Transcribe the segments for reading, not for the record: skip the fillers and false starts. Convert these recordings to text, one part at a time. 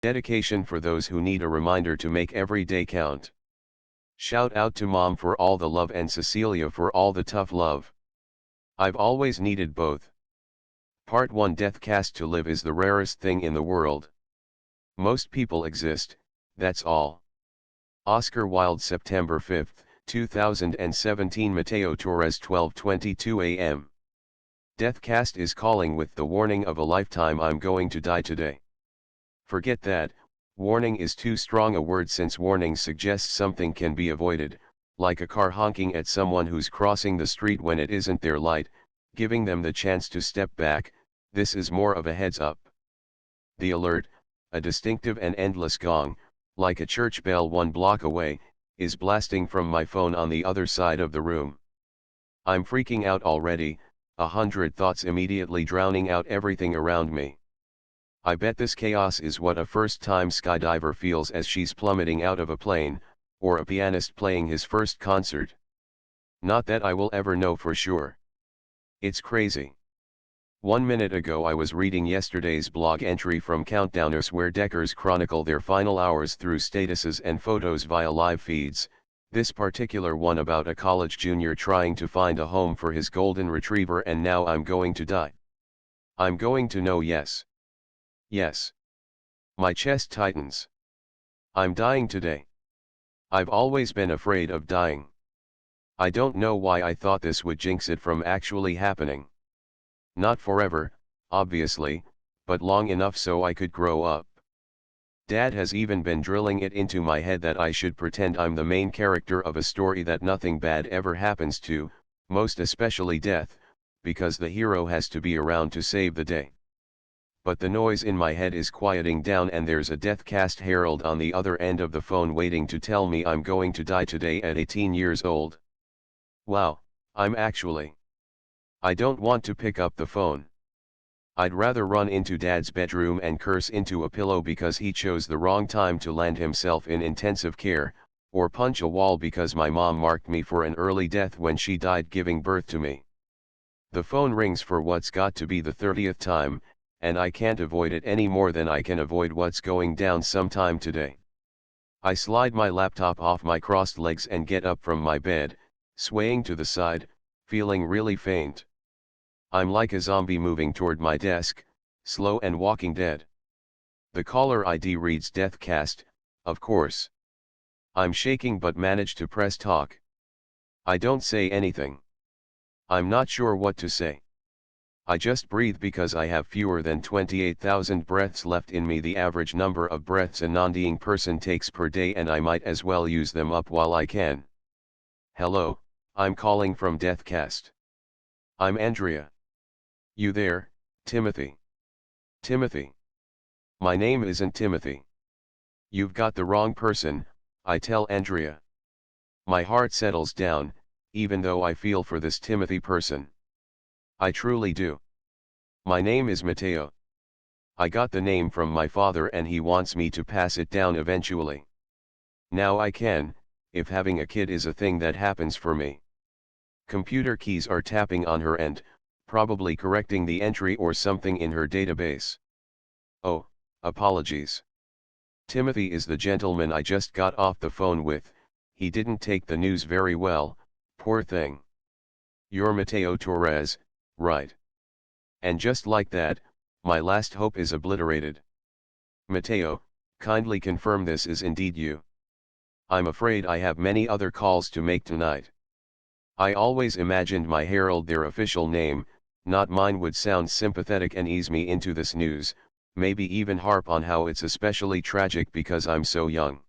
Dedication for those who need a reminder to make every day count. Shout out to Mom for all the love and Cecilia for all the tough love. I've always needed both. Part 1. Death cast to live is the rarest thing in the world. Most people exist, that's all. Oscar Wilde, September 5, 2017. Mateo Torrez, 12:22 a.m. Death cast is calling with the warning of a lifetime. I'm going to die today. Forget that, warning is too strong a word since warning suggests something can be avoided, like a car honking at someone who's crossing the street when it isn't their light, giving them the chance to step back. This is more of a heads up. The alert, a distinctive and endless gong, like a church bell 1 block away, is blasting from my phone on the other side of the room. I'm freaking out already, 100 thoughts immediately drowning out everything around me. I bet this chaos is what a first-time skydiver feels as she's plummeting out of a plane, or a pianist playing his first concert. Not that I will ever know for sure. It's crazy. 1 minute ago I was reading yesterday's blog entry from Countdowners where deckers chronicle their final hours through statuses and photos via live feeds, this particular one about a college junior trying to find a home for his golden retriever. And now I'm going to die. I'm going to know. Yes. Yes. My chest tightens. I'm dying today. I've always been afraid of dying. I don't know why I thought this would jinx it from actually happening. Not forever, obviously, but long enough so I could grow up. Dad has even been drilling it into my head that I should pretend I'm the main character of a story that nothing bad ever happens to, most especially death, because the hero has to be around to save the day. But the noise in my head is quieting down and there's a death cast herald on the other end of the phone waiting to tell me I'm going to die today at 18 years old. Wow, I'm actually. I don't want to pick up the phone. I'd rather run into Dad's bedroom and curse into a pillow because he chose the wrong time to land himself in intensive care, or punch a wall because my mom marked me for an early death when she died giving birth to me. The phone rings for what's got to be the 30th time, and I can't avoid it any more than I can avoid what's going down sometime today. I slide my laptop off my crossed legs and get up from my bed, swaying to the side, feeling really faint. I'm like a zombie moving toward my desk, slow and walking dead. The caller ID reads Death Cast, of course. I'm shaking but manage to press talk. I don't say anything. I'm not sure what to say. I just breathe because I have fewer than 28,000 breaths left in me, the average number of breaths a non-dying person takes per day, and I might as well use them up while I can. Hello, I'm calling from Deathcast. I'm Andrea. You there, Timothy? Timothy. My name isn't Timothy. You've got the wrong person, I tell Andrea. My heart settles down, even though I feel for this Timothy person. I truly do. My name is Mateo. I got the name from my father and he wants me to pass it down eventually. Now I can, if having a kid is a thing that happens for me. Computer keys are tapping on her end, probably correcting the entry or something in her database. Oh, apologies. Timothy is the gentleman I just got off the phone with. He didn't take the news very well, poor thing. You're Mateo Torrez, right? And just like that, my last hope is obliterated. Mateo, kindly confirm this is indeed you. I'm afraid I have many other calls to make tonight. I always imagined my herald, their official name, not mine, would sound sympathetic and ease me into this news, maybe even harp on how it's especially tragic because I'm so young.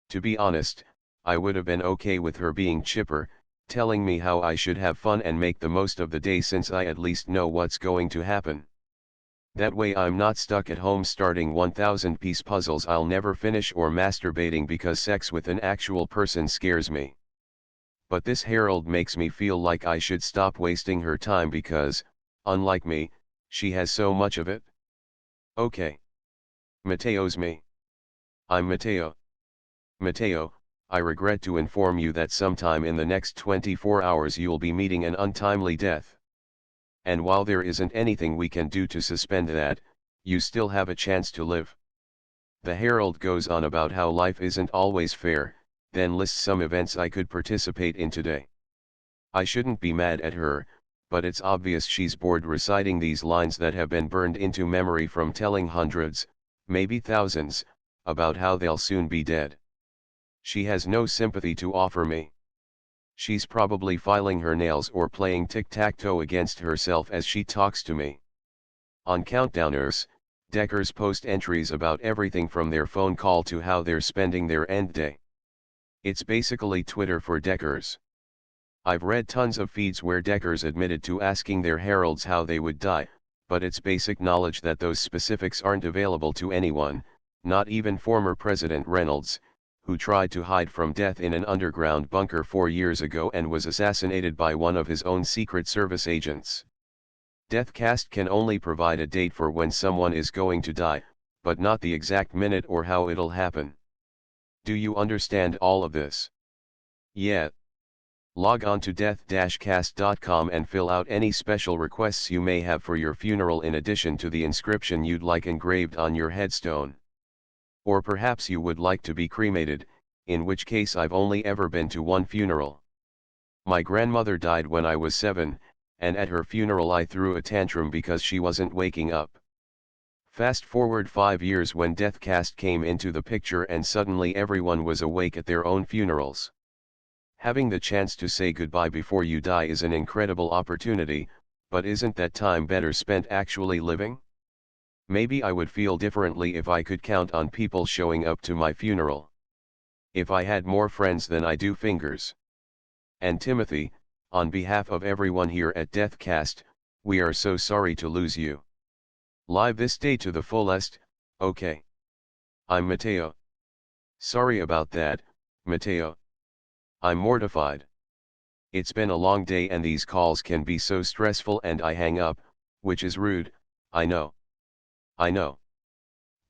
To be honest, I would have been okay with her being chipper, telling me how I should have fun and make the most of the day since I at least know what's going to happen. That way I'm not stuck at home starting 1,000-piece puzzles I'll never finish or masturbating because sex with an actual person scares me. But this herald makes me feel like I should stop wasting her time because, unlike me, she has so much of it. Okay. Mateo's me. I'm Mateo. Mateo, I regret to inform you that sometime in the next 24 hours you'll be meeting an untimely death. And while there isn't anything we can do to suspend that, you still have a chance to live. The Herald goes on about how life isn't always fair, then lists some events I could participate in today. I shouldn't be mad at her, but it's obvious she's bored reciting these lines that have been burned into memory from telling hundreds, maybe thousands, about how they'll soon be dead. She has no sympathy to offer me. She's probably filing her nails or playing tic-tac-toe against herself as she talks to me. On Countdowners, Deckers post entries about everything from their phone call to how they're spending their end day. It's basically Twitter for Deckers. I've read tons of feeds where Deckers admitted to asking their heralds how they would die, but it's basic knowledge that those specifics aren't available to anyone, not even former President Reynolds, who tried to hide from death in an underground bunker 4 years ago and was assassinated by one of his own Secret Service agents. Deathcast can only provide a date for when someone is going to die, but not the exact minute or how it'll happen. Do you understand all of this? Yeah. Log on to death-cast.com and fill out any special requests you may have for your funeral in addition to the inscription you'd like engraved on your headstone. Or perhaps you would like to be cremated, in which case I've only ever been to one funeral. My grandmother died when I was 7, and at her funeral I threw a tantrum because she wasn't waking up. Fast forward 5 years when Deathcast came into the picture and suddenly everyone was awake at their own funerals. Having the chance to say goodbye before you die is an incredible opportunity, but isn't that time better spent actually living? Maybe I would feel differently if I could count on people showing up to my funeral. If I had more friends than I do fingers. And Timothy, on behalf of everyone here at Deathcast, we are so sorry to lose you. Live this day to the fullest, okay. I'm Mateo. Sorry about that, Mateo. I'm mortified. It's been a long day and these calls can be so stressful and I hang up, which is rude, I know. I know.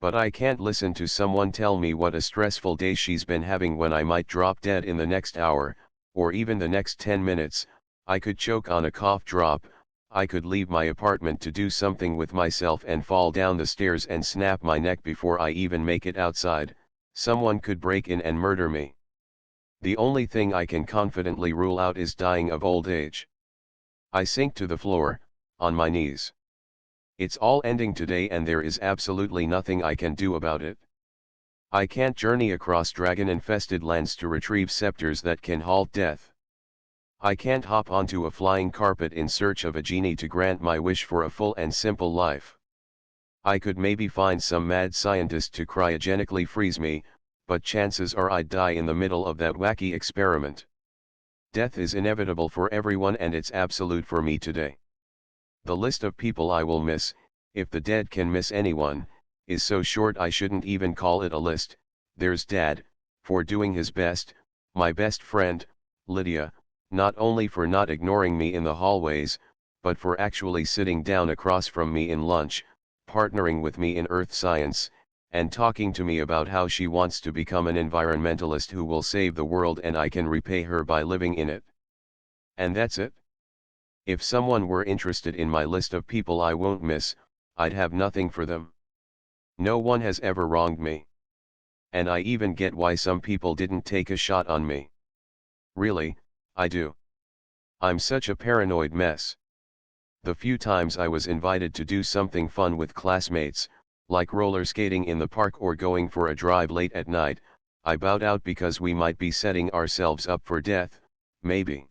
But I can't listen to someone tell me what a stressful day she's been having when I might drop dead in the next hour, or even the next 10 minutes, I could choke on a cough drop, I could leave my apartment to do something with myself and fall down the stairs and snap my neck before I even make it outside, someone could break in and murder me. The only thing I can confidently rule out is dying of old age. I sink to the floor, on my knees. It's all ending today and there is absolutely nothing I can do about it. I can't journey across dragon-infested lands to retrieve scepters that can halt death. I can't hop onto a flying carpet in search of a genie to grant my wish for a full and simple life. I could maybe find some mad scientist to cryogenically freeze me, but chances are I'd die in the middle of that wacky experiment. Death is inevitable for everyone and it's absolute for me today. The list of people I will miss, if the dead can miss anyone, is so short I shouldn't even call it a list. There's Dad, for doing his best, my best friend, Lydia, not only for not ignoring me in the hallways, but for actually sitting down across from me in lunch, partnering with me in earth science, and talking to me about how she wants to become an environmentalist who will save the world and I can repay her by living in it. And that's it. If someone were interested in my list of people I won't miss, I'd have nothing for them. No one has ever wronged me. And I even get why some people didn't take a shot on me. Really, I do. I'm such a paranoid mess. The few times I was invited to do something fun with classmates, like roller skating in the park or going for a drive late at night, I bowed out because we might be setting ourselves up for death, maybe.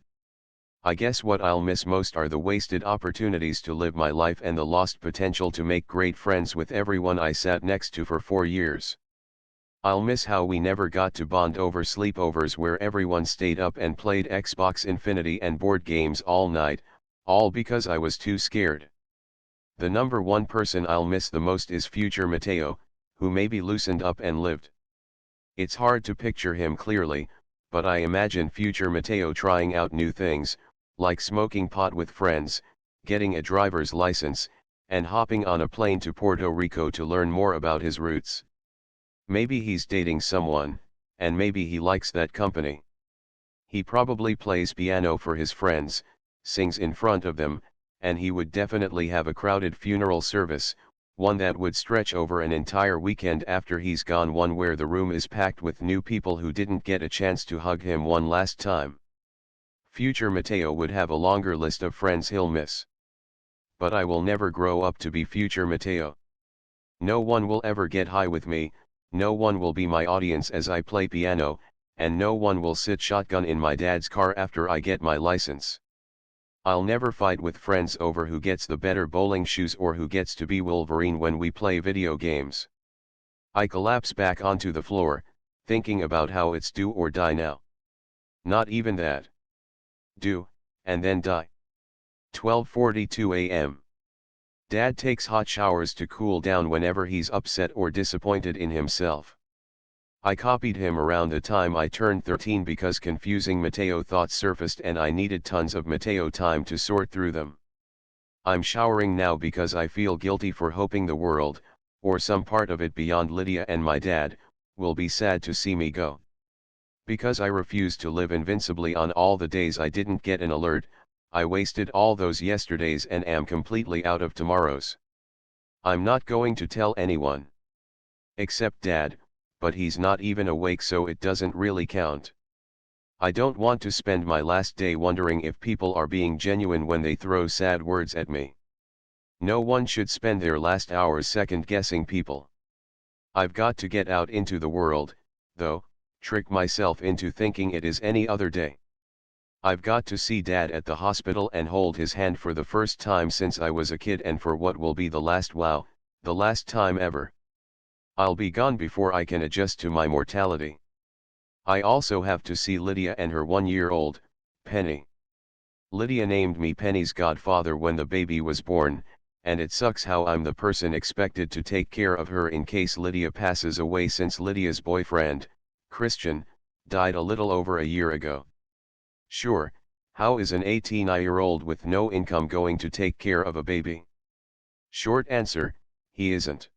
I guess what I'll miss most are the wasted opportunities to live my life and the lost potential to make great friends with everyone I sat next to for 4 years. I'll miss how we never got to bond over sleepovers where everyone stayed up and played Xbox Infinity and board games all night, all because I was too scared. The number one person I'll miss the most is future Mateo, who maybe loosened up and lived. It's hard to picture him clearly, but I imagine future Mateo trying out new things, like smoking pot with friends, getting a driver's license, and hopping on a plane to Puerto Rico to learn more about his roots. Maybe he's dating someone, and maybe he likes that company. He probably plays piano for his friends, sings in front of them, and he would definitely have a crowded funeral service, one that would stretch over an entire weekend after he's gone, one where the room is packed with new people who didn't get a chance to hug him one last time. Future Mateo would have a longer list of friends he'll miss. But I will never grow up to be future Mateo. No one will ever get high with me, no one will be my audience as I play piano, and no one will sit shotgun in my dad's car after I get my license. I'll never fight with friends over who gets the better bowling shoes or who gets to be Wolverine when we play video games. I collapse back onto the floor, thinking about how it's do or die now. Not even that. Do, and then die. 12:42 a.m. Dad takes hot showers to cool down whenever he's upset or disappointed in himself. I copied him around the time I turned 13 because confusing Mateo thoughts surfaced and I needed tons of Mateo time to sort through them. I'm showering now because I feel guilty for hoping the world, or some part of it beyond Lydia and my dad, will be sad to see me go. Because I refuse to live invincibly on all the days I didn't get an alert, I wasted all those yesterdays and am completely out of tomorrows. I'm not going to tell anyone. Except Dad, but he's not even awake, so it doesn't really count. I don't want to spend my last day wondering if people are being genuine when they throw sad words at me. No one should spend their last hours second-guessing people. I've got to get out into the world, though, trick myself into thinking it is any other day. I've got to see Dad at the hospital and hold his hand for the first time since I was a kid, and for what will be the last the last time ever. I'll be gone before I can adjust to my mortality. I also have to see Lydia and her 1-year-old, Penny. Lydia named me Penny's godfather when the baby was born, and it sucks how I'm the person expected to take care of her in case Lydia passes away, since Lydia's boyfriend, Christian, died a little over a year ago. Sure, how is an 18-year-old with no income going to take care of a baby? Short answer, he isn't.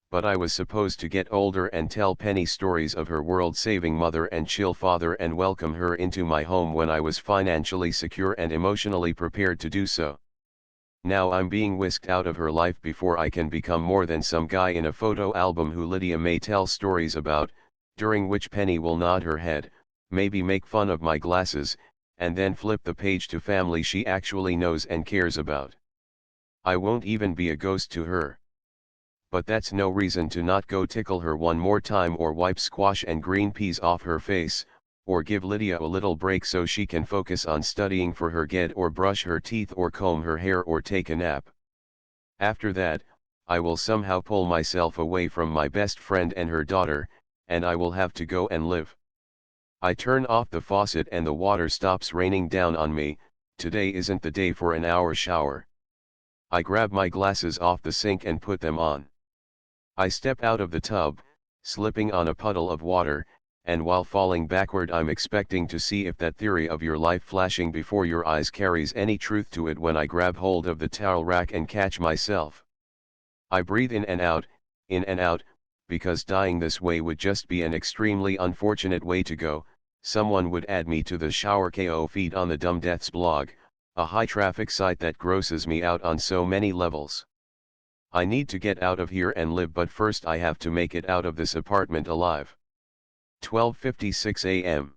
But I was supposed to get older and tell Penny stories of her world-saving mother and chill father and welcome her into my home when I was financially secure and emotionally prepared to do so. Now I'm being whisked out of her life before I can become more than some guy in a photo album who Lydia may tell stories about, during which Penny will nod her head, maybe make fun of my glasses, and then flip the page to family she actually knows and cares about. I won't even be a ghost to her. But that's no reason to not go tickle her one more time, or wipe squash and green peas off her face, or give Lydia a little break so she can focus on studying for her GED, or brush her teeth, or comb her hair, or take a nap. After that, I will somehow pull myself away from my best friend and her daughter, and I will have to go and live. I turn off the faucet and the water stops raining down on me. Today isn't the day for an hour shower. I grab my glasses off the sink and put them on. I step out of the tub, slipping on a puddle of water, and while falling backward I'm expecting to see if that theory of your life flashing before your eyes carries any truth to it when I grab hold of the towel rack and catch myself. I breathe in and out, because dying this way would just be an extremely unfortunate way to go. Someone would add me to the Shower KO feed on the Dumb Deaths blog, a high-traffic site that grosses me out on so many levels. I need to get out of here and live, but first I have to make it out of this apartment alive. 12:56 a.m.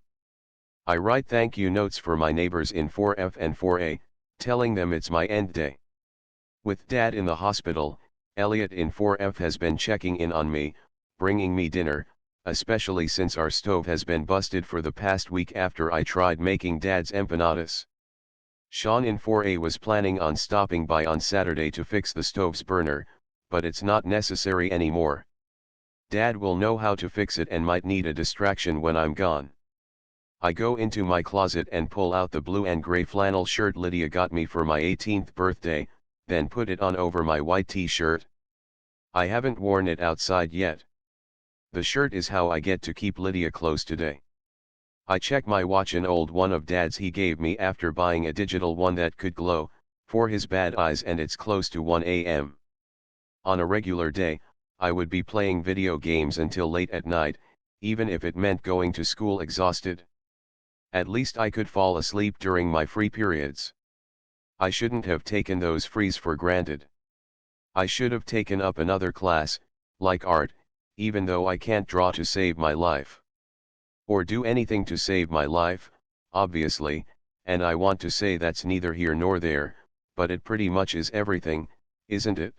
I write thank you notes for my neighbors in 4F and 4A, telling them it's my end day. With Dad in the hospital, Elliot in 4F has been checking in on me, bringing me dinner, especially since our stove has been busted for the past week after I tried making Dad's empanadas. Sean in 4A was planning on stopping by on Saturday to fix the stove's burner, but it's not necessary anymore. Dad will know how to fix it and might need a distraction when I'm gone. I go into my closet and pull out the blue and gray flannel shirt Lydia got me for my 18th birthday, then put it on over my white t-shirt. I haven't worn it outside yet. The shirt is how I get to keep Lydia close today. I check my watch, an old one of Dad's he gave me after buying a digital one that could glow, for his bad eyes, and it's close to 1 a.m. On a regular day, I would be playing video games until late at night, even if it meant going to school exhausted. At least I could fall asleep during my free periods. I shouldn't have taken those frees for granted. I should have taken up another class, like art, even though I can't draw to save my life. Or do anything to save my life, obviously, and I want to say that's neither here nor there, but it pretty much is everything, isn't it?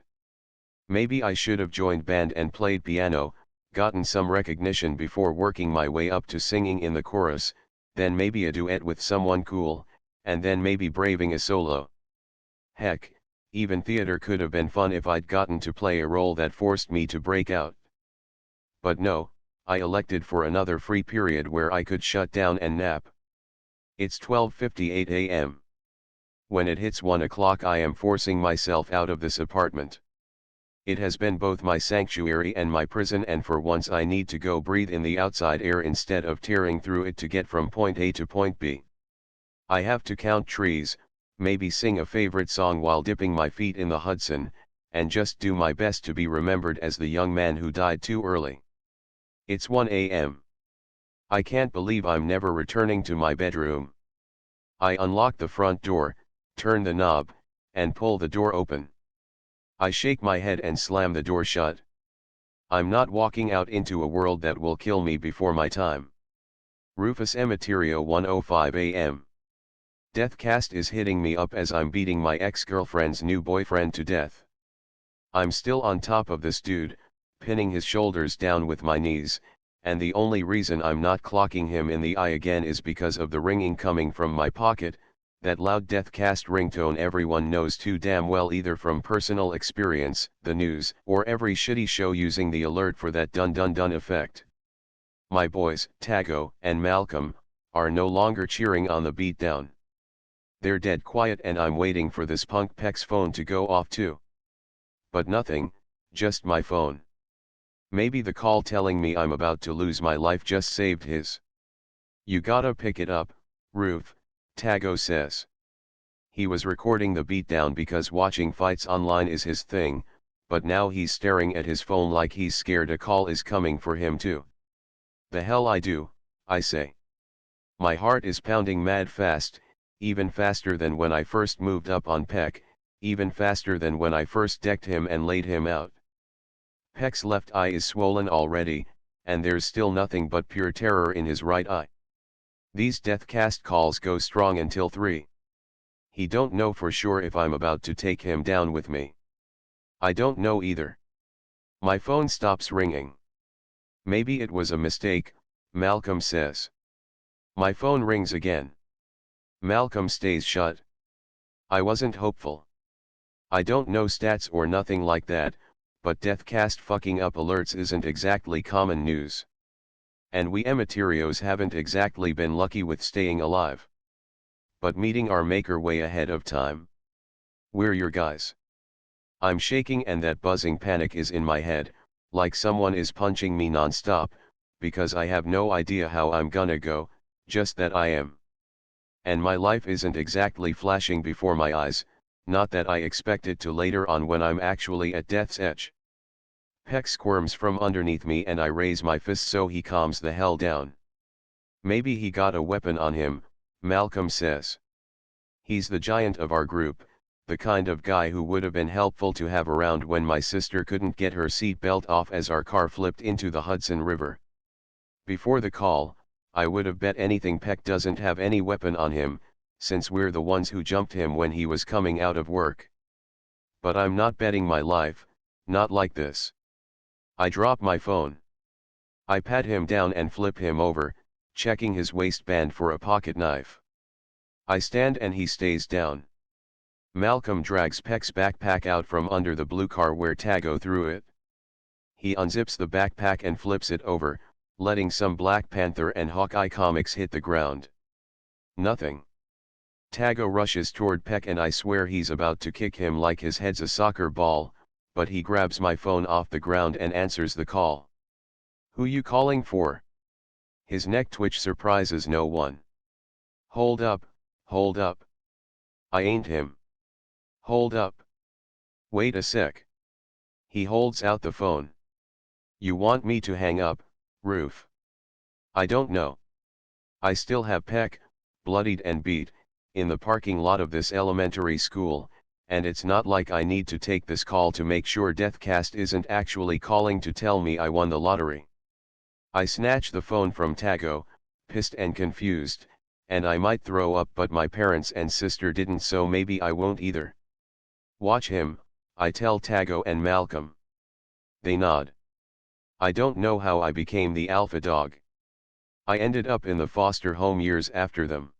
Maybe I should have joined band and played piano, gotten some recognition before working my way up to singing in the chorus, then maybe a duet with someone cool, and then maybe braving a solo. Heck, even theater could have been fun if I'd gotten to play a role that forced me to break out. But no, I elected for another free period where I could shut down and nap. It's 12:58 a.m. When it hits 1 o'clock I am forcing myself out of this apartment. It has been both my sanctuary and my prison, and for once I need to go breathe in the outside air instead of tearing through it to get from point A to point B. I have to count trees, maybe sing a favorite song while dipping my feet in the Hudson, and just do my best to be remembered as the young man who died too early. It's 1 a.m. I can't believe I'm never returning to my bedroom. I unlock the front door, turn the knob, and pull the door open. I shake my head and slam the door shut. I'm not walking out into a world that will kill me before my time. Rufus Emeterio 1:05 a.m. Deathcast is hitting me up as I'm beating my ex-girlfriend's new boyfriend to death. I'm still on top of this dude, pinning his shoulders down with my knees, and the only reason I'm not clocking him in the eye again is because of the ringing coming from my pocket, that loud Deathcast ringtone everyone knows too damn well, either from personal experience, the news, or every shitty show using the alert for that dun dun dun effect. My boys, Tago and Malcolm, are no longer cheering on the beatdown. They're dead quiet and I'm waiting for this punk Peck's phone to go off too. But nothing, just my phone. Maybe the call telling me I'm about to lose my life just saved his. You gotta pick it up, Ruf, Tago says. He was recording the beatdown because watching fights online is his thing, but now he's staring at his phone like he's scared a call is coming for him too. The hell I do, I say. My heart is pounding mad fast, even faster than when I first moved up on Peck, even faster than when I first decked him and laid him out. Peck's left eye is swollen already, and there's still nothing but pure terror in his right eye. These Deathcast calls go strong until 3. He don't know for sure if I'm about to take him down with me. I don't know either. My phone stops ringing. Maybe it was a mistake, Malcolm says. My phone rings again. Malcolm stays shut. I wasn't hopeful. I don't know stats or nothing like that, but Deathcast fucking up alerts isn't exactly common news. And we Emeterios haven't exactly been lucky with staying alive. But meeting our maker way ahead of time. We're your guys. I'm shaking and that buzzing panic is in my head, like someone is punching me non-stop, because I have no idea how I'm gonna go, just that I am. And my life isn't exactly flashing before my eyes, not that I expect it to later on when I'm actually at death's edge. Peck squirms from underneath me and I raise my fist so he calms the hell down. Maybe he got a weapon on him, Malcolm says. He's the giant of our group, the kind of guy who would have been helpful to have around when my sister couldn't get her seatbelt off as our car flipped into the Hudson River. Before the call, I would have bet anything Peck doesn't have any weapon on him, since we're the ones who jumped him when he was coming out of work. But I'm not betting my life, not like this. I drop my phone. I pat him down and flip him over, checking his waistband for a pocket knife. I stand and he stays down. Malcolm drags Peck's backpack out from under the blue car where Tago threw it. He unzips the backpack and flips it over, letting some Black Panther and Hawkeye comics hit the ground. Nothing. Tago rushes toward Peck and I swear he's about to kick him like his head's a soccer ball, but he grabs my phone off the ground and answers the call. Who you calling for? His neck twitch surprises no one. Hold up, hold up. I ain't him. Hold up. Wait a sec. He holds out the phone. You want me to hang up, Ruf? I don't know. I still have Peck, bloodied and beat, in the parking lot of this elementary school, and it's not like I need to take this call to make sure Deathcast isn't actually calling to tell me I won the lottery. I snatch the phone from Tago, pissed and confused, and I might throw up, but my parents and sister didn't, so maybe I won't either. Watch him, I tell Tago and Malcolm. They nod. I don't know how I became the alpha dog. I ended up in the foster home years after them.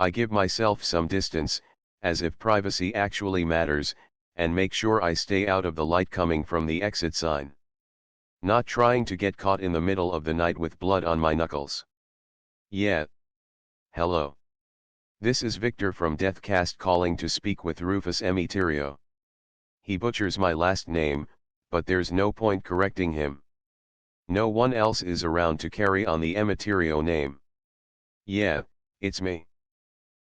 I give myself some distance, as if privacy actually matters, and make sure I stay out of the light coming from the exit sign. Not trying to get caught in the middle of the night with blood on my knuckles. Yeah. Hello. This is Victor from Deathcast calling to speak with Rufus Emeterio. He butchers my last name, but there's no point correcting him. No one else is around to carry on the Emeterio name. Yeah, it's me.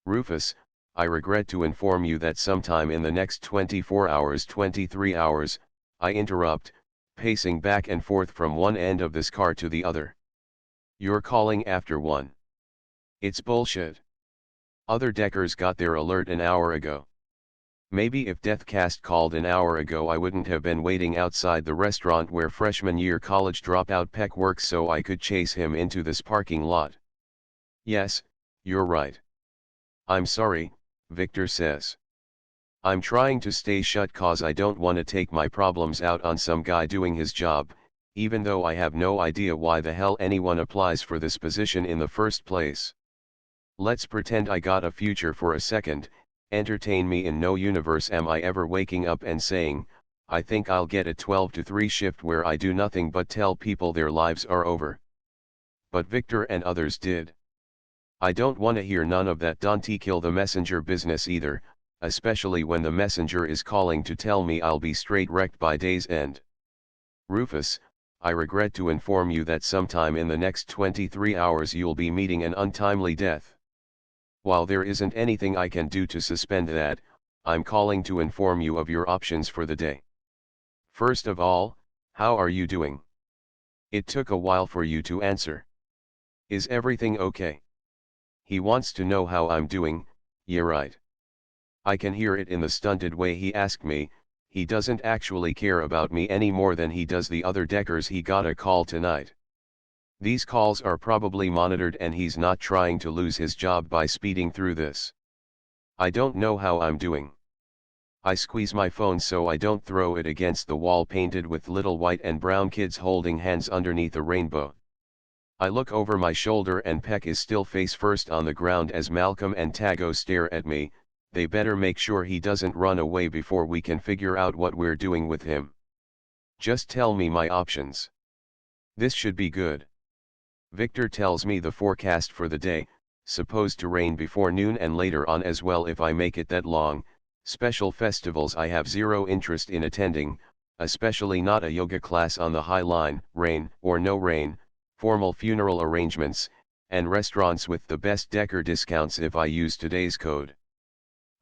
Rufus, I regret to inform you that sometime in the next 24 hours, 23 hours, I interrupt, pacing back and forth from one end of this car to the other. You're calling after 1. It's bullshit. Other deckers got their alert an hour ago. Maybe if Deathcast called an hour ago I wouldn't have been waiting outside the restaurant where freshman year college dropout Peck works, so I could chase him into this parking lot. Yes, you're right. I'm sorry, Victor says. I'm trying to stay shut cause I don't want to take my problems out on some guy doing his job, even though I have no idea why the hell anyone applies for this position in the first place. Let's pretend I got a future for a second. Entertain me. In no universe am I ever waking up and saying, I think I'll get a 12 to 3 shift where I do nothing but tell people their lives are over. But Victor and others did. I don't want to hear none of that Dante kill the messenger business either, especially when the messenger is calling to tell me I'll be straight wrecked by day's end. Rufus, I regret to inform you that sometime in the next 23 hours you'll be meeting an untimely death. While there isn't anything I can do to suspend that, I'm calling to inform you of your options for the day. First of all, how are you doing? It took a while for you to answer. Is everything okay? He wants to know how I'm doing. Yeah, right. I can hear it in the stunted way he asked me. He doesn't actually care about me any more than he does the other deckers he got a call tonight. These calls are probably monitored and he's not trying to lose his job by speeding through this. I don't know how I'm doing. I squeeze my phone so I don't throw it against the wall painted with little white and brown kids holding hands underneath a rainbow. I look over my shoulder and Peck is still face first on the ground as Malcolm and Tago stare at me. They better make sure he doesn't run away before we can figure out what we're doing with him. Just tell me my options. This should be good. Victor tells me the forecast for the day, supposed to rain before noon and later on as well if I make it that long. Special festivals I have zero interest in attending, especially not a yoga class on the High Line, rain or no rain, formal funeral arrangements, and restaurants with the best decker discounts if I use today's code.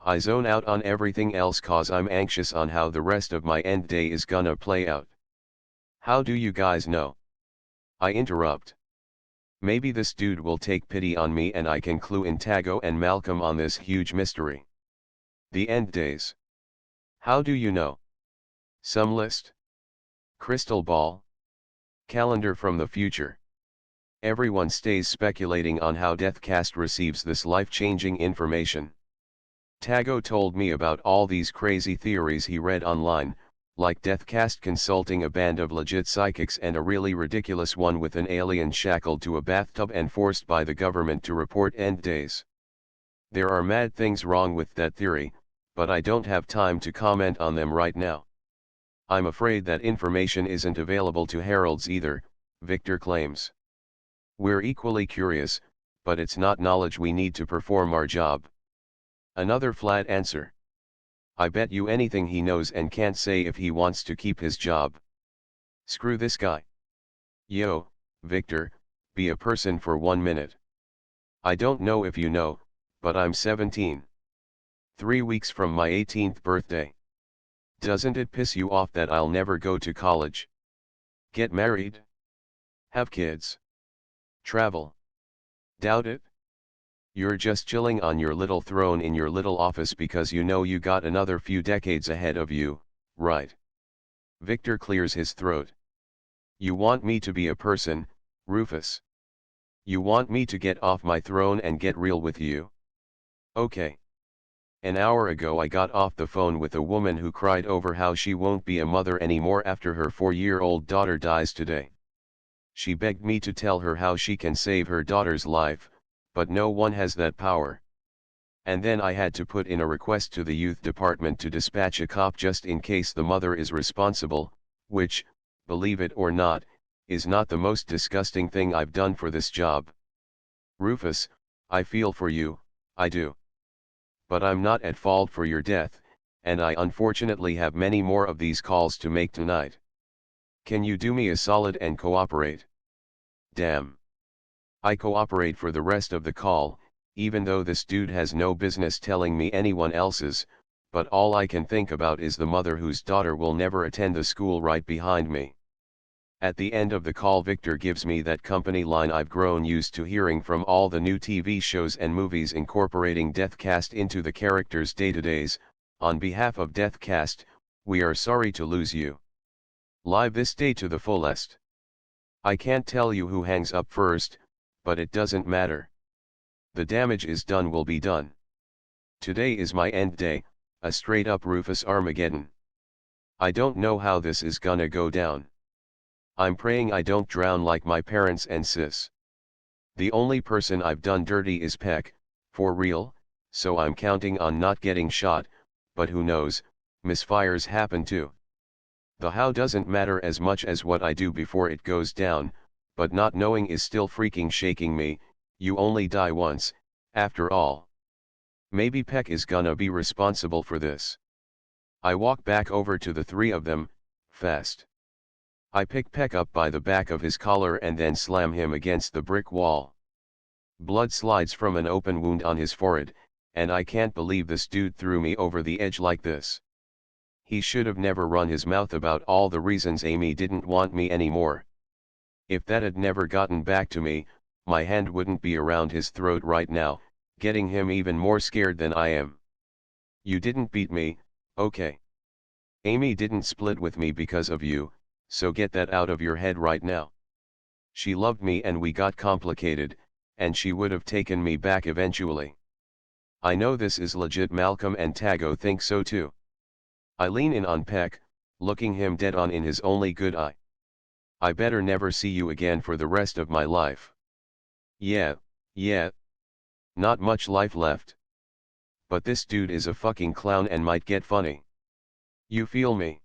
I zone out on everything else cause I'm anxious on how the rest of my end day is gonna play out. How do you guys know? I interrupt. Maybe this dude will take pity on me and I can clue in Tago and Malcolm on this huge mystery. The end days. How do you know? Some list? Crystal ball? Calendar from the future? Everyone stays speculating on how Deathcast receives this life-changing information. Tago told me about all these crazy theories he read online, like Deathcast consulting a band of legit psychics and a really ridiculous one with an alien shackled to a bathtub and forced by the government to report end days. There are mad things wrong with that theory, but I don't have time to comment on them right now. I'm afraid that information isn't available to heralds either, Victor claims. We're equally curious, but it's not knowledge we need to perform our job. Another flat answer. I bet you anything he knows and can't say if he wants to keep his job. Screw this guy. Yo, Victor, be a person for 1 minute. I don't know if you know, but I'm 17. 3 weeks from my 18th birthday. Doesn't it piss you off that I'll never go to college? Get married? Have kids? Travel? Doubt it? You're just chilling on your little throne in your little office because you know you got another few decades ahead of you, right? Victor clears his throat. You want me to be a person, Rufus? You want me to get off my throne and get real with you? Okay. An hour ago I got off the phone with a woman who cried over how she won't be a mother anymore after her 4-year-old daughter dies today. She begged me to tell her how she can save her daughter's life, but no one has that power. And then I had to put in a request to the youth department to dispatch a cop just in case the mother is responsible, which, believe it or not, is not the most disgusting thing I've done for this job. Rufus, I feel for you, I do. But I'm not at fault for your death, and I unfortunately have many more of these calls to make tonight. Can you do me a solid and cooperate? Damn. I cooperate for the rest of the call, even though this dude has no business telling me anyone else's, but all I can think about is the mother whose daughter will never attend the school right behind me. At the end of the call, Victor gives me that company line I've grown used to hearing from all the new TV shows and movies incorporating Deathcast into the characters' day-to-days. On behalf of Deathcast, we are sorry to lose you. Live this day to the fullest. I can't tell you who hangs up first, but it doesn't matter. The damage is done will be done. Today is my end day, a straight-up Rufus Armageddon. I don't know how this is gonna go down. I'm praying I don't drown like my parents and sis. The only person I've done dirty is Peck, for real, so I'm counting on not getting shot, but who knows, misfires happen too. The how doesn't matter as much as what I do before it goes down, but not knowing is still freaking shaking me. You only die once, after all. Maybe Peck is gonna be responsible for this. I walk back over to the three of them, fast. I pick Peck up by the back of his collar and then slam him against the brick wall. Blood slides from an open wound on his forehead, and I can't believe this dude threw me over the edge like this. He should have never run his mouth about all the reasons Amy didn't want me anymore. If that had never gotten back to me, my hand wouldn't be around his throat right now, getting him even more scared than I am. You didn't beat me, okay? Amy didn't split with me because of you, so get that out of your head right now. She loved me and we got complicated, and she would have taken me back eventually. I know this is legit. Malcolm and Tago think so too. I lean in on Peck, looking him dead on in his only good eye. I better never see you again for the rest of my life. Yeah. Not much life left. But this dude is a fucking clown and might get funny. You feel me?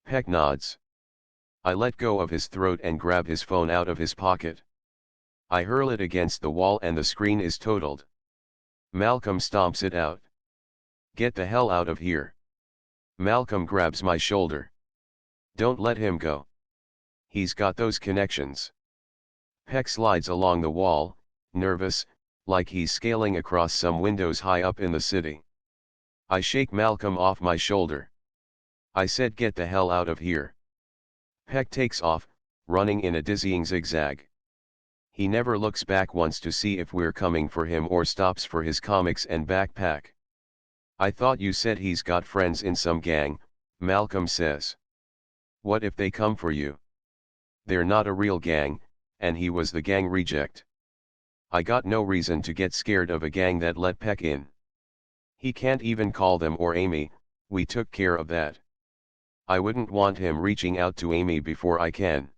Peck nods. I let go of his throat and grab his phone out of his pocket. I hurl it against the wall and the screen is totaled. Malcolm stomps it out. Get the hell out of here. Malcolm grabs my shoulder. Don't let him go. He's got those connections. Peck slides along the wall, nervous, like he's scaling across some windows high up in the city. I shake Malcolm off my shoulder. I said get the hell out of here. Peck takes off, running in a dizzying zigzag. He never looks back once to see if we're coming for him or stops for his comics and backpack. I thought you said he's got friends in some gang, Malcolm says. What if they come for you? They're not a real gang, and he was the gang reject. I got no reason to get scared of a gang that let Peck in. He can't even call them or Amy, we took care of that. I wouldn't want him reaching out to Amy before I can.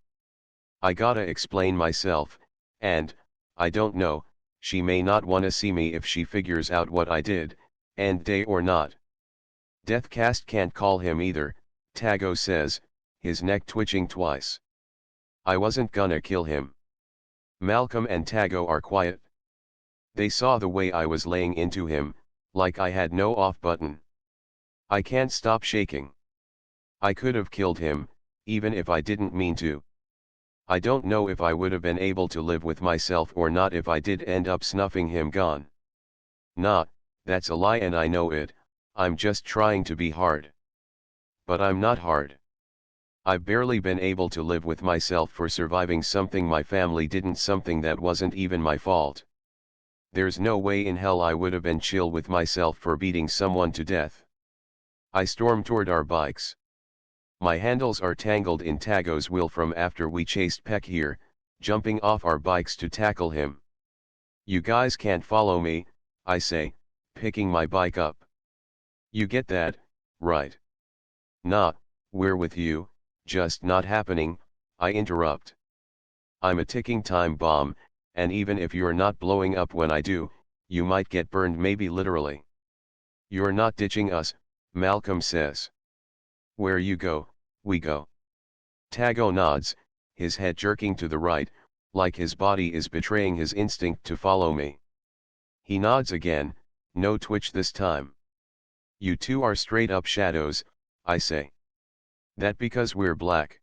I gotta explain myself, and, I don't know, she may not wanna see me if she figures out what I did, end day or not. Deathcast can't call him either, Tago says, his neck twitching twice. I wasn't gonna kill him. Malcolm and Tago are quiet. They saw the way I was laying into him, like I had no off button. I can't stop shaking. I could have killed him, even if I didn't mean to. I don't know if I would have been able to live with myself or not if I did end up snuffing him gone. Nah, that's a lie and I know it, I'm just trying to be hard. But I'm not hard. I've barely been able to live with myself for surviving something my family didn't, something that wasn't even my fault. There's no way in hell I would have been chill with myself for beating someone to death. I storm toward our bikes. My handles are tangled in Tago's wheel from after we chased Peck here, jumping off our bikes to tackle him. You guys can't follow me, I say, picking my bike up. You get that, right? Nah, we're with you, just not happening, I interrupt. I'm a ticking time bomb, and even if you're not blowing up when I do, you might get burned, maybe literally. You're not ditching us, Malcolm says. Where you go, we go. Tago nods, his head jerking to the right, like his body is betraying his instinct to follow me. He nods again, no twitch this time. You two are straight up shadows, I say. That because we're black?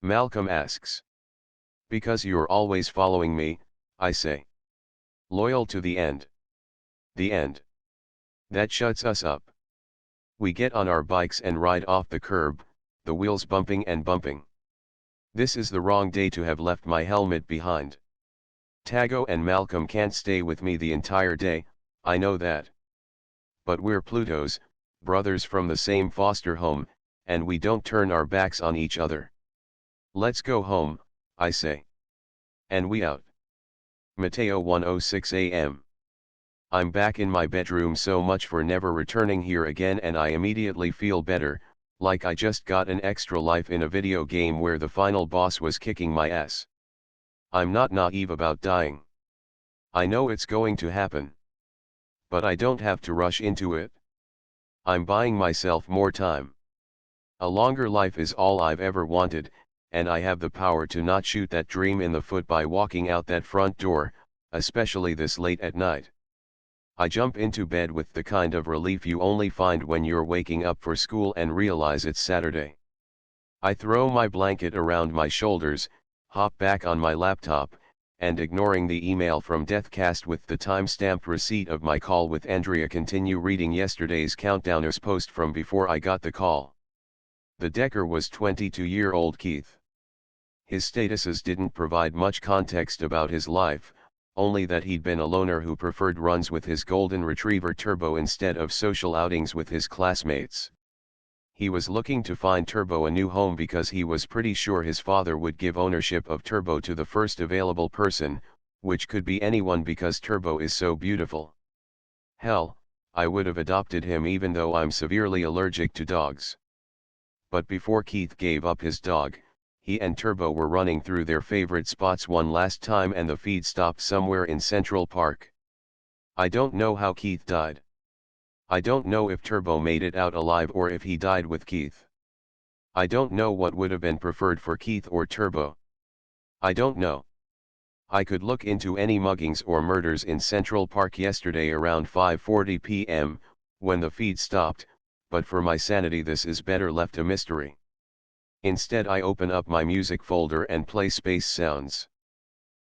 Malcolm asks. Because you're always following me, I say. Loyal to the end. The end. That shuts us up. We get on our bikes and ride off the curb, the wheels bumping and bumping. This is the wrong day to have left my helmet behind. Tago and Malcolm can't stay with me the entire day, I know that. But we're Plutos, brothers from the same foster home, and we don't turn our backs on each other. Let's go home, I say. And we out. Mateo 1:06 a.m. I'm back in my bedroom, so much for never returning here again, and I immediately feel better, like I just got an extra life in a video game where the final boss was kicking my ass. I'm not naive about dying. I know it's going to happen. But I don't have to rush into it. I'm buying myself more time. A longer life is all I've ever wanted, and I have the power to not shoot that dream in the foot by walking out that front door, especially this late at night. I jump into bed with the kind of relief you only find when you're waking up for school and realize it's Saturday. I throw my blanket around my shoulders, hop back on my laptop, and ignoring the email from Deathcast with the time-stamped receipt of my call with Andrea, continue reading yesterday's Countdowners post from before I got the call. The Decker was 22-year-old Keith. His statuses didn't provide much context about his life, only that he'd been a loner who preferred runs with his golden retriever Turbo instead of social outings with his classmates. He was looking to find Turbo a new home because he was pretty sure his father would give ownership of Turbo to the first available person, which could be anyone because Turbo is so beautiful. Hell, I would have adopted him even though I'm severely allergic to dogs. But before Keith gave up his dog, he and Turbo were running through their favorite spots one last time, and the feed stopped somewhere in Central Park. I don't know how Keith died. I don't know if Turbo made it out alive or if he died with Keith. I don't know what would have been preferred for Keith or Turbo. I don't know. I could look into any muggings or murders in Central Park yesterday around 5:40 p.m., when the feed stopped, but for my sanity this is better left a mystery. Instead I open up my music folder and play Space Sounds.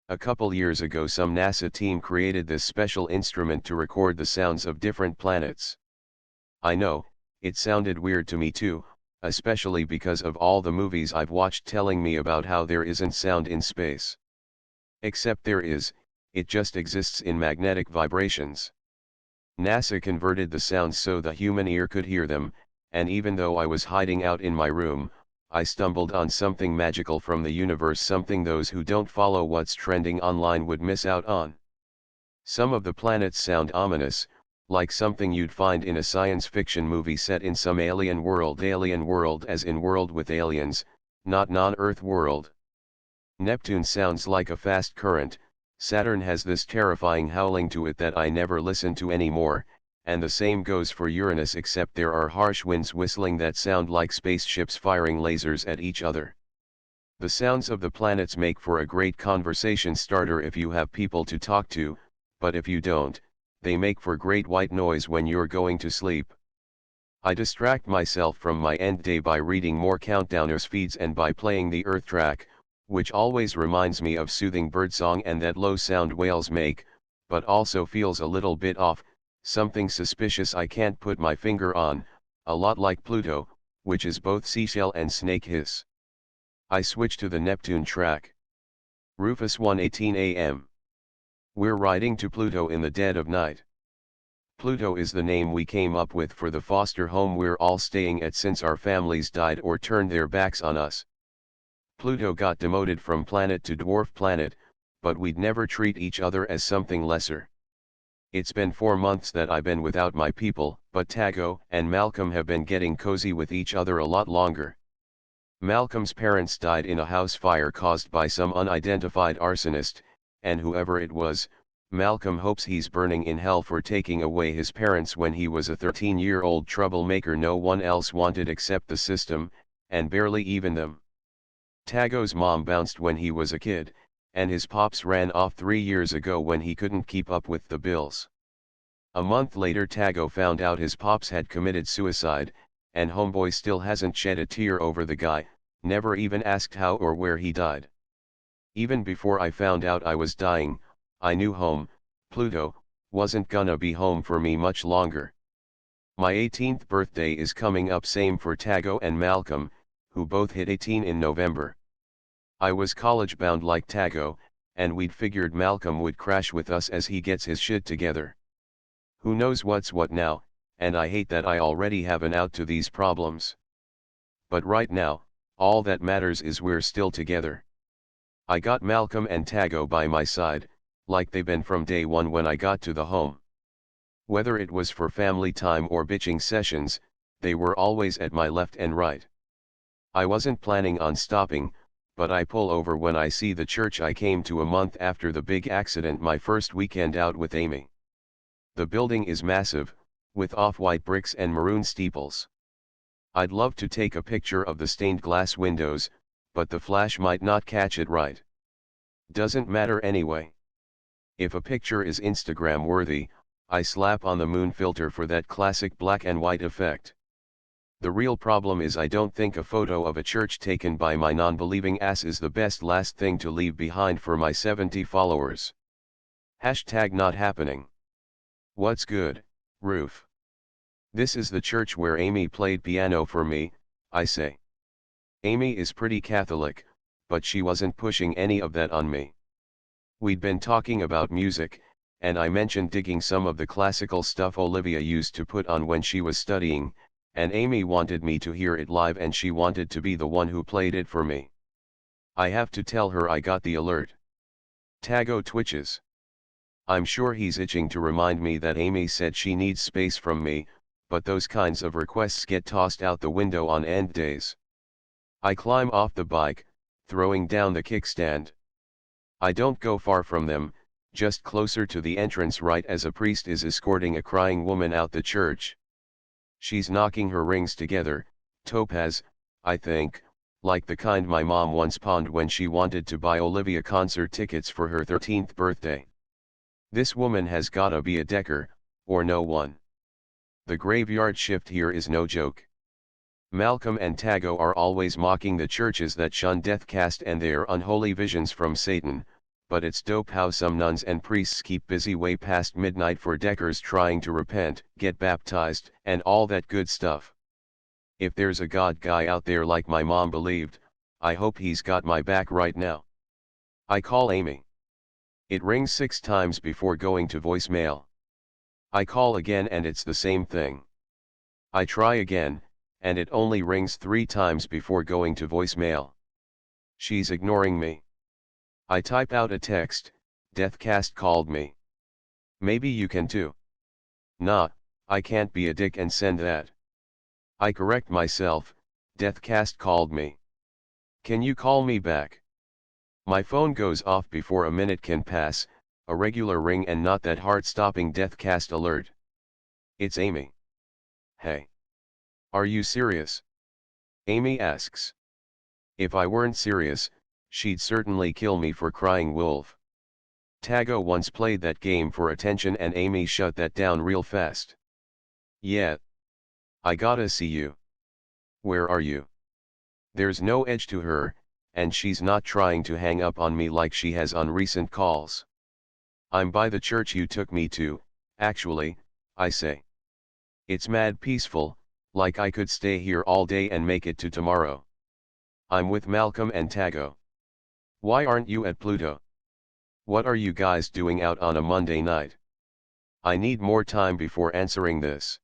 A couple years ago some NASA team created this special instrument to record the sounds of different planets. I know, it sounded weird to me too, especially because of all the movies I've watched telling me about how there isn't sound in space. Except there is, it just exists in magnetic vibrations. NASA converted the sounds so the human ear could hear them, and even though I was hiding out in my room, I stumbled on something magical from the universe, something those who don't follow what's trending online would miss out on. Some of the planets sound ominous, like something you'd find in a science fiction movie set in some alien world as in World with Aliens, not non-Earth world. Neptune sounds like a fast current, Saturn has this terrifying howling to it that I never listen to anymore, and the same goes for Uranus, except there are harsh winds whistling that sound like spaceships firing lasers at each other. The sounds of the planets make for a great conversation starter if you have people to talk to, but if you don't, they make for great white noise when you're going to sleep. I distract myself from my end day by reading more Countdowners feeds and by playing the Earth track, which always reminds me of soothing birdsong and that low sound whales make, but also feels a little bit off, something suspicious I can't put my finger on, a lot like Pluto, which is both seashell and snake hiss. I switch to the Neptune track. Rufus 1:18 a.m. We're riding to Pluto in the dead of night. Pluto is the name we came up with for the foster home we're all staying at since our families died or turned their backs on us. Pluto got demoted from planet to dwarf planet, but we'd never treat each other as something lesser. It's been 4 months that I've been without my people, but Tago and Malcolm have been getting cozy with each other a lot longer. Malcolm's parents died in a house fire caused by some unidentified arsonist, and whoever it was, Malcolm hopes he's burning in hell for taking away his parents when he was a 13-year-old troublemaker no one else wanted except the system, and barely even them. Tago's mom bounced when he was a kid, and his pops ran off 3 years ago when he couldn't keep up with the bills. A month later Tago found out his pops had committed suicide, and homeboy still hasn't shed a tear over the guy, never even asked how or where he died. Even before I found out I was dying, I knew home, Pluto, wasn't gonna be home for me much longer. My 18th birthday is coming up, same for Tago and Malcolm, who both hit 18 in November. I was college bound like Tago, and we'd figured Malcolm would crash with us as he gets his shit together. Who knows what's what now, and I hate that I already have an out to these problems. But right now, all that matters is we're still together. I got Malcolm and Tago by my side, like they've been from day one when I got to the home. Whether it was for family time or bitching sessions, they were always at my left and right. I wasn't planning on stopping, but I pull over when I see the church I came to a month after the big accident my first weekend out with Amy. The building is massive, with off-white bricks and maroon steeples. I'd love to take a picture of the stained glass windows, but the flash might not catch it right. Doesn't matter anyway. If a picture is Instagram worthy, I slap on the moon filter for that classic black and white effect. The real problem is I don't think a photo of a church taken by my non-believing ass is the best last thing to leave behind for my 70 followers. Hashtag not happening. What's good, Roof? This is the church where Amy played piano for me, I say. Amy is pretty Catholic, but she wasn't pushing any of that on me. We'd been talking about music, and I mentioned digging some of the classical stuff Olivia used to put on when she was studying, and Amy wanted me to hear it live and she wanted to be the one who played it for me. I have to tell her I got the alert. Tago twitches. I'm sure he's itching to remind me that Amy said she needs space from me, but those kinds of requests get tossed out the window on end days. I climb off the bike, throwing down the kickstand. I don't go far from them, just closer to the entrance right as a priest is escorting a crying woman out the church. She's knocking her rings together, topaz, I think, like the kind my mom once pawned when she wanted to buy Olivia concert tickets for her 13th birthday. This woman has gotta be a decker, or no one. The graveyard shift here is no joke. Malcolm and Tago are always mocking the churches that shun death caste and their unholy visions from Satan, but it's dope how some nuns and priests keep busy way past midnight for deckers trying to repent, get baptized, and all that good stuff. If there's a God guy out there like my mom believed, I hope he's got my back right now. I call Amy. It rings 6 times before going to voicemail. I call again and it's the same thing. I try again, and it only rings 3 times before going to voicemail. She's ignoring me. I type out a text, Deathcast called me. Maybe you can too. Nah, I can't be a dick and send that. I correct myself, Deathcast called me. Can you call me back? My phone goes off before a minute can pass, a regular ring and not that heart-stopping Deathcast alert. It's Amy. Hey. Are you serious? Amy asks. If I weren't serious, she'd certainly kill me for crying wolf. Tago once played that game for attention and Amy shut that down real fast. Yeah. I gotta see you. Where are you? There's no edge to her, and she's not trying to hang up on me like she has on recent calls. I'm by the church you took me to, actually, I say. It's mad peaceful, like I could stay here all day and make it to tomorrow. I'm with Malcolm and Tago. Why aren't you at Pluto? What are you guys doing out on a Monday night? I need more time before answering this.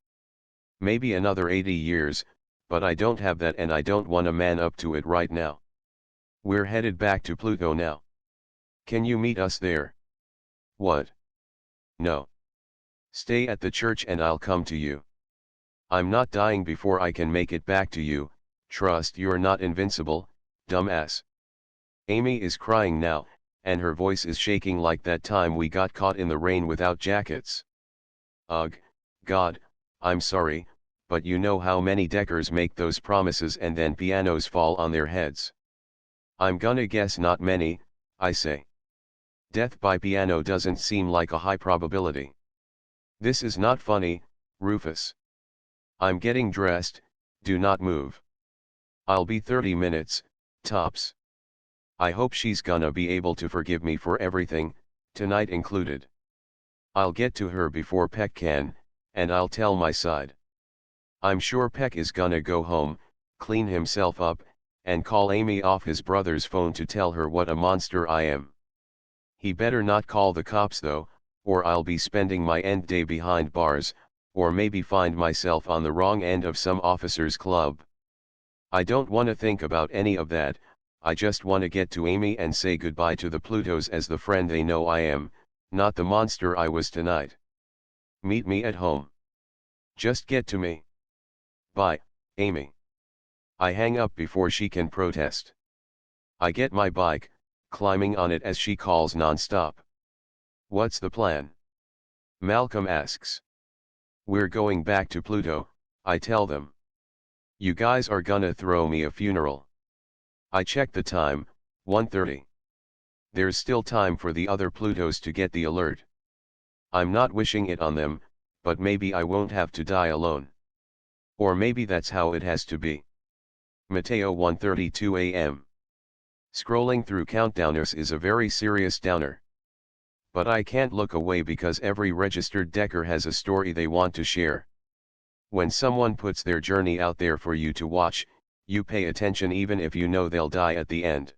Maybe another 80 years, but I don't have that and I don't want to man up to it right now. We're headed back to Pluto now. Can you meet us there? What? No. Stay at the church and I'll come to you. I'm not dying before I can make it back to you, trust you're not invincible, dumbass. Amy is crying now, and her voice is shaking like that time we got caught in the rain without jackets. Ugh, God, I'm sorry, but you know how many Deckers make those promises and then pianos fall on their heads. I'm gonna guess not many, I say. Death by piano doesn't seem like a high probability. This is not funny, Rufus. I'm getting dressed, do not move. I'll be 30 minutes, tops. I hope she's gonna be able to forgive me for everything, tonight included. I'll get to her before Peck can, and I'll tell my side. I'm sure Peck is gonna go home, clean himself up, and call Amy off his brother's phone to tell her what a monster I am. He better not call the cops though, or I'll be spending my end day behind bars, or maybe find myself on the wrong end of some officers' club. I don't want to think about any of that, I just want to get to Amy and say goodbye to the Plutos as the friend they know I am, not the monster I was tonight. Meet me at home. Just get to me. Bye, Amy. I hang up before she can protest. I get my bike, climbing on it as she calls non-stop. What's the plan? Malcolm asks. We're going back to Pluto, I tell them. You guys are gonna throw me a funeral. I check the time, 1:30. There's still time for the other Plutos to get the alert. I'm not wishing it on them, but maybe I won't have to die alone. Or maybe that's how it has to be. Mateo 1:32 a.m. Scrolling through countdowners is a very serious downer. But I can't look away because every registered Decker has a story they want to share. When someone puts their journey out there for you to watch, you pay attention even if you know they'll die at the end.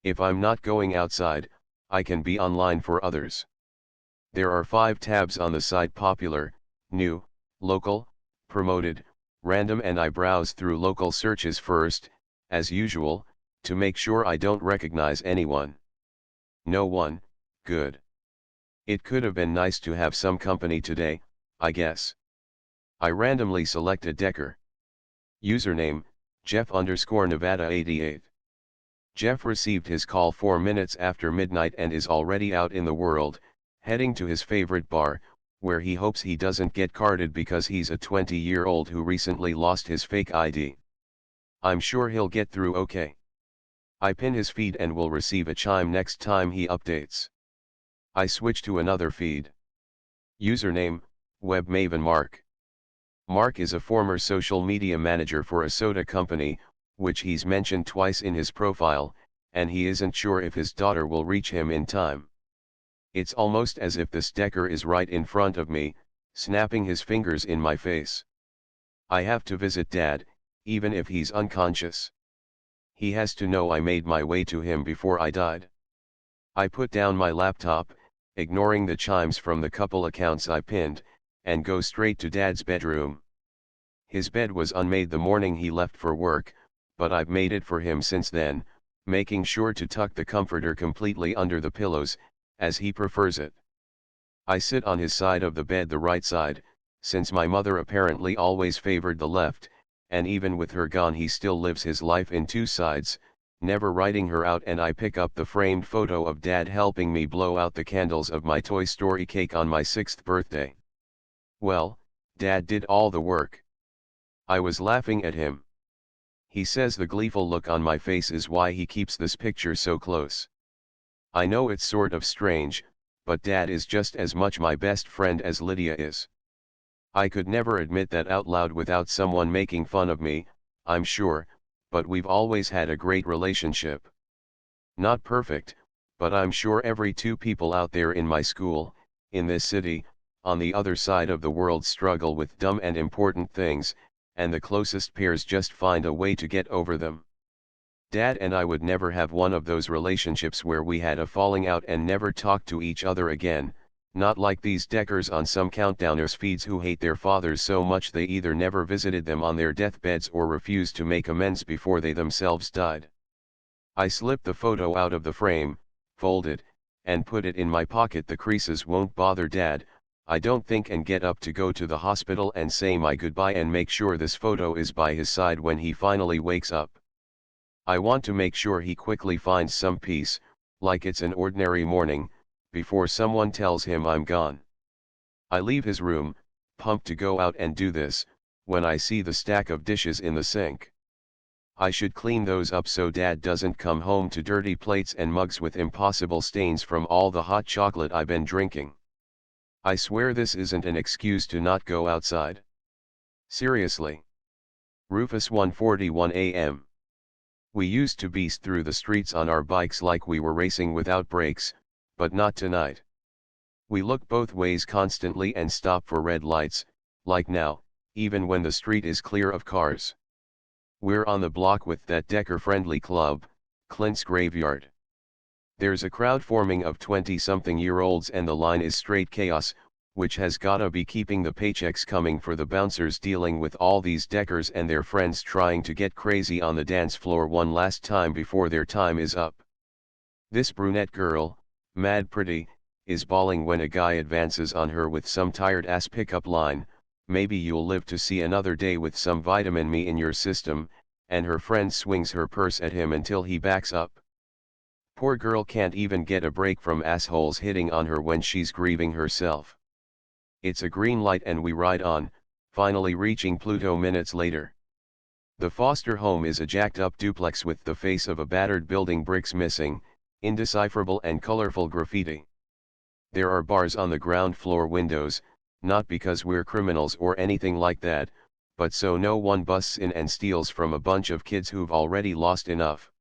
If I'm not going outside, I can be online for others. There are 5 tabs on the site: popular, new, local, promoted, random, and I browse through local searches first, as usual, to make sure I don't recognize anyone. No one, good. It could have been nice to have some company today, I guess. I randomly select a Decker. Username, Jeff_Nevada88. Jeff received his call 4 minutes after midnight and is already out in the world, heading to his favorite bar, where he hopes he doesn't get carded because he's a 20-year-old who recently lost his fake ID. I'm sure he'll get through okay. I pin his feed and will receive a chime next time he updates. I switch to another feed. Username, Webmaven Mark. Mark is a former social media manager for a soda company, which he's mentioned twice in his profile, and he isn't sure if his daughter will reach him in time. It's almost as if this Decker is right in front of me, snapping his fingers in my face. I have to visit Dad, even if he's unconscious. He has to know I made my way to him before I died. I put down my laptop, ignoring the chimes from the couple accounts I pinned, and go straight to Dad's bedroom. His bed was unmade the morning he left for work, but I've made it for him since then, making sure to tuck the comforter completely under the pillows, as he prefers it. I sit on his side of the bed, the right side, since my mother apparently always favored the left, and even with her gone he still lives his life in 2 sides, never writing her out, and I pick up the framed photo of Dad helping me blow out the candles of my Toy Story cake on my 6th birthday. Well, Dad did all the work. I was laughing at him. He says the gleeful look on my face is why he keeps this picture so close. I know it's sort of strange, but Dad is just as much my best friend as Lydia is. I could never admit that out loud without someone making fun of me, I'm sure, but we've always had a great relationship. Not perfect, but I'm sure every 2 people out there in my school, in this city, on the other side of the world struggle with dumb and important things, and the closest pairs just find a way to get over them. Dad and I would never have one of those relationships where we had a falling out and never talked to each other again, not like these Deckers on some countdowners' feeds who hate their fathers so much they either never visited them on their deathbeds or refused to make amends before they themselves died. I slipped the photo out of the frame, folded, and put it in my pocket. The creases won't bother Dad, I don't think, and get up to go to the hospital and say my goodbye and make sure this photo is by his side when he finally wakes up. I want to make sure he quickly finds some peace, like it's an ordinary morning, before someone tells him I'm gone. I leave his room, pumped to go out and do this, when I see the stack of dishes in the sink. I should clean those up so Dad doesn't come home to dirty plates and mugs with impossible stains from all the hot chocolate I've been drinking. I swear this isn't an excuse to not go outside. Seriously. Rufus, 1:41 a.m. We used to beast through the streets on our bikes like we were racing without brakes, but not tonight. We look both ways constantly and stop for red lights, like now, even when the street is clear of cars. We're on the block with that Decker-friendly club, Clint's Graveyard. There's a crowd forming of 20-something-year-olds and the line is straight chaos, which has gotta be keeping the paychecks coming for the bouncers dealing with all these Deckers and their friends trying to get crazy on the dance floor one last time before their time is up. This brunette girl, mad pretty, is bawling when a guy advances on her with some tired-ass pickup line, "Maybe you'll live to see another day with some vitamin me in your system," and her friend swings her purse at him until he backs up. Poor girl can't even get a break from assholes hitting on her when she's grieving herself. It's a green light and we ride on, finally reaching Pluto minutes later. The foster home is a jacked-up duplex with the face of a battered building, bricks missing, indecipherable and colorful graffiti. There are bars on the ground floor windows, not because we're criminals or anything like that, but so no one busts in and steals from a bunch of kids who've already lost enough.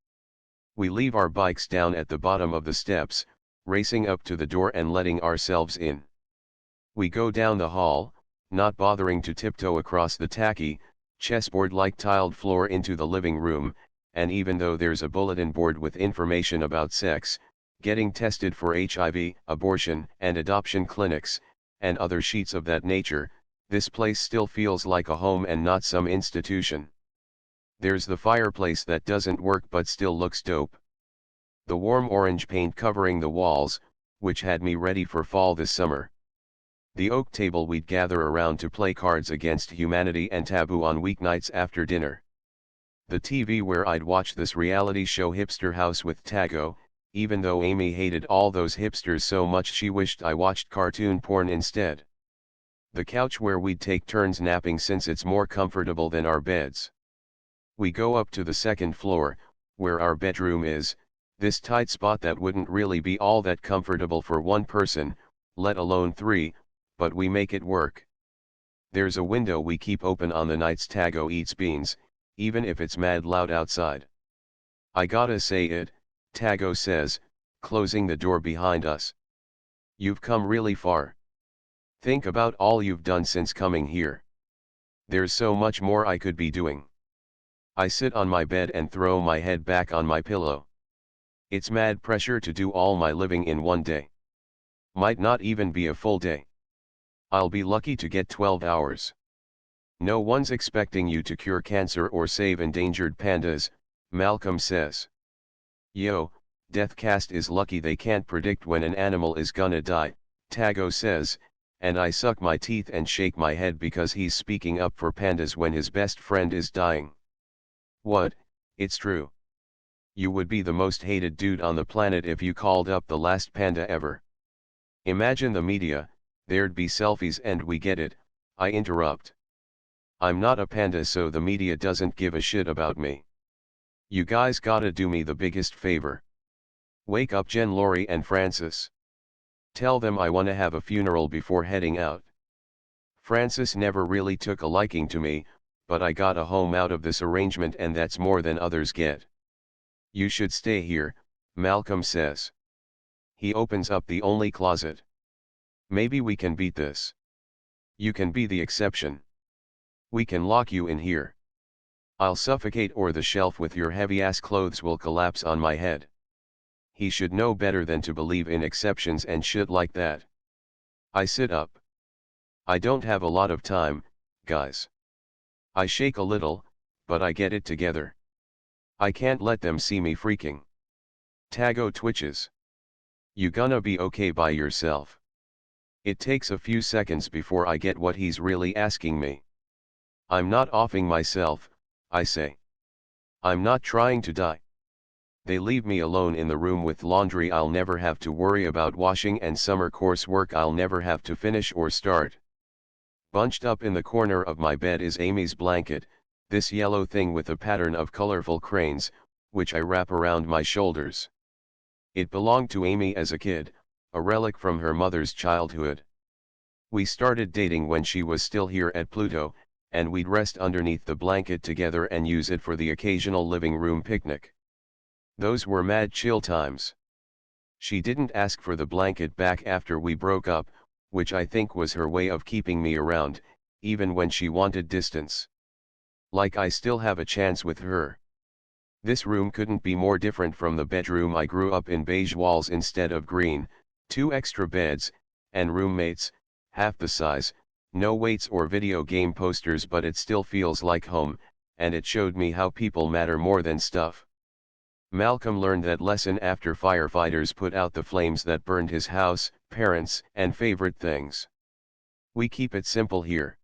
We leave our bikes down at the bottom of the steps, racing up to the door and letting ourselves in. We go down the hall, not bothering to tiptoe across the tacky, chessboard-like tiled floor into the living room, and even though there's a bulletin board with information about sex, getting tested for HIV, abortion and adoption clinics, and other sheets of that nature, this place still feels like a home and not some institution. There's the fireplace that doesn't work but still looks dope. The warm orange paint covering the walls, which had me ready for fall this summer. The oak table we'd gather around to play Cards Against Humanity and Taboo on weeknights after dinner. The TV where I'd watch this reality show Hipster House with Tago, even though Amy hated all those hipsters so much she wished I watched cartoon porn instead. The couch where we'd take turns napping since it's more comfortable than our beds. We go up to the second floor, where our bedroom is, this tight spot that wouldn't really be all that comfortable for one person, let alone three, but we make it work. There's a window we keep open on the nights Tago eats beans, even if it's mad loud outside. "I gotta say it," Tago says, closing the door behind us. "You've come really far. Think about all you've done since coming here. There's so much more I could be doing." I sit on my bed and throw my head back on my pillow. It's mad pressure to do all my living in one day. Might not even be a full day. I'll be lucky to get 12 hours. "No one's expecting you to cure cancer or save endangered pandas," Malcolm says. "Yo, Deathcast is lucky they can't predict when an animal is gonna die," Tago says, and I suck my teeth and shake my head because he's speaking up for pandas when his best friend is dying. What, it's true. You would be the most hated dude on the planet if you called up the last panda ever. Imagine the media, there'd be selfies and we get it, I interrupt. I'm not a panda so the media doesn't give a shit about me. You guys gotta do me the biggest favor. Wake up Jen, Lori and Francis. Tell them I wanna have a funeral before heading out. Francis never really took a liking to me, but I got a home out of this arrangement and that's more than others get. You should stay here, Malcolm says. He opens up the only closet. Maybe we can beat this. You can be the exception. We can lock you in here. I'll suffocate or the shelf with your heavy-ass clothes will collapse on my head. He should know better than to believe in exceptions and shit like that. I sit up. I don't have a lot of time, guys. I shake a little, but I get it together. I can't let them see me freaking. Tago twitches. You gonna be okay by yourself? It takes a few seconds before I get what he's really asking me. I'm not offing myself, I say. I'm not trying to die. They leave me alone in the room with laundry I'll never have to worry about washing and summer coursework I'll never have to finish or start. Bunched up in the corner of my bed is Amy's blanket, this yellow thing with a pattern of colorful cranes, which I wrap around my shoulders. It belonged to Amy as a kid, a relic from her mother's childhood. We started dating when she was still here at Pluto, and we'd rest underneath the blanket together and use it for the occasional living room picnic. Those were mad chill times. She didn't ask for the blanket back after we broke up, which I think was her way of keeping me around, even when she wanted distance. Like I still have a chance with her. This room couldn't be more different from the bedroom I grew up in, beige walls instead of green, 2 extra beds, and roommates, half the size, no weights or video game posters, but it still feels like home, and it showed me how people matter more than stuff. Malcolm learned that lesson after firefighters put out the flames that burned his house, parents, and favorite things. We keep it simple here.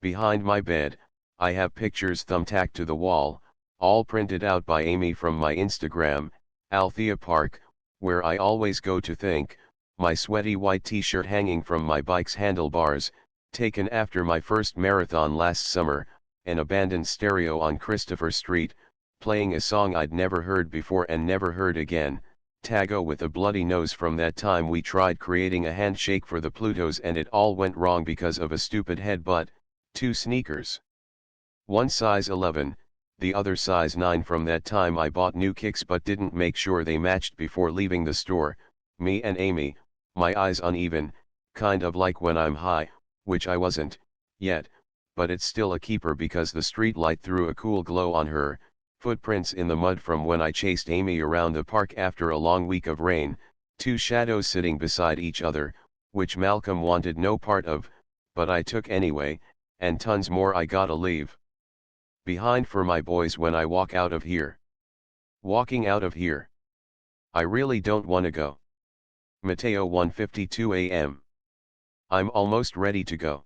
Behind my bed, I have pictures thumbtacked to the wall, all printed out by Amy from my Instagram, Althea Park, where I always go to think, my sweaty white t-shirt hanging from my bike's handlebars, taken after my first marathon last summer, an abandoned stereo on Christopher Street, playing a song I'd never heard before and never heard again, Tago with a bloody nose from that time we tried creating a handshake for the Plutos and it all went wrong because of a stupid headbutt, 2 sneakers. One size 11, the other size 9 from that time I bought new kicks but didn't make sure they matched before leaving the store, me and Amy, my eyes uneven, kind of like when I'm high, which I wasn't, yet, but it's still a keeper because the street light threw a cool glow on her. Footprints in the mud from when I chased Amy around the park after a long week of rain, 2 shadows sitting beside each other, which Malcolm wanted no part of, but I took anyway, and tons more I gotta leave behind for my boys when I walk out of here. Walking out of here. I really don't wanna go. Mateo, 1:52 a.m. I'm almost ready to go.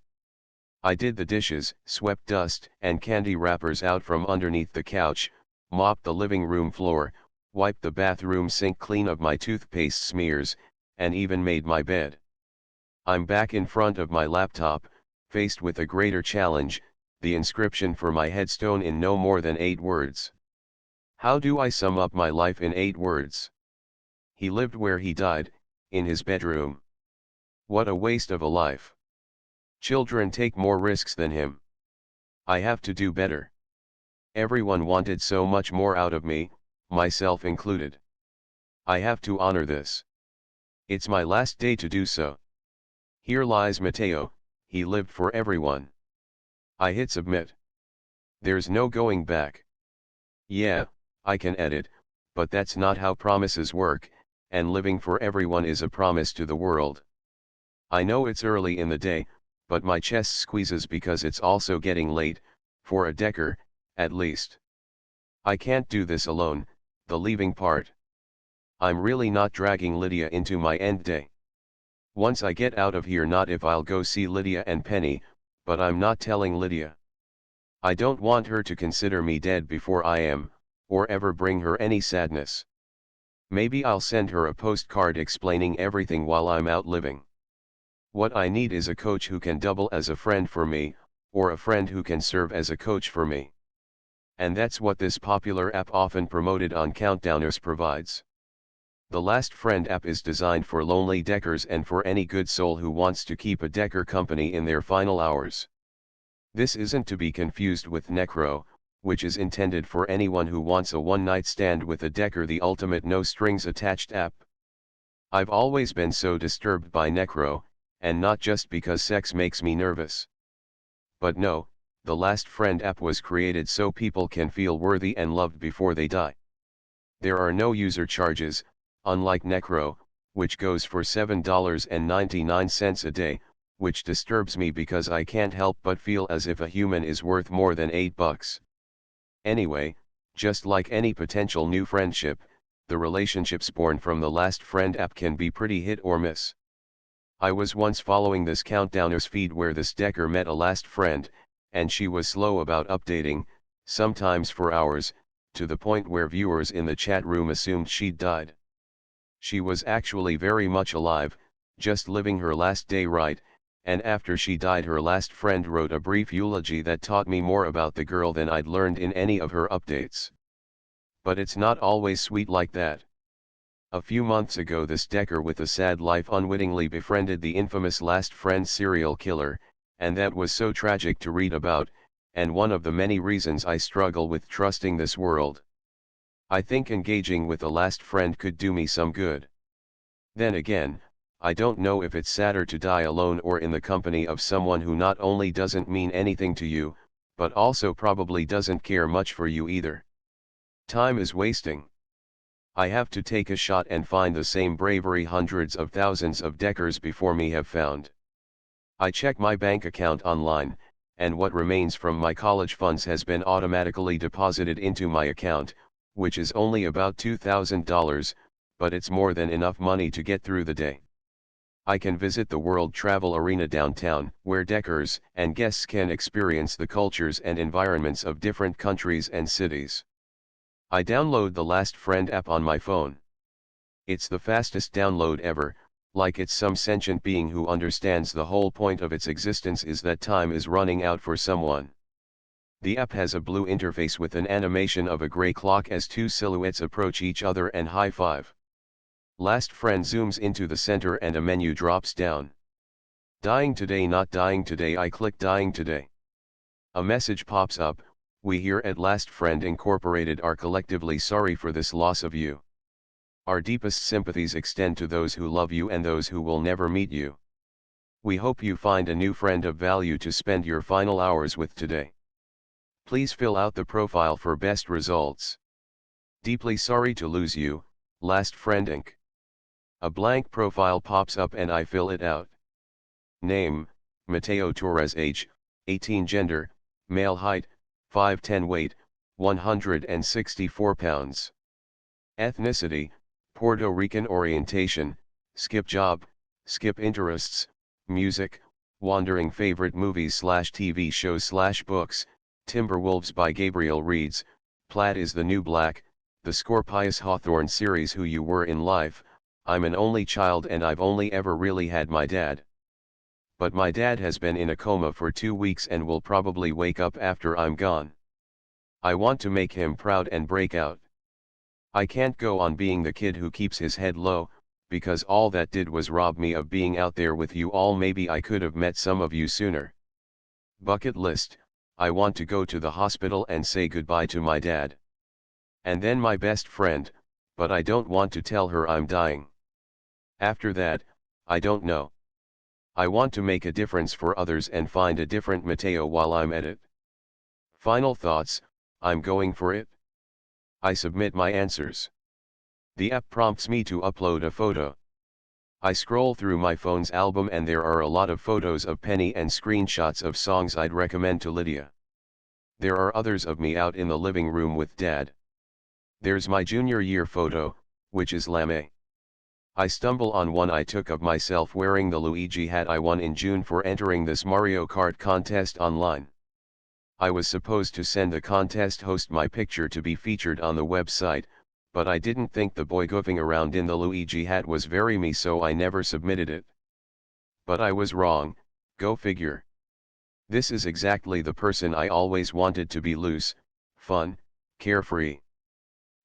I did the dishes, swept dust and candy wrappers out from underneath the couch, mopped the living room floor, wiped the bathroom sink clean of my toothpaste smears, and even made my bed. I'm back in front of my laptop, faced with a greater challenge, the inscription for my headstone in no more than 8 words. How do I sum up my life in 8 words? He lived where he died, in his bedroom. What a waste of a life. Children take more risks than him. I have to do better. Everyone wanted so much more out of me, myself included. I have to honor this. It's my last day to do so. Here lies Mateo, he lived for everyone. I hit submit. There's no going back. Yeah, I can edit, but that's not how promises work, and living for everyone is a promise to the world. I know it's early in the day, but my chest squeezes because it's also getting late, for a Decker, at least. I can't do this alone, the leaving part. I'm really not dragging Lydia into my end day. Once I get out of here, not if I'll go see Lydia and Penny, but I'm not telling Lydia. I don't want her to consider me dead before I am, or ever bring her any sadness. Maybe I'll send her a postcard explaining everything while I'm out living. What I need is a coach who can double as a friend for me, or a friend who can serve as a coach for me. And that's what this popular app often promoted on Countdowners provides. The Last Friend app is designed for lonely Deckers and for any good soul who wants to keep a Decker company in their final hours. This isn't to be confused with Necro, which is intended for anyone who wants a one-night stand with a Decker, the ultimate no-strings-attached app. I've always been so disturbed by Necro, and not just because sex makes me nervous. But no, The Last Friend app was created so people can feel worthy and loved before they die. There are no user charges, unlike Necro, which goes for $7.99 a day, which disturbs me because I can't help but feel as if a human is worth more than $8. Anyway, just like any potential new friendship, the relationships born from the Last Friend app can be pretty hit or miss. I was once following this Countdowners feed where this Decker met a last friend, and she was slow about updating, sometimes for hours, to the point where viewers in the chat room assumed she'd died. She was actually very much alive, just living her last day right, and after she died her last friend wrote a brief eulogy that taught me more about the girl than I'd learned in any of her updates. But it's not always sweet like that. A few months ago this Decker with a sad life unwittingly befriended the infamous Last Friend serial killer, and that was so tragic to read about, and one of the many reasons I struggle with trusting this world. I think engaging with a last friend could do me some good. Then again, I don't know if it's sadder to die alone or in the company of someone who not only doesn't mean anything to you, but also probably doesn't care much for you either. Time is wasting. I have to take a shot and find the same bravery hundreds of thousands of Deckers before me have found. I check my bank account online, and what remains from my college funds has been automatically deposited into my account, which is only about $2,000, but it's more than enough money to get through the day. I can visit the World Travel Arena downtown, where Deckers and guests can experience the cultures and environments of different countries and cities. I download the Last Friend app on my phone. It's the fastest download ever, like it's some sentient being who understands the whole point of its existence is that time is running out for someone. The app has a blue interface with an animation of a gray clock as two silhouettes approach each other and high-five. Last Friend zooms into the center and a menu drops down. Dying today, not dying today. I click dying today. A message pops up, we here at Last Friend Incorporated are collectively sorry for this loss of you. Our deepest sympathies extend to those who love you and those who will never meet you. We hope you find a new friend of value to spend your final hours with today. Please fill out the profile for best results. Deeply sorry to lose you, Last Friend Inc. A blank profile pops up and I fill it out. Name, Mateo Torrez. Age, 18. Gender, male. Height, 5'10". Weight, 164 pounds. Ethnicity, Puerto Rican. Orientation, skip job, skip interests, music, wandering. Favorite movies / TV shows / books, Timberwolves by Gabriel Reeds, Plaid is the New Black, the Scorpius Hawthorne series. Who you were in life. I'm an only child and I've only ever really had my dad. But my dad has been in a coma for 2 weeks and will probably wake up after I'm gone. I want to make him proud and break out. I can't go on being the kid who keeps his head low, because all that did was rob me of being out there with you all. Maybe I could have met some of you sooner. Bucket list, I want to go to the hospital and say goodbye to my dad. And then my best friend, but I don't want to tell her I'm dying. After that, I don't know. I want to make a difference for others and find a different Mateo while I'm at it. Final thoughts, I'm going for it. I submit my answers. The app prompts me to upload a photo. I scroll through my phone's album and there are a lot of photos of Penny and screenshots of songs I'd recommend to Lydia. There are others of me out in the living room with Dad. There's my junior year photo, which is lame. I stumble on one I took of myself wearing the Luigi hat I won in June for entering this Mario Kart contest online. I was supposed to send the contest host my picture to be featured on the website, but I didn't think the boy goofing around in the Luigi hat was very me, so I never submitted it. But I was wrong, go figure. This is exactly the person I always wanted to be: loose, fun, carefree.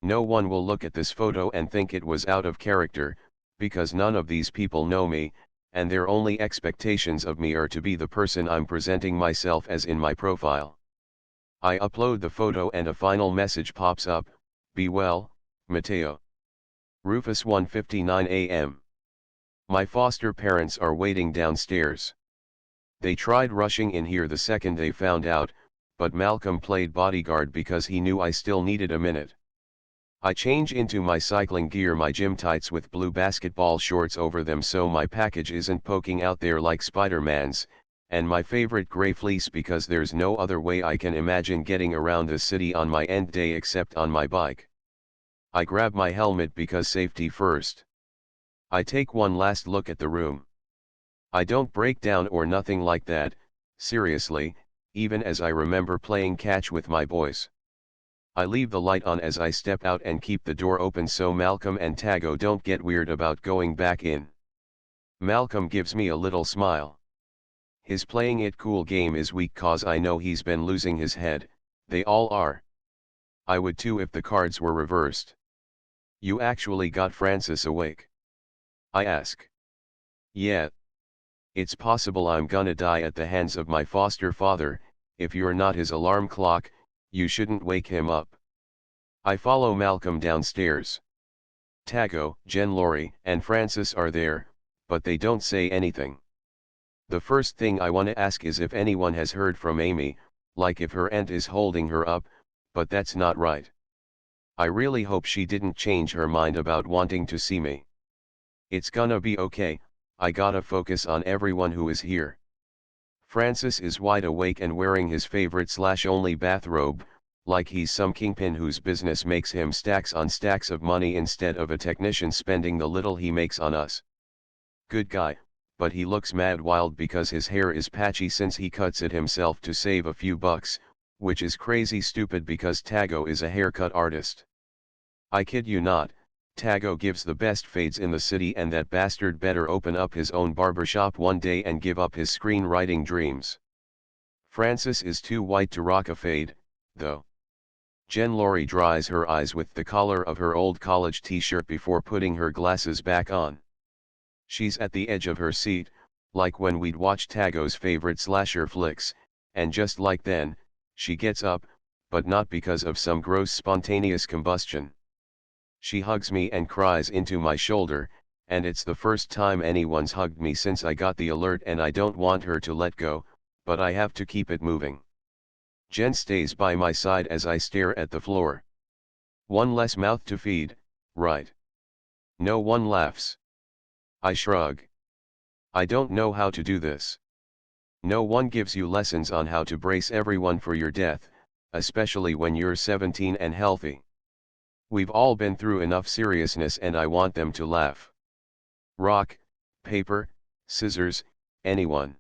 No one will look at this photo and think it was out of character, because none of these people know me, and their only expectations of me are to be the person I'm presenting myself as in my profile. I upload the photo and a final message pops up, be well, Mateo. Rufus, 1:59 a.m. My foster parents are waiting downstairs. They tried rushing in here the second they found out, but Malcolm played bodyguard because he knew I still needed a minute. I change into my cycling gear, my gym tights with blue basketball shorts over them so my package isn't poking out there like Spider-Man's, and my favorite gray fleece because there's no other way I can imagine getting around the city on my end day except on my bike. I grab my helmet because safety first. I take one last look at the room. I don't break down or nothing like that, seriously, even as I remember playing catch with my boys. I leave the light on as I step out and keep the door open so Malcolm and Tago don't get weird about going back in. Malcolm gives me a little smile. His playing it cool game is weak cause I know he's been losing his head, they all are. I would too if the cards were reversed. You actually got Francis awake? I ask. Yeah. It's possible I'm gonna die at the hands of my foster father. If you're not his alarm clock, you shouldn't wake him up. I follow Malcolm downstairs. Tago, Jen, Lori, and Francis are there, but they don't say anything. The first thing I want to ask is if anyone has heard from Amy, like if her aunt is holding her up, but that's not right. I really hope she didn't change her mind about wanting to see me. It's gonna be okay, I gotta focus on everyone who is here. Francis is wide awake and wearing his favorite/only bathrobe, like he's some kingpin whose business makes him stacks on stacks of money instead of a technician spending the little he makes on us. Good guy, but he looks mad wild because his hair is patchy since he cuts it himself to save a few bucks, which is crazy stupid because Tago is a haircut artist. I kid you not, Tago gives the best fades in the city and that bastard better open up his own barbershop one day and give up his screenwriting dreams. Francis is too white to rock a fade, though. Jen Lori dries her eyes with the collar of her old college t-shirt before putting her glasses back on. She's at the edge of her seat, like when we'd watch Tago's favorite slasher flicks, and just like then, she gets up, but not because of some gross spontaneous combustion. She hugs me and cries into my shoulder, and it's the first time anyone's hugged me since I got the alert and I don't want her to let go, but I have to keep it moving. Jen stays by my side as I stare at the floor. One less mouth to feed, right? No one laughs. I shrug. I don't know how to do this. No one gives you lessons on how to brace everyone for your death, especially when you're 17 and healthy. We've all been through enough seriousness and I want them to laugh. Rock, paper, scissors, anyone.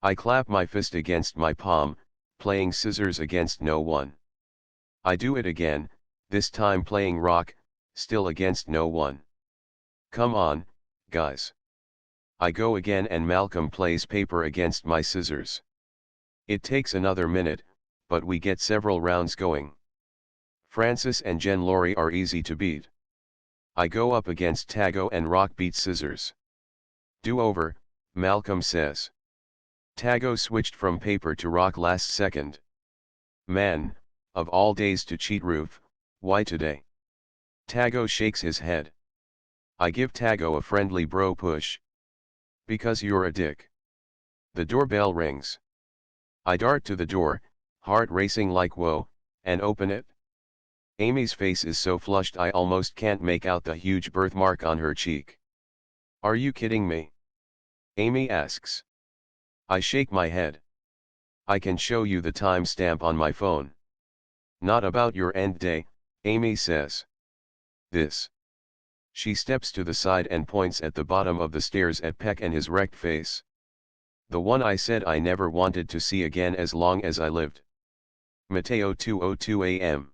I clap my fist against my palm, playing scissors against no one. I do it again, this time playing rock, still against no one. Come on, guys. I go again and Malcolm plays paper against my scissors. It takes another minute, but we get several rounds going. Francis and Jen Lori are easy to beat. I go up against Tago and rock beat scissors. Do over, Malcolm says. Tago switched from paper to rock last second. Man, of all days to cheat Roof, why today? Tago shakes his head. I give Tago a friendly bro push. Because you're a dick. The doorbell rings. I dart to the door, heart racing like whoa, and open it. Amy's face is so flushed I almost can't make out the huge birthmark on her cheek. Are you kidding me? Amy asks. I shake my head. I can show you the timestamp on my phone. Not about your end day, Amy says. This. She steps to the side and points at the bottom of the stairs at Peck and his wrecked face. The one I said I never wanted to see again as long as I lived. Mateo 2:02 a.m.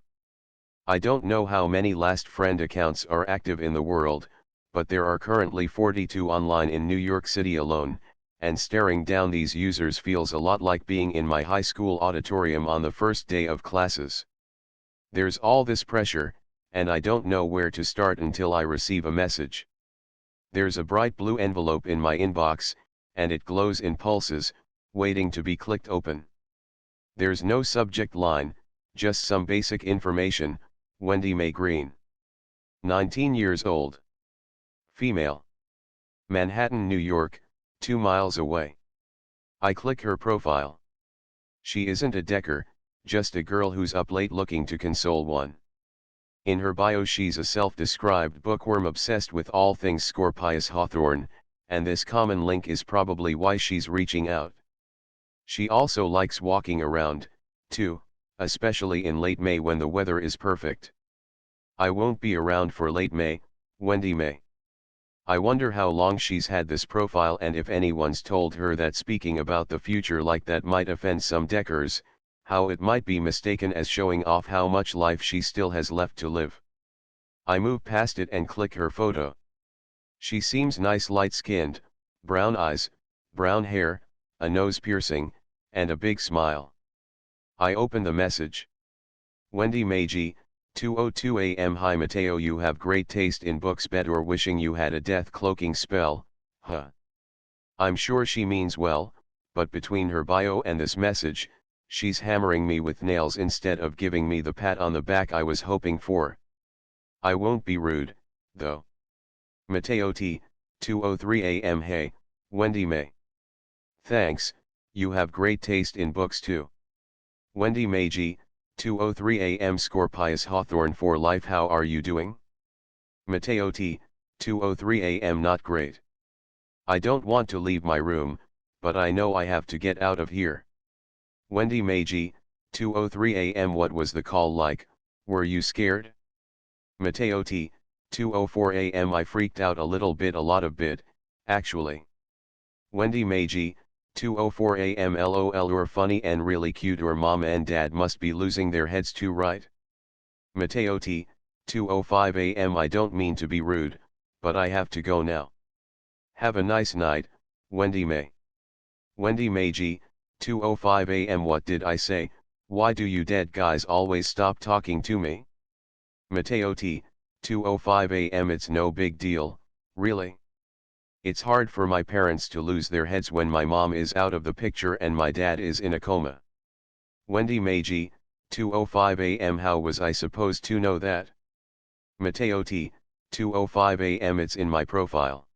I don't know how many last friend accounts are active in the world, but there are currently 42 online in New York City alone, and staring down these users feels a lot like being in my high school auditorium on the first day of classes. There's all this pressure, and I don't know where to start until I receive a message. There's a bright blue envelope in my inbox, and it glows in pulses, waiting to be clicked open. There's no subject line, just some basic information. Wendy Mae Green. 19 years old. Female. Manhattan, New York, 2 miles away. I click her profile. She isn't a decker, just a girl who's up late looking to console one. In her bio she's a self-described bookworm obsessed with all things Scorpius Hawthorne, and this common link is probably why she's reaching out. She also likes walking around, too, especially in late May when the weather is perfect. I won't be around for late May, Wendy May. I wonder how long she's had this profile and if anyone's told her that speaking about the future like that might offend some deckers, how it might be mistaken as showing off how much life she still has left to live. I move past it and click her photo. She seems nice, light-skinned, brown eyes, brown hair, a nose piercing, and a big smile. I open the message. Wendy May G, 2:02 a.m. Hi Mateo, you have great taste in books, bet or wishing you had a death cloaking spell, huh? I'm sure she means well, but between her bio and this message, she's hammering me with nails instead of giving me the pat on the back I was hoping for. I won't be rude, though. Mateo T, 2:03 a.m. Hey, Wendy May. Thanks, you have great taste in books too. Wendy May G, 2:03 a.m. Scorpius Hawthorne for life, how are you doing? Mateo T, 2:03 a.m. Not great. I don't want to leave my room, but I know I have to get out of here. Wendy May G, 2:03 a.m. What was the call like, were you scared? Mateo T, 2:04 a.m. I freaked out a little bit, a lot of bit, actually. Wendy May G, 2:04 a.m. LOL, you're funny and really cute, your mom and dad must be losing their heads too, right? Mateo T, 2:05 a.m. I don't mean to be rude, but I have to go now. Have a nice night, Wendy May. Wendy May G, 2:05 a.m. What did I say? Why do you dead guys always stop talking to me? Mateo T, 2:05 a.m. It's no big deal, really. It's hard for my parents to lose their heads when my mom is out of the picture and my dad is in a coma. Wendy May G, 2:05 a.m. How was I supposed to know that? Mateo T, 2:05 a.m. It's in my profile.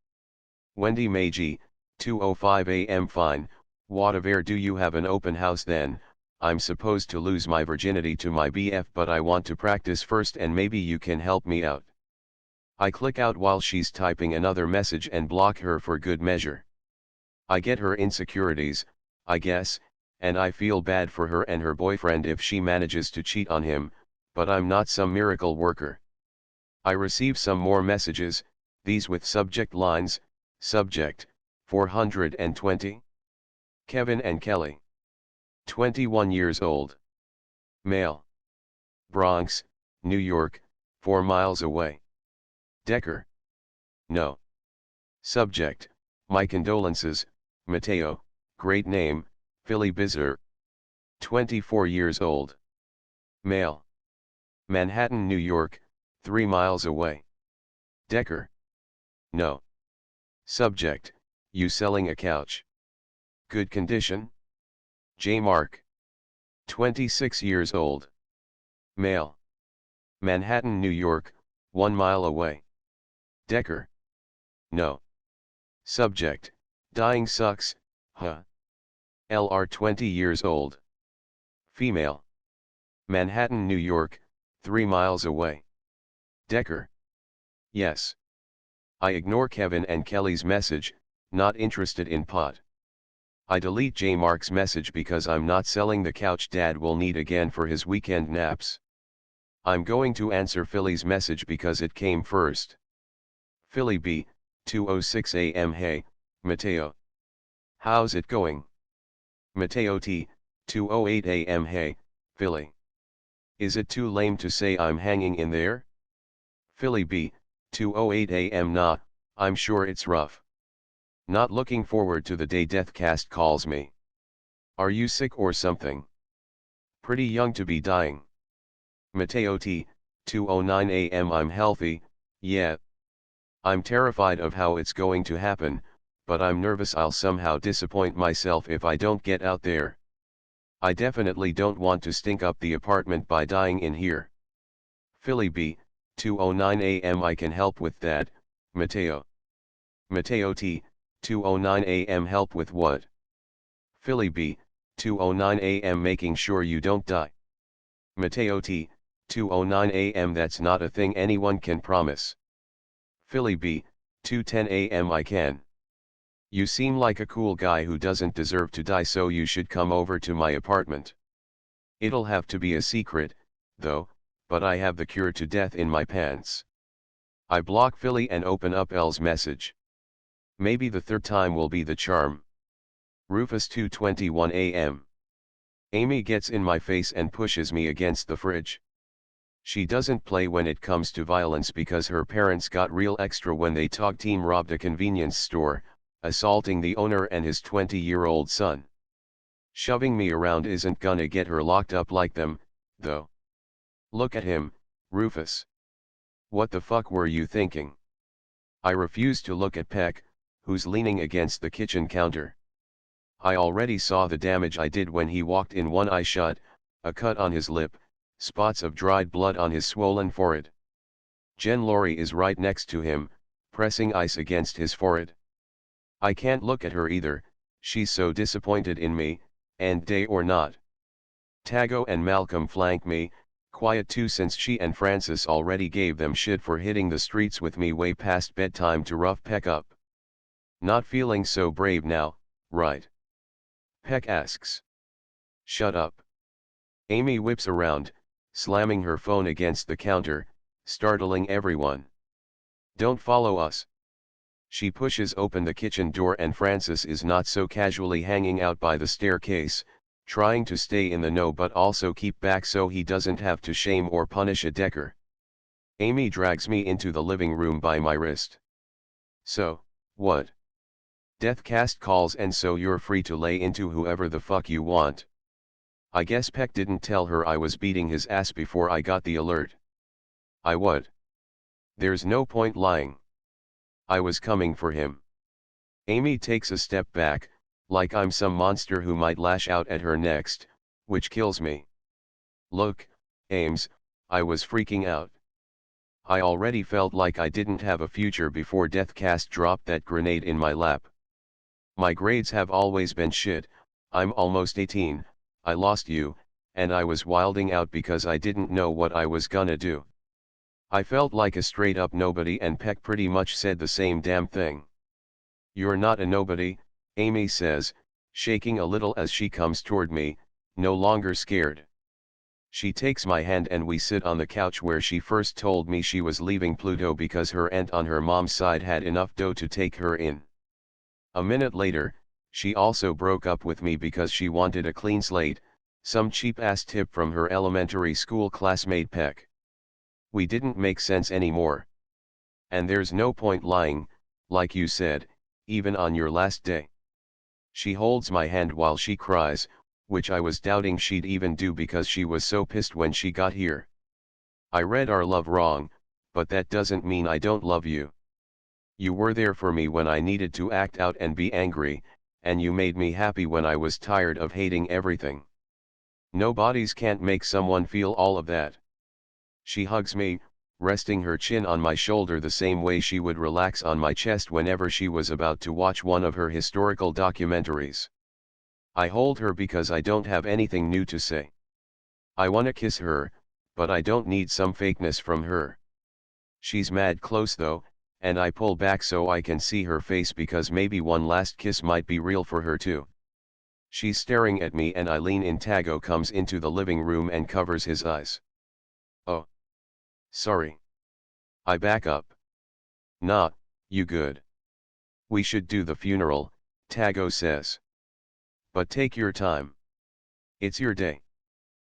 Wendy May G, 2:05 a.m. Fine, whatever. Do you have an open house then? I'm supposed to lose my virginity to my BF, but I want to practice first and maybe you can help me out. I click out while she's typing another message and block her for good measure. I get her insecurities, I guess, and I feel bad for her and her boyfriend if she manages to cheat on him, but I'm not some miracle worker. I receive some more messages, these with subject lines, subject, 420. Kevin and Kelly. 21 years old. Male. Bronx, New York, 4 miles away. Decker. No. Subject, my condolences, Mateo, great name, Philly Bizzer. 24 years old. Male. Manhattan, New York, 3 miles away. Decker. No. Subject, you selling a couch? Good condition? J. Mark. 26 years old. Male. Manhattan, New York, 1 mile away. Decker. No. Subject, dying sucks, huh? Lr 20 years old. Female. Manhattan, New York, 3 miles away. Decker. Yes. I ignore Kevin and Kelly's message, not interested in pot. I delete J. Mark's message because I'm not selling the couch Dad will need again for his weekend naps. I'm going to answer Philly's message because it came first. Philly B, 2:06 a.m. Hey, Mateo. How's it going? Mateo T, 2:08 a.m. Hey, Philly. Is it too lame to say I'm hanging in there? Philly B, 2:08 a.m. Nah, I'm sure it's rough. Not looking forward to the day Deathcast calls me. Are you sick or something? Pretty young to be dying. Mateo T, 2:09 a.m. I'm healthy, yeah. I'm terrified of how it's going to happen, but I'm nervous I'll somehow disappoint myself if I don't get out there. I definitely don't want to stink up the apartment by dying in here. Philly B, 2:09 a.m. I can help with that, Mateo. Mateo T, 2:09 a.m. Help with what? Philly B, 2:09 a.m. Making sure you don't die. Mateo T, 2:09 a.m. That's not a thing anyone can promise. Philly B, 2:10 a.m. I can. You seem like a cool guy who doesn't deserve to die, so you should come over to my apartment. It'll have to be a secret, though, but I have the cure to death in my pants. I block Philly and open up L's message. Maybe the third time will be the charm. Rufus 2:21 a.m. Amy gets in my face and pushes me against the fridge. She doesn't play when it comes to violence because her parents got real extra when they tag team robbed a convenience store, assaulting the owner and his 20-year-old son. Shoving me around isn't gonna get her locked up like them, though. Look at him, Rufus. What the fuck were you thinking? I refuse to look at Peck, who's leaning against the kitchen counter. I already saw the damage I did when he walked in, one eye shut, a cut on his lip, spots of dried blood on his swollen forehead. Jen Laurie is right next to him, pressing ice against his forehead. I can't look at her either, she's so disappointed in me, and day or not. Tago and Malcolm flank me, quiet too since she and Francis already gave them shit for hitting the streets with me way past bedtime to rough Peck up. Not feeling so brave now, right? Peck asks. Shut up. Amy whips around, slamming her phone against the counter, startling everyone. Don't follow us. She pushes open the kitchen door and Francis is not so casually hanging out by the staircase, trying to stay in the know but also keep back so he doesn't have to shame or punish a Decker. Amy drags me into the living room by my wrist. So, what? Deathcast calls and so you're free to lay into whoever the fuck you want. I guess Peck didn't tell her I was beating his ass before I got the alert. I would. There's no point lying. I was coming for him. Amy takes a step back, like I'm some monster who might lash out at her next, which kills me. Look, Ames, I was freaking out. I already felt like I didn't have a future before Deathcast dropped that grenade in my lap. My grades have always been shit, I'm almost 18, I lost you, and I was wilding out because I didn't know what I was gonna do. I felt like a straight up nobody and Peck pretty much said the same damn thing. You're not a nobody, Amy says, shaking a little as she comes toward me, no longer scared. She takes my hand and we sit on the couch where she first told me she was leaving Pluto because her aunt on her mom's side had enough dough to take her in. A minute later, she also broke up with me because she wanted a clean slate, some cheap-ass tip from her elementary school classmate Peck. We didn't make sense anymore. And there's no point lying, like you said, even on your last day. She holds my hand while she cries, which I was doubting she'd even do because she was so pissed when she got here. I read our love wrong, but that doesn't mean I don't love you. You were there for me when I needed to act out and be angry, and you made me happy when I was tired of hating everything. No bodies can't make someone feel all of that. She hugs me, resting her chin on my shoulder the same way she would relax on my chest whenever she was about to watch one of her historical documentaries. I hold her because I don't have anything new to say. I wanna kiss her, but I don't need some fakeness from her. She's mad close though, and I pull back so I can see her face because maybe one last kiss might be real for her too. She's staring at me and I lean in. Tago comes into the living room and covers his eyes. Oh. Sorry. I back up. Nah, you good. We should do the funeral, Tago says. But take your time. It's your day.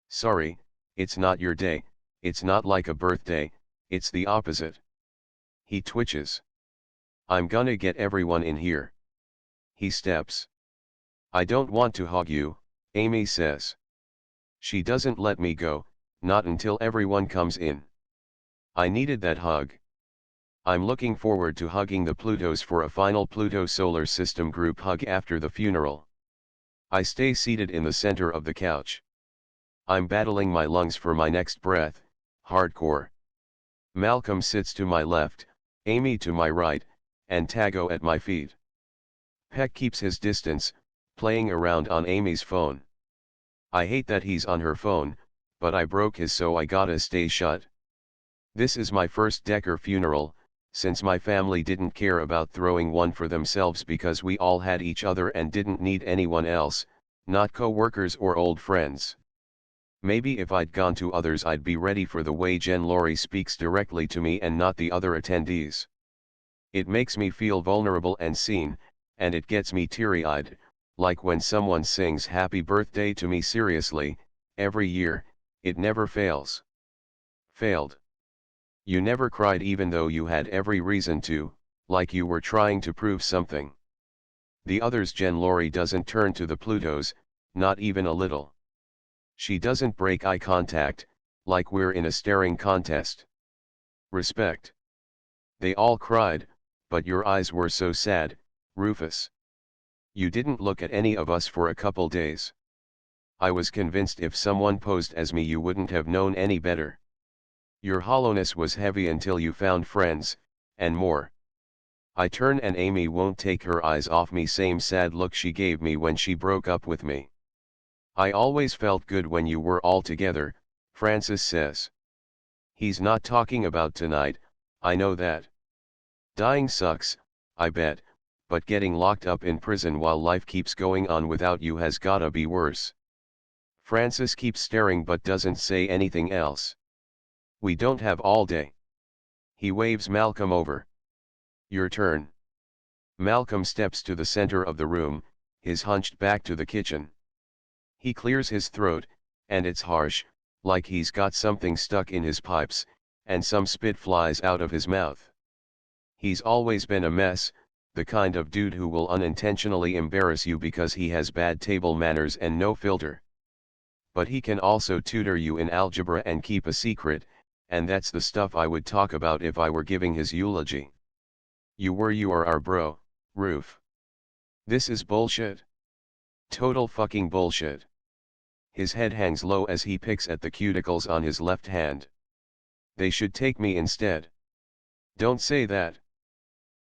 Sorry, it's not your day, it's not like a birthday, it's the opposite. He twitches. I'm gonna get everyone in here. He steps. I don't want to hug you, Amy says. She doesn't let me go, not until everyone comes in. I needed that hug. I'm looking forward to hugging the Plutos for a final Pluto Solar System group hug after the funeral. I stay seated in the center of the couch. I'm battling my lungs for my next breath, hardcore. Malcolm sits to my left, Amy to my right, and Tago at my feet. Peck keeps his distance, playing around on Amy's phone. I hate that he's on her phone, but I broke his so I gotta stay shut. This is my first Decker funeral, since my family didn't care about throwing one for themselves because we all had each other and didn't need anyone else, not co-workers or old friends. Maybe if I'd gone to others I'd be ready for the way Jen Laurie speaks directly to me and not the other attendees. It makes me feel vulnerable and seen, and it gets me teary-eyed, like when someone sings happy birthday to me seriously, every year, it never fails. Failed. You never cried even though you had every reason to, like you were trying to prove something. The others Jen Laurie doesn't turn to the Plutos, not even a little. She doesn't break eye contact, like we're in a staring contest. Respect. They all cried, but your eyes were so sad, Rufus. You didn't look at any of us for a couple days. I was convinced if someone posed as me you wouldn't have known any better. Your hollowness was heavy until you found friends, and more. I turn and Amy won't take her eyes off me, same sad look she gave me when she broke up with me. I always felt good when you were all together, Francis says. He's not talking about tonight, I know that. Dying sucks, I bet, but getting locked up in prison while life keeps going on without you has gotta be worse. Francis keeps staring but doesn't say anything else. We don't have all day. He waves Malcolm over. Your turn. Malcolm steps to the center of the room, his hunched back to the kitchen. He clears his throat, and it's harsh, like he's got something stuck in his pipes, and some spit flies out of his mouth. He's always been a mess, the kind of dude who will unintentionally embarrass you because he has bad table manners and no filter. But he can also tutor you in algebra and keep a secret, and that's the stuff I would talk about if I were giving his eulogy. You are our bro, Roof. This is bullshit. Total fucking bullshit. His head hangs low as he picks at the cuticles on his left hand. They should take me instead. Don't say that.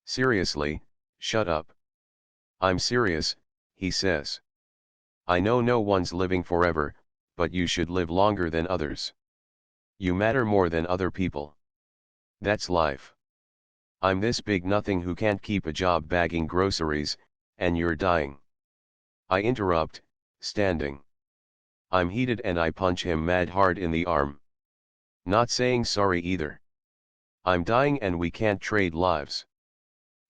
Seriously, shut up. I'm serious, he says. I know no one's living forever, but you should live longer than others. You matter more than other people. That's life. I'm this big nothing who can't keep a job bagging groceries, and you're dying. I interrupt, standing. I'm heated and I punch him mad hard in the arm. Not saying sorry either. I'm dying and we can't trade lives.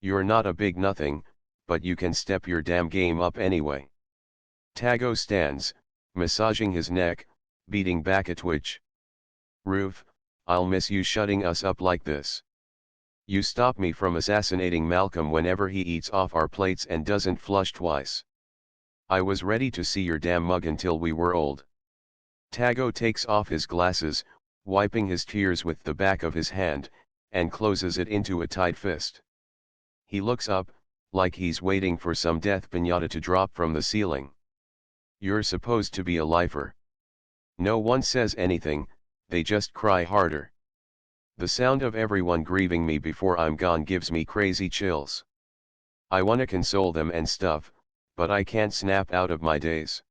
You're not a big nothing, but you can step your damn game up anyway. Tago stands, massaging his neck, beating back a twitch. Roof, I'll miss you shutting us up like this. You stop me from assassinating Malcolm whenever he eats off our plates and doesn't flush twice. I was ready to see your damn mug until we were old. Tago takes off his glasses, wiping his tears with the back of his hand, and closes it into a tight fist. He looks up, like he's waiting for some death piñata to drop from the ceiling. You're supposed to be a lifer. No one says anything, they just cry harder. The sound of everyone grieving me before I'm gone gives me crazy chills. I wanna console them and stuff, but I can't snap out of my daze.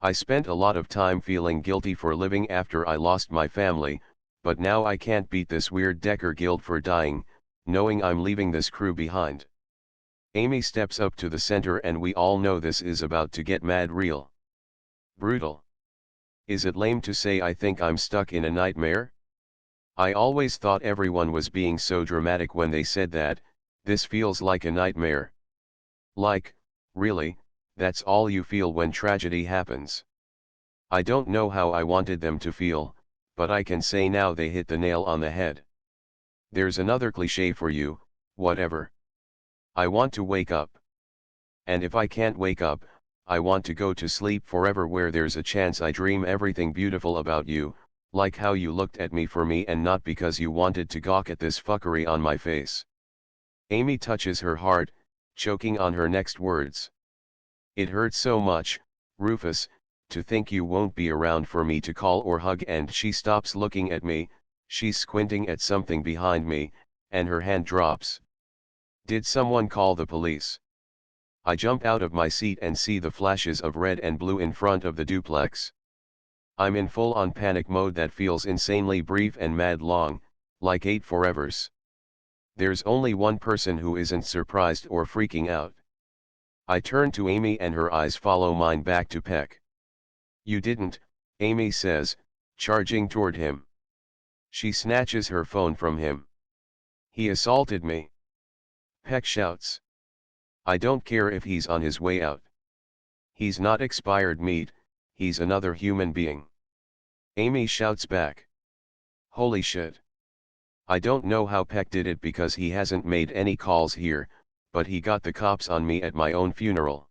I spent a lot of time feeling guilty for living after I lost my family, but now I can't beat this weird Decker guilt for dying, knowing I'm leaving this crew behind. Amy steps up to the center and we all know this is about to get mad real. Brutal. Is it lame to say I think I'm stuck in a nightmare? I always thought everyone was being so dramatic when they said that. This feels like a nightmare. Like, really, that's all you feel when tragedy happens. I don't know how I wanted them to feel, but I can say now they hit the nail on the head. There's another cliché for you, whatever. I want to wake up. And if I can't wake up, I want to go to sleep forever where there's a chance I dream everything beautiful about you, like how you looked at me for me and not because you wanted to gawk at this fuckery on my face. Amy touches her heart, choking on her next words. It hurts so much, Rufus, to think you won't be around for me to call or hug, and she stops looking at me, she's squinting at something behind me, and her hand drops. Did someone call the police? I jump out of my seat and see the flashes of red and blue in front of the duplex. I'm in full-on panic mode that feels insanely brief and mad long, like 8 forevers. There's only one person who isn't surprised or freaking out. I turn to Amy and her eyes follow mine back to Peck. "You didn't," Amy says, charging toward him. She snatches her phone from him. "He assaulted me," Peck shouts. "I don't care if he's on his way out. He's not expired meat, he's another human being." Amy shouts back. "Holy shit. I don't know how Peck did it because he hasn't made any calls here, but he got the cops on me at my own funeral.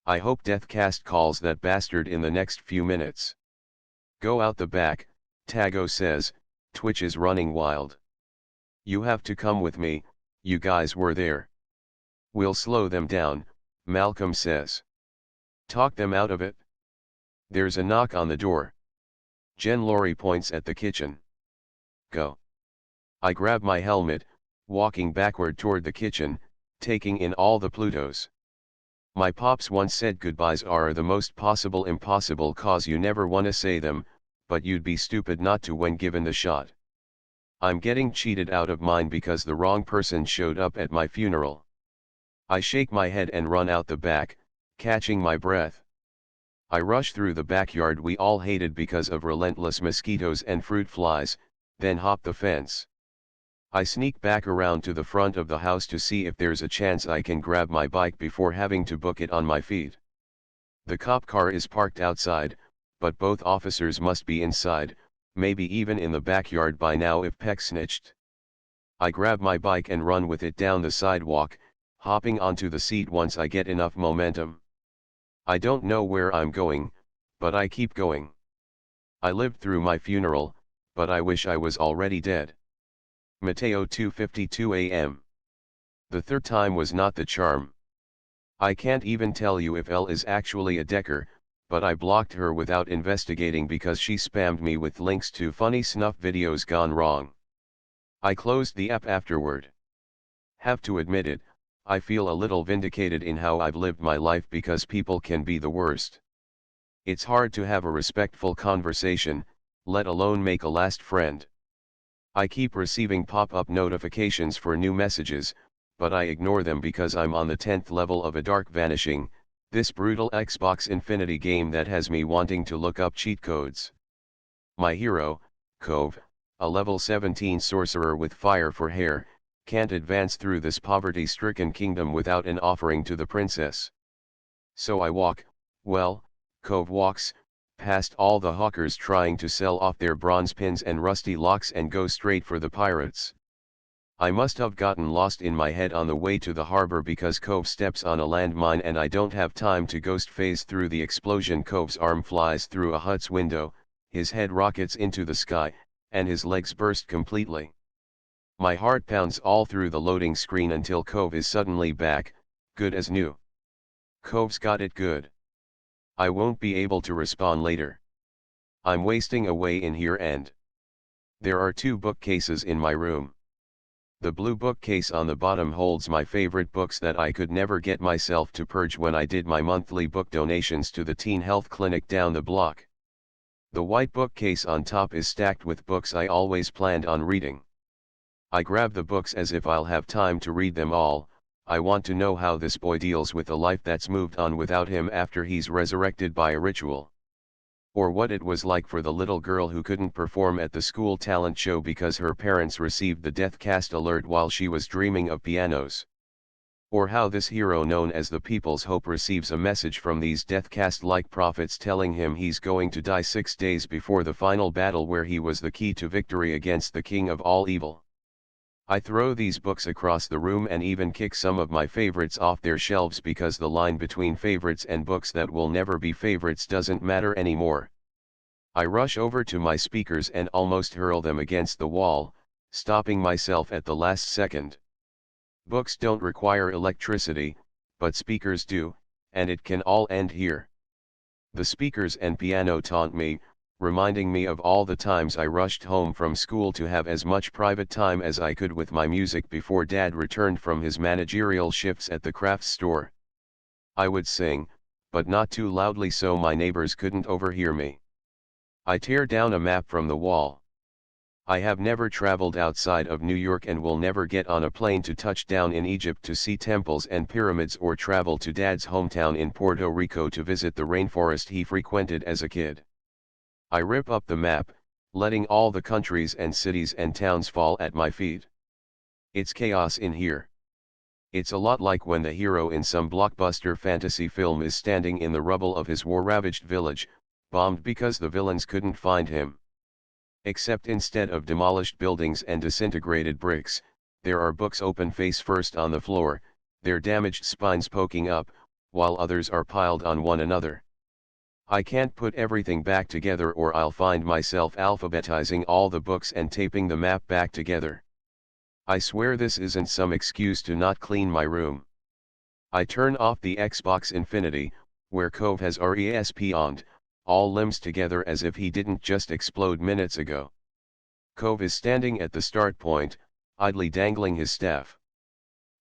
I hope Deathcast calls that bastard in the next few minutes." "Go out the back," Tago says, Twitch is running wild. "You have to come with me, you guys were there." "We'll slow them down," Malcolm says. "Talk them out of it." There's a knock on the door. Jen Laurie points at the kitchen. "Go." I grab my helmet, walking backward toward the kitchen, taking in all the Plutos. My pops once said goodbyes are the most possible impossible cause you never wanna say them, but you'd be stupid not to when given the shot. I'm getting cheated out of mine because the wrong person showed up at my funeral. I shake my head and run out the back, catching my breath. I rush through the backyard we all hated because of relentless mosquitoes and fruit flies, then hop the fence. I sneak back around to the front of the house to see if there's a chance I can grab my bike before having to book it on my feet. The cop car is parked outside, but both officers must be inside, maybe even in the backyard by now if Peck snitched. I grab my bike and run with it down the sidewalk, hopping onto the seat once I get enough momentum. I don't know where I'm going, but I keep going. I lived through my funeral, but I wish I was already dead. Mateo 2:52 a.m. The third time was not the charm. I can't even tell you if Elle is actually a Decker, but I blocked her without investigating because she spammed me with links to funny snuff videos gone wrong. I closed the app afterward. Have to admit it, I feel a little vindicated in how I've lived my life because people can be the worst. It's hard to have a respectful conversation, let alone make a last friend. I keep receiving pop-up notifications for new messages, but I ignore them because I'm on the 10th level of a Dark Vanishing, this brutal Xbox Infinity game that has me wanting to look up cheat codes. My hero, Cove, a level 17 sorcerer with fire for hair, can't advance through this poverty-stricken kingdom without an offering to the princess. So I walk, well, Cove walks, past all the hawkers trying to sell off their bronze pins and rusty locks and go straight for the pirates. I must have gotten lost in my head on the way to the harbor because Cove steps on a landmine and I don't have time to ghost phase through the explosion. Cove's arm flies through a hut's window, his head rockets into the sky, and his legs burst completely. My heart pounds all through the loading screen until Cove is suddenly back, good as new. Cove's got it good. I won't be able to respawn later. I'm wasting away in here and there are 2 bookcases in my room. The blue bookcase on the bottom holds my favorite books that I could never get myself to purge when I did my monthly book donations to the teen health clinic down the block. The white bookcase on top is stacked with books I always planned on reading. I grab the books as if I'll have time to read them all. I want to know how this boy deals with a life that's moved on without him after he's resurrected by a ritual. Or what it was like for the little girl who couldn't perform at the school talent show because her parents received the Deathcast alert while she was dreaming of pianos. Or how this hero known as the People's Hope receives a message from these Deathcast-like prophets telling him he's going to die 6 days before the final battle where he was the key to victory against the king of all evil. I throw these books across the room and even kick some of my favorites off their shelves because the line between favorites and books that will never be favorites doesn't matter anymore. I rush over to my speakers and almost hurl them against the wall, stopping myself at the last second. Books don't require electricity, but speakers do, and it can all end here. The speakers and piano taunt me, reminding me of all the times I rushed home from school to have as much private time as I could with my music before Dad returned from his managerial shifts at the crafts store. I would sing, but not too loudly so my neighbors couldn't overhear me. I tear down a map from the wall. I have never traveled outside of New York and will never get on a plane to touch down in Egypt to see temples and pyramids or travel to Dad's hometown in Puerto Rico to visit the rainforest he frequented as a kid. I rip up the map, letting all the countries and cities and towns fall at my feet. It's chaos in here. It's a lot like when the hero in some blockbuster fantasy film is standing in the rubble of his war-ravaged village, bombed because the villains couldn't find him. Except instead of demolished buildings and disintegrated bricks, there are books open face first on the floor, their damaged spines poking up, while others are piled on one another. I can't put everything back together or I'll find myself alphabetizing all the books and taping the map back together. I swear this isn't some excuse to not clean my room. I turn off the Xbox Infinity, where Cove has respawned, all limbs together as if he didn't just explode minutes ago. Cove is standing at the start point, idly dangling his staff.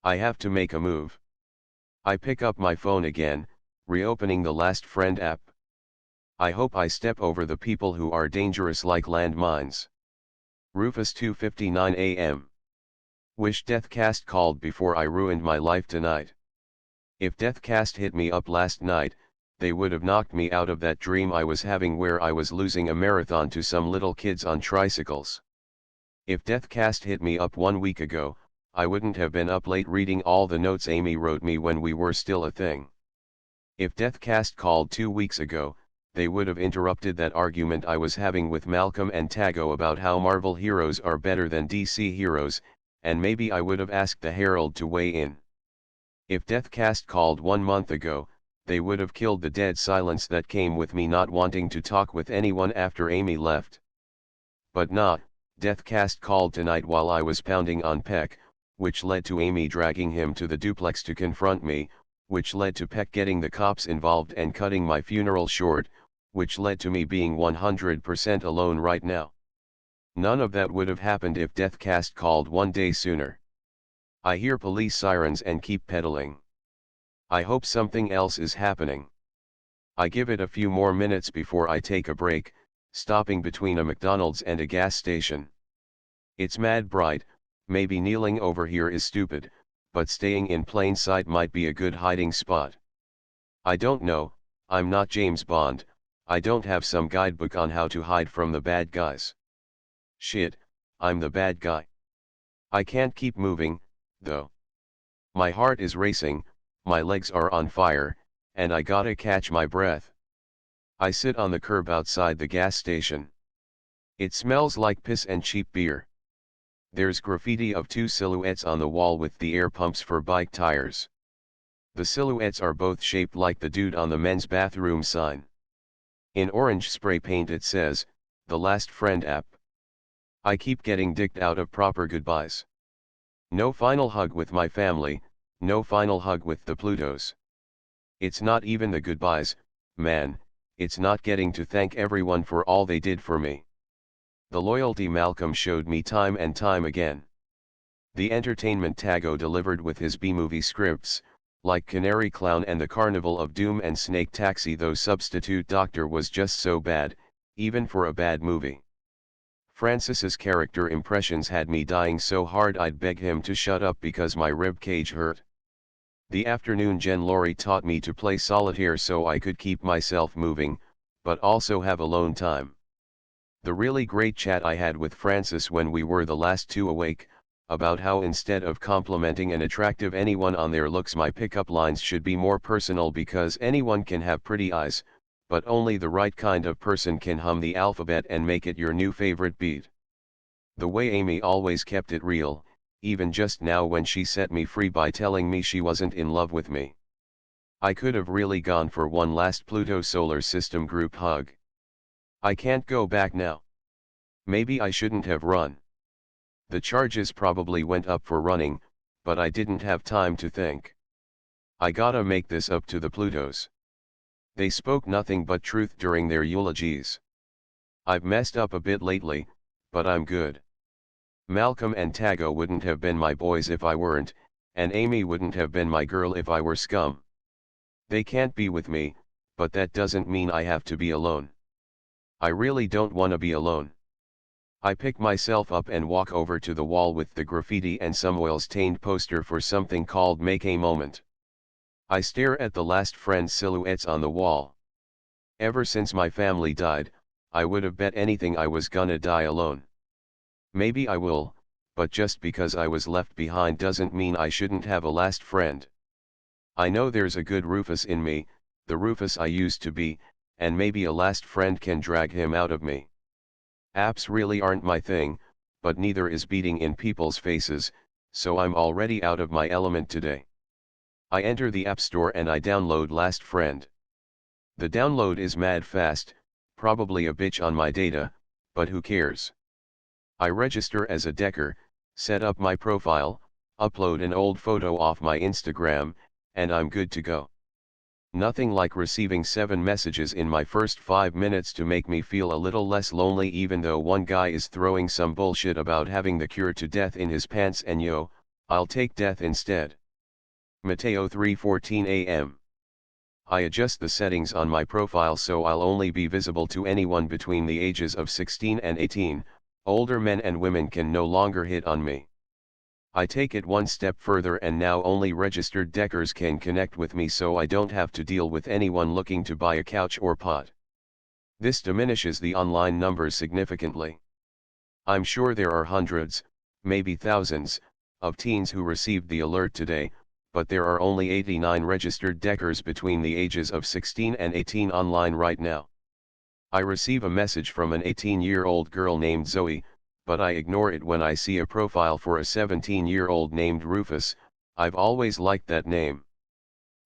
I have to make a move. I pick up my phone again, reopening the Last Friend app. I hope I step over the people who are dangerous like landmines. Rufus 2:59 a.m. Wish Deathcast called before I ruined my life tonight. If Deathcast hit me up last night, they would have knocked me out of that dream I was having where I was losing a marathon to some little kids on tricycles. If Deathcast hit me up 1 week ago, I wouldn't have been up late reading all the notes Amy wrote me when we were still a thing. If Deathcast called 2 weeks ago, they would have interrupted that argument I was having with Malcolm and Tago about how Marvel heroes are better than DC heroes, and maybe I would have asked the Herald to weigh in. If Deathcast called 1 month ago, they would have killed the dead silence that came with me not wanting to talk with anyone after Amy left. But not, Deathcast called tonight while I was pounding on Peck, which led to Amy dragging him to the duplex to confront me, which led to Peck getting the cops involved and cutting my funeral short, which led to me being 100% alone right now. None of that would have happened if Deathcast called 1 day sooner. I hear police sirens and keep pedaling. I hope something else is happening. I give it a few more minutes before I take a break, stopping between a McDonald's and a gas station. It's mad bright, maybe kneeling over here is stupid, but staying in plain sight might be a good hiding spot. I don't know, I'm not James Bond, I don't have some guidebook on how to hide from the bad guys. Shit, I'm the bad guy. I can't keep moving, though. My heart is racing, my legs are on fire, and I gotta catch my breath. I sit on the curb outside the gas station. It smells like piss and cheap beer. There's graffiti of 2 silhouettes on the wall with the air pumps for bike tires. The silhouettes are both shaped like the dude on the men's bathroom sign. In orange spray paint it says, "The Last Friend app." I keep getting dicked out of proper goodbyes. No final hug with my family, no final hug with the Plutos. It's not even the goodbyes, man, it's not getting to thank everyone for all they did for me. The loyalty Malcolm showed me time and time again. The entertainment Tago delivered with his B-movie scripts, like Canary Clown and the Carnival of Doom and Snake Taxi, though Substitute Doctor was just so bad, even for a bad movie. Francis's character impressions had me dying so hard I'd beg him to shut up because my rib cage hurt. The afternoon Jen Laurie taught me to play solitaire so I could keep myself moving, but also have alone time. The really great chat I had with Francis when we were the last two awake, about how instead of complimenting an attractive anyone on their looks my pickup lines should be more personal because anyone can have pretty eyes, but only the right kind of person can hum the alphabet and make it your new favorite beat. The way Amy always kept it real, even just now when she set me free by telling me she wasn't in love with me. I could have really gone for one last Pluto Solar System group hug. I can't go back now. Maybe I shouldn't have run. The charges probably went up for running, but I didn't have time to think. I gotta make this up to the Plutos. They spoke nothing but truth during their eulogies. I've messed up a bit lately, but I'm good. Malcolm and Tago wouldn't have been my boys if I weren't, and Amy wouldn't have been my girl if I were scum. They can't be with me, but that doesn't mean I have to be alone. I really don't wanna be alone. I pick myself up and walk over to the wall with the graffiti and some oil-stained poster for something called Make a Moment. I stare at the last friend's silhouettes on the wall. Ever since my family died, I would have bet anything I was gonna die alone. Maybe I will, but just because I was left behind doesn't mean I shouldn't have a last friend. I know there's a good Rufus in me, the Rufus I used to be, and maybe a last friend can drag him out of me. Apps really aren't my thing, but neither is beating in people's faces, so I'm already out of my element today. I enter the App Store and I download Last Friend. The download is mad fast, probably a bitch on my data, but who cares? I register as a Decker, set up my profile, upload an old photo off my Instagram, and I'm good to go. Nothing like receiving 7 messages in my first 5 minutes to make me feel a little less lonely, even though one guy is throwing some bullshit about having the cure to death in his pants, and yo, I'll take death instead. Mateo 3:14 a.m. I adjust the settings on my profile so I'll only be visible to anyone between the ages of 16 and 18, older men and women can no longer hit on me. I take it one step further and now only registered Deckers can connect with me, so I don't have to deal with anyone looking to buy a couch or pot. This diminishes the online numbers significantly. I'm sure there are hundreds, maybe thousands, of teens who received the alert today, but there are only 89 registered Deckers between the ages of 16 and 18 online right now. I receive a message from an 18-year-old girl named Zoe, but I ignore it when I see a profile for a 17-year-old named Rufus. I've always liked that name.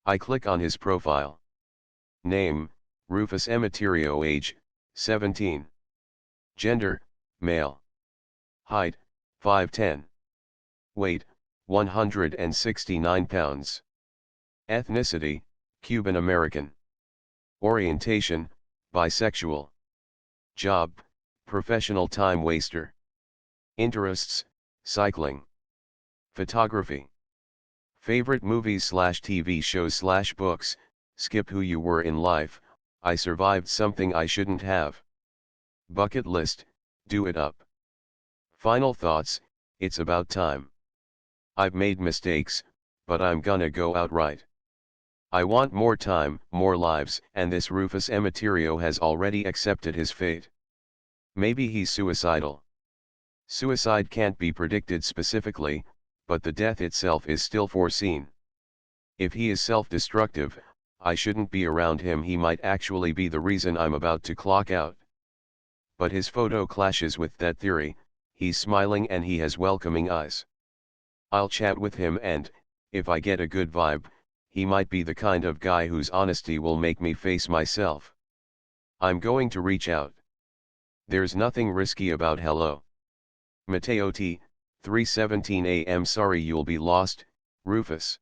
I click on his profile. Name, Rufus Emeterio. Age, 17. Gender, male. Height, 5'10". Weight, 169 pounds. Ethnicity, Cuban American. Orientation, bisexual. Job, professional time waster. Interests, cycling. Photography. Favorite movies/TV shows/books, skip who you were in life, I survived something I shouldn't have. Bucket list, do it up. Final thoughts, it's about time. I've made mistakes, but I'm gonna go out right. I want more time, more lives, and this Rufus Emeterio has already accepted his fate. Maybe he's suicidal. Suicide can't be predicted specifically, but the death itself is still foreseen. If he is self-destructive, I shouldn't be around him. He might actually be the reason I'm about to clock out. But his photo clashes with that theory. He's smiling and he has welcoming eyes. I'll chat with him, and, if I get a good vibe, he might be the kind of guy whose honesty will make me face myself. I'm going to reach out. There's nothing risky about hello. Mateo T, 3:17 a.m. Sorry you'll be lost, Rufus.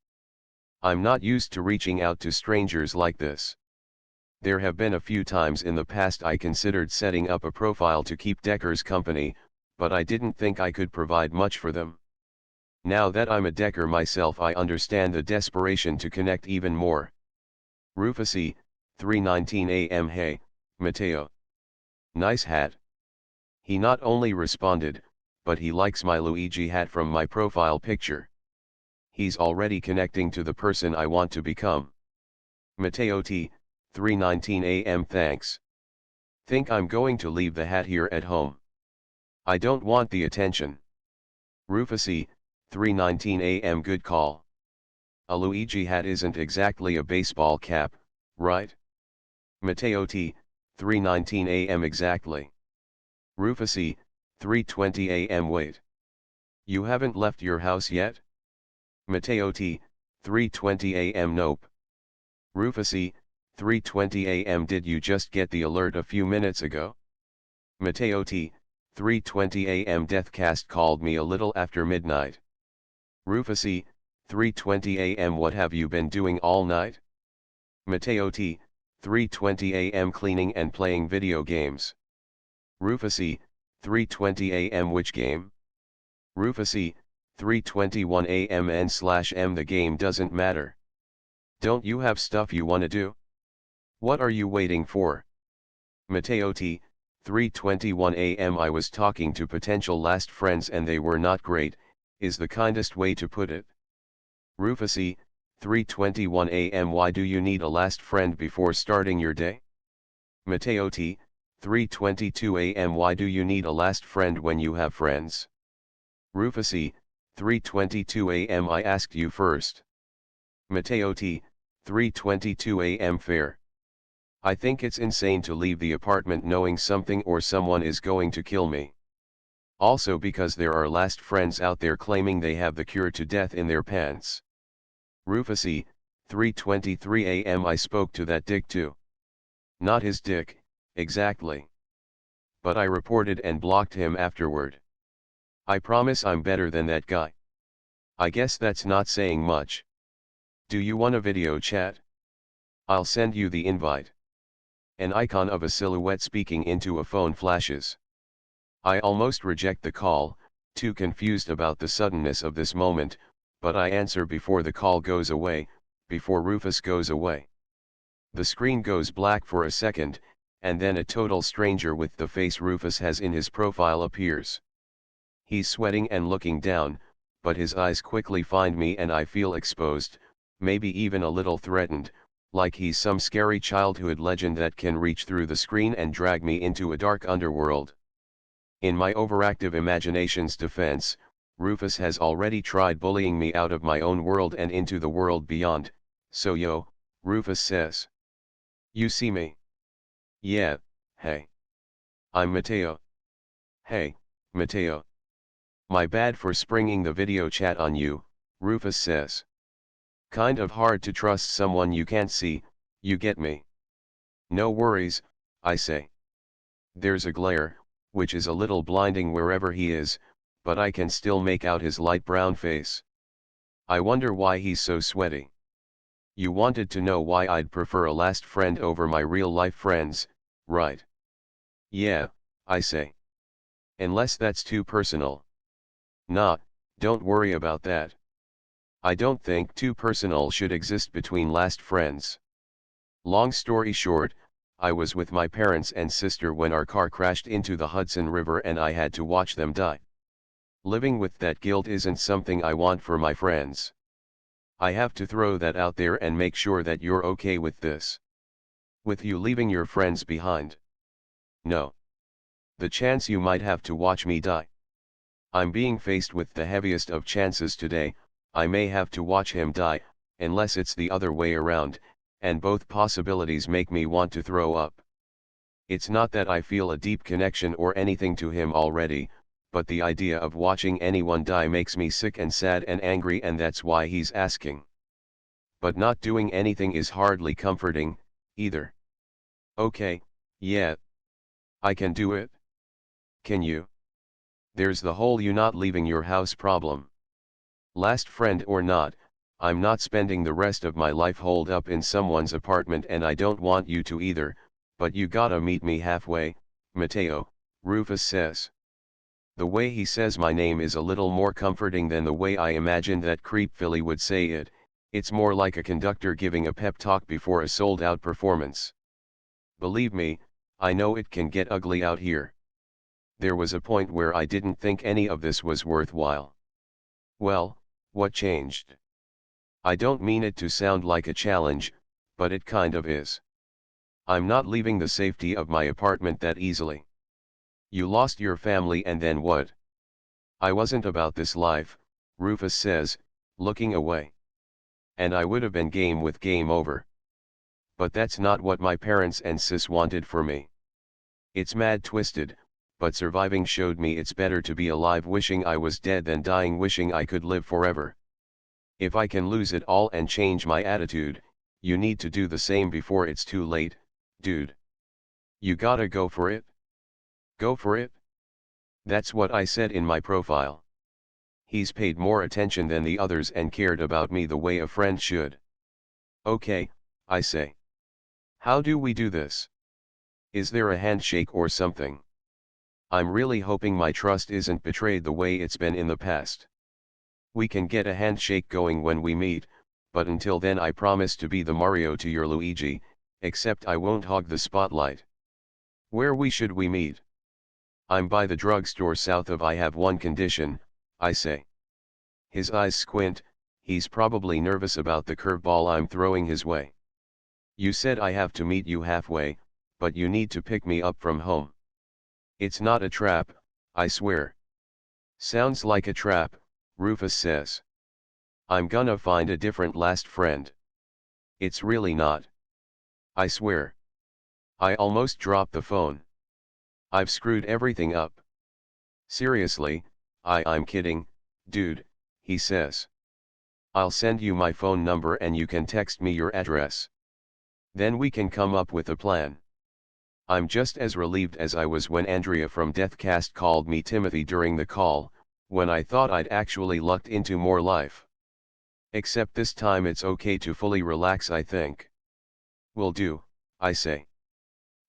I'm not used to reaching out to strangers like this. There have been a few times in the past I considered setting up a profile to keep Deckers company, but I didn't think I could provide much for them. Now that I'm a Decker myself, I understand the desperation to connect even more. Rufus E, 3:19 a.m. Hey, Mateo. Nice hat. He not only responded, but he likes my Luigi hat from my profile picture. He's already connecting to the person I want to become. Mateo T, 3:19 a.m. Thanks. Think I'm going to leave the hat here at home. I don't want the attention. Rufus E, 3:19 a.m. Good call. A Luigi hat isn't exactly a baseball cap, right? Mateo T, 3:19 a.m. Exactly. Rufus E, 3:20 a.m. Wait. You haven't left your house yet? Mateo T, 3:20 a.m. Nope. Rufus E, 3:20 a.m. Did you just get the alert a few minutes ago? Mateo T, 3:20 a.m. Deathcast called me a little after midnight. Rufus E, 3:20 a.m. What have you been doing all night? Mateo T, 3:20 a.m. Cleaning and playing video games. Rufus E, 3:20 a.m. Which game? Rufus E, 3:21 a.m. N/M. The game doesn't matter. Don't you have stuff you wanna do? What are you waiting for? Mateo T, 3:21 a.m. I was talking to potential last friends and they were not great, is the kindest way to put it. Rufus E., 3:21 a.m. Why do you need a last friend before starting your day? Mateo T., 3:22 a.m. Why do you need a last friend when you have friends? Rufus E., 3:22 a.m. I asked you first. Mateo T., 3:22 a.m. Fair. I think it's insane to leave the apartment knowing something or someone is going to kill me. Also because there are last friends out there claiming they have the cure to death in their pants. Rufus E., 3:23 a.m. I spoke to that dick too. Not his dick, exactly. But I reported and blocked him afterward. I promise I'm better than that guy. I guess that's not saying much. Do you want a video chat? I'll send you the invite. An icon of a silhouette speaking into a phone flashes. I almost reject the call, too confused about the suddenness of this moment, but I answer before the call goes away, before Rufus goes away. The screen goes black for a second, and then a total stranger with the face Rufus has in his profile appears. He's sweating and looking down, but his eyes quickly find me and I feel exposed, maybe even a little threatened, like he's some scary childhood legend that can reach through the screen and drag me into a dark underworld. In my overactive imagination's defense, Rufus has already tried bullying me out of my own world and into the world beyond, so yo, Rufus says. You see me? Yeah, hey. I'm Mateo. Hey, Mateo. My bad for springing the video chat on you, Rufus says. Kind of hard to trust someone you can't see, you get me? No worries, I say. There's a glare, which is a little blinding wherever he is, but I can still make out his light brown face. I wonder why he's so sweaty. You wanted to know why I'd prefer a last friend over my real-life friends, right? Yeah, I say. Unless that's too personal. Nah, don't worry about that. I don't think too personal should exist between last friends. Long story short, I was with my parents and sister when our car crashed into the Hudson River and I had to watch them die. Living with that guilt isn't something I want for my friends. I have to throw that out there and make sure that you're okay with this. With you leaving your friends behind. No. The chance you might have to watch me die. I'm being faced with the heaviest of chances today. I may have to watch him die, unless it's the other way around, and both possibilities make me want to throw up. It's not that I feel a deep connection or anything to him already, but the idea of watching anyone die makes me sick and sad and angry, and that's why he's asking. But not doing anything is hardly comforting, either. Okay, yeah. I can do it. Can you? There's the whole you not leaving your house problem. Last friend or not, I'm not spending the rest of my life holed up in someone's apartment, and I don't want you to either, but you gotta meet me halfway, Mateo, Rufus says. The way he says my name is a little more comforting than the way I imagined that creep Philly would say it. It's more like a conductor giving a pep talk before a sold-out performance. Believe me, I know it can get ugly out here. There was a point where I didn't think any of this was worthwhile. Well, what changed? I don't mean it to sound like a challenge, but it kind of is. I'm not leaving the safety of my apartment that easily. You lost your family and then what? I wasn't about this life, Rufus says, looking away. And I would have been game with game over. But that's not what my parents and sis wanted for me. It's mad twisted, but surviving showed me it's better to be alive wishing I was dead than dying wishing I could live forever. If I can lose it all and change my attitude, you need to do the same before it's too late, dude. You gotta go for it. Go for it. That's what I said in my profile. He's paid more attention than the others and cared about me the way a friend should. Okay, I say. How do we do this? Is there a handshake or something? I'm really hoping my trust isn't betrayed the way it's been in the past. We can get a handshake going when we meet, but until then I promise to be the Mario to your Luigi, except I won't hog the spotlight. Should we meet? I'm by the drugstore south of. I have one condition, I say. His eyes squint, he's probably nervous about the curveball I'm throwing his way. You said I have to meet you halfway, but you need to pick me up from home. It's not a trap, I swear. Sounds like a trap, Rufus says. I'm gonna find a different last friend. It's really not. I swear. I almost dropped the phone. I've screwed everything up. Seriously, I'm kidding, dude, he says. I'll send you my phone number and you can text me your address. Then we can come up with a plan. I'm just as relieved as I was when Andrea from Deathcast called me Timothy during the call, when I thought I'd actually lucked into more life. Except this time it's okay to fully relax, I think. Will do, I say.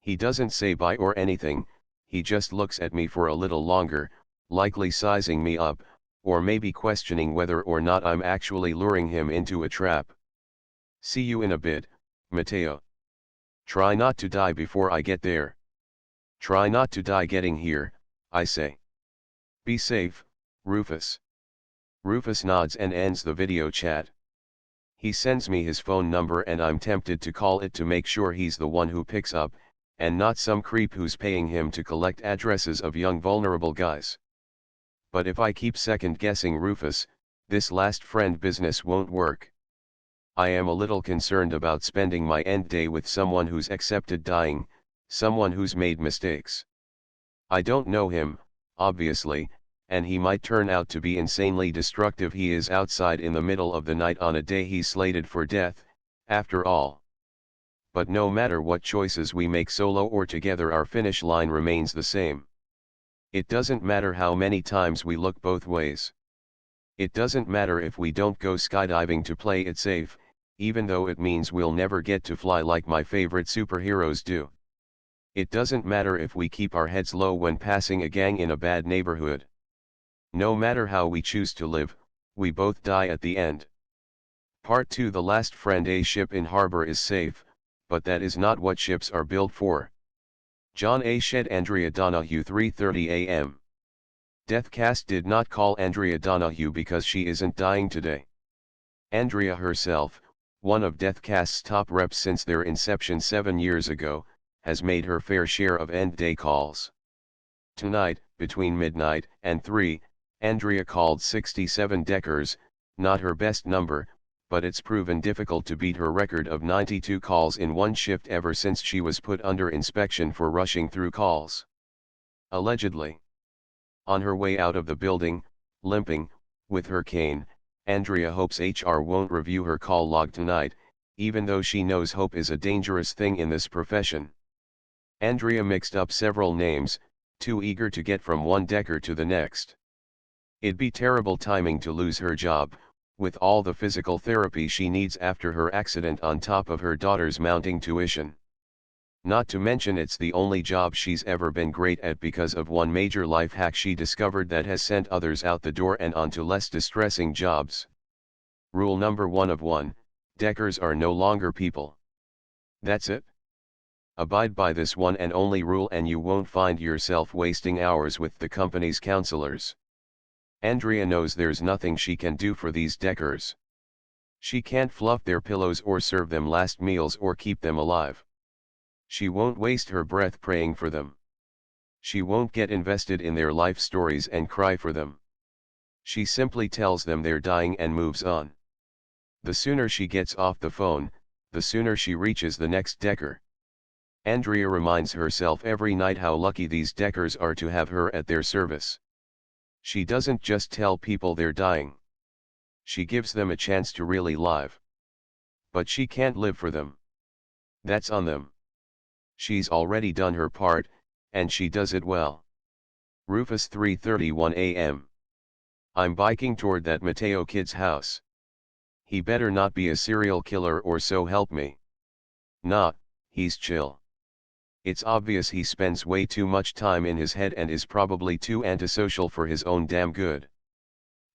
He doesn't say bye or anything, he just looks at me for a little longer, likely sizing me up, or maybe questioning whether or not I'm actually luring him into a trap. See you in a bit, Mateo. Try not to die before I get there. Try not to die getting here, I say. Be safe, Rufus. Rufus nods and ends the video chat. He sends me his phone number and I'm tempted to call it to make sure he's the one who picks up, and not some creep who's paying him to collect addresses of young vulnerable guys. But if I keep second-guessing Rufus, this last friend business won't work. I am a little concerned about spending my end day with someone who's accepted dying, someone who's made mistakes. I don't know him, obviously, and he might turn out to be insanely destructive. He is outside in the middle of the night on a day he's slated for death, after all. But no matter what choices we make solo or together, our finish line remains the same. It doesn't matter how many times we look both ways. It doesn't matter if we don't go skydiving to play it safe, even though it means we'll never get to fly like my favorite superheroes do. It doesn't matter if we keep our heads low when passing a gang in a bad neighborhood. No matter how we choose to live, we both die at the end. Part 2. The last friend. A ship in harbor is safe, but that is not what ships are built for. John A. Shed. Andrea Donahue. 3:30 a.m. Deathcast did not call Andrea Donahue because she isn't dying today. Andrea herself, one of Deathcast's top reps since their inception 7 years ago, has made her fair share of end-day calls. Tonight, between midnight and 3, Andrea called 67 Deckers, not her best number, but it's proven difficult to beat her record of 92 calls in one shift ever since she was put under inspection for rushing through calls. Allegedly. On her way out of the building, limping, with her cane, Andrea hopes HR won't review her call log tonight, even though she knows hope is a dangerous thing in this profession. Andrea mixed up several names, too eager to get from one Decker to the next. It'd be terrible timing to lose her job, with all the physical therapy she needs after her accident on top of her daughter's mounting tuition. Not to mention it's the only job she's ever been great at because of one major life hack she discovered that has sent others out the door and onto less distressing jobs. Rule number 1 of 1, Deckers are no longer people. That's it. Abide by this one and only rule and you won't find yourself wasting hours with the company's counselors. Andrea knows there's nothing she can do for these Deckers. She can't fluff their pillows or serve them last meals or keep them alive. She won't waste her breath praying for them. She won't get invested in their life stories and cry for them. She simply tells them they're dying and moves on. The sooner she gets off the phone, the sooner she reaches the next Decker. Andrea reminds herself every night how lucky these Deckers are to have her at their service. She doesn't just tell people they're dying. She gives them a chance to really live. But she can't live for them. That's on them. She's already done her part, and she does it well. Rufus. 3:31 a.m. I'm biking toward that Mateo kid's house. He better not be a serial killer or so help me. Nah, he's chill. It's obvious he spends way too much time in his head and is probably too antisocial for his own damn good.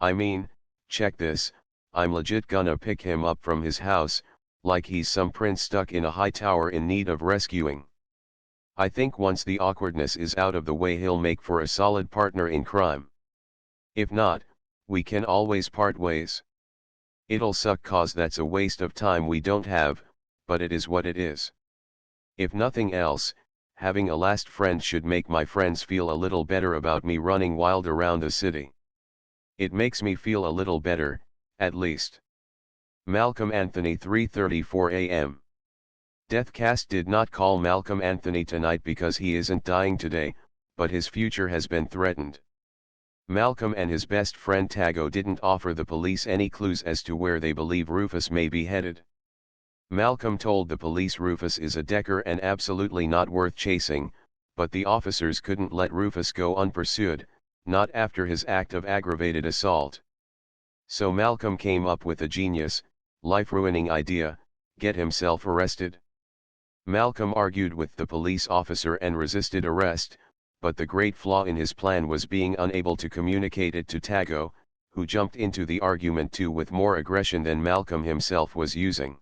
I mean, check this, I'm legit gonna pick him up from his house, like he's some prince stuck in a high tower in need of rescuing. I think once the awkwardness is out of the way he'll make for a solid partner in crime. If not, we can always part ways. It'll suck cause that's a waste of time we don't have, but it is what it is. If nothing else, having a last friend should make my friends feel a little better about me running wild around the city. It makes me feel a little better, at least. Malcolm Anthony, 3:34 a.m. Deathcast did not call Malcolm Anthony tonight because he isn't dying today, but his future has been threatened. Malcolm and his best friend Tago didn't offer the police any clues as to where they believe Rufus may be headed. Malcolm told the police Rufus is a decker and absolutely not worth chasing, but the officers couldn't let Rufus go unpursued, not after his act of aggravated assault. So Malcolm came up with a genius, life-ruining idea: get himself arrested. Malcolm argued with the police officer and resisted arrest, but the great flaw in his plan was being unable to communicate it to Tago, who jumped into the argument too with more aggression than Malcolm himself was using.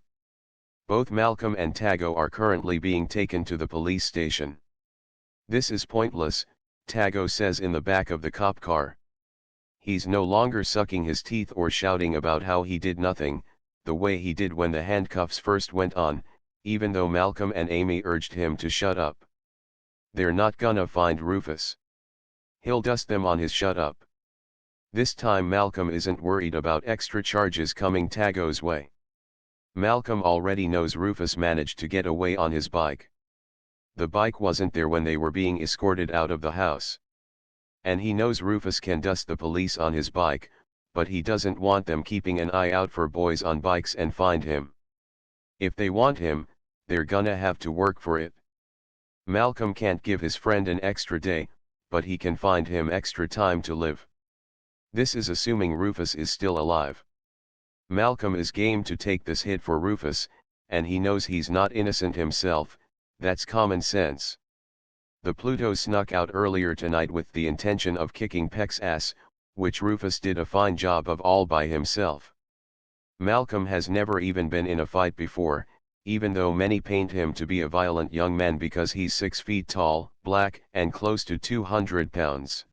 Both Malcolm and Tago are currently being taken to the police station. This is pointless, Tago says in the back of the cop car. He's no longer sucking his teeth or shouting about how he did nothing, the way he did when the handcuffs first went on, even though Malcolm and Amy urged him to shut up. They're not gonna find Rufus. He'll dust them on his shut up. This time Malcolm isn't worried about extra charges coming Tago's way. Malcolm already knows Rufus managed to get away on his bike. The bike wasn't there when they were being escorted out of the house. And he knows Rufus can dust the police on his bike, but he doesn't want them keeping an eye out for boys on bikes and find him. If they want him, they're gonna have to work for it. Malcolm can't give his friend an extra day, but he can find him extra time to live. This is assuming Rufus is still alive. Malcolm is game to take this hit for Rufus, and he knows he's not innocent himself. That's common sense. The Pluto snuck out earlier tonight with the intention of kicking Peck's ass, which Rufus did a fine job of all by himself. Malcolm has never even been in a fight before, even though many paint him to be a violent young man because he's 6 feet tall, black, and close to 200 pounds.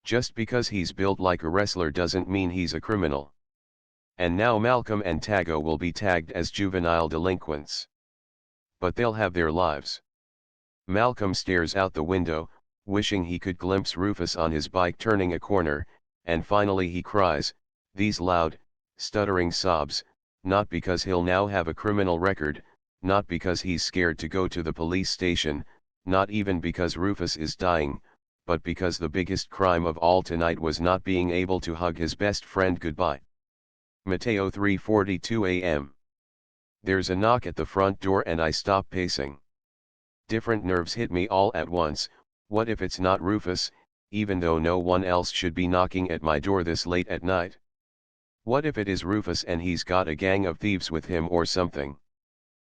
Just because he's built like a wrestler doesn't mean he's a criminal. And now Malcolm and Tago will be tagged as juvenile delinquents. But they'll have their lives. Malcolm stares out the window, wishing he could glimpse Rufus on his bike turning a corner, and finally he cries, these loud, stuttering sobs, not because he'll now have a criminal record, not because he's scared to go to the police station, not even because Rufus is dying, but because the biggest crime of all tonight was not being able to hug his best friend goodbye. Mateo, 3:42 a.m. There's a knock at the front door and I stop pacing. Different nerves hit me all at once. What if it's not Rufus, even though no one else should be knocking at my door this late at night? What if it is Rufus and he's got a gang of thieves with him or something?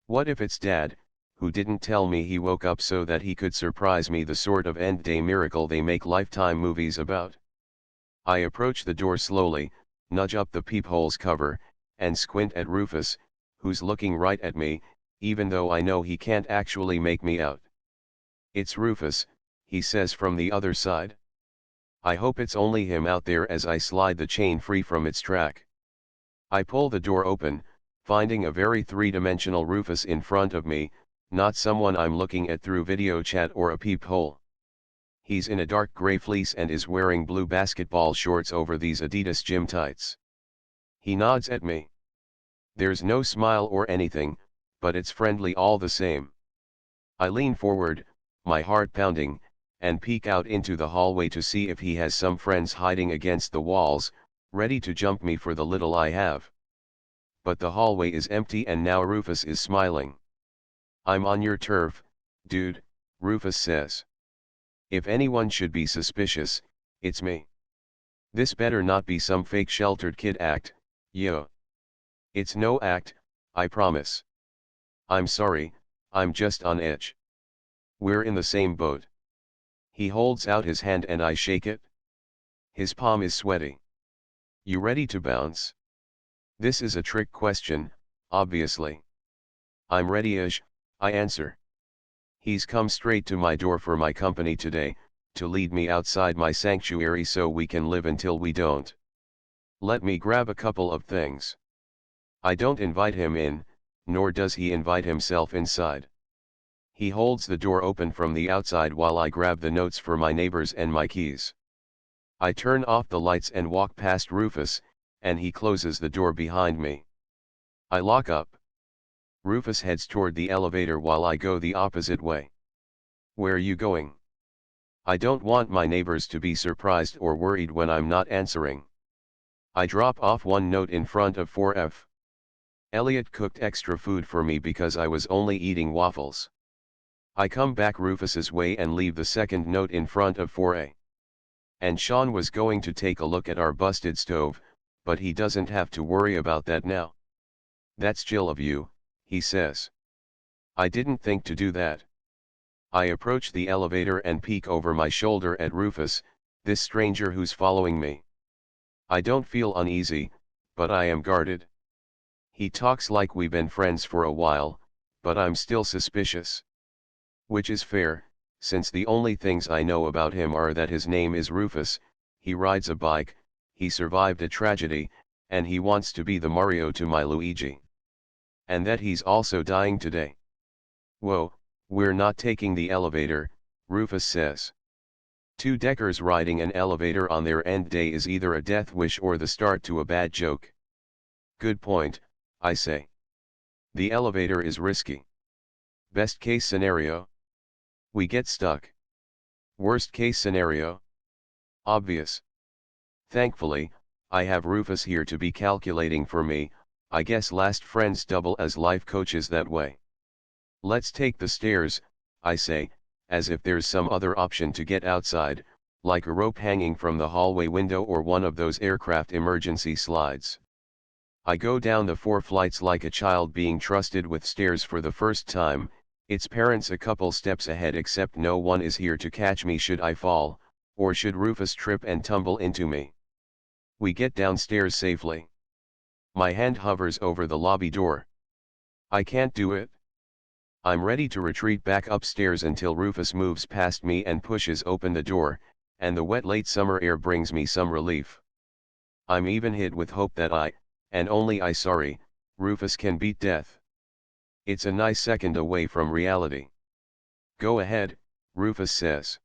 What if it's Dad, who didn't tell me he woke up so that he could surprise me, the sort of end-day miracle they make Lifetime movies about? I approach the door slowly, nudge up the peephole's cover, and squint at Rufus, who's looking right at me, even though I know he can't actually make me out. It's Rufus, he says from the other side. I hope it's only him out there as I slide the chain free from its track. I pull the door open, finding a very three-dimensional Rufus in front of me, not someone I'm looking at through video chat or a peephole. He's in a dark gray fleece and is wearing blue basketball shorts over these Adidas gym tights. He nods at me. There's no smile or anything, but it's friendly all the same. I lean forward, my heart pounding, and peek out into the hallway to see if he has some friends hiding against the walls, ready to jump me for the little I have. But the hallway is empty and now Rufus is smiling. I'm on your turf, dude, Rufus says. If anyone should be suspicious, it's me. This better not be some fake sheltered kid act, yo. It's no act, I promise. I'm sorry, I'm just on edge. We're in the same boat. He holds out his hand and I shake it. His palm is sweaty. You ready to bounce? This is a trick question, obviously. I'm ready-ish, I answer. He's come straight to my door for my company today, to lead me outside my sanctuary so we can live until we don't. Let me grab a couple of things. I don't invite him in, nor does he invite himself inside. He holds the door open from the outside while I grab the notes for my neighbors and my keys. I turn off the lights and walk past Rufus, and he closes the door behind me. I lock up. Rufus heads toward the elevator while I go the opposite way. Where you going? I don't want my neighbors to be surprised or worried when I'm not answering. I drop off one note in front of 4F. Elliot cooked extra food for me because I was only eating waffles. I come back Rufus's way and leave the second note in front of 4A. And Sean was going to take a look at our busted stove, but he doesn't have to worry about that now. That's chill of you, he says. I didn't think to do that. I approach the elevator and peek over my shoulder at Rufus, this stranger who's following me. I don't feel uneasy, but I am guarded. He talks like we've been friends for a while, but I'm still suspicious. Which is fair, since the only things I know about him are that his name is Rufus, he rides a bike, he survived a tragedy, and he wants to be the Mario to my Luigi. And that he's also dying today. Whoa, we're not taking the elevator, Rufus says. Two-deckers riding an elevator on their end day is either a death wish or the start to a bad joke. Good point, I say. The elevator is risky. Best case scenario? We get stuck. Worst case scenario? Obvious. Thankfully, I have Rufus here to be calculating for me. I guess last friends double as life coaches that way. Let's take the stairs, I say, as if there's some other option to get outside, like a rope hanging from the hallway window or one of those aircraft emergency slides. I go down the 4 flights like a child being trusted with stairs for the first time, its parents a couple steps ahead except no one is here to catch me should I fall, or should Rufus trip and tumble into me. We get downstairs safely. My hand hovers over the lobby door. I can't do it. I'm ready to retreat back upstairs until Rufus moves past me and pushes open the door, and the wet late summer air brings me some relief. I'm even hit with hope that and only Rufus can beat death. It's a nice second away from reality. Go ahead, Rufus says.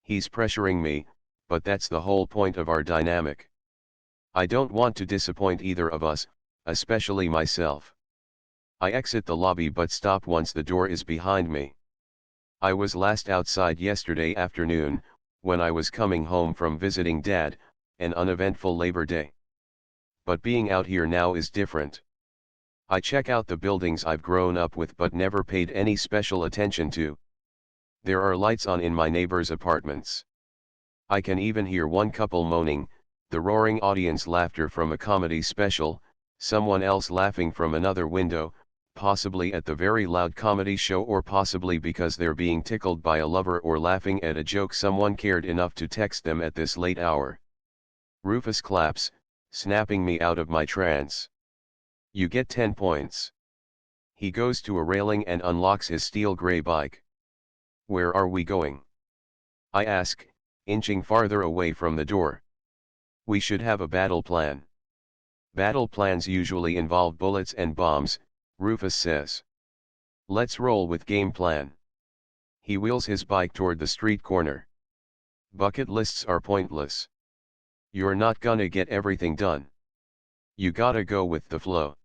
He's pressuring me, but that's the whole point of our dynamic. I don't want to disappoint either of us, especially myself. I exit the lobby but stop once the door is behind me. I was last outside yesterday afternoon, when I was coming home from visiting Dad, an uneventful Labor Day. But being out here now is different. I check out the buildings I've grown up with but never paid any special attention to. There are lights on in my neighbors' apartments. I can even hear one couple moaning, the roaring audience laughter from a comedy special, someone else laughing from another window, possibly at the very loud comedy show or possibly because they're being tickled by a lover or laughing at a joke someone cared enough to text them at this late hour. Rufus claps, snapping me out of my trance. You get 10 points. He goes to a railing and unlocks his steel gray bike. Where are we going? I ask, inching farther away from the door. We should have a battle plan. Battle plans usually involve bullets and bombs, Rufus says. Let's roll with game plan. He wheels his bike toward the street corner. Bucket lists are pointless. You're not gonna get everything done. You gotta go with the flow.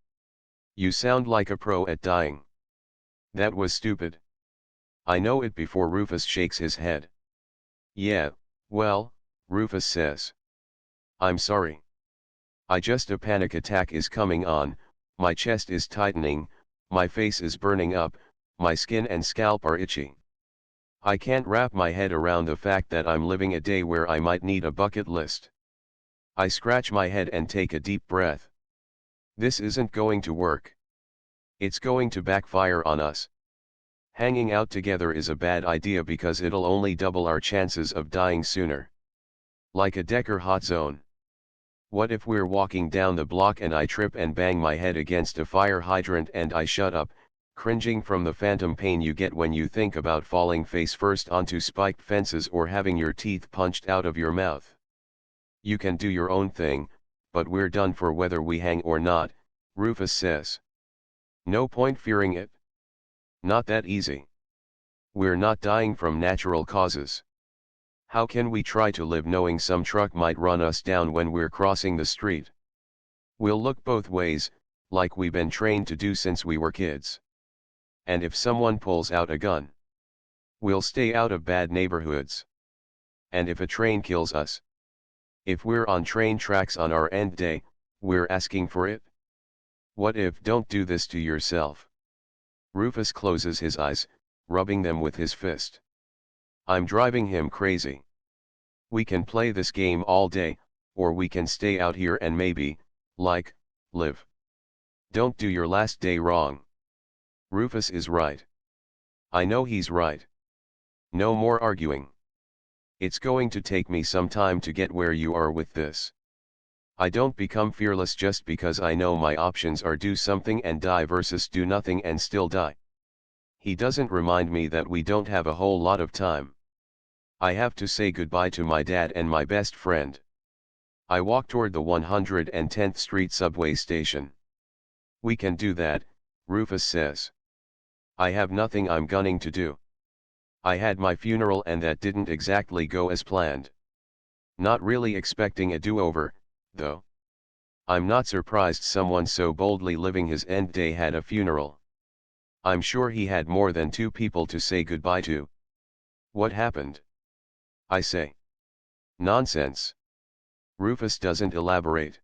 You sound like a pro at dying. That was stupid. I know it before Rufus shakes his head. Yeah, well, Rufus says. I'm sorry. A panic attack is coming on, my chest is tightening, my face is burning up, my skin and scalp are itchy. I can't wrap my head around the fact that I'm living a day where I might need a bucket list. I scratch my head and take a deep breath. This isn't going to work. It's going to backfire on us. Hanging out together is a bad idea because it'll only double our chances of dying sooner. Like a Decker hot zone. What if we're walking down the block and I trip and bang my head against a fire hydrant and I shut up, cringing from the phantom pain you get when you think about falling face first onto spiked fences or having your teeth punched out of your mouth. You can do your own thing, but we're done for whether we hang or not, Rufus says. No point fearing it. Not that easy. We're not dying from natural causes. How can we try to live knowing some truck might run us down when we're crossing the street? We'll look both ways, like we've been trained to do since we were kids. And if someone pulls out a gun, we'll stay out of bad neighborhoods. And if a train kills us, if we're on train tracks on our end day, we're asking for it? What if don't do this to yourself? Rufus closes his eyes, rubbing them with his fist. I'm driving him crazy. We can play this game all day, or we can stay out here and maybe, live. Don't do your last day wrong. Rufus is right. I know he's right. No more arguing. It's going to take me some time to get where you are with this. I don't become fearless just because I know my options are do something and die versus do nothing and still die. He doesn't remind me that we don't have a whole lot of time. I have to say goodbye to my dad and my best friend. I walk toward the 110th Street subway station. We can do that, Rufus says. I have nothing I'm gunning to do. I had my funeral and that didn't exactly go as planned. Not really expecting a do-over, though. I'm not surprised someone so boldly living his end day had a funeral. I'm sure he had more than 2 people to say goodbye to. What happened? I say. Nonsense. Rufus doesn't elaborate.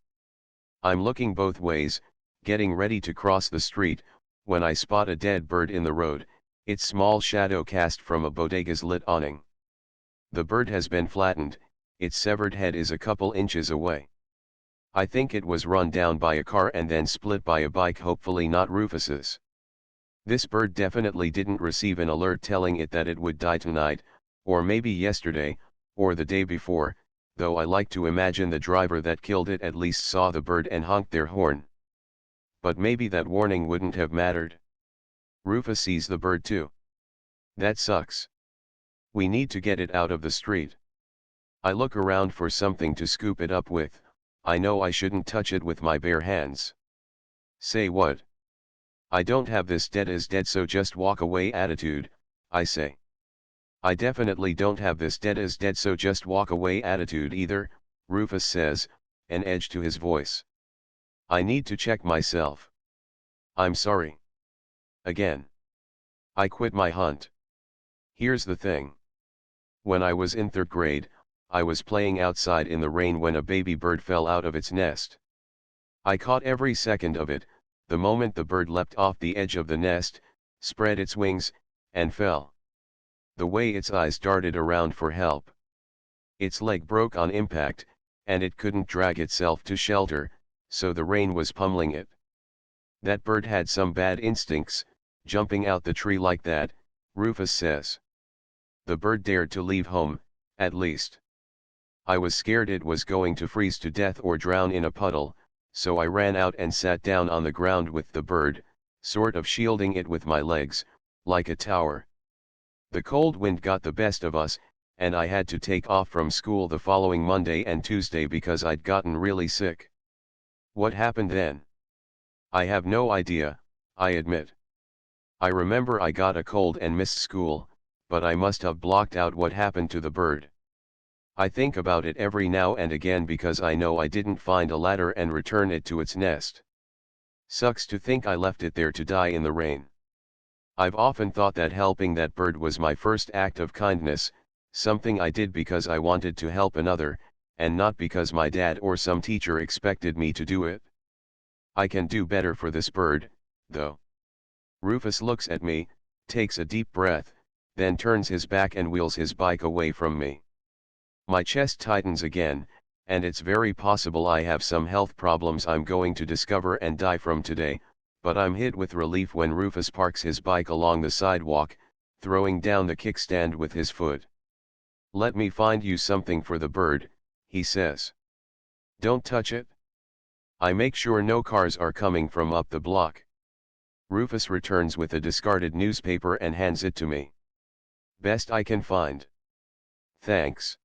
I'm looking both ways, getting ready to cross the street, when I spot a dead bird in the road, its small shadow cast from a bodega's lit awning. The bird has been flattened, its severed head is a couple inches away. I think it was run down by a car and then split by a bike, hopefully not Rufus's. This bird definitely didn't receive an alert telling it that it would die tonight, or maybe yesterday, or the day before, though I like to imagine the driver that killed it at least saw the bird and honked their horn. But maybe that warning wouldn't have mattered. Rufus sees the bird too. That sucks. We need to get it out of the street. I look around for something to scoop it up with. I know I shouldn't touch it with my bare hands. Say what? I don't have this dead is dead so just walk away attitude, I say. I definitely don't have this dead is dead so just walk away attitude either, Rufus says, an edge to his voice. I need to check myself. I'm sorry. Again. I quit my hunt. Here's the thing. When I was in 3rd grade, I was playing outside in the rain when a baby bird fell out of its nest. I caught every second of it, the moment the bird leapt off the edge of the nest, spread its wings, and fell. The way its eyes darted around for help. Its leg broke on impact, and it couldn't drag itself to shelter, so the rain was pummeling it. That bird had some bad instincts, jumping out the tree like that, Rufus says. The bird dared to leave home, at least. I was scared it was going to freeze to death or drown in a puddle, so I ran out and sat down on the ground with the bird, sort of shielding it with my legs, like a tower. The cold wind got the best of us, and I had to take off from school the following Monday and Tuesday because I'd gotten really sick. What happened then? I have no idea, I admit. I remember I got a cold and missed school, but I must have blocked out what happened to the bird. I think about it every now and again because I know I didn't find a ladder and return it to its nest. Sucks to think I left it there to die in the rain. I've often thought that helping that bird was my first act of kindness, something I did because I wanted to help another, and not because my dad or some teacher expected me to do it. I can do better for this bird, though. Rufus looks at me, takes a deep breath, then turns his back and wheels his bike away from me. My chest tightens again, and it's very possible I have some health problems I'm going to discover and die from today, but I'm hit with relief when Rufus parks his bike along the sidewalk, throwing down the kickstand with his foot. Let me find you something for the bird, he says. Don't touch it. I make sure no cars are coming from up the block. Rufus returns with a discarded newspaper and hands it to me. Best I can find. Thanks.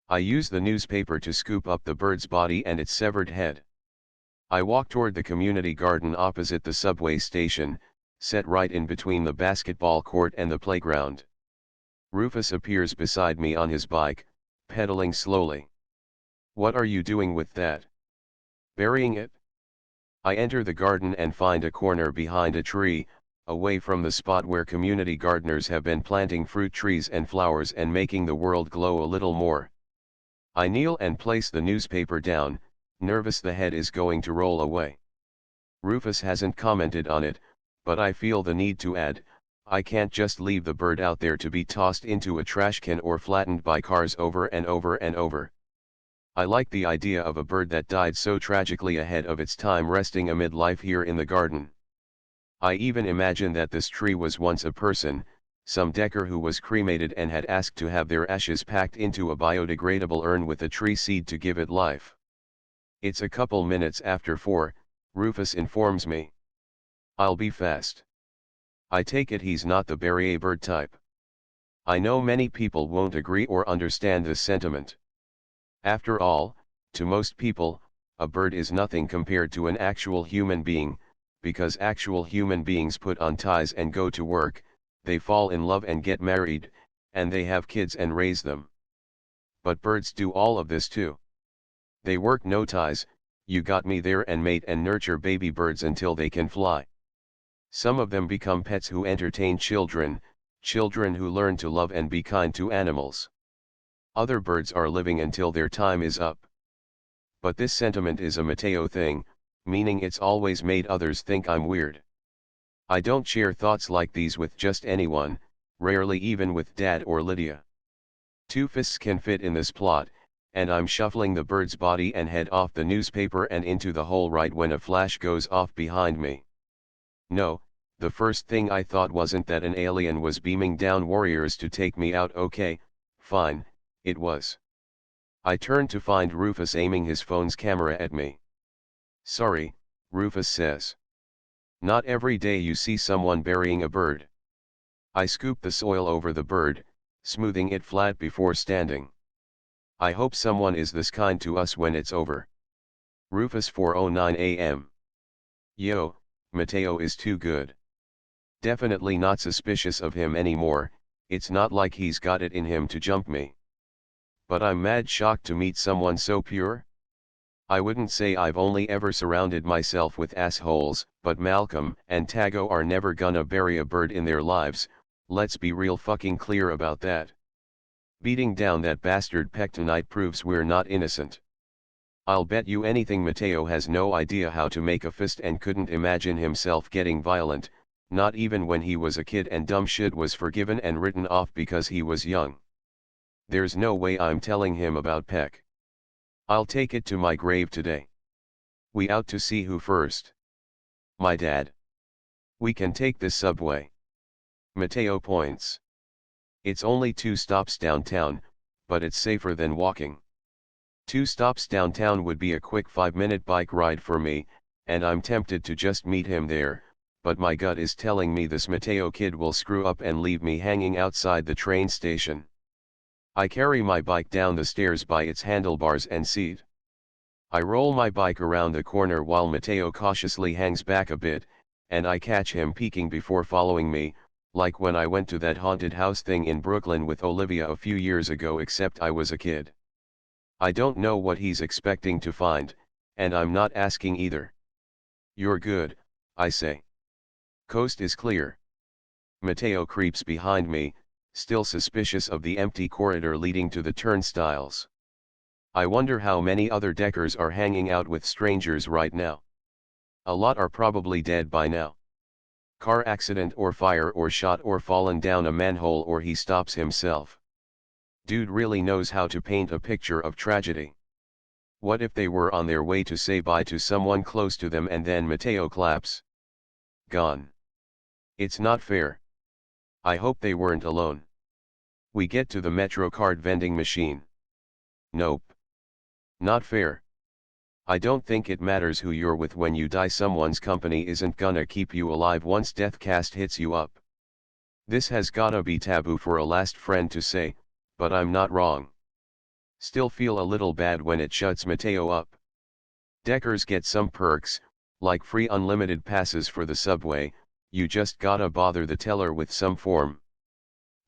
I use the newspaper to scoop up the bird's body and its severed head. I walk toward the community garden opposite the subway station, set right in between the basketball court and the playground. Rufus appears beside me on his bike, pedaling slowly. What are you doing with that? Burying it? I enter the garden and find a corner behind a tree, away from the spot where community gardeners have been planting fruit trees and flowers and making the world glow a little more. I kneel and place the newspaper down, nervous the head is going to roll away. Rufus hasn't commented on it, but I feel the need to add, I can't just leave the bird out there to be tossed into a trash can or flattened by cars over and over and over. I like the idea of a bird that died so tragically ahead of its time resting amid life here in the garden. I even imagine that this tree was once a person, some decker who was cremated and had asked to have their ashes packed into a biodegradable urn with a tree seed to give it life. It's a couple minutes after 4, Rufus informs me. I'll be fast. I take it he's not the bury a bird type. I know many people won't agree or understand this sentiment. After all, to most people, a bird is nothing compared to an actual human being, because actual human beings put on ties and go to work, they fall in love and get married, and they have kids and raise them. But birds do all of this too. They work no ties, you got me there, and mate and nurture baby birds until they can fly. Some of them become pets who entertain children, children who learn to love and be kind to animals. Other birds are living until their time is up. But this sentiment is a Mateo thing, meaning it's always made others think I'm weird. I don't share thoughts like these with just anyone, rarely even with Dad or Lydia. 2 fists can fit in this plot, and I'm shuffling the bird's body and head off the newspaper and into the hole right when a flash goes off behind me. No, the first thing I thought wasn't that an alien was beaming down warriors to take me out. Okay, fine, it was. I turned to find Rufus aiming his phone's camera at me. Sorry, Rufus says. Not every day you see someone burying a bird. I scoop the soil over the bird, smoothing it flat before standing. I hope someone is this kind to us when it's over. Rufus 4:09 a.m. Yo, Mateo is too good. Definitely not suspicious of him anymore, it's not like he's got it in him to jump me. But I'm mad shocked to meet someone so pure. I wouldn't say I've only ever surrounded myself with assholes, but Malcolm and Tago are never gonna bury a bird in their lives, let's be real fucking clear about that. Beating down that bastard Peck tonight proves we're not innocent. I'll bet you anything Mateo has no idea how to make a fist and couldn't imagine himself getting violent, not even when he was a kid and dumb shit was forgiven and written off because he was young. There's no way I'm telling him about Peck. I'll take it to my grave today. We out to see who first? My dad. We can take this subway. Mateo points. It's only 2 stops downtown, but it's safer than walking. 2 stops downtown would be a quick 5-minute bike ride for me, and I'm tempted to just meet him there, but my gut is telling me this Mateo kid will screw up and leave me hanging outside the train station. I carry my bike down the stairs by its handlebars and seat. I roll my bike around the corner while Mateo cautiously hangs back a bit, and I catch him peeking before following me, like when I went to that haunted house thing in Brooklyn with Olivia a few years ago, except I was a kid. I don't know what he's expecting to find, and I'm not asking either. You're good, I say. Coast is clear. Mateo creeps behind me, still suspicious of the empty corridor leading to the turnstiles. I wonder how many other deckers are hanging out with strangers right now. A lot are probably dead by now. Car accident or fire or shot or fallen down a manhole or he stops himself. Dude really knows how to paint a picture of tragedy. What if they were on their way to say bye to someone close to them and then Mateo claps? Gone. It's not fair. I hope they weren't alone. We get to the Metro card vending machine. Nope. Not fair. I don't think it matters who you're with when you die. Someone's company isn't gonna keep you alive once death cast hits you up. This has gotta be taboo for a last friend to say, but I'm not wrong. Still feel a little bad when it shuts Mateo up. Deckers get some perks, like free unlimited passes for the subway, you just gotta bother the teller with some form.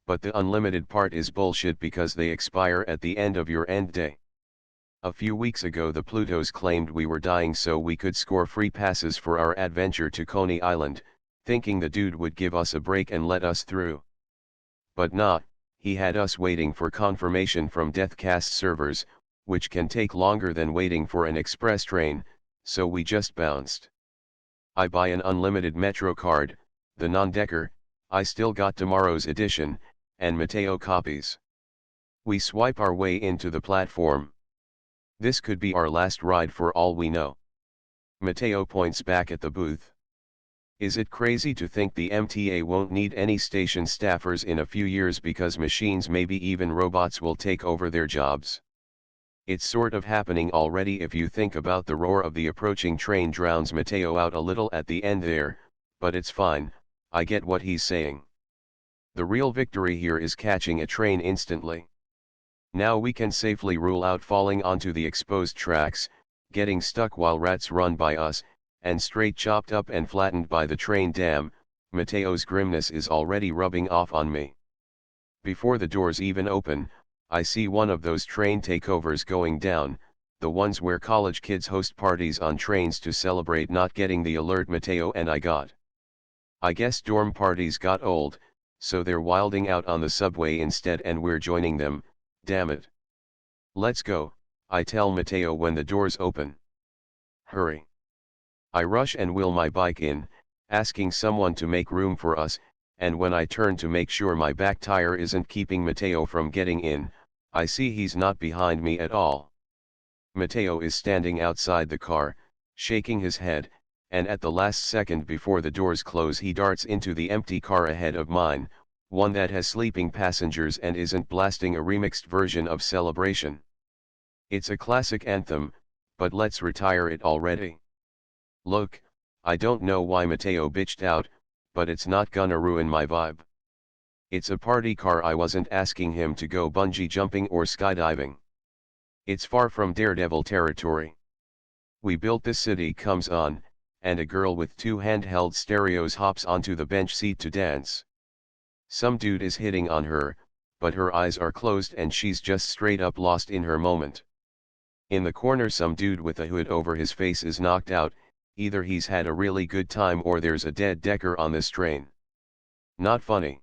But the unlimited part is bullshit because they expire at the end of your end day. A few weeks ago the Plutos claimed we were dying so we could score free passes for our adventure to Coney Island, thinking the dude would give us a break and let us through. But nah, he had us waiting for confirmation from Deathcast servers, which can take longer than waiting for an express train, so we just bounced. I buy an unlimited Metro card, the non-decker, I still got tomorrow's edition, and Mateo copies. We swipe our way into the platform. This could be our last ride for all we know. Mateo points back at the booth. Is it crazy to think the MTA won't need any station staffers in a few years because machines, maybe even robots, will take over their jobs? It's sort of happening already if you think about the roar of the approaching train drowns Mateo out a little at the end there, but it's fine, I get what he's saying. The real victory here is catching a train instantly. Now we can safely rule out falling onto the exposed tracks, getting stuck while rats run by us, and straight chopped up and flattened by the train. Damn, Mateo's grimness is already rubbing off on me. Before the doors even open, I see one of those train takeovers going down, the ones where college kids host parties on trains to celebrate not getting the alert Mateo and I got. I guess dorm parties got old, so they're wilding out on the subway instead and we're joining them, damn it. Let's go, I tell Mateo when the doors open. Hurry. I rush and wheel my bike in, asking someone to make room for us, and when I turn to make sure my back tire isn't keeping Mateo from getting in, I see he's not behind me at all. Mateo is standing outside the car, shaking his head, and at the last second before the doors close he darts into the empty car ahead of mine, one that has sleeping passengers and isn't blasting a remixed version of Celebration. It's a classic anthem, but let's retire it already. Look, I don't know why Mateo bitched out, but it's not gonna ruin my vibe. It's a party car. I wasn't asking him to go bungee jumping or skydiving. It's far from Daredevil territory. We Built This City comes on, and a girl with two handheld stereos hops onto the bench seat to dance. Some dude is hitting on her, but her eyes are closed and she's just straight up lost in her moment. In the corner some dude with a hood over his face is knocked out, either he's had a really good time or there's a dead decker on this train. Not funny.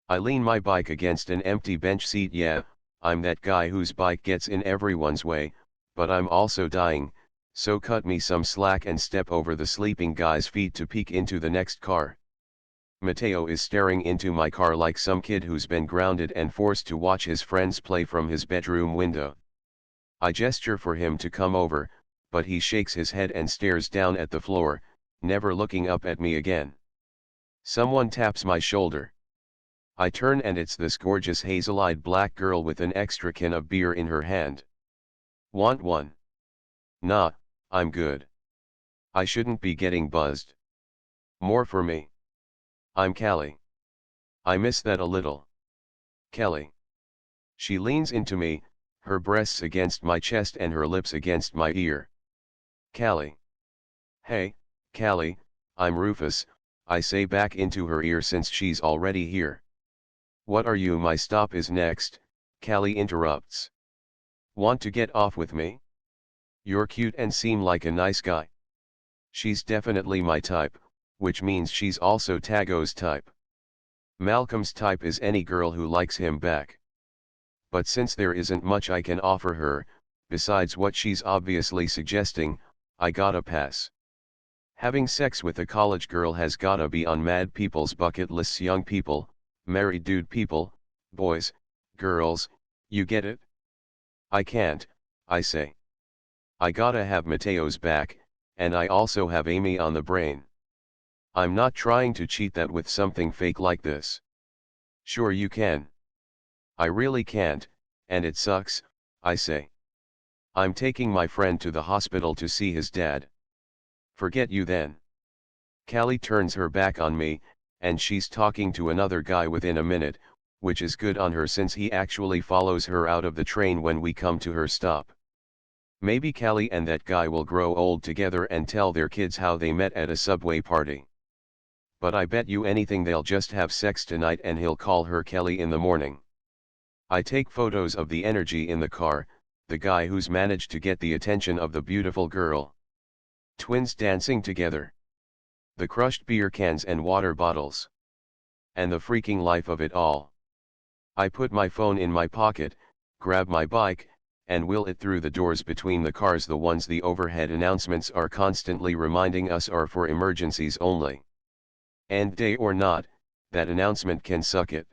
I lean my bike against an empty bench seat. Yeah, I'm that guy whose bike gets in everyone's way, but I'm also dying, so cut me some slack and step over the sleeping guy's feet to peek into the next car. Mateo is staring into my car like some kid who's been grounded and forced to watch his friends play from his bedroom window. I gesture for him to come over, but he shakes his head and stares down at the floor, never looking up at me again. Someone taps my shoulder. I turn and it's this gorgeous hazel-eyed black girl with an extra can of beer in her hand. Want one? Nah, I'm good. I shouldn't be getting buzzed. More for me. I'm Callie. I miss that a little. Kelly. She leans into me, her breasts against my chest and her lips against my ear. Callie. Hey, Callie, I'm Rufus, I say back into her ear since she's already here. What are you? My stop is next, Callie interrupts. Want to get off with me? You're cute and seem like a nice guy. She's definitely my type, which means she's also Tago's type. Malcolm's type is any girl who likes him back. But since there isn't much I can offer her, besides what she's obviously suggesting, I gotta pass. Having sex with a college girl has gotta be on mad people's bucket lists. Young people, married dude people, boys, girls, you get it? I can't, I say. I gotta have Mateo's back, and I also have Amy on the brain. I'm not trying to cheat that with something fake like this. Sure you can. I really can't, and it sucks, I say. I'm taking my friend to the hospital to see his dad. Forget you then. Callie turns her back on me, and she's talking to another guy within a minute, which is good on her since he actually follows her out of the train when we come to her stop. Maybe Callie and that guy will grow old together and tell their kids how they met at a subway party. But I bet you anything they'll just have sex tonight and he'll call her Kelly in the morning. I take photos of the energy in the car, the guy who's managed to get the attention of the beautiful girl. Twins dancing together. The crushed beer cans and water bottles. And the freaking life of it all. I put my phone in my pocket, grab my bike, and wheel it through the doors between the cars, the ones the overhead announcements are constantly reminding us are for emergencies only. End day or not, that announcement can suck it.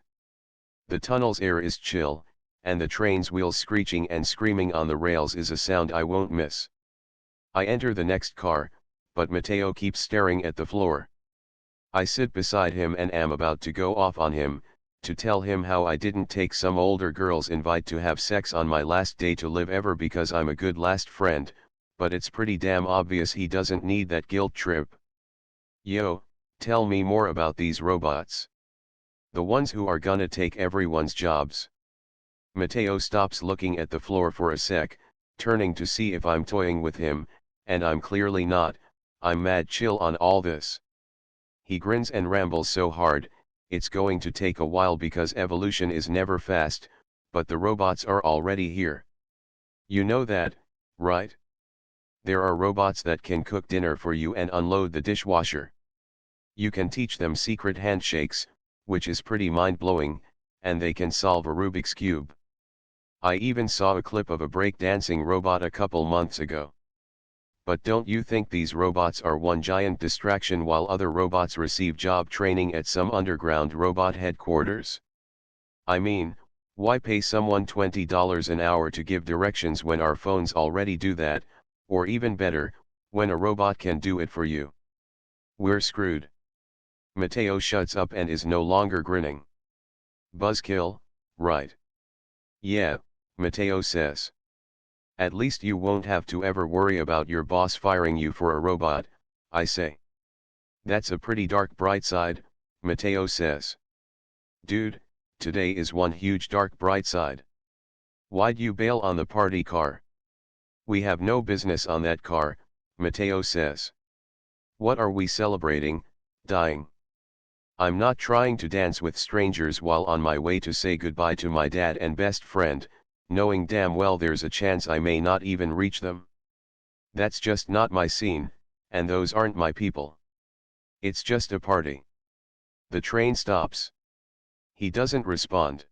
The tunnel's air is chill, and the train's wheels screeching and screaming on the rails is a sound I won't miss. I enter the next car, but Mateo keeps staring at the floor. I sit beside him and am about to go off on him, to tell him how I didn't take some older girl's invite to have sex on my last day to live ever because I'm a good last friend, but it's pretty damn obvious he doesn't need that guilt trip. Yo, tell me more about these robots. The ones who are gonna take everyone's jobs. Mateo stops looking at the floor for a sec, turning to see if I'm toying with him, and I'm clearly not. I'm mad chill on all this. He grins and rambles so hard, it's going to take a while because evolution is never fast, but the robots are already here. You know that, right? There are robots that can cook dinner for you and unload the dishwasher. You can teach them secret handshakes, which is pretty mind-blowing, and they can solve a Rubik's Cube. I even saw a clip of a break-dancing robot a couple months ago. But don't you think these robots are one giant distraction while other robots receive job training at some underground robot headquarters? I mean, why pay someone $20 an hour to give directions when our phones already do that, or even better, when a robot can do it for you? We're screwed. Mateo shuts up and is no longer grinning. Buzzkill, right? Yeah, Mateo says. At least you won't have to ever worry about your boss firing you for a robot, I say. That's a pretty dark bright side, Mateo says. Dude, today is one huge dark bright side. Why'd you bail on the party car? We have no business on that car, Mateo says. What are we celebrating, dying? I'm not trying to dance with strangers while on my way to say goodbye to my dad and best friend, knowing damn well there's a chance I may not even reach them. That's just not my scene, and those aren't my people. It's just a party. The train stops. He doesn't respond.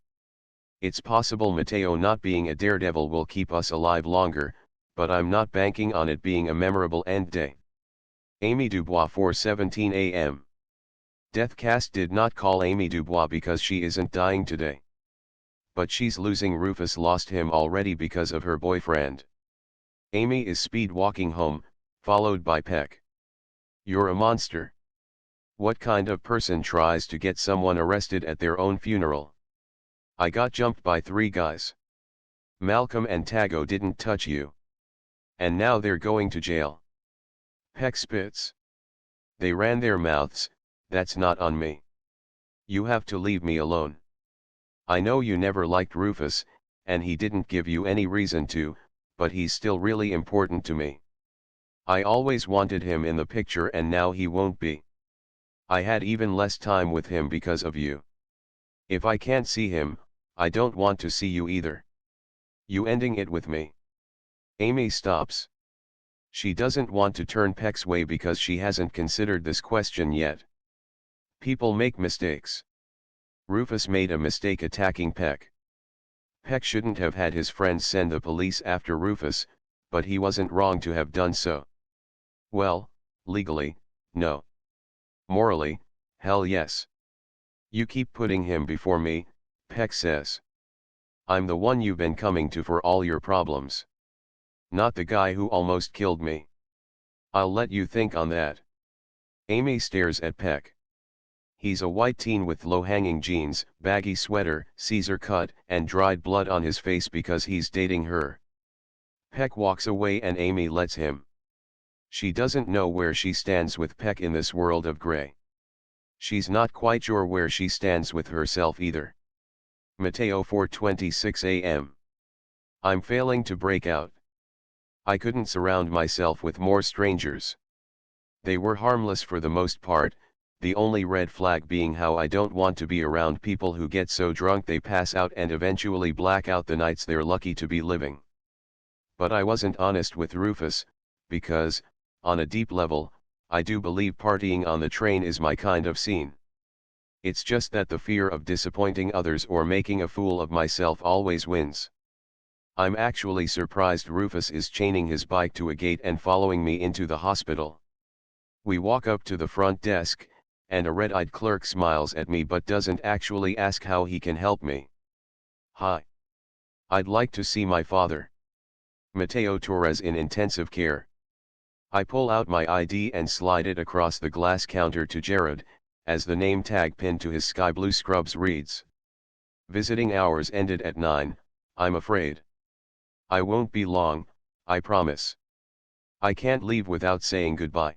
It's possible Mateo not being a daredevil will keep us alive longer, but I'm not banking on it being a memorable end day. Amy Dubois, 4:17 a.m. Deathcast did not call Amy Dubois because she isn't dying today. But she's losing. Rufus lost him already because of her boyfriend. Amy is speed walking home, followed by Peck. You're a monster. What kind of person tries to get someone arrested at their own funeral? I got jumped by 3 guys. Malcolm and Tago didn't touch you. And now they're going to jail. Peck spits. They ran their mouths, that's not on me. You have to leave me alone. I know you never liked Rufus, and he didn't give you any reason to, but he's still really important to me. I always wanted him in the picture and now he won't be. I had even less time with him because of you. If I can't see him, I don't want to see you either. You ending it with me? Amy stops. She doesn't want to turn Peck's way because she hasn't considered this question yet. People make mistakes. Rufus made a mistake attacking Peck. Peck shouldn't have had his friends send the police after Rufus, but he wasn't wrong to have done so. Well, legally, no. Morally, hell yes. You keep putting him before me, Peck says. I'm the one you've been coming to for all your problems. Not the guy who almost killed me. I'll let you think on that. Amy stares at Peck. He's a white teen with low-hanging jeans, baggy sweater, Caesar cut, and dried blood on his face because he's dating her. Peck walks away and Amy lets him. She doesn't know where she stands with Peck in this world of gray. She's not quite sure where she stands with herself either. Mateo 4:26 a.m. I'm failing to break out. I couldn't surround myself with more strangers. They were harmless for the most part, the only red flag being how I don't want to be around people who get so drunk they pass out and eventually black out the nights they're lucky to be living. But I wasn't honest with Rufus, because, on a deep level, I do believe partying on the train is my kind of scene. It's just that the fear of disappointing others or making a fool of myself always wins. I'm actually surprised Rufus is chaining his bike to a gate and following me into the hospital. We walk up to the front desk, and a red-eyed clerk smiles at me but doesn't actually ask how he can help me. Hi. I'd like to see my father. Mateo Torrez in intensive care. I pull out my ID and slide it across the glass counter to Jared, as the name tag pinned to his sky blue scrubs reads. Visiting hours ended at 9, I'm afraid. I won't be long, I promise. I can't leave without saying goodbye.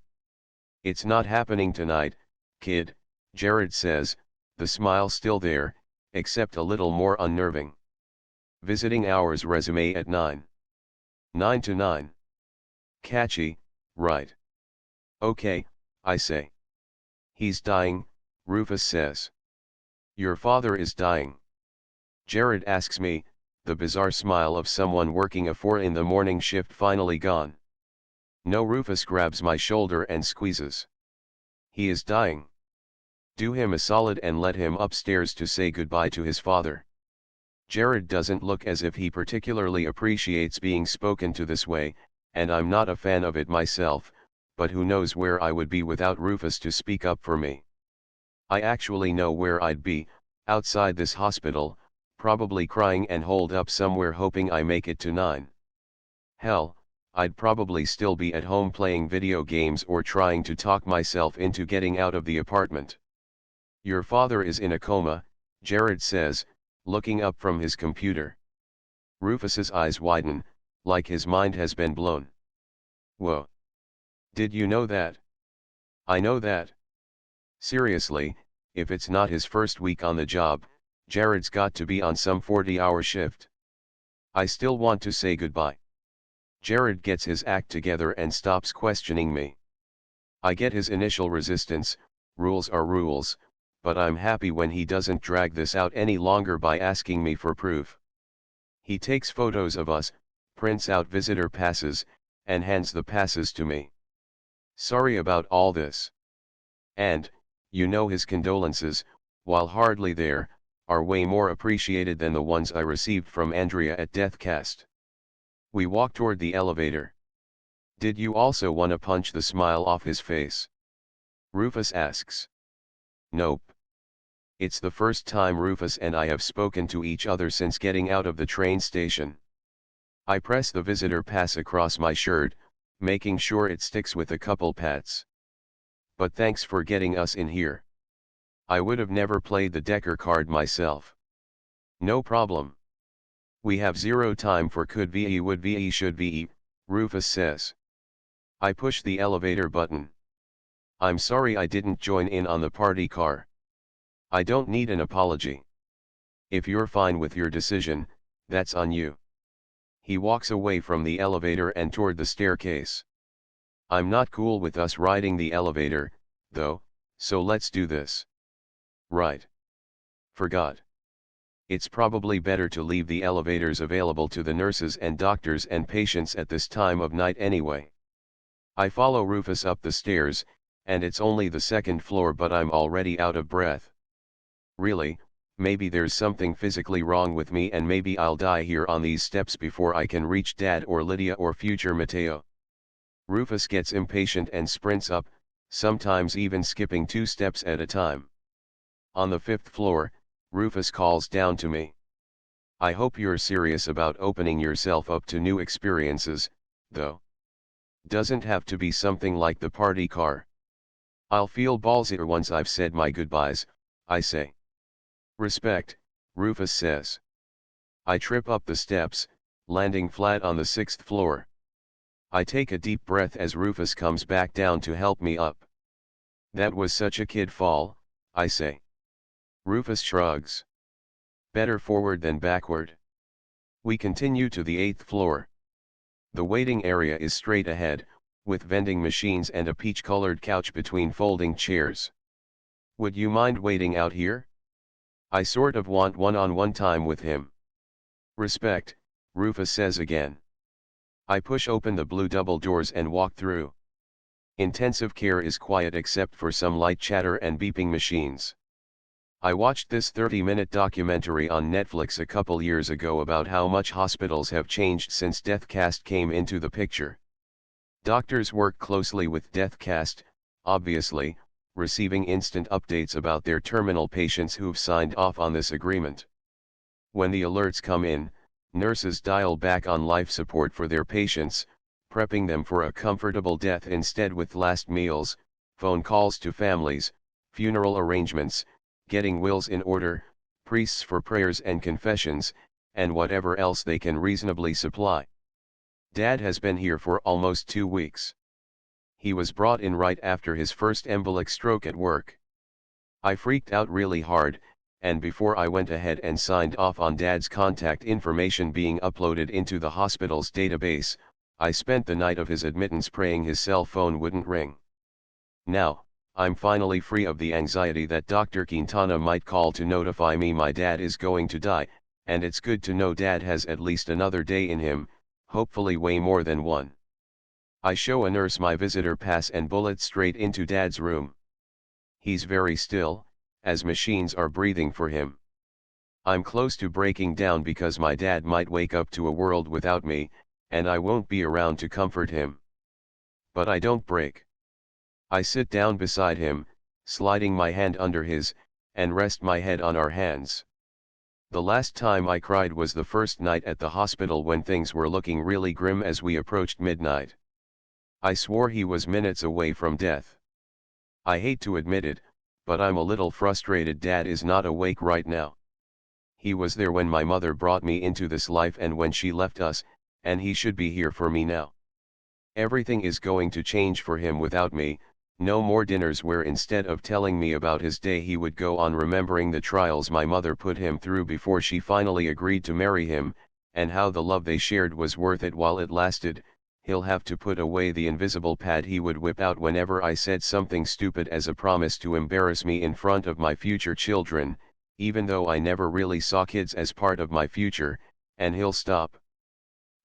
It's not happening tonight, kid, Jared says, the smile still there, except a little more unnerving. Visiting hours resume at 9. 9 to 9. Catchy, right? Okay, I say. He's dying, Rufus says. Your father is dying. Jared asks me, the bizarre smile of someone working a 4 in the morning shift finally gone. No, Rufus grabs my shoulder and squeezes. He is dying. Do him a solid and let him upstairs to say goodbye to his father. Jared doesn't look as if he particularly appreciates being spoken to this way, and I'm not a fan of it myself, but who knows where I would be without Rufus to speak up for me. I actually know where I'd be, outside this hospital, probably crying and holed up somewhere hoping I make it to 9. Hell, I'd probably still be at home playing video games or trying to talk myself into getting out of the apartment. Your father is in a coma, Jared says, looking up from his computer. Rufus's eyes widen, like his mind has been blown. Whoa. Did you know that? I know that. Seriously, if it's not his first week on the job, Jared's got to be on some 40-hour shift. I still want to say goodbye. Jared gets his act together and stops questioning me. I get his initial resistance, rules are rules, but I'm happy when he doesn't drag this out any longer by asking me for proof. He takes photos of us, prints out visitor passes, and hands the passes to me. Sorry about all this. And, you know, his condolences, while hardly there, are way more appreciated than the ones I received from Andrea at Deathcast. We walk toward the elevator. Did you also want to punch the smile off his face? Rufus asks. Nope. It's the first time Rufus and I have spoken to each other since getting out of the train station. I press the visitor pass across my shirt, making sure it sticks with a couple pats. But thanks for getting us in here. I would have never played the Decker card myself. No problem. We have zero time for could be, would be, should be, Rufus says. I push the elevator button. I'm sorry I didn't join in on the party car. I don't need an apology. If you're fine with your decision, that's on you. He walks away from the elevator and toward the staircase. I'm not cool with us riding the elevator, though, so let's do this. Right. Forgot. It's probably better to leave the elevators available to the nurses and doctors and patients at this time of night anyway. I follow Rufus up the stairs, and it's only the second floor but I'm already out of breath. Really, maybe there's something physically wrong with me and maybe I'll die here on these steps before I can reach Dad or Lydia or future Mateo. Rufus gets impatient and sprints up, sometimes even skipping 2 steps at a time. On the 5th floor, Rufus calls down to me. I hope you're serious about opening yourself up to new experiences, though. Doesn't have to be something like the party car. I'll feel ballsier once I've said my goodbyes, I say. Respect, Rufus says. I trip up the steps, landing flat on the 6th floor. I take a deep breath as Rufus comes back down to help me up. "That was such a kid fall," I say. Rufus shrugs. "Better forward than backward." We continue to the 8th floor. The waiting area is straight ahead, with vending machines and a peach-colored couch between folding chairs. "Would you mind waiting out here? I sort of want one-on-one time with him." "Respect," Rufus says again. I push open the blue double doors and walk through. Intensive care is quiet except for some light chatter and beeping machines. I watched this 30-minute documentary on Netflix a couple years ago about how much hospitals have changed since DeathCast came into the picture. Doctors work closely with DeathCast, obviously, receiving instant updates about their terminal patients who've signed off on this agreement. When the alerts come in, nurses dial back on life support for their patients, prepping them for a comfortable death instead with last meals, phone calls to families, funeral arrangements, getting wills in order, priests for prayers and confessions, and whatever else they can reasonably supply. Dad has been here for almost 2 weeks. He was brought in right after his first embolic stroke at work. I freaked out really hard, and before I went ahead and signed off on Dad's contact information being uploaded into the hospital's database, I spent the night of his admittance praying his cell phone wouldn't ring. Now, I'm finally free of the anxiety that Dr. Quintana might call to notify me my dad is going to die, and it's good to know Dad has at least another day in him, hopefully way more than one. I show a nurse my visitor pass and bullet straight into Dad's room. He's very still, as machines are breathing for him. I'm close to breaking down because my dad might wake up to a world without me, and I won't be around to comfort him. But I don't break. I sit down beside him, sliding my hand under his, and rest my head on our hands. The last time I cried was the first night at the hospital when things were looking really grim as we approached midnight. I swore he was minutes away from death. I hate to admit it, but I'm a little frustrated Dad is not awake right now. He was there when my mother brought me into this life and when she left us, and he should be here for me now. Everything is going to change for him without me. No more dinners where instead of telling me about his day he would go on remembering the trials my mother put him through before she finally agreed to marry him, and how the love they shared was worth it while it lasted. He'll have to put away the invisible pad he would whip out whenever I said something stupid as a promise to embarrass me in front of my future children, even though I never really saw kids as part of my future, and he'll stop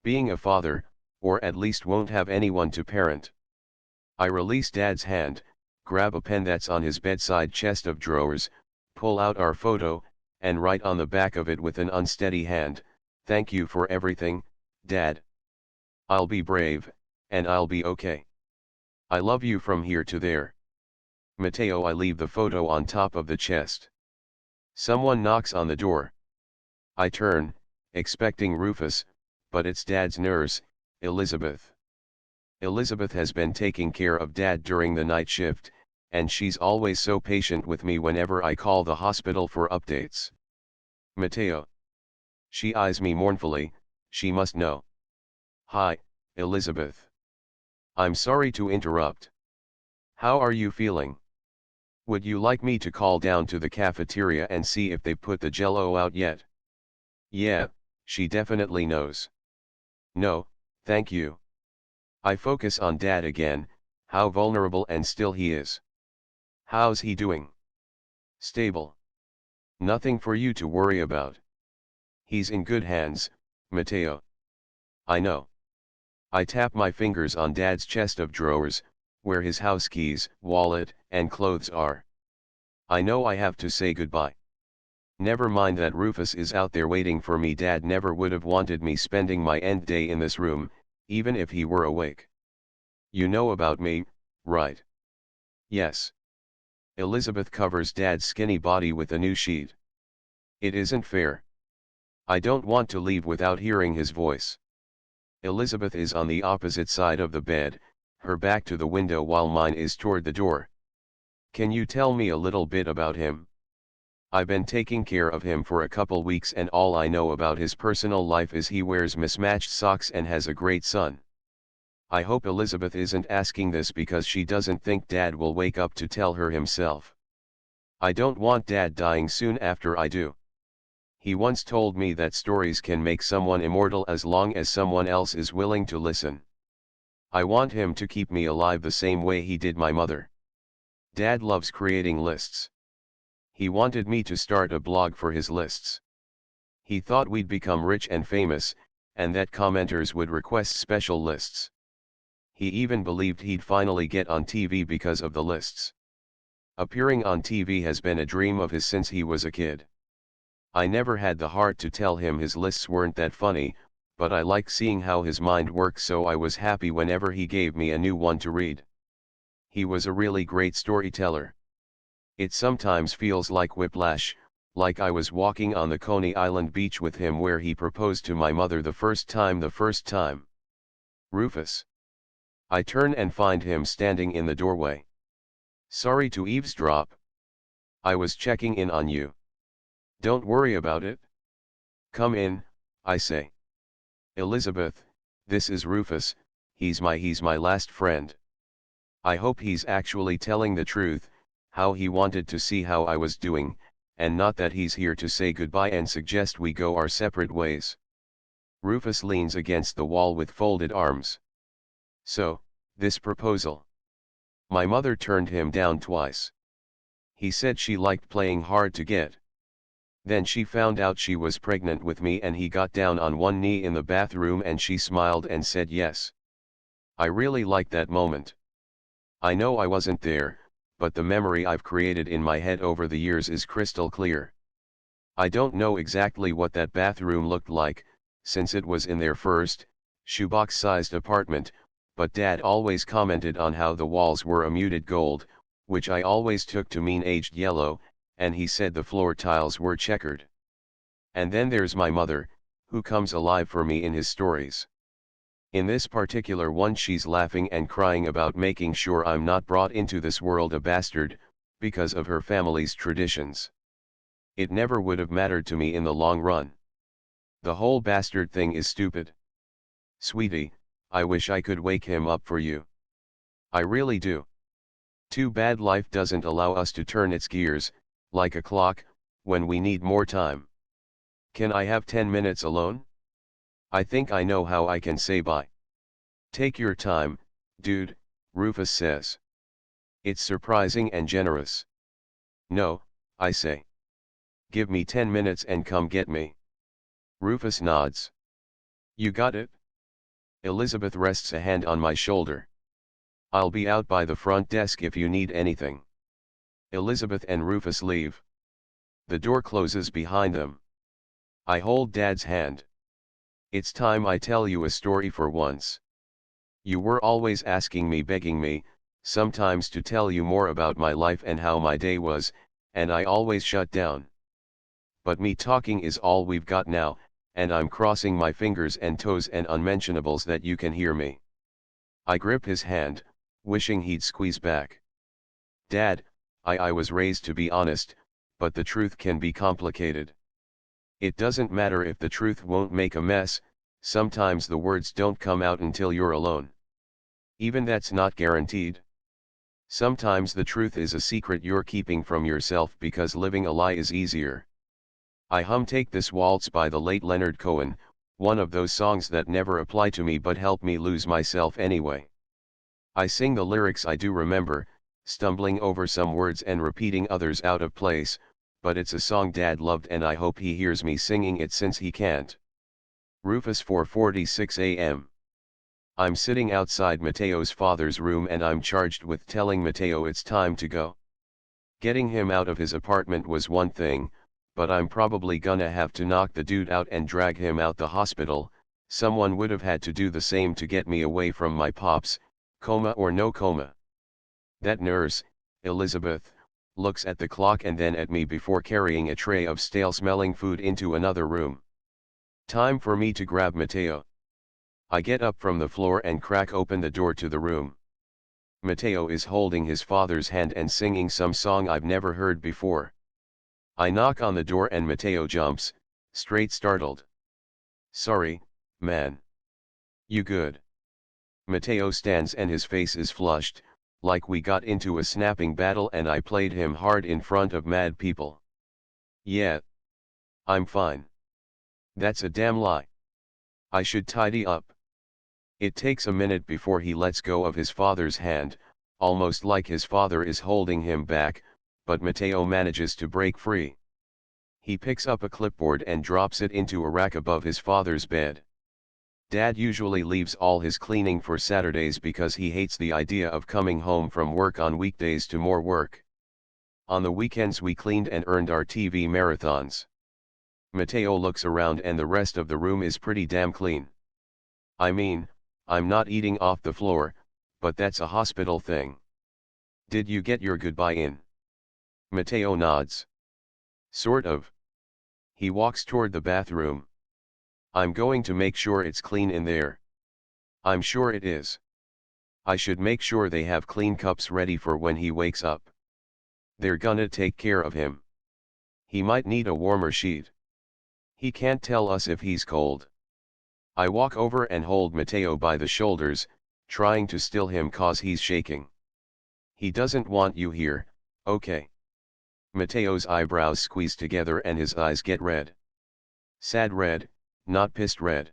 being a father, or at least won't have anyone to parent. I release Dad's hand, grab a pen that's on his bedside chest of drawers, pull out our photo, and write on the back of it with an unsteady hand, "Thank you for everything, Dad. I'll be brave, and I'll be okay. I love you from here to there. Mateo." I leave the photo on top of the chest. Someone knocks on the door. I turn, expecting Rufus, but it's Dad's nurse, Elizabeth. Elizabeth has been taking care of Dad during the night shift, and she's always so patient with me whenever I call the hospital for updates. "Mateo." She eyes me mournfully, she must know. "Hi, Elizabeth. I'm sorry to interrupt. How are you feeling? Would you like me to call down to the cafeteria and see if they put the Jell-O out yet?" Yeah, she definitely knows. "No, thank you." I focus on Dad again, how vulnerable and still he is. "How's he doing?" "Stable. Nothing for you to worry about. He's in good hands, Mateo." "I know." I tap my fingers on Dad's chest of drawers, where his house keys, wallet, and clothes are. "I know I have to say goodbye. Never mind that Rufus is out there waiting for me. Dad never would have wanted me spending my end day in this room, even if he were awake. You know about me, right?" "Yes." Elizabeth covers Dad's skinny body with a new sheet. "It isn't fair. I don't want to leave without hearing his voice." Elizabeth is on the opposite side of the bed, her back to the window while mine is toward the door. "Can you tell me a little bit about him?" I've been taking care of him for a couple weeks and all I know about his personal life is he wears mismatched socks and has a great son. I hope Elizabeth isn't asking this because she doesn't think Dad will wake up to tell her himself. I don't want Dad dying soon after I do. He once told me that stories can make someone immortal as long as someone else is willing to listen. I want him to keep me alive the same way he did my mother. Dad loves creating lists. He wanted me to start a blog for his lists. He thought we'd become rich and famous, and that commenters would request special lists. He even believed he'd finally get on TV because of the lists. Appearing on TV has been a dream of his since he was a kid. I never had the heart to tell him his lists weren't that funny, but I like seeing how his mind works, so I was happy whenever he gave me a new one to read. He was a really great storyteller. It sometimes feels like whiplash, like I was walking on the Coney Island beach with him where he proposed to my mother the first time. Rufus. I turn and find him standing in the doorway. Sorry to eavesdrop. I was checking in on you. Don't worry about it. Come in, I say. Elizabeth, this is Rufus, he's my last friend. I hope he's actually telling the truth, how he wanted to see how I was doing, and not that he's here to say goodbye and suggest we go our separate ways. Rufus leans against the wall with folded arms. So, this proposal. My mother turned him down twice. He said she liked playing hard to get. Then she found out she was pregnant with me and he got down on one knee in the bathroom and she smiled and said yes. I really liked that moment. I know I wasn't there, but the memory I've created in my head over the years is crystal clear. I don't know exactly what that bathroom looked like, since it was in their first, shoebox-sized apartment, but Dad always commented on how the walls were a muted gold, which I always took to mean aged yellow, and he said the floor tiles were checkered. And then there's my mother, who comes alive for me in his stories. In this particular one she's laughing and crying about making sure I'm not brought into this world a bastard, because of her family's traditions. It never would have mattered to me in the long run. The whole bastard thing is stupid. Sweetie, I wish I could wake him up for you. I really do. Too bad life doesn't allow us to turn its gears, like a clock, when we need more time. Can I have 10 minutes alone? I think I know how I can say bye. Take your time, dude, Rufus says. It's surprising and generous. No, I say. Give me 10 minutes and come get me. Rufus nods. You got it? Elizabeth rests a hand on my shoulder. I'll be out by the front desk if you need anything. Elizabeth and Rufus leave. The door closes behind them. I hold Dad's hand. It's time I tell you a story for once. You were always asking me, begging me, sometimes to tell you more about my life and how my day was, and I always shut down. But me talking is all we've got now, and I'm crossing my fingers and toes and unmentionables that you can hear me. I grip his hand, wishing he'd squeeze back. Dad, I was raised to be honest, but the truth can be complicated. It doesn't matter if the truth won't make a mess, sometimes the words don't come out until you're alone. Even that's not guaranteed. Sometimes the truth is a secret you're keeping from yourself because living a lie is easier. I hum Take This Waltz by the late Leonard Cohen, one of those songs that never apply to me but help me lose myself anyway. I sing the lyrics I do remember, stumbling over some words and repeating others out of place, but it's a song Dad loved and I hope he hears me singing it since he can't. Rufus, 4:46 a.m. I'm sitting outside Mateo's father's room and I'm charged with telling Mateo it's time to go. Getting him out of his apartment was one thing, but I'm probably gonna have to knock the dude out and drag him out the hospital. Someone would have had to do the same to get me away from my pops, coma or no coma. That nurse, Elizabeth, looks at the clock and then at me before carrying a tray of stale-smelling food into another room. Time for me to grab Mateo. I get up from the floor and crack open the door to the room. Mateo is holding his father's hand and singing some song I've never heard before. I knock on the door and Mateo jumps, straight startled. Sorry, man. You good? Mateo stands and his face is flushed, like we got into a snapping battle and I played him hard in front of mad people. Yeah. I'm fine. That's a damn lie. I should tidy up. It takes a minute before he lets go of his father's hand, almost like his father is holding him back, but Mateo manages to break free. He picks up a clipboard and drops it into a rack above his father's bed. Dad usually leaves all his cleaning for Saturdays because he hates the idea of coming home from work on weekdays to more work. On the weekends we cleaned and earned our TV marathons. Mateo looks around and the rest of the room is pretty damn clean. I mean, I'm not eating off the floor, but that's a hospital thing. Did you get your goodbye in? Mateo nods. Sort of. He walks toward the bathroom. I'm going to make sure it's clean in there. I'm sure it is. I should make sure they have clean cups ready for when he wakes up. They're gonna take care of him. He might need a warmer sheet. He can't tell us if he's cold. I walk over and hold Mateo by the shoulders, trying to still him cause he's shaking. He doesn't want you here, okay? Mateo's eyebrows squeeze together and his eyes get red. Sad red, not pissed red.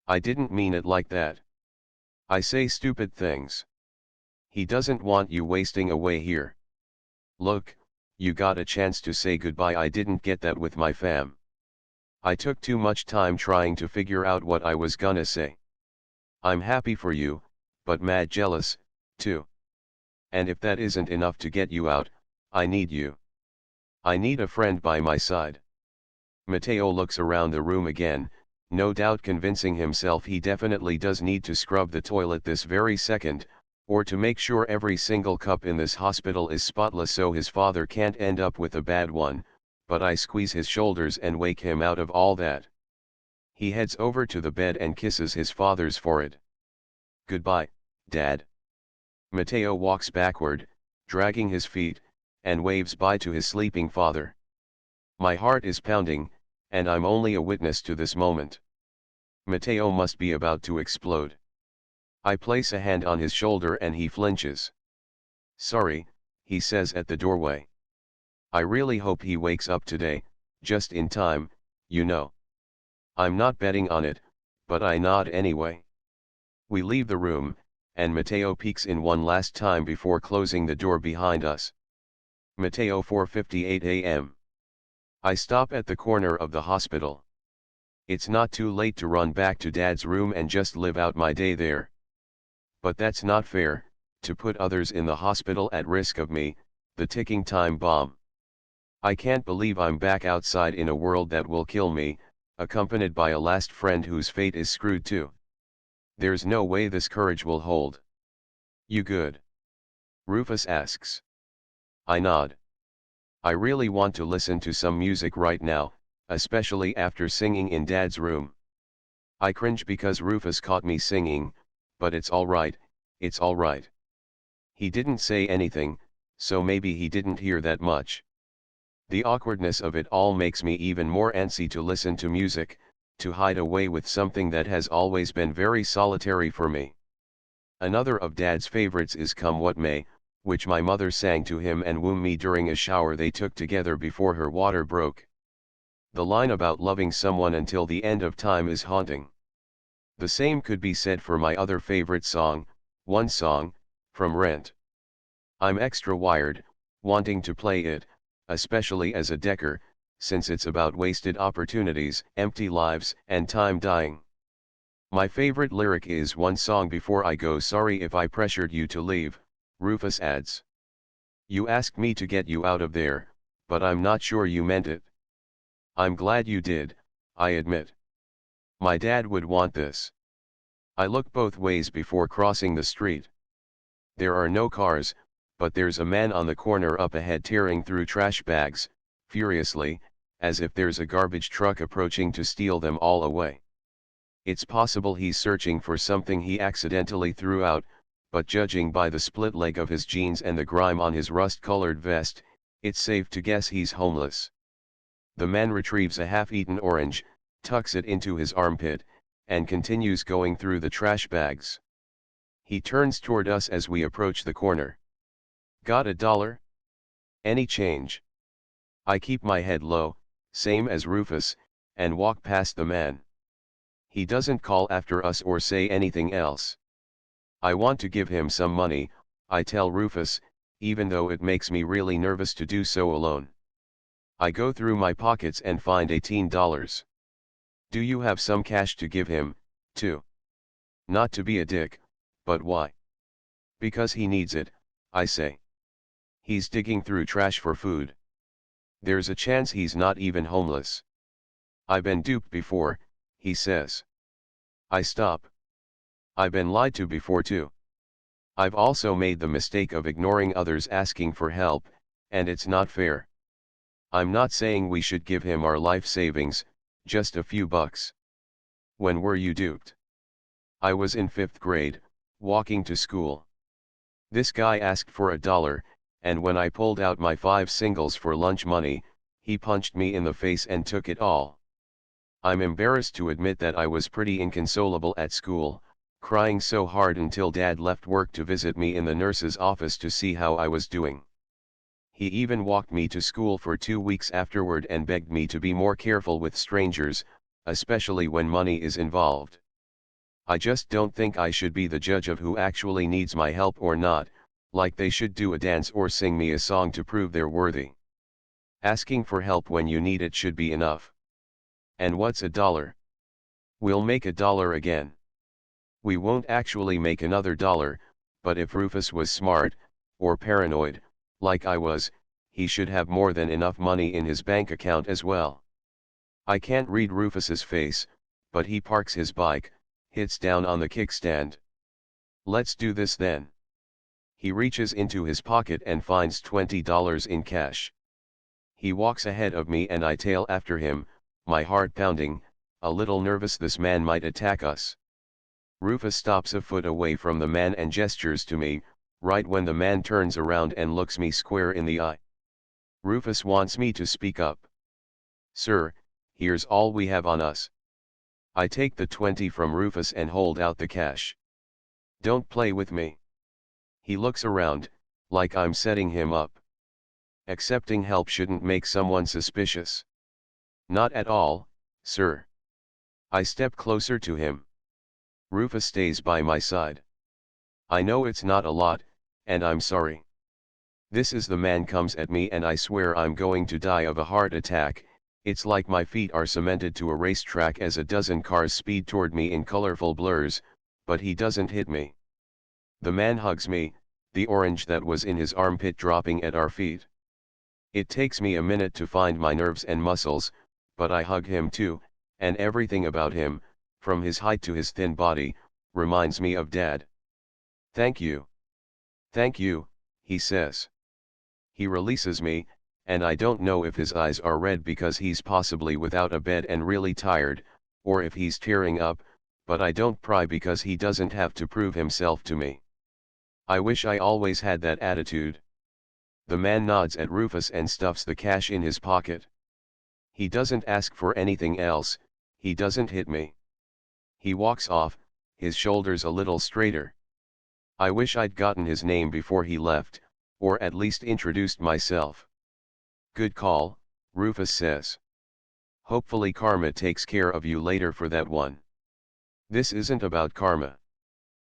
I didn't mean it like that. I say stupid things. He doesn't want you wasting away here. Look, you got a chance to say goodbye. I didn't get that with my fam. I took too much time trying to figure out what I was gonna say. I'm happy for you, but mad jealous, too. And if that isn't enough to get you out, I need you. I need a friend by my side. Mateo looks around the room again, no doubt convincing himself he definitely does need to scrub the toilet this very second, or to make sure every single cup in this hospital is spotless so his father can't end up with a bad one, but I squeeze his shoulders and wake him out of all that. He heads over to the bed and kisses his father's forehead. Goodbye, Dad. Mateo walks backward, dragging his feet, and waves bye to his sleeping father. My heart is pounding, and I'm only a witness to this moment. Mateo must be about to explode. I place a hand on his shoulder and he flinches. Sorry, he says at the doorway. I really hope he wakes up today, just in time, you know. I'm not betting on it, but I nod anyway. We leave the room, and Mateo peeks in one last time before closing the door behind us. Mateo 4:58 a.m. I stop at the corner of the hospital. It's not too late to run back to Dad's room and just live out my day there. But that's not fair, to put others in the hospital at risk of me, the ticking time bomb. I can't believe I'm back outside in a world that will kill me, accompanied by a last friend whose fate is screwed too. There's no way this courage will hold. You good? Rufus asks. I nod. I really want to listen to some music right now, especially after singing in Dad's room. I cringe because Rufus caught me singing, but it's alright, it's alright. He didn't say anything, so maybe he didn't hear that much. The awkwardness of it all makes me even more antsy to listen to music, to hide away with something that has always been very solitary for me. Another of Dad's favorites is Come What May, which my mother sang to him and wooed me during a shower they took together before her water broke. The line about loving someone until the end of time is haunting. The same could be said for my other favorite song, One Song, from Rent. I'm extra wired, wanting to play it, especially as a Decker, since it's about wasted opportunities, empty lives, and time dying. My favorite lyric is One song before I go. Sorry if I pressured you to leave, Rufus adds. You asked me to get you out of there, but I'm not sure you meant it. I'm glad you did, I admit. My dad would want this. I look both ways before crossing the street. There are no cars, but there's a man on the corner up ahead tearing through trash bags, furiously, as if there's a garbage truck approaching to steal them all away. It's possible he's searching for something he accidentally threw out, but judging by the split leg of his jeans and the grime on his rust-colored vest, It's safe to guess he's homeless. The man retrieves a half-eaten orange, tucks it into his armpit, and continues going through the trash bags. He turns toward us as we approach the corner. Got $1? Any change? I keep my head low, same as Rufus, and walk past the man. He doesn't call after us or say anything else. I want to give him some money, I tell Rufus, even though it makes me really nervous to do so alone. I go through my pockets and find $18. Do you have some cash to give him, too? Not to be a dick, but why? Because he needs it, I say. He's digging through trash for food. There's a chance he's not even homeless. I've been duped before, he says. I stop. I've been lied to before too. I've also made the mistake of ignoring others asking for help, and it's not fair. I'm not saying we should give him our life savings, just a few bucks. When were you duped? I was in 5th grade, walking to school. This guy asked for $1, and when I pulled out my 5 singles for lunch money, he punched me in the face and took it all. I'm embarrassed to admit that I was pretty inconsolable at school, crying so hard until Dad left work to visit me in the nurse's office to see how I was doing. He even walked me to school for 2 weeks afterward and begged me to be more careful with strangers, especially when money is involved. I just don't think I should be the judge of who actually needs my help or not, like they should do a dance or sing me a song to prove they're worthy. Asking for help when you need it should be enough. And what's $1? We'll make $1 again. We won't actually make another $1, but if Rufus was smart, or paranoid, like I was, he should have more than enough money in his bank account as well. I can't read Rufus's face, but he parks his bike, hits down on the kickstand. Let's do this then. He reaches into his pocket and finds $20 in cash. He walks ahead of me and I tail after him, my heart pounding, a little nervous this man might attack us. Rufus stops a foot away from the man and gestures to me, right when the man turns around and looks me square in the eye. Rufus wants me to speak up. Sir, here's all we have on us. I take the 20 from Rufus and hold out the cash. Don't play with me. He looks around, like I'm setting him up. Accepting help shouldn't make someone suspicious. Not at all, sir. I step closer to him. Rufus stays by my side. I know it's not a lot, and I'm sorry. This is the man comes at me and I swear I'm going to die of a heart attack. It's like my feet are cemented to a racetrack as a dozen cars speed toward me in colorful blurs, but he doesn't hit me. The man hugs me, the orange that was in his armpit dropping at our feet. It takes me a minute to find my nerves and muscles, but I hug him too, and everything about him, from his height to his thin body, reminds me of Dad. Thank you. Thank you, he says. He releases me, and I don't know if his eyes are red because he's possibly without a bed and really tired, or if he's tearing up, but I don't pry because he doesn't have to prove himself to me. I wish I always had that attitude. The man nods at Rufus and stuffs the cash in his pocket. He doesn't ask for anything else, he doesn't hit me. He walks off, his shoulders a little straighter. I wish I'd gotten his name before he left, or at least introduced myself. Good call, Rufus says. Hopefully karma takes care of you later for that one. This isn't about karma.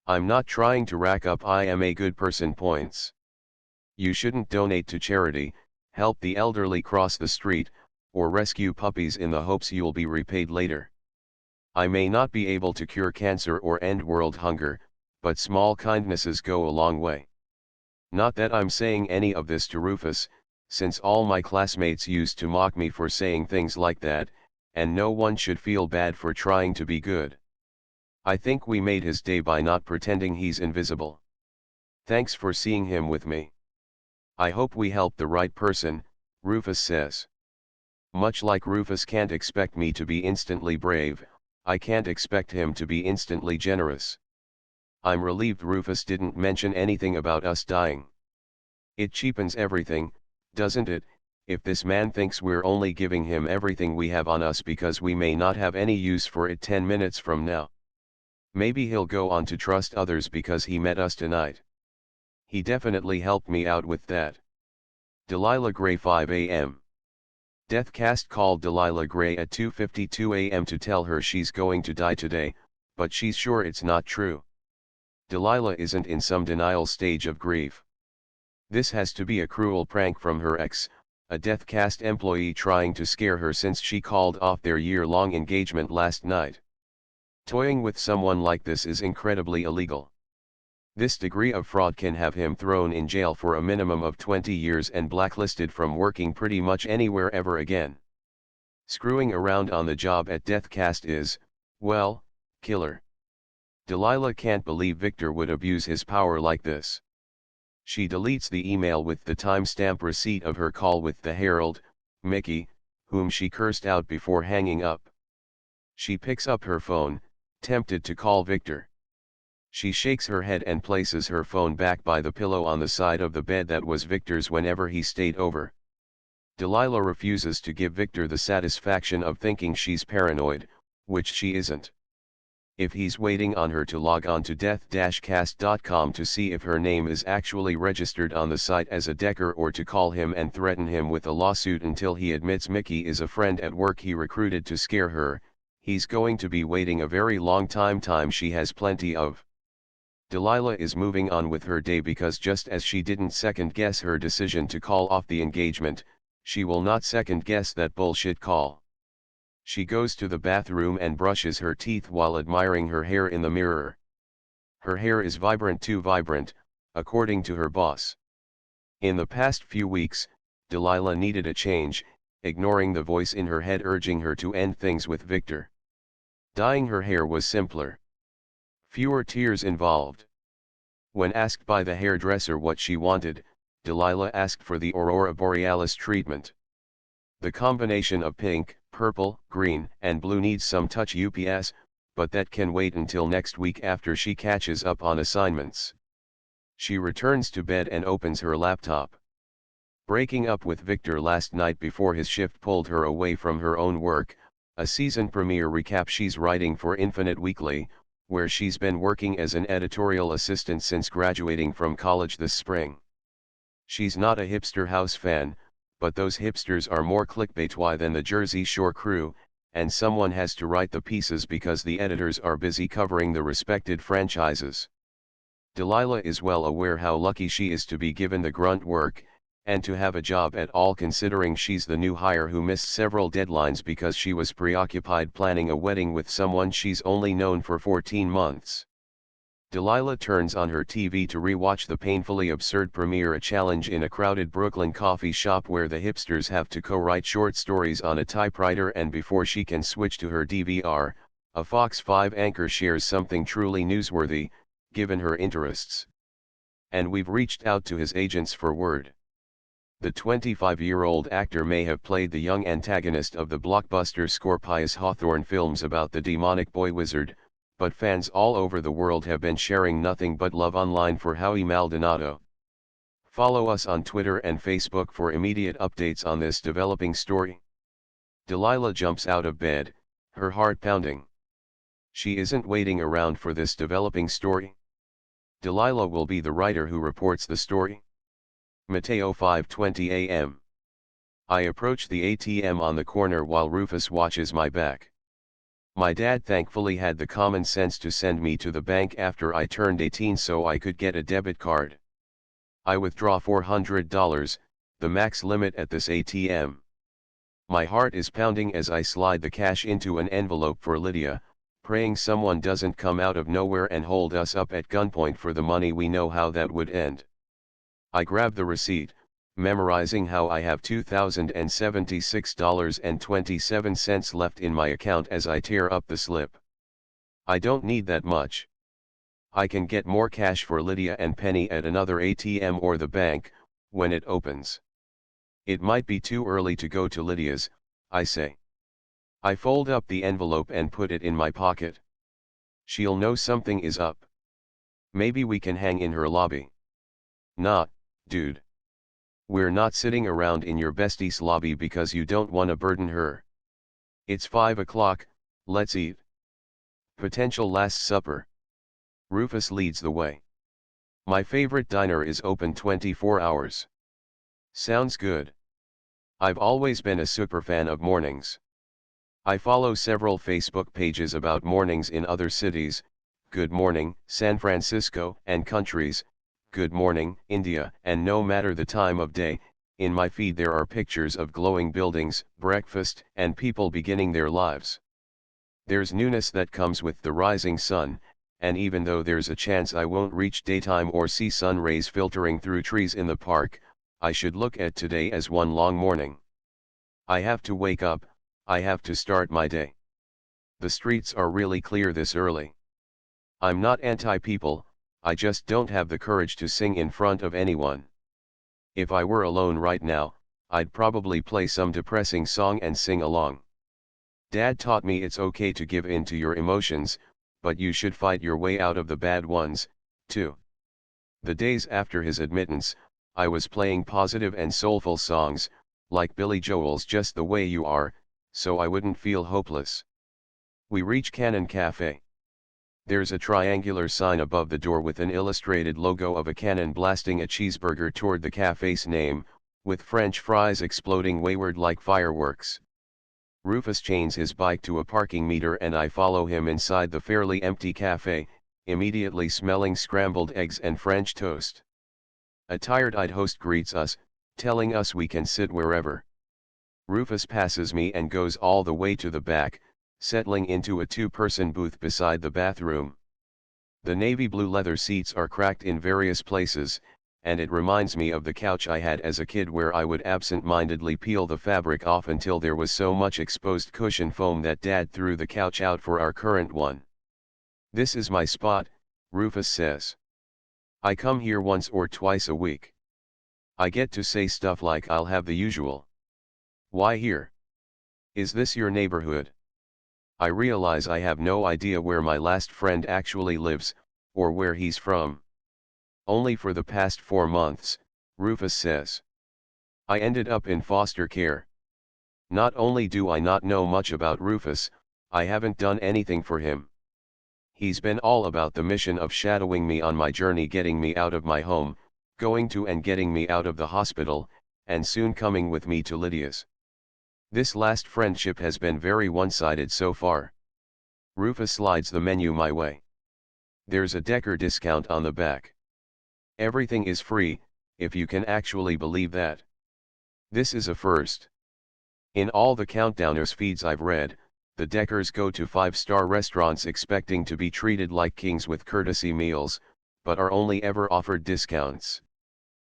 I'm not trying to rack up I am a good person points. You shouldn't donate to charity, help the elderly cross the street, or rescue puppies in the hopes you'll be repaid later. I may not be able to cure cancer or end world hunger, but small kindnesses go a long way. Not that I'm saying any of this to Rufus, since all my classmates used to mock me for saying things like that, and no one should feel bad for trying to be good. I think we made his day by not pretending he's invisible. Thanks for seeing him with me. I hope we helped the right person, Rufus says. Much like Rufus can't expect me to be instantly brave, I can't expect him to be instantly generous. I'm relieved Rufus didn't mention anything about us dying. It cheapens everything, Doesn't it? If this man thinks we're only giving him everything we have on us because we may not have any use for it 10 minutes from now. Maybe he'll go on to trust others because he met us tonight. He definitely helped me out with that. Delilah Gray 5 a.m. Deathcast called Delilah Gray at 2:52 a.m. to tell her she's going to die today, but she's sure it's not true. Delilah isn't in some denial stage of grief. This has to be a cruel prank from her ex, a Deathcast employee trying to scare her since she called off their year-long engagement last night. Toying with someone like this is incredibly illegal. This degree of fraud can have him thrown in jail for a minimum of 20 years and blacklisted from working pretty much anywhere ever again. Screwing around on the job at Deathcast is, well, killer. Delilah can't believe Victor would abuse his power like this. She deletes the email with the timestamp receipt of her call with the Herald, Mickey, whom she cursed out before hanging up. She picks up her phone, tempted to call Victor. She shakes her head and places her phone back by the pillow on the side of the bed that was Victor's whenever he stayed over. Delilah refuses to give Victor the satisfaction of thinking she's paranoid, which she isn't. If he's waiting on her to log on to death-cast.com to see if her name is actually registered on the site as a Decker or to call him and threaten him with a lawsuit until he admits Mickey is a friend at work he recruited to scare her, he's going to be waiting a very long time she has plenty of. Delilah is moving on with her day because just as she didn't second-guess her decision to call off the engagement, she will not second-guess that bullshit call. She goes to the bathroom and brushes her teeth while admiring her hair in the mirror. Her hair is vibrant, too vibrant, according to her boss. In the past few weeks, Delilah needed a change, ignoring the voice in her head urging her to end things with Victor. Dyeing her hair was simpler. Fewer tears involved. When asked by the hairdresser what she wanted, Delilah asked for the Aurora Borealis treatment. The combination of pink, purple, green, and blue needs some touch UPS, but that can wait until next week after she catches up on assignments. She returns to bed and opens her laptop. Breaking up with Victor last night before his shift pulled her away from her own work, a season premiere recap she's writing for Infinite Weekly, where she's been working as an editorial assistant since graduating from college this spring. She's not a hipster house fan, but those hipsters are more clickbaity than the Jersey Shore crew, and someone has to write the pieces because the editors are busy covering the respected franchises. Delilah is well aware how lucky she is to be given the grunt work, and to have a job at all considering she's the new hire who missed several deadlines because she was preoccupied planning a wedding with someone she's only known for 14 months. Delilah turns on her TV to rewatch the painfully absurd premiere, a challenge in a crowded Brooklyn coffee shop where the hipsters have to co-write short stories on a typewriter, and before she can switch to her DVR, a Fox 5 anchor shares something truly newsworthy, given her interests. And we've reached out to his agents for word. The 25-year-old actor may have played the young antagonist of the blockbuster Scorpius Hawthorne films about the demonic boy wizard, but fans all over the world have been sharing nothing but love online for Howie Maldonado. Follow us on Twitter and Facebook for immediate updates on this developing story. Delilah jumps out of bed, her heart pounding. She isn't waiting around for this developing story. Delilah will be the writer who reports the story. Mateo 5:20 a.m. I approach the ATM on the corner while Rufus watches my back. My dad thankfully had the common sense to send me to the bank after I turned 18 so I could get a debit card. I withdraw $400, the max limit at this ATM. My heart is pounding as I slide the cash into an envelope for Lydia, praying someone doesn't come out of nowhere and hold us up at gunpoint for the money. We know how that would end. I grab the receipt, memorizing how I have $2,076.27 left in my account as I tear up the slip. I don't need that much. I can get more cash for Lydia and Penny at another ATM or the bank, when it opens. It might be too early to go to Lydia's, I say. I fold up the envelope and put it in my pocket. She'll know something is up. Maybe we can hang in her lobby. Nah, dude. We're not sitting around in your bestie's lobby because you don't want to burden her. It's 5 o'clock, let's eat. Potential Last Supper. Rufus leads the way. My favorite diner is open 24 hours. Sounds good. I've always been a superfan of mornings. I follow several Facebook pages about mornings in other cities, Good Morning, San Francisco, and countries, Good Morning, India, and no matter the time of day, in my feed there are pictures of glowing buildings, breakfast, and people beginning their lives. There's newness that comes with the rising sun, and even though there's a chance I won't reach daytime or see sun rays filtering through trees in the park, I should look at today as one long morning. I have to wake up, I have to start my day. The streets are really clear this early. I'm not anti-people, I just don't have the courage to sing in front of anyone. If I were alone right now, I'd probably play some depressing song and sing along. Dad taught me it's okay to give in to your emotions, but you should fight your way out of the bad ones, too. The days after his admittance, I was playing positive and soulful songs, like Billy Joel's Just the Way You Are, so I wouldn't feel hopeless. We reach Cannon Cafe. There's a triangular sign above the door with an illustrated logo of a cannon blasting a cheeseburger toward the cafe's name, with French fries exploding wayward like fireworks. Rufus chains his bike to a parking meter and I follow him inside the fairly empty cafe, immediately smelling scrambled eggs and French toast. A tired-eyed host greets us, telling us we can sit wherever. Rufus passes me and goes all the way to the back, settling into a two-person booth beside the bathroom. The navy blue leather seats are cracked in various places, and it reminds me of the couch I had as a kid where I would absent-mindedly peel the fabric off until there was so much exposed cushion foam that Dad threw the couch out for our current one. This is my spot, Rufus says. I come here once or twice a week. I get to say stuff like I'll have the usual. Why here? Is this your neighborhood? I realize I have no idea where my last friend actually lives, or where he's from. Only for the past 4 months, Rufus says. I ended up in foster care. Not only do I not know much about Rufus, I haven't done anything for him. He's been all about the mission of shadowing me on my journey, getting me out of my home, going to and getting me out of the hospital, and soon coming with me to Lydia's. This last friendship has been very one-sided so far. Rufus slides the menu my way. There's a Decker discount on the back. Everything is free, if you can actually believe that. This is a first. In all the Countdowners feeds I've read, the Deckers go to 5-star restaurants expecting to be treated like kings with courtesy meals, but are only ever offered discounts.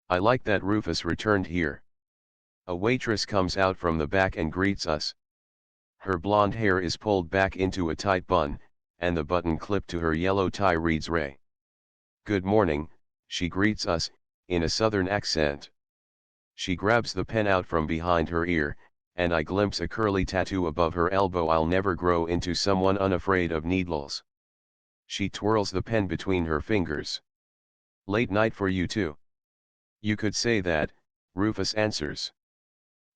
I like that Rufus returned here. A waitress comes out from the back and greets us. Her blonde hair is pulled back into a tight bun, and the button clipped to her yellow tie reads Ray. Good morning, she greets us, in a southern accent. She grabs the pen out from behind her ear, and I glimpse a curly tattoo above her elbow. I'll never grow into someone unafraid of needles. She twirls the pen between her fingers. Late night for you too. You could say that, Rufus answers.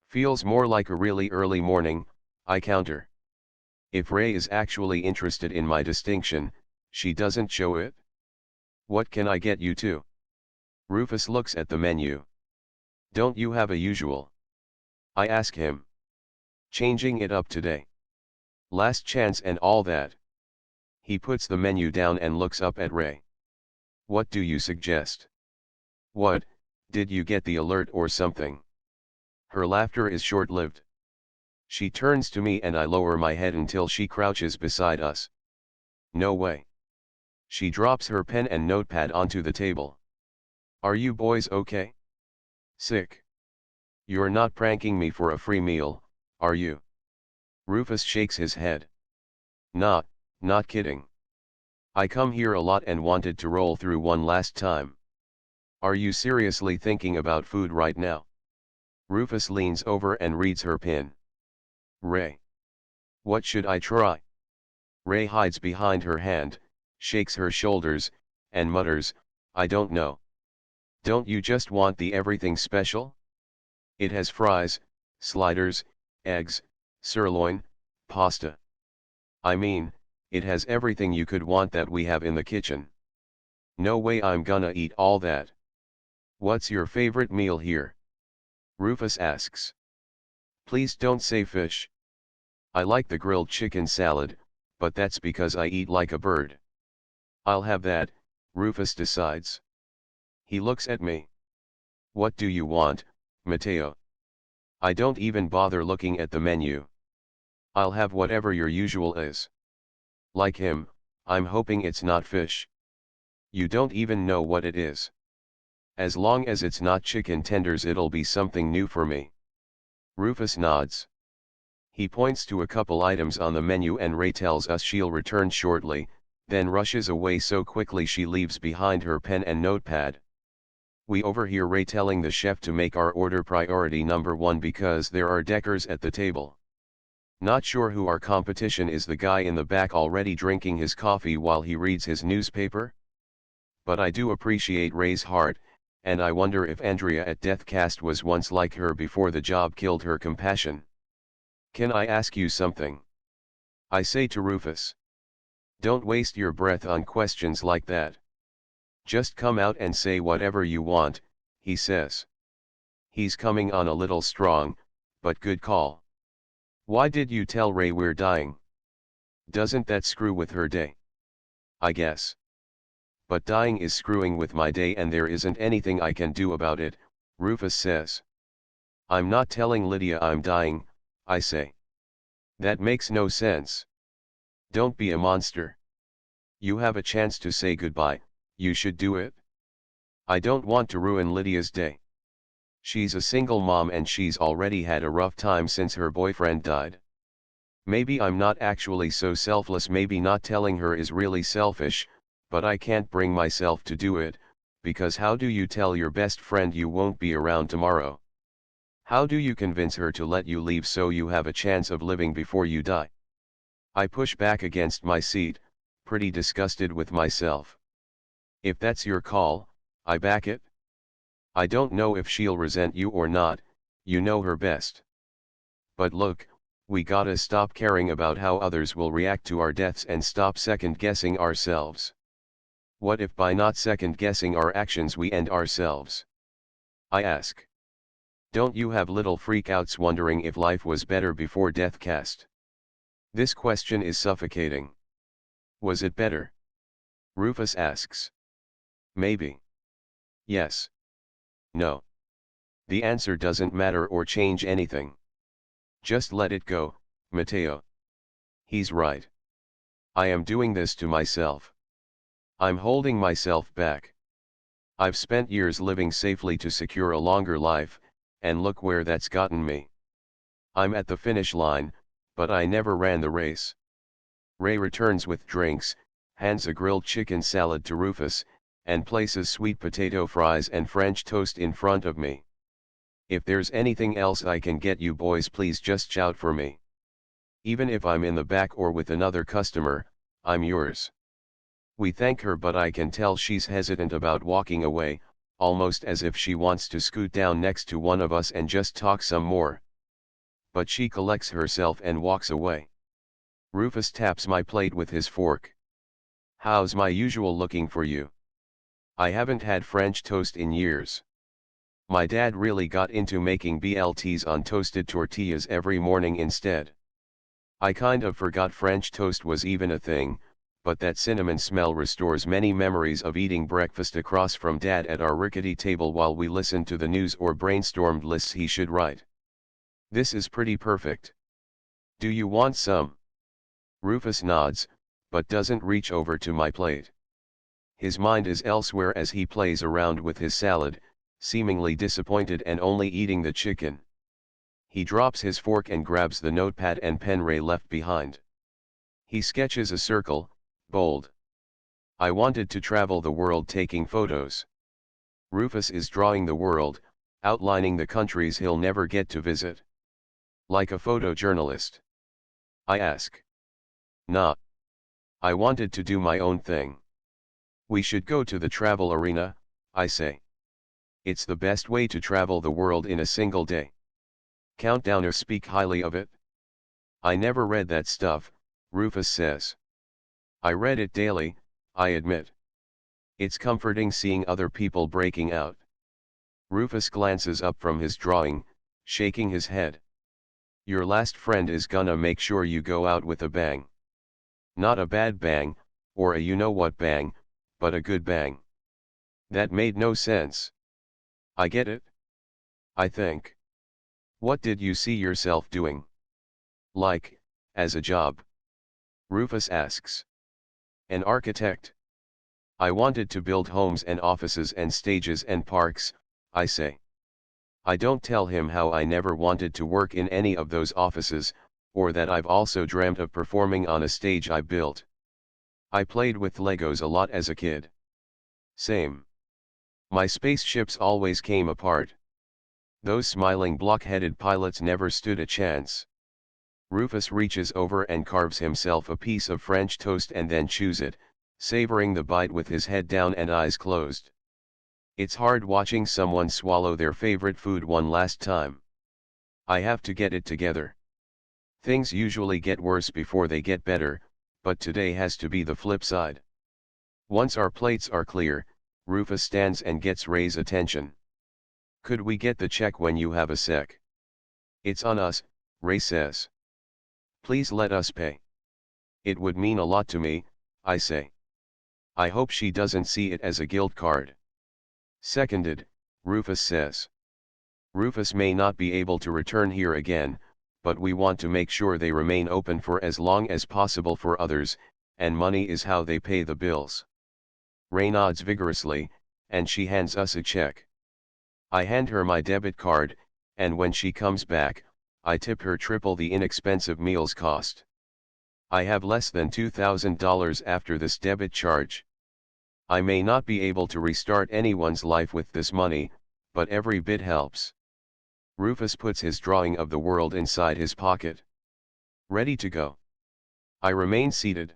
Feels more like a really early morning, I counter. If Ray is actually interested in my distinction, she doesn't show it. What can I get you to? Rufus looks at the menu. Don't you have a usual? I ask him. Changing it up today. Last chance and all that. He puts the menu down and looks up at Ray. What do you suggest? What, did you get the alert or something? Her laughter is short-lived. She turns to me and I lower my head until she crouches beside us. No way. She drops her pen and notepad onto the table. Are you boys okay? Sick. You're not pranking me for a free meal, are you? Rufus shakes his head. Not kidding. I come here a lot and wanted to roll through one last time. Are you seriously thinking about food right now? Rufus leans over and reads her pin. Ray. What should I try? Ray hides behind her hand, shakes her shoulders, and mutters, I don't know. Don't you just want the everything special? It has fries, sliders, eggs, sirloin, pasta. I mean, it has everything you could want that we have in the kitchen. No way I'm gonna eat all that. What's your favorite meal here? Rufus asks. Please don't say fish. I like the grilled chicken salad, but that's because I eat like a bird. I'll have that, Rufus decides. He looks at me. What do you want, Mateo? I don't even bother looking at the menu. I'll have whatever your usual is. Like him, I'm hoping it's not fish. You don't even know what it is. As long as it's not chicken tenders, it'll be something new for me. Rufus nods. He points to a couple items on the menu and Ray tells us she'll return shortly, then rushes away so quickly she leaves behind her pen and notepad. We overhear Ray telling the chef to make our order priority number 1 because there are deckers at the table. Not sure who our competition is, the guy in the back already drinking his coffee while he reads his newspaper? But I do appreciate Ray's heart, and I wonder if Andrea at Deathcast was once like her before the job killed her compassion. Can I ask you something? I say to Rufus. Don't waste your breath on questions like that. Just come out and say whatever you want, he says. He's coming on a little strong, but good call. Why did you tell Ray we're dying? Doesn't that screw with her day? I guess. But dying is screwing with my day and there isn't anything I can do about it, Rufus says. I'm not telling Lydia I'm dying, I say. That makes no sense. Don't be a monster. You have a chance to say goodbye, you should do it. I don't want to ruin Lydia's day. She's a single mom and she's already had a rough time since her boyfriend died. Maybe I'm not actually so selfless, maybe not telling her is really selfish, but I can't bring myself to do it, because how do you tell your best friend you won't be around tomorrow? How do you convince her to let you leave so you have a chance of living before you die? I push back against my seat, pretty disgusted with myself. If that's your call, I back it. I don't know if she'll resent you or not, you know her best. But look, we gotta stop caring about how others will react to our deaths and stop second-guessing ourselves. What if by not second-guessing our actions we end ourselves? I ask. Don't you have little freakouts wondering if life was better before Deathcast? This question is suffocating. Was it better? Rufus asks. Maybe. Yes. No. The answer doesn't matter or change anything. Just let it go, Mateo. He's right. I am doing this to myself. I'm holding myself back. I've spent years living safely to secure a longer life, and look where that's gotten me. I'm at the finish line, but I never ran the race. Ray returns with drinks, hands a grilled chicken salad to Rufus, and places sweet potato fries and French toast in front of me. If there's anything else I can get you boys, please just shout for me. Even if I'm in the back or with another customer, I'm yours. We thank her, but I can tell she's hesitant about walking away, almost as if she wants to scoot down next to one of us and just talk some more. But she collects herself and walks away. Rufus taps my plate with his fork. How's my usual looking for you? I haven't had French toast in years. My dad really got into making BLTs on toasted tortillas every morning instead. I kind of forgot French toast was even a thing, but that cinnamon smell restores many memories of eating breakfast across from Dad at our rickety table while we listened to the news or brainstormed lists he should write. This is pretty perfect. Do you want some? Rufus nods, but doesn't reach over to my plate. His mind is elsewhere as he plays around with his salad, seemingly disappointed and only eating the chicken. He drops his fork and grabs the notepad and pen Ray left behind. He sketches a circle, bold. I wanted to travel the world taking photos. Rufus is drawing the world, outlining the countries he'll never get to visit. Like a photojournalist. I ask. Nah. I wanted to do my own thing. We should go to the travel arena, I say. It's the best way to travel the world in a single day. Countdowners speak highly of it. I never read that stuff, Rufus says. I read it daily, I admit. It's comforting seeing other people breaking out. Rufus glances up from his drawing, shaking his head. Your last friend is gonna make sure you go out with a bang. Not a bad bang, or a you-know-what bang, but a good bang. That made no sense. I get it. I think. What did you see yourself doing? Like, as a job? Rufus asks. An architect. I wanted to build homes and offices and stages and parks, I say. I don't tell him how I never wanted to work in any of those offices, or that I've also dreamt of performing on a stage I built. I played with Legos a lot as a kid. Same. My spaceships always came apart. Those smiling block-headed pilots never stood a chance. Rufus reaches over and carves himself a piece of French toast and then chews it, savoring the bite with his head down and eyes closed. It's hard watching someone swallow their favorite food one last time. I have to get it together. Things usually get worse before they get better, but today has to be the flip side. Once our plates are clear, Rufus stands and gets Ray's attention. Could we get the check when you have a sec? It's on us, Ray says. Please let us pay. It would mean a lot to me, I say. I hope she doesn't see it as a guilt card. Seconded, Rufus says. Rufus may not be able to return here again, but we want to make sure they remain open for as long as possible for others, and money is how they pay the bills. Ray nods vigorously, and she hands us a check. I hand her my debit card, and when she comes back, I tip her triple the inexpensive meals cost. I have less than $2,000 after this debit charge. I may not be able to restart anyone's life with this money, but every bit helps. Rufus puts his drawing of the world inside his pocket. Ready to go. I remain seated.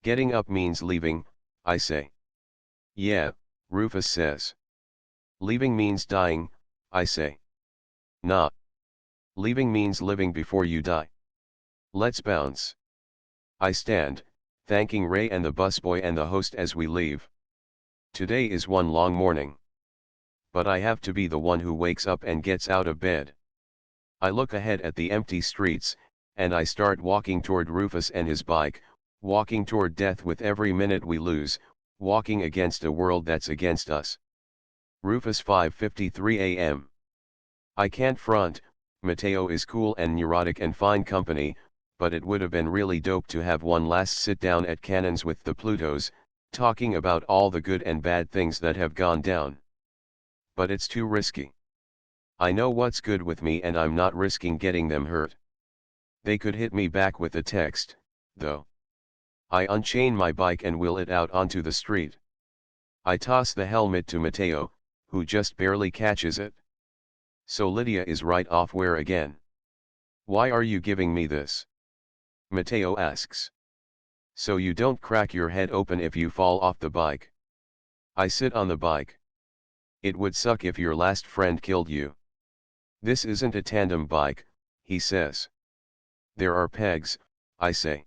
Getting up means leaving, I say. Yeah, Rufus says. Leaving means dying, I say. Nah. Leaving means living before you die. Let's bounce. I stand, thanking Ray and the busboy and the host as we leave. Today is one long morning. But I have to be the one who wakes up and gets out of bed. I look ahead at the empty streets, and I start walking toward Rufus and his bike, walking toward death with every minute we lose, walking against a world that's against us. Rufus 5:53 a.m. I can't front, Mateo is cool and neurotic and fine company, but it would have been really dope to have one last sit down at Cannon's with the Plutos, talking about all the good and bad things that have gone down. But it's too risky. I know what's good with me and I'm not risking getting them hurt. They could hit me back with a text, though. I unchain my bike and wheel it out onto the street. I toss the helmet to Mateo, who just barely catches it. So Lydia is right off where again? Why are you giving me this? Mateo asks. So you don't crack your head open if you fall off the bike. I sit on the bike. It would suck if your last friend killed you. This isn't a tandem bike, he says. There are pegs, I say.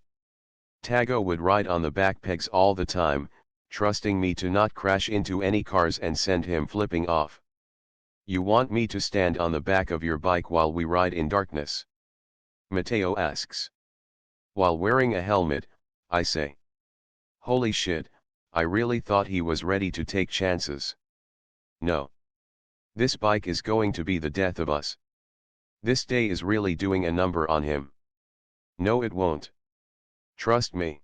Tago would ride on the back pegs all the time, trusting me to not crash into any cars and send him flipping off. You want me to stand on the back of your bike while we ride in darkness? Mateo asks. While wearing a helmet, I say. Holy shit, I really thought he was ready to take chances. No. This bike is going to be the death of us. This day is really doing a number on him. No, it won't. Trust me.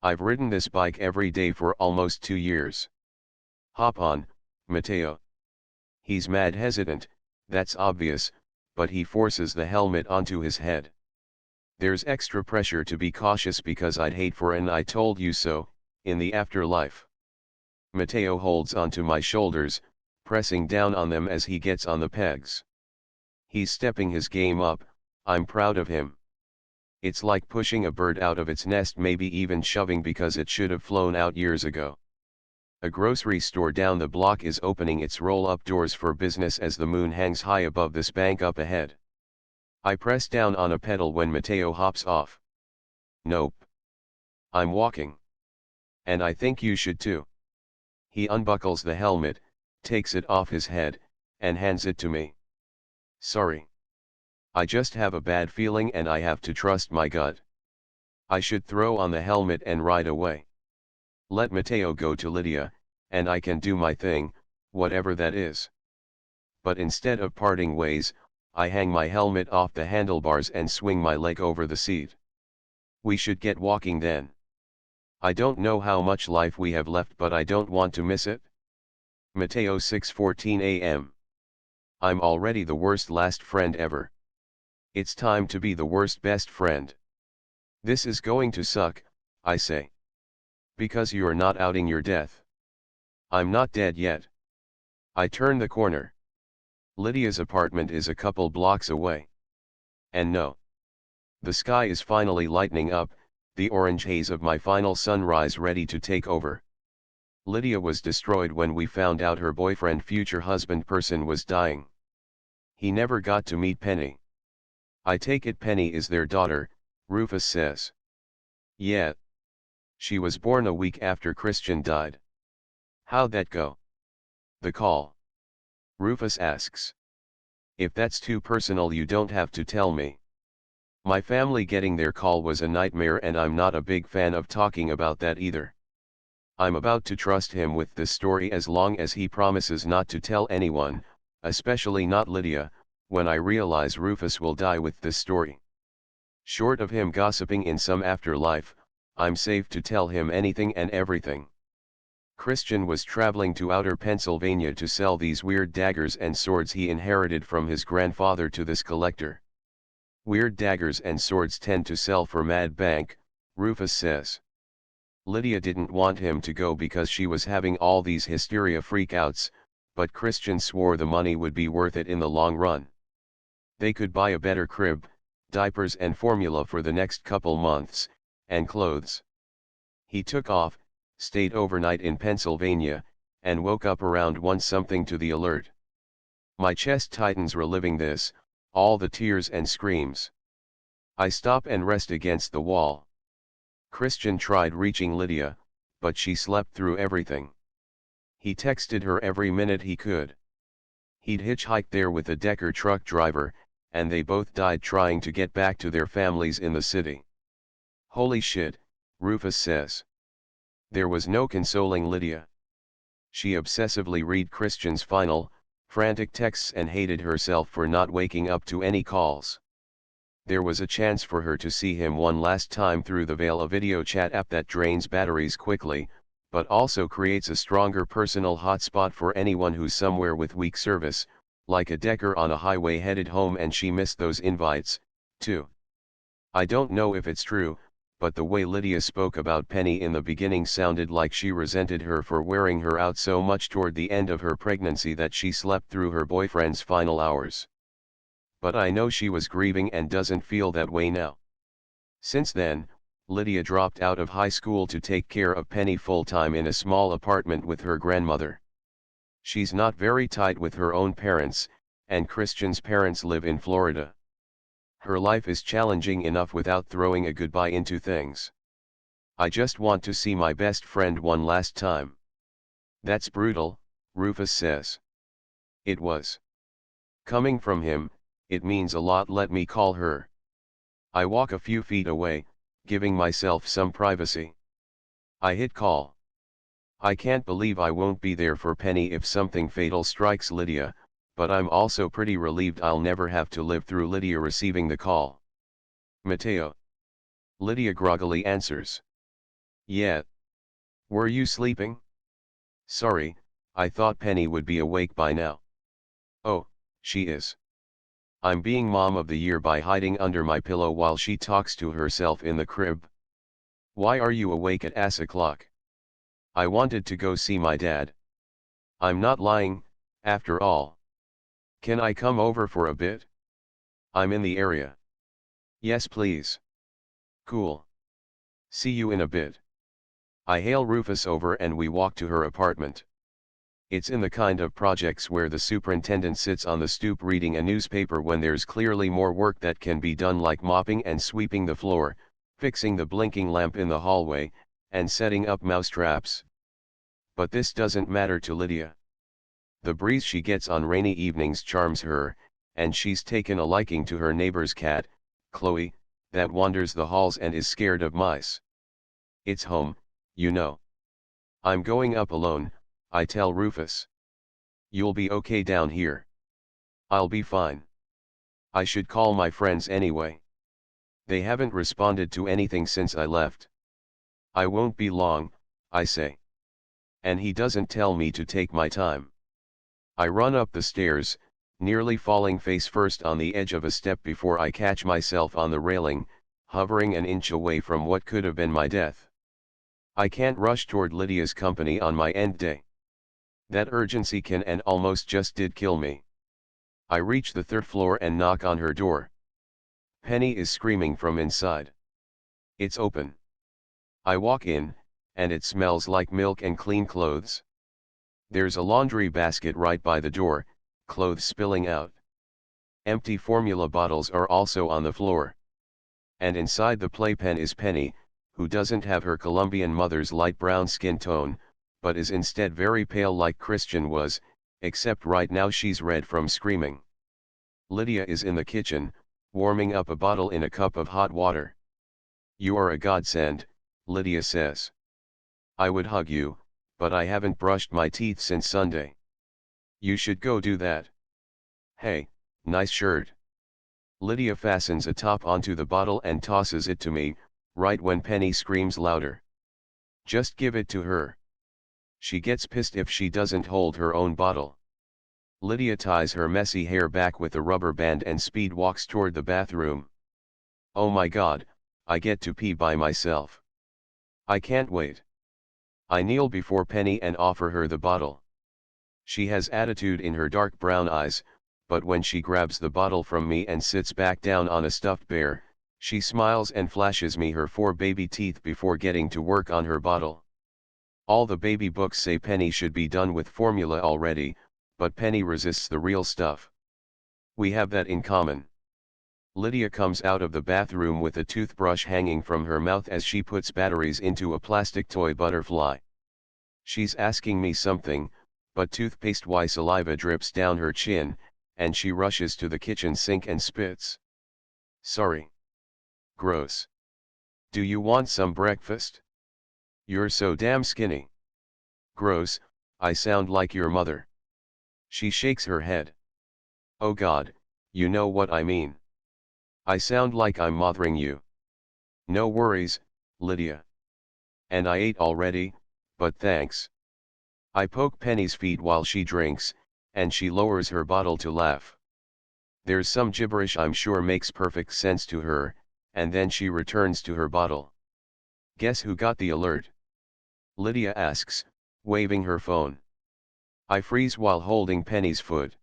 I've ridden this bike every day for almost 2 years. Hop on, Mateo. He's mad hesitant, that's obvious, but he forces the helmet onto his head. There's extra pressure to be cautious because I'd hate for an "I told you so" in the afterlife. Mateo holds onto my shoulders, pressing down on them as he gets on the pegs. He's stepping his game up, I'm proud of him. It's like pushing a bird out of its nest, maybe even shoving because it should have flown out years ago. A grocery store down the block is opening its roll-up doors for business as the moon hangs high above this bank up ahead. I press down on a pedal when Mateo hops off. Nope. I'm walking. And I think you should too. He unbuckles the helmet, takes it off his head, and hands it to me. Sorry. I just have a bad feeling and I have to trust my gut. I should throw on the helmet and ride away. Let Mateo go to Lydia, and I can do my thing, whatever that is. But instead of parting ways, I hang my helmet off the handlebars and swing my leg over the seat. We should get walking then. I don't know how much life we have left, but I don't want to miss it. Mateo 6:14 a.m. I'm already the worst last friend ever. It's time to be the worst best friend. This is going to suck, I say. Because you're not outing your death. I'm not dead yet. I turn the corner. Lydia's apartment is a couple blocks away. And no. The sky is finally lightening up, the orange haze of my final sunrise ready to take over. Lydia was destroyed when we found out her boyfriend, future husband person, was dying. He never got to meet Penny. I take it Penny is their daughter, Rufus says. Yeah. She was born a week after Christian died. How'd that go? The call. Rufus asks. If that's too personal, you don't have to tell me. My family getting their call was a nightmare and I'm not a big fan of talking about that either. I'm about to trust him with this story as long as he promises not to tell anyone, especially not Lydia, when I realize Rufus will die with this story. Short of him gossiping in some afterlife, I'm safe to tell him anything and everything. Christian was traveling to outer Pennsylvania to sell these weird daggers and swords he inherited from his grandfather to this collector. Weird daggers and swords tend to sell for mad bank, Rufus says. Lydia didn't want him to go because she was having all these hysteria freakouts, but Christian swore the money would be worth it in the long run. They could buy a better crib, diapers and formula for the next couple months, and clothes. He took off, stayed overnight in Pennsylvania, and woke up around 1 something to the alert. My chest tightens reliving this, all the tears and screams. I stop and rest against the wall. Christian tried reaching Lydia, but she slept through everything. He texted her every minute he could. He'd hitchhiked there with a Decker truck driver, and they both died trying to get back to their families in the city. Holy shit, Rufus says. There was no consoling Lydia. She obsessively read Christian's final, frantic texts and hated herself for not waking up to any calls. There was a chance for her to see him one last time through the veil, a video chat app that drains batteries quickly, but also creates a stronger personal hotspot for anyone who's somewhere with weak service, like a Decker on a highway headed home, and she missed those invites, too. I don't know if it's true, but the way Lydia spoke about Penny in the beginning sounded like she resented her for wearing her out so much toward the end of her pregnancy that she slept through her boyfriend's final hours. But I know she was grieving and doesn't feel that way now. Since then, Lydia dropped out of high school to take care of Penny full-time in a small apartment with her grandmother. She's not very tight with her own parents, and Christian's parents live in Florida. Her life is challenging enough without throwing a goodbye into things. I just want to see my best friend one last time. That's brutal, Rufus says. It was. Coming from him, it means a lot. Let me call her. I walk a few feet away, giving myself some privacy. I hit call. I can't believe I won't be there for Penny if something fatal strikes Lydia, but I'm also pretty relieved I'll never have to live through Lydia receiving the call. Mateo. Lydia groggily answers. Yeah. Were you sleeping? Sorry, I thought Penny would be awake by now. Oh, she is. I'm being mom of the year by hiding under my pillow while she talks to herself in the crib. Why are you awake at ass o'clock? I wanted to go see my dad. I'm not lying, after all. Can I come over for a bit? I'm in the area. Yes, please. Cool. See you in a bit. I hail Rufus over and we walk to her apartment. It's in the kind of projects where the superintendent sits on the stoop reading a newspaper when there's clearly more work that can be done, like mopping and sweeping the floor, fixing the blinking lamp in the hallway, and setting up mouse traps. But this doesn't matter to Lydia. The breeze she gets on rainy evenings charms her, and she's taken a liking to her neighbor's cat, Chloe, that wanders the halls and is scared of mice. It's home, you know. I'm going up alone, I tell Rufus. You'll be okay down here. I'll be fine. I should call my friends anyway. They haven't responded to anything since I left. I won't be long, I say. And he doesn't tell me to take my time. I run up the stairs, nearly falling face first on the edge of a step before I catch myself on the railing, hovering an inch away from what could have been my death. I can't rush toward Lydia's company on my end day. That urgency can and almost just did kill me. I reach the third floor and knock on her door. Penny is screaming from inside. It's open. I walk in, and it smells like milk and clean clothes. There's a laundry basket right by the door, clothes spilling out. Empty formula bottles are also on the floor. And inside the playpen is Penny, who doesn't have her Colombian mother's light brown skin tone, but is instead very pale like Christian was, except right now she's red from screaming. Lydia is in the kitchen, warming up a bottle in a cup of hot water. "You are a godsend," Lydia says. "I would hug you, but I haven't brushed my teeth since Sunday." "You should go do that." "Hey, nice shirt." Lydia fastens a top onto the bottle and tosses it to me, right when Penny screams louder. "Just give it to her. She gets pissed if she doesn't hold her own bottle." Lydia ties her messy hair back with a rubber band and speed walks toward the bathroom. Oh my God, I get to pee by myself. I can't wait. I kneel before Penny and offer her the bottle. She has attitude in her dark brown eyes, but when she grabs the bottle from me and sits back down on a stuffed bear, she smiles and flashes me her 4 baby teeth before getting to work on her bottle. All the baby books say Penny should be done with formula already, but Penny resists the real stuff. We have that in common. Lydia comes out of the bathroom with a toothbrush hanging from her mouth as she puts batteries into a plastic toy butterfly. She's asking me something, but toothpaste-y saliva drips down her chin, and she rushes to the kitchen sink and spits. "Sorry." "Gross. Do you want some breakfast? You're so damn skinny." "Gross, I sound like your mother." She shakes her head. "Oh God, you know what I mean. I sound like I'm mothering you." "No worries, Lydia. And I ate already, but thanks." I poke Penny's feet while she drinks, and she lowers her bottle to laugh. There's some gibberish I'm sure makes perfect sense to her, and then she returns to her bottle. "Guess who got the alert?" Lydia asks, waving her phone. I freeze while holding Penny's foot.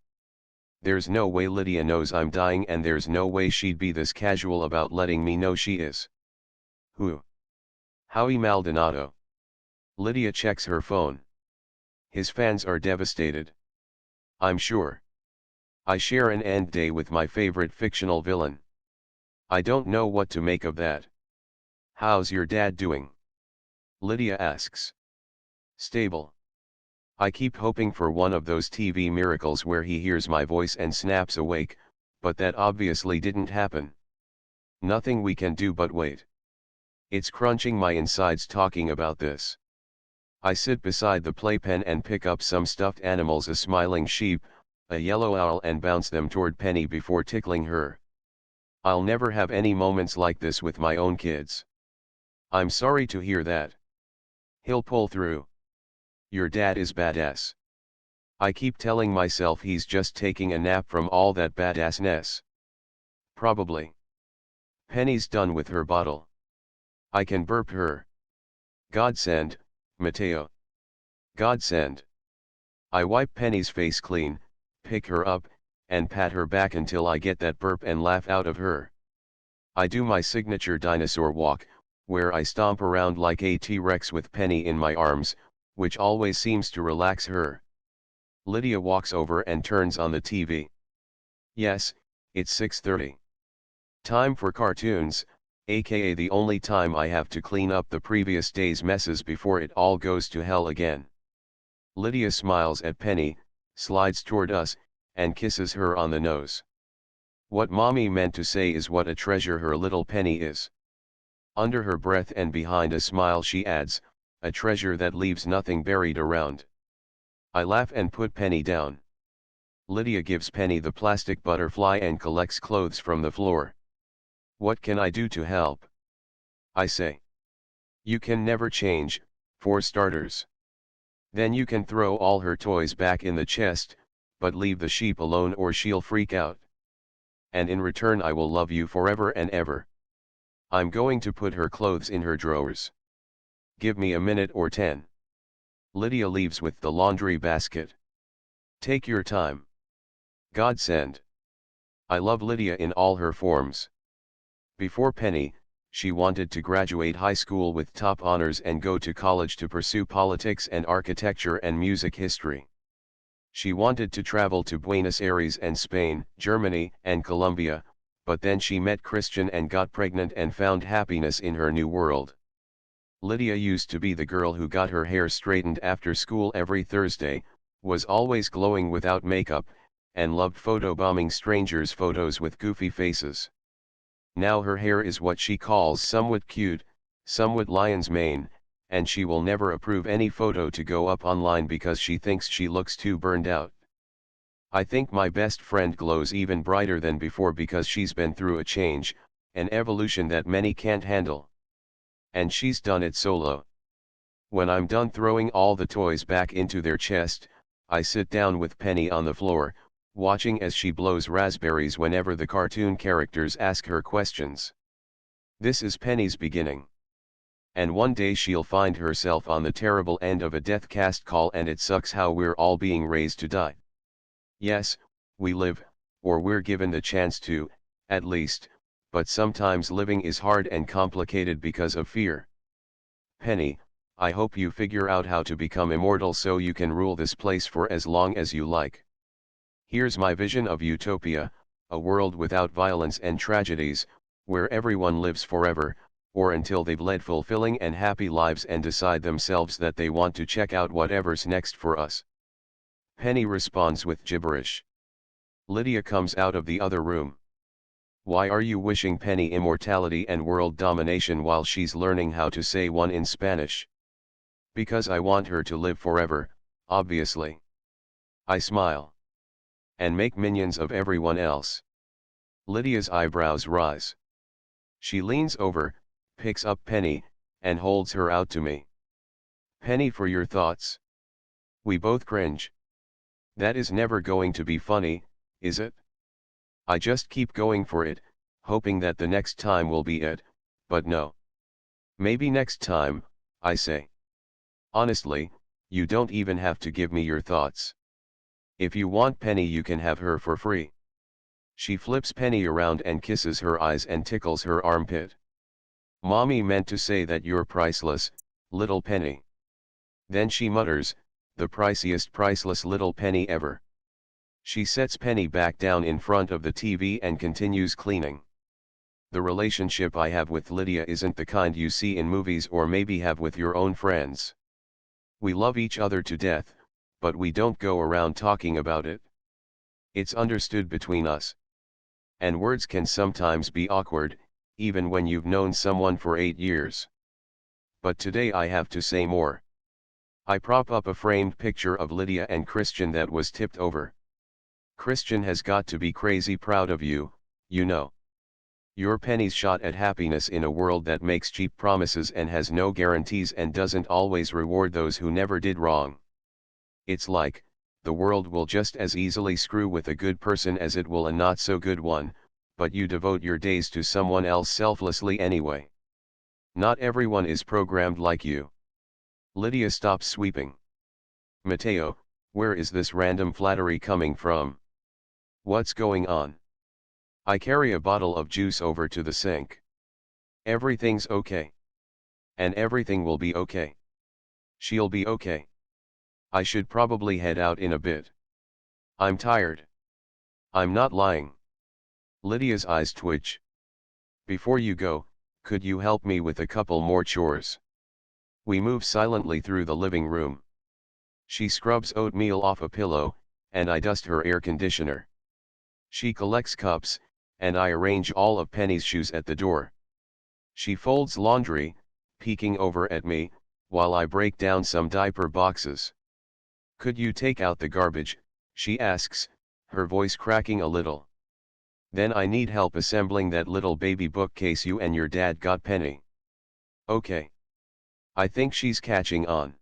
There's no way Lydia knows I'm dying, and there's no way she'd be this casual about letting me know she is. "Who?" "Howie Maldonado." Lydia checks her phone. "His fans are devastated." "I'm sure. I share an end day with my favorite fictional villain." I don't know what to make of that. "How's your dad doing?" Lydia asks. "Stable. I keep hoping for one of those TV miracles where he hears my voice and snaps awake, but that obviously didn't happen. Nothing we can do but wait. It's crunching my insides talking about this." I sit beside the playpen and pick up some stuffed animals, a smiling sheep, a yellow owl, and bounce them toward Penny before tickling her. I'll never have any moments like this with my own kids. "I'm sorry to hear that." "He'll pull through. Your dad is badass." I keep telling myself he's just taking a nap from all that badassness. Probably. Penny's done with her bottle. I can burp her. "Godsend, Mateo." "Godsend." I wipe Penny's face clean, pick her up, and pat her back until I get that burp and laugh out of her. I do my signature dinosaur walk, where I stomp around like a T-Rex with Penny in my arms, which always seems to relax her. Lydia walks over and turns on the TV. Yes, it's 6:30. Time for cartoons, aka the only time I have to clean up the previous day's messes before it all goes to hell again. Lydia smiles at Penny, slides toward us, and kisses her on the nose. What Mommy meant to say is what a treasure her little Penny is. Under her breath and behind a smile she adds, a treasure that leaves nothing buried around. I laugh and put Penny down. Lydia gives Penny the plastic butterfly and collects clothes from the floor. What can I do to help? I say. You can never change, for starters. Then you can throw all her toys back in the chest, but leave the sheep alone or she'll freak out. And in return I will love you forever and ever. I'm going to put her clothes in her drawers. Give me a minute or 10. Lydia leaves with the laundry basket. Take your time. Godsend. I love Lydia in all her forms. Before Penny, she wanted to graduate high school with top honors and go to college to pursue politics and architecture and music history. She wanted to travel to Buenos Aires and Spain, Germany, and Colombia, but then she met Christian and got pregnant and found happiness in her new world. Lydia used to be the girl who got her hair straightened after school every Thursday, was always glowing without makeup, and loved photobombing strangers' photos with goofy faces. Now her hair is what she calls somewhat cute, somewhat lion's mane, and she will never approve any photo to go up online because she thinks she looks too burned out. I think my best friend glows even brighter than before because she's been through a change, an evolution that many can't handle. And she's done it solo. When I'm done throwing all the toys back into their chest, I sit down with Penny on the floor, watching as she blows raspberries whenever the cartoon characters ask her questions. This is Penny's beginning. And one day she'll find herself on the terrible end of a deathcast call, and it sucks how we're all being raised to die. Yes, we live, or we're given the chance to, at least, but sometimes living is hard and complicated because of fear. Penny, I hope you figure out how to become immortal so you can rule this place for as long as you like. Here's my vision of utopia, a world without violence and tragedies, where everyone lives forever, or until they've led fulfilling and happy lives and decide themselves that they want to check out whatever's next for us. Penny responds with gibberish. Lydia comes out of the other room. Why are you wishing Penny immortality and world domination while she's learning how to say one in Spanish? Because I want her to live forever, obviously. I smile. And make minions of everyone else. Lydia's eyebrows rise. She leans over, picks up Penny, and holds her out to me. Penny, for your thoughts. We both cringe. That is never going to be funny, is it? I just keep going for it, hoping that the next time will be it, but no. Maybe next time, I say. Honestly, you don't even have to give me your thoughts. If you want Penny, you can have her for free. She flips Penny around and kisses her eyes and tickles her armpit. Mommy meant to say that you're priceless, little Penny. Then she mutters, the priciest priceless little penny ever. She sets Penny back down in front of the TV and continues cleaning. The relationship I have with Lydia isn't the kind you see in movies or maybe have with your own friends. We love each other to death, but we don't go around talking about it. It's understood between us. And words can sometimes be awkward, even when you've known someone for 8 years. But today I have to say more. I prop up a framed picture of Lydia and Christian that was tipped over. Christian has got to be crazy proud of you, you know. You're Penny's shot at happiness in a world that makes cheap promises and has no guarantees and doesn't always reward those who never did wrong. It's like, the world will just as easily screw with a good person as it will a not so good one, but you devote your days to someone else selflessly anyway. Not everyone is programmed like you. Lydia stops sweeping. Mateo, where is this random flattery coming from? What's going on? I carry a bottle of juice over to the sink. Everything's okay. And everything will be okay. She'll be okay. I should probably head out in a bit. I'm tired. I'm not lying. Lydia's eyes twitch. Before you go, could you help me with a couple more chores? We move silently through the living room. She scrubs oatmeal off a pillow, and I dust her air conditioner. She collects cups, and I arrange all of Penny's shoes at the door. She folds laundry, peeking over at me, while I break down some diaper boxes. Could you take out the garbage? She asks, her voice cracking a little. Then I need help assembling that little baby bookcase you and your dad got Penny. Okay. I think she's catching on.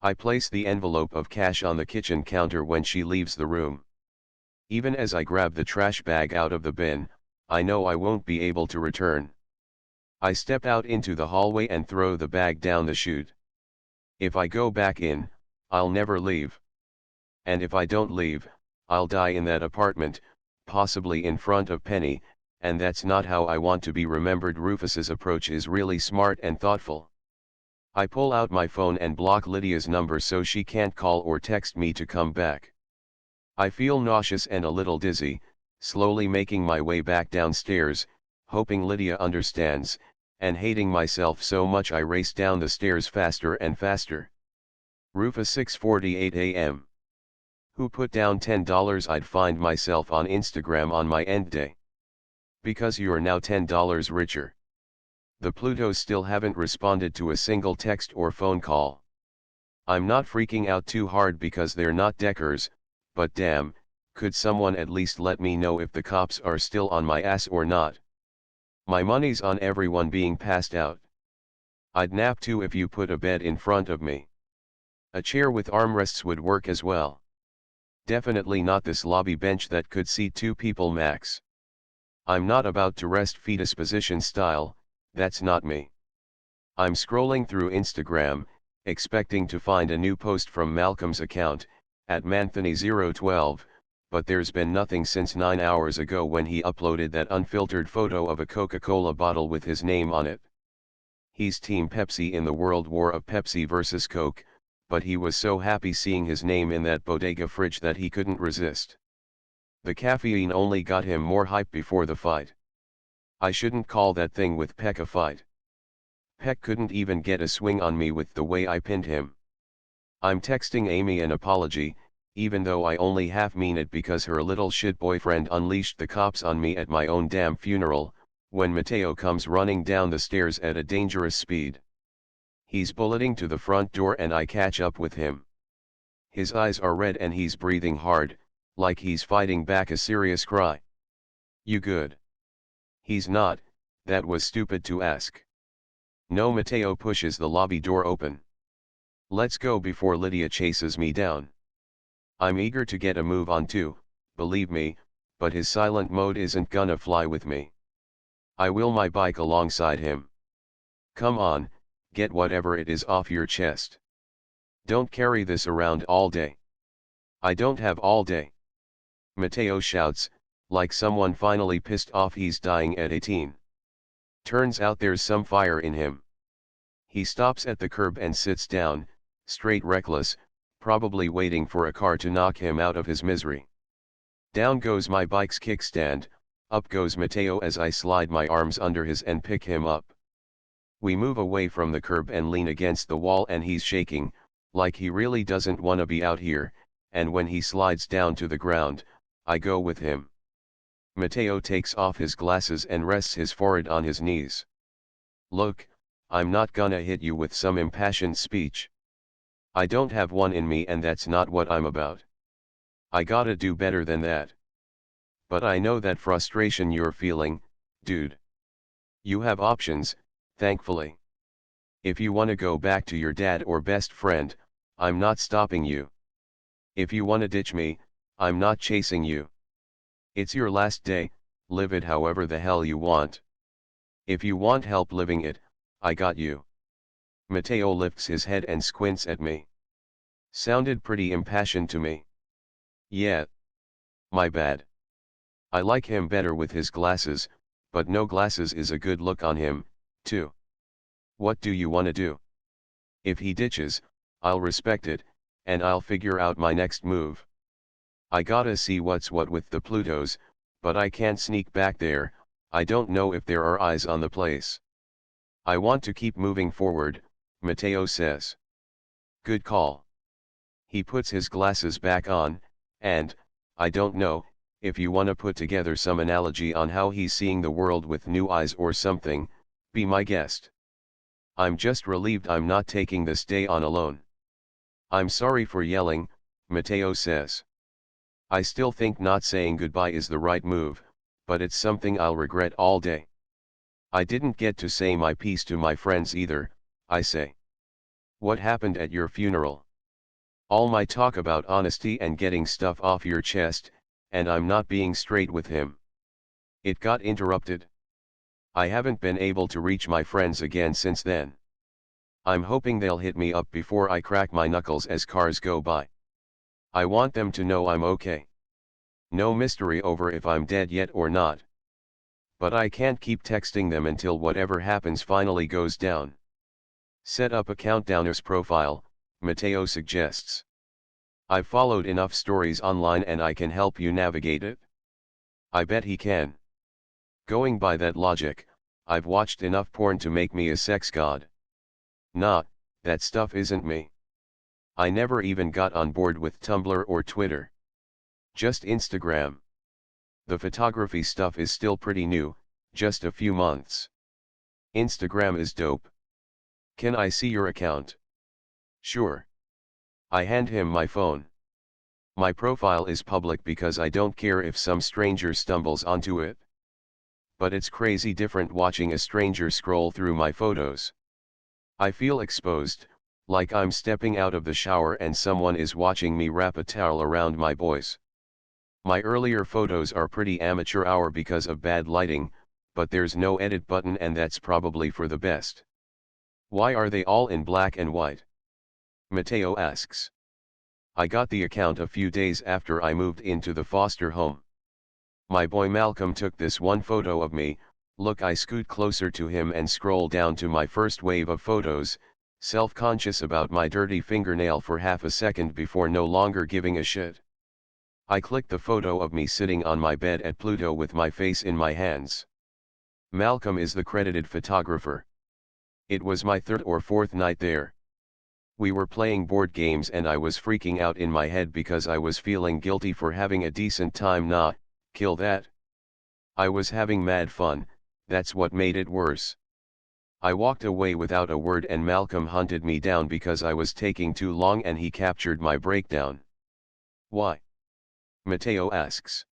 I place the envelope of cash on the kitchen counter when she leaves the room. Even as I grab the trash bag out of the bin, I know I won't be able to return. I step out into the hallway and throw the bag down the chute. If I go back in, I'll never leave. And if I don't leave, I'll die in that apartment, possibly in front of Penny, and that's not how I want to be remembered. Rufus's approach is really smart and thoughtful. I pull out my phone and block Lydia's number so she can't call or text me to come back. I feel nauseous and a little dizzy, slowly making my way back downstairs, hoping Lydia understands, and hating myself so much I race down the stairs faster and faster. Rufus 6:48 a.m. Who put down $10 I'd find myself on Instagram on my end day? Because you're now $10 richer. The Plutos still haven't responded to a single text or phone call. I'm not freaking out too hard because they're not Deckers, but damn, could someone at least let me know if the cops are still on my ass or not? My money's on everyone being passed out. I'd nap too if you put a bed in front of me. A chair with armrests would work as well. Definitely not this lobby bench that could seat 2 people max. I'm not about to rest fetus position style, that's not me. I'm scrolling through Instagram, expecting to find a new post from Malcolm's account, at Manthony012, but there's been nothing since 9 hours ago when he uploaded that unfiltered photo of a Coca-Cola bottle with his name on it. He's Team Pepsi in the World War of Pepsi versus Coke, but he was so happy seeing his name in that bodega fridge that he couldn't resist. The caffeine only got him more hype before the fight. I shouldn't call that thing with Peck a fight. Peck couldn't even get a swing on me with the way I pinned him. I'm texting Amy an apology, even though I only half mean it because her little shit boyfriend unleashed the cops on me at my own damn funeral, when Mateo comes running down the stairs at a dangerous speed. He's bulleting to the front door and I catch up with him. His eyes are red and he's breathing hard, like he's fighting back a serious cry. You good? He's not, that was stupid to ask. No. Mateo pushes the lobby door open. Let's go before Lydia chases me down. I'm eager to get a move on too, believe me, but his silent mode isn't gonna fly with me. I wheel my bike alongside him. Come on, get whatever it is off your chest. Don't carry this around all day. I don't have all day. Mateo shouts, like someone finally pissed off he's dying at 18. Turns out there's some fire in him. He stops at the curb and sits down, straight reckless, probably waiting for a car to knock him out of his misery. Down goes my bike's kickstand, up goes Mateo as I slide my arms under his and pick him up. We move away from the curb and lean against the wall and he's shaking, like he really doesn't want to be out here, and when he slides down to the ground, I go with him. Mateo takes off his glasses and rests his forehead on his knees. Look, I'm not gonna hit you with some impassioned speech. I don't have one in me and that's not what I'm about. I gotta do better than that. But I know that frustration you're feeling, dude. You have options, thankfully. If you wanna go back to your dad or best friend, I'm not stopping you. If you wanna ditch me, I'm not chasing you. It's your last day, live it however the hell you want. If you want help living it, I got you. Mateo lifts his head and squints at me. Sounded pretty impassioned to me. Yeah. My bad. I like him better with his glasses, but no glasses is a good look on him, too. What do you wanna do? If he ditches, I'll respect it, and I'll figure out my next move. I gotta see what's what with the Plutos, but I can't sneak back there. I don't know if there are eyes on the place. I want to keep moving forward, Mateo says. Good call. He puts his glasses back on, and, I don't know, if you wanna put together some analogy on how he's seeing the world with new eyes or something, be my guest. I'm just relieved I'm not taking this day on alone. I'm sorry for yelling, Mateo says. I still think not saying goodbye is the right move, but it's something I'll regret all day. I didn't get to say my piece to my friends either, I say. What happened at your funeral? All my talk about honesty and getting stuff off your chest, and I'm not being straight with him. It got interrupted. I haven't been able to reach my friends again since then. I'm hoping they'll hit me up before I crack my knuckles as cars go by. I want them to know I'm okay. No mystery over if I'm dead yet or not. But I can't keep texting them until whatever happens finally goes down. Set up a countdowners profile, Mateo suggests. I've followed enough stories online and I can help you navigate it. I bet he can. Going by that logic, I've watched enough porn to make me a sex god. Nah, that stuff isn't me. I never even got on board with Tumblr or Twitter. Just Instagram. The photography stuff is still pretty new, just a few months. Instagram is dope. Can I see your account? Sure. I hand him my phone. My profile is public because I don't care if some stranger stumbles onto it. But it's crazy different watching a stranger scroll through my photos. I feel exposed, like I'm stepping out of the shower and someone is watching me wrap a towel around my boys. My earlier photos are pretty amateur hour because of bad lighting, but there's no edit button and that's probably for the best. Why are they all in black and white? Mateo asks. I got the account a few days after I moved into the foster home. My boy Malcolm took this one photo of me. Look, I scoot closer to him and scroll down to my first wave of photos, self-conscious about my dirty fingernail for half a second before no longer giving a shit. I click the photo of me sitting on my bed at Pluto with my face in my hands. Malcolm is the credited photographer. It was my third or fourth night there. We were playing board games and I was freaking out in my head because I was feeling guilty for having a decent time. Nah, kill that. I was having mad fun, that's what made it worse. I walked away without a word and Malcolm hunted me down because I was taking too long and he captured my breakdown. Why? Mateo asks.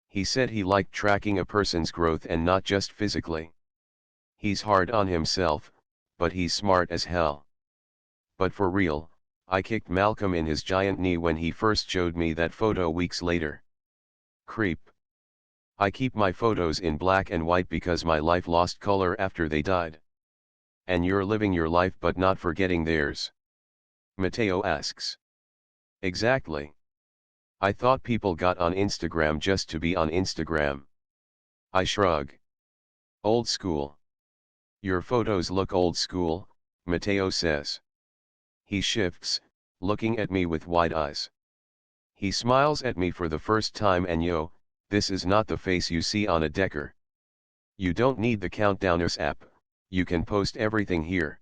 He said he liked tracking a person's growth and not just physically. He's hard on himself, but he's smart as hell. But for real, I kicked Malcolm in his giant knee when he first showed me that photo weeks later. Creep. I keep my photos in black and white because my life lost color after they died. And you're living your life but not forgetting theirs? Mateo asks. Exactly. I thought people got on Instagram just to be on Instagram. I shrug. Old school. Your photos look old school, Mateo says. He shifts, looking at me with wide eyes. He smiles at me for the first time and yo, this is not the face you see on a Decker. You don't need the Countdowners app, you can post everything here.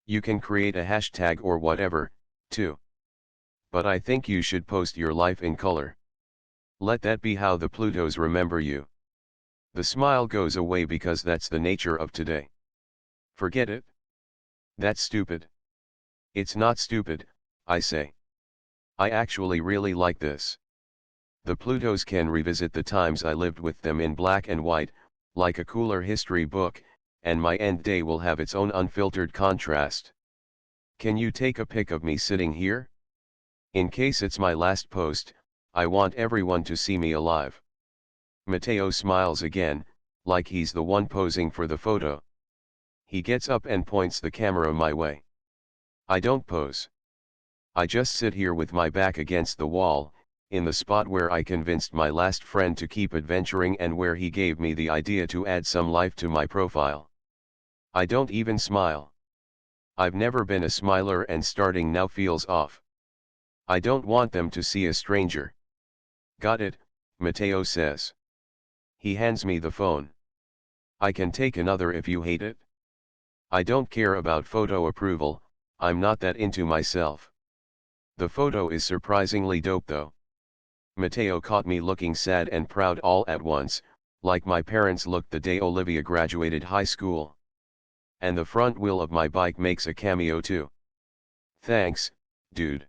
You can create a hashtag or whatever, too. But I think you should post your life in color. Let that be how the Plutos remember you. The smile goes away because that's the nature of today. Forget it. That's stupid. It's not stupid, I say. I actually really like this. The Plutos can revisit the times I lived with them in black and white, like a cooler history book, and my end day will have its own unfiltered contrast. Can you take a pic of me sitting here? In case it's my last post, I want everyone to see me alive. Mateo smiles again, like he's the one posing for the photo. He gets up and points the camera my way. I don't pose. I just sit here with my back against the wall, in the spot where I convinced my last friend to keep adventuring and where he gave me the idea to add some life to my profile. I don't even smile. I've never been a smiler and starting now feels off. I don't want them to see a stranger. Got it, Mateo says. He hands me the phone. I can take another if you hate it. I don't care about photo approval, I'm not that into myself. The photo is surprisingly dope though. Mateo caught me looking sad and proud all at once, like my parents looked the day Olivia graduated high school. And the front wheel of my bike makes a cameo too. Thanks, dude.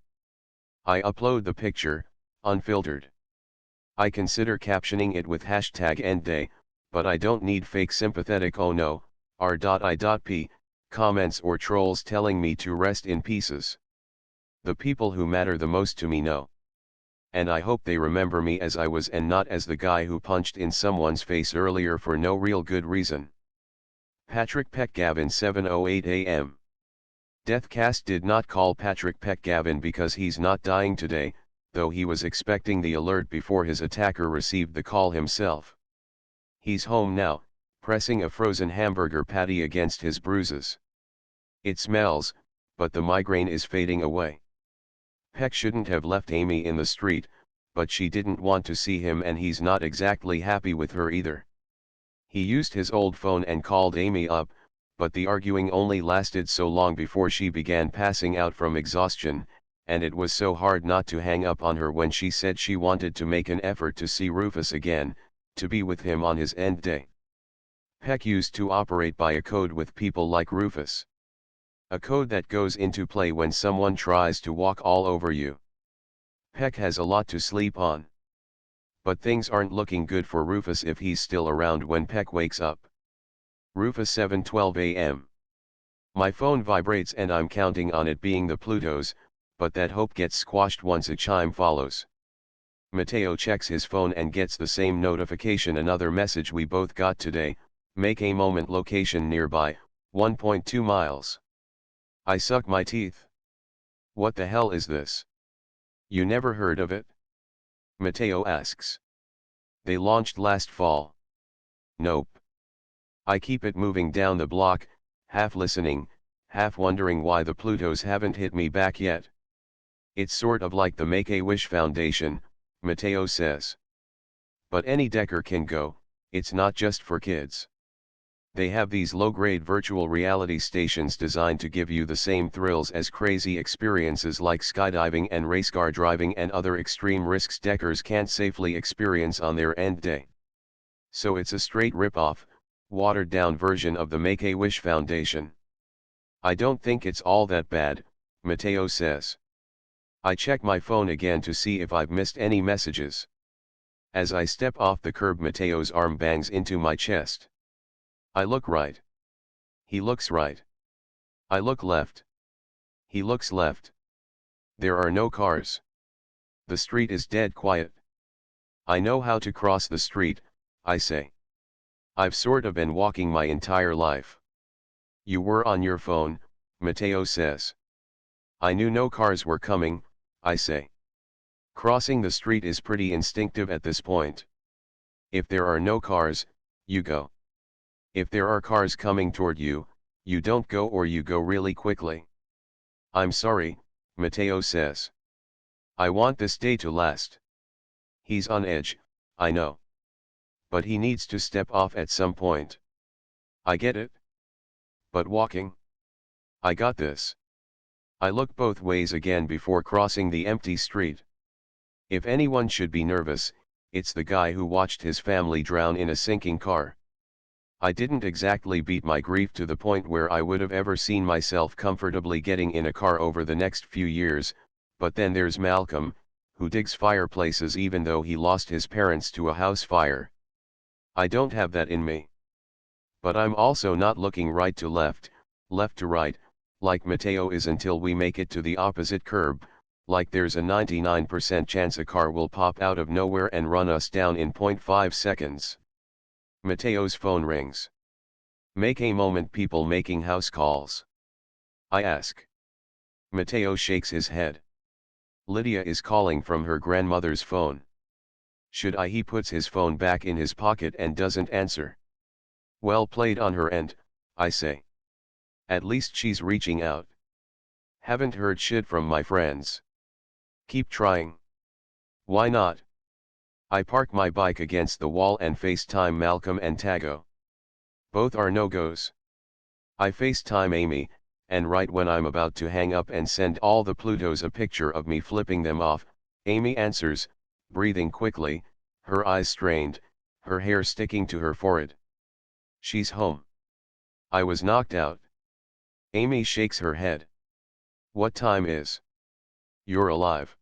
I upload the picture, unfiltered. I consider captioning it with hashtag #endday, but I don't need fake sympathetic oh no, r.i.p, comments or trolls telling me to rest in pieces. The people who matter the most to me know. And I hope they remember me as I was and not as the guy who punched in someone's face earlier for no real good reason. Patrick Petgavin 7:08 a.m. Deathcast did not call Patrick Petgavin because he's not dying today, though he was expecting the alert before his attacker received the call himself. He's home now, pressing a frozen hamburger patty against his bruises. It smells, but the migraine is fading away. Peck shouldn't have left Amy in the street, but she didn't want to see him and he's not exactly happy with her either. He used his old phone and called Amy up, but the arguing only lasted so long before she began passing out from exhaustion, and it was so hard not to hang up on her when she said she wanted to make an effort to see Rufus again, to be with him on his end day. Peck used to operate by a code with people like Rufus. A code that goes into play when someone tries to walk all over you. Peck has a lot to sleep on. But things aren't looking good for Rufus if he's still around when Peck wakes up. Rufus 7:12 a.m. My phone vibrates and I'm counting on it being the Plutos, but that hope gets squashed once a chime follows. Mateo checks his phone and gets the same notification, another message we both got today, make a moment, location nearby, 1.2 miles. I suck my teeth. What the hell is this? You never heard of it? Mateo asks. They launched last fall. Nope. I keep it moving down the block, half listening, half wondering why the Plutos haven't hit me back yet. It's sort of like the Make-A-Wish Foundation, Mateo says. But any decker can go, it's not just for kids. They have these low-grade virtual reality stations designed to give you the same thrills as crazy experiences like skydiving and race car driving and other extreme risks deckers can't safely experience on their end day. So it's a straight rip-off, watered-down version of the Make-A-Wish Foundation. I don't think it's all that bad, Mateo says. I check my phone again to see if I've missed any messages. As I step off the curb, Mateo's arm bangs into my chest. I look right. He looks right. I look left. He looks left. There are no cars. The street is dead quiet. I know how to cross the street, I say. I've sort of been walking my entire life. You were on your phone, Mateo says. I knew no cars were coming, I say. Crossing the street is pretty instinctive at this point. If there are no cars, you go. If there are cars coming toward you, you don't go or you go really quickly. I'm sorry, Mateo says. I want this day to last. He's on edge, I know. But he needs to step off at some point. I get it. But walking? I got this. I look both ways again before crossing the empty street. If anyone should be nervous, it's the guy who watched his family drown in a sinking car. I didn't exactly beat my grief to the point where I would have ever seen myself comfortably getting in a car over the next few years, but then there's Malcolm, who digs fireplaces even though he lost his parents to a house fire. I don't have that in me. But I'm also not looking right to left to right, like Mateo is until we make it to the opposite curb, like there's a 99% chance a car will pop out of nowhere and run us down in 0.5 seconds. Mateo's phone rings. Make a moment, people making house calls. I ask. Mateo shakes his head. Lydia is calling from her grandmother's phone. Should I? He puts his phone back in his pocket and doesn't answer. Well played on her end, I say. At least she's reaching out. Haven't heard shit from my friends. Keep trying. Why not? I park my bike against the wall and FaceTime Malcolm and Tago. Both are no-goes. I FaceTime Amy, and right when I'm about to hang up and send all the Plutos a picture of me flipping them off, Amy answers, breathing quickly, her eyes strained, her hair sticking to her forehead. She's home. I was knocked out. Amy shakes her head. What time is? You're alive.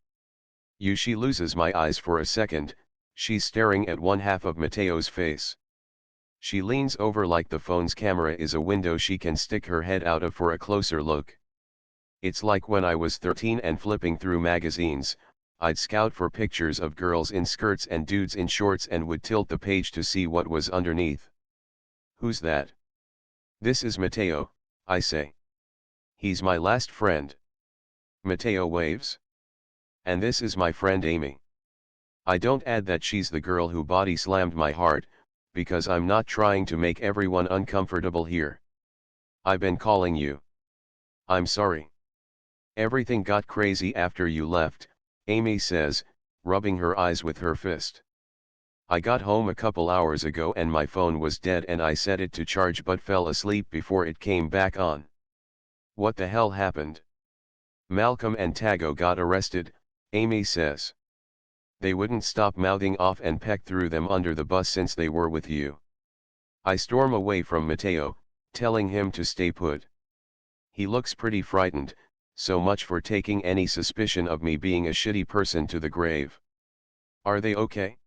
She loses my eyes for a second. She's staring at one half of Mateo's face. She leans over like the phone's camera is a window she can stick her head out of for a closer look. It's like when I was 13 and flipping through magazines, I'd scout for pictures of girls in skirts and dudes in shorts and would tilt the page to see what was underneath. Who's that? This is Mateo, I say. He's my last friend. Mateo waves. And this is my friend Amy. I don't add that she's the girl who body slammed my heart, because I'm not trying to make everyone uncomfortable here. I've been calling you. I'm sorry. Everything got crazy after you left, Amy says, rubbing her eyes with her fist. I got home a couple hours ago and my phone was dead and I set it to charge but fell asleep before it came back on. What the hell happened? Malcolm and Tago got arrested, Amy says. They wouldn't stop mouthing off and pecked threw them under the bus since they were with you. I storm away from Mateo, telling him to stay put. He looks pretty frightened, so much for taking any suspicion of me being a shitty person to the grave. Are they okay?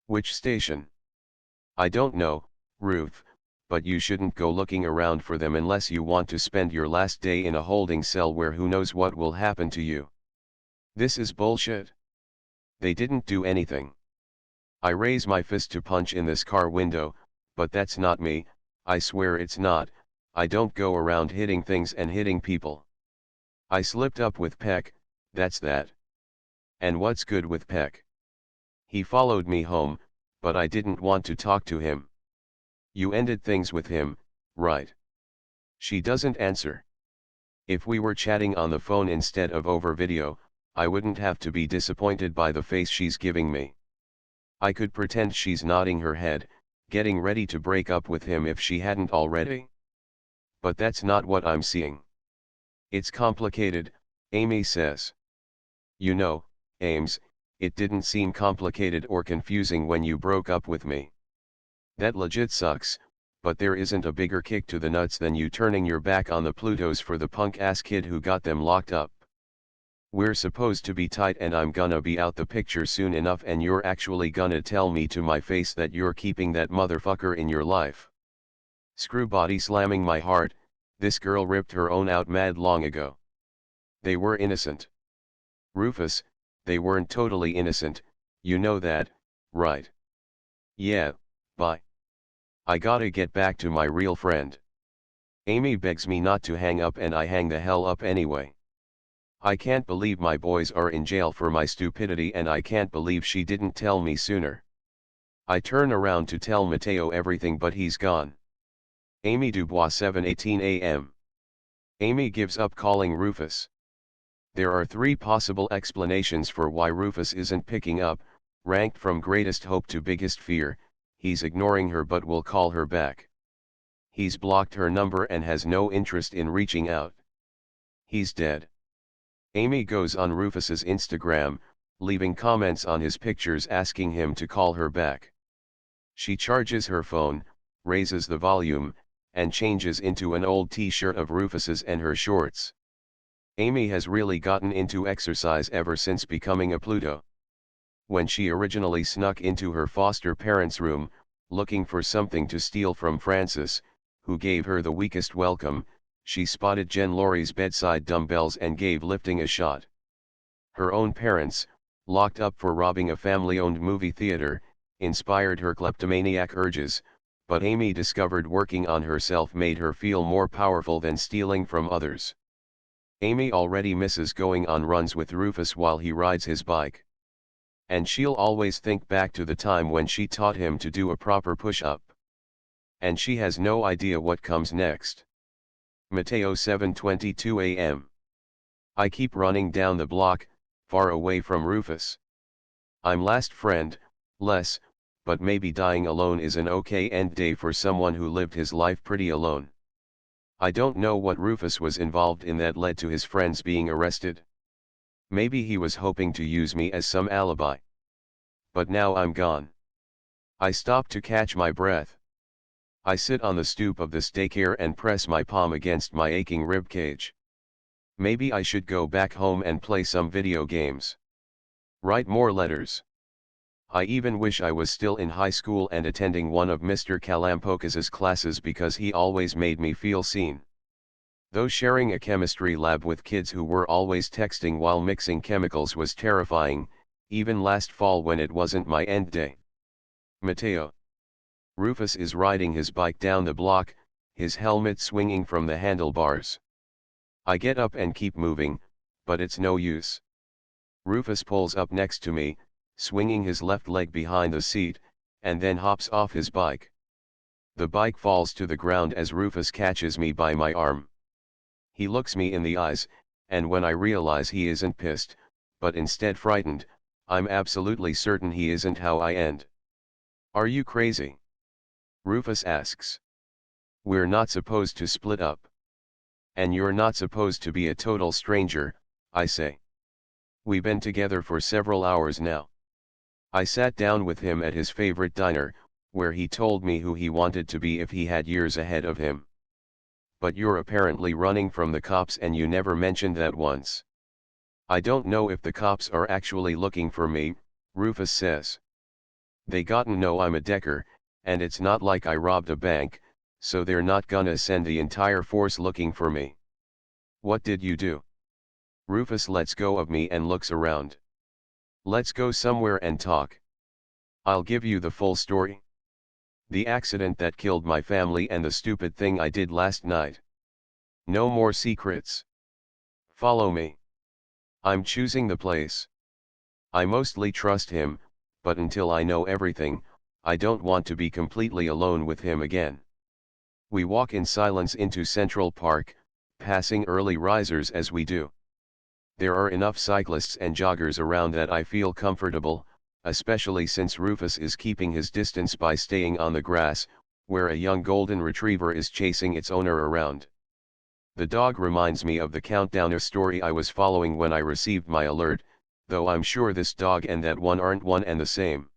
Which station? I don't know, Ruth, but you shouldn't go looking around for them unless you want to spend your last day in a holding cell where who knows what will happen to you. This is bullshit. They didn't do anything. I raise my fist to punch in this car window, but that's not me, I swear it's not. I don't go around hitting things and hitting people. I slipped up with Peck, that's that. And what's good with Peck? He followed me home, but I didn't want to talk to him. You ended things with him, right? She doesn't answer. If we were chatting on the phone instead of over video, I wouldn't have to be disappointed by the face she's giving me. I could pretend she's nodding her head, getting ready to break up with him if she hadn't already. But that's not what I'm seeing. It's complicated, Amy says. You know, Ames, it didn't seem complicated or confusing when you broke up with me. That legit sucks, but there isn't a bigger kick to the nuts than you turning your back on the Plutos for the punk-ass kid who got them locked up. We're supposed to be tight and I'm gonna be out the picture soon enough and you're actually gonna tell me to my face that you're keeping that motherfucker in your life. Screw body slamming my heart, this girl ripped her own out mad long ago. They were innocent. Rufus, they weren't totally innocent, you know that, right? Yeah, bye. I gotta get back to my real friend. Amy begs me not to hang up and I hang the hell up anyway. I can't believe my boys are in jail for my stupidity and I can't believe she didn't tell me sooner. I turn around to tell Mateo everything but he's gone. Amy Dubois 7:18 a.m. Amy gives up calling Rufus. There are 3 possible explanations for why Rufus isn't picking up, ranked from greatest hope to biggest fear. He's ignoring her but will call her back. He's blocked her number and has no interest in reaching out. He's dead. Amy goes on Rufus's Instagram, leaving comments on his pictures asking him to call her back. She charges her phone, raises the volume, and changes into an old t-shirt of Rufus's and her shorts. Amy has really gotten into exercise ever since becoming a Pluto. When she originally snuck into her foster parents' room, looking for something to steal from Francis, who gave her the weakest welcome, she spotted Jen Laurie's bedside dumbbells and gave lifting a shot. Her own parents, locked up for robbing a family-owned movie theater, inspired her kleptomaniac urges, but Amy discovered working on herself made her feel more powerful than stealing from others. Amy already misses going on runs with Rufus while he rides his bike. And she'll always think back to the time when she taught him to do a proper push-up. And she has no idea what comes next. Mateo 7:22 a.m. I keep running down the block, far away from Rufus. I'm last friend, less, but maybe dying alone is an okay end day for someone who lived his life pretty alone. I don't know what Rufus was involved in that led to his friends being arrested. Maybe he was hoping to use me as some alibi. But now I'm gone. I stop to catch my breath. I sit on the stoop of this daycare and press my palm against my aching ribcage. Maybe I should go back home and play some video games. Write more letters. I even wish I was still in high school and attending one of Mr. Kalampokas's classes because he always made me feel seen. Though sharing a chemistry lab with kids who were always texting while mixing chemicals was terrifying, even last fall when it wasn't my end day. Mateo. Rufus is riding his bike down the block, his helmet swinging from the handlebars. I get up and keep moving, but it's no use. Rufus pulls up next to me, swinging his left leg behind the seat, and then hops off his bike. The bike falls to the ground as Rufus catches me by my arm. He looks me in the eyes, and when I realize he isn't pissed, but instead frightened, I'm absolutely certain he isn't how I end. Are you crazy? Rufus asks. We're not supposed to split up. And you're not supposed to be a total stranger, I say. We've been together for several hours now. I sat down with him at his favorite diner, where he told me who he wanted to be if he had years ahead of him. But you're apparently running from the cops and you never mentioned that once. I don't know if the cops are actually looking for me, Rufus says. They gotta know I'm a decker, and it's not like I robbed a bank, so they're not gonna send the entire force looking for me. What did you do? Rufus lets go of me and looks around. Let's go somewhere and talk. I'll give you the full story. The accident that killed my family and the stupid thing I did last night. No more secrets. Follow me. I'm choosing the place. I mostly trust him, but until I know everything, I don't want to be completely alone with him again. We walk in silence into Central Park, passing early risers as we do. There are enough cyclists and joggers around that I feel comfortable, especially since Rufus is keeping his distance by staying on the grass, where a young golden retriever is chasing its owner around. The dog reminds me of the countdown story I was following when I received my alert, though I'm sure this dog and that one aren't one and the same.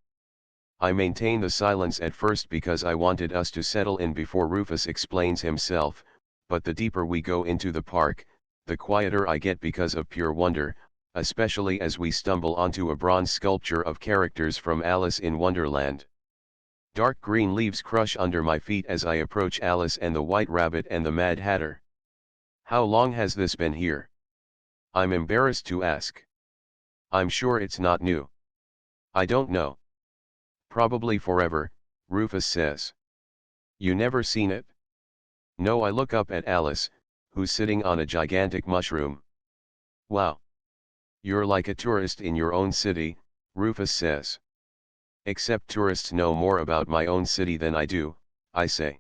I maintain the silence at first because I wanted us to settle in before Rufus explains himself, but the deeper we go into the park, the quieter I get because of pure wonder, especially as we stumble onto a bronze sculpture of characters from Alice in Wonderland. Dark green leaves crush under my feet as I approach Alice and the White Rabbit and the Mad Hatter. How long has this been here? I'm embarrassed to ask. I'm sure it's not new. I don't know. Probably forever, Rufus says. You never seen it? No, I look up at Alice, who's sitting on a gigantic mushroom. Wow. You're like a tourist in your own city, Rufus says. Except tourists know more about my own city than I do, I say.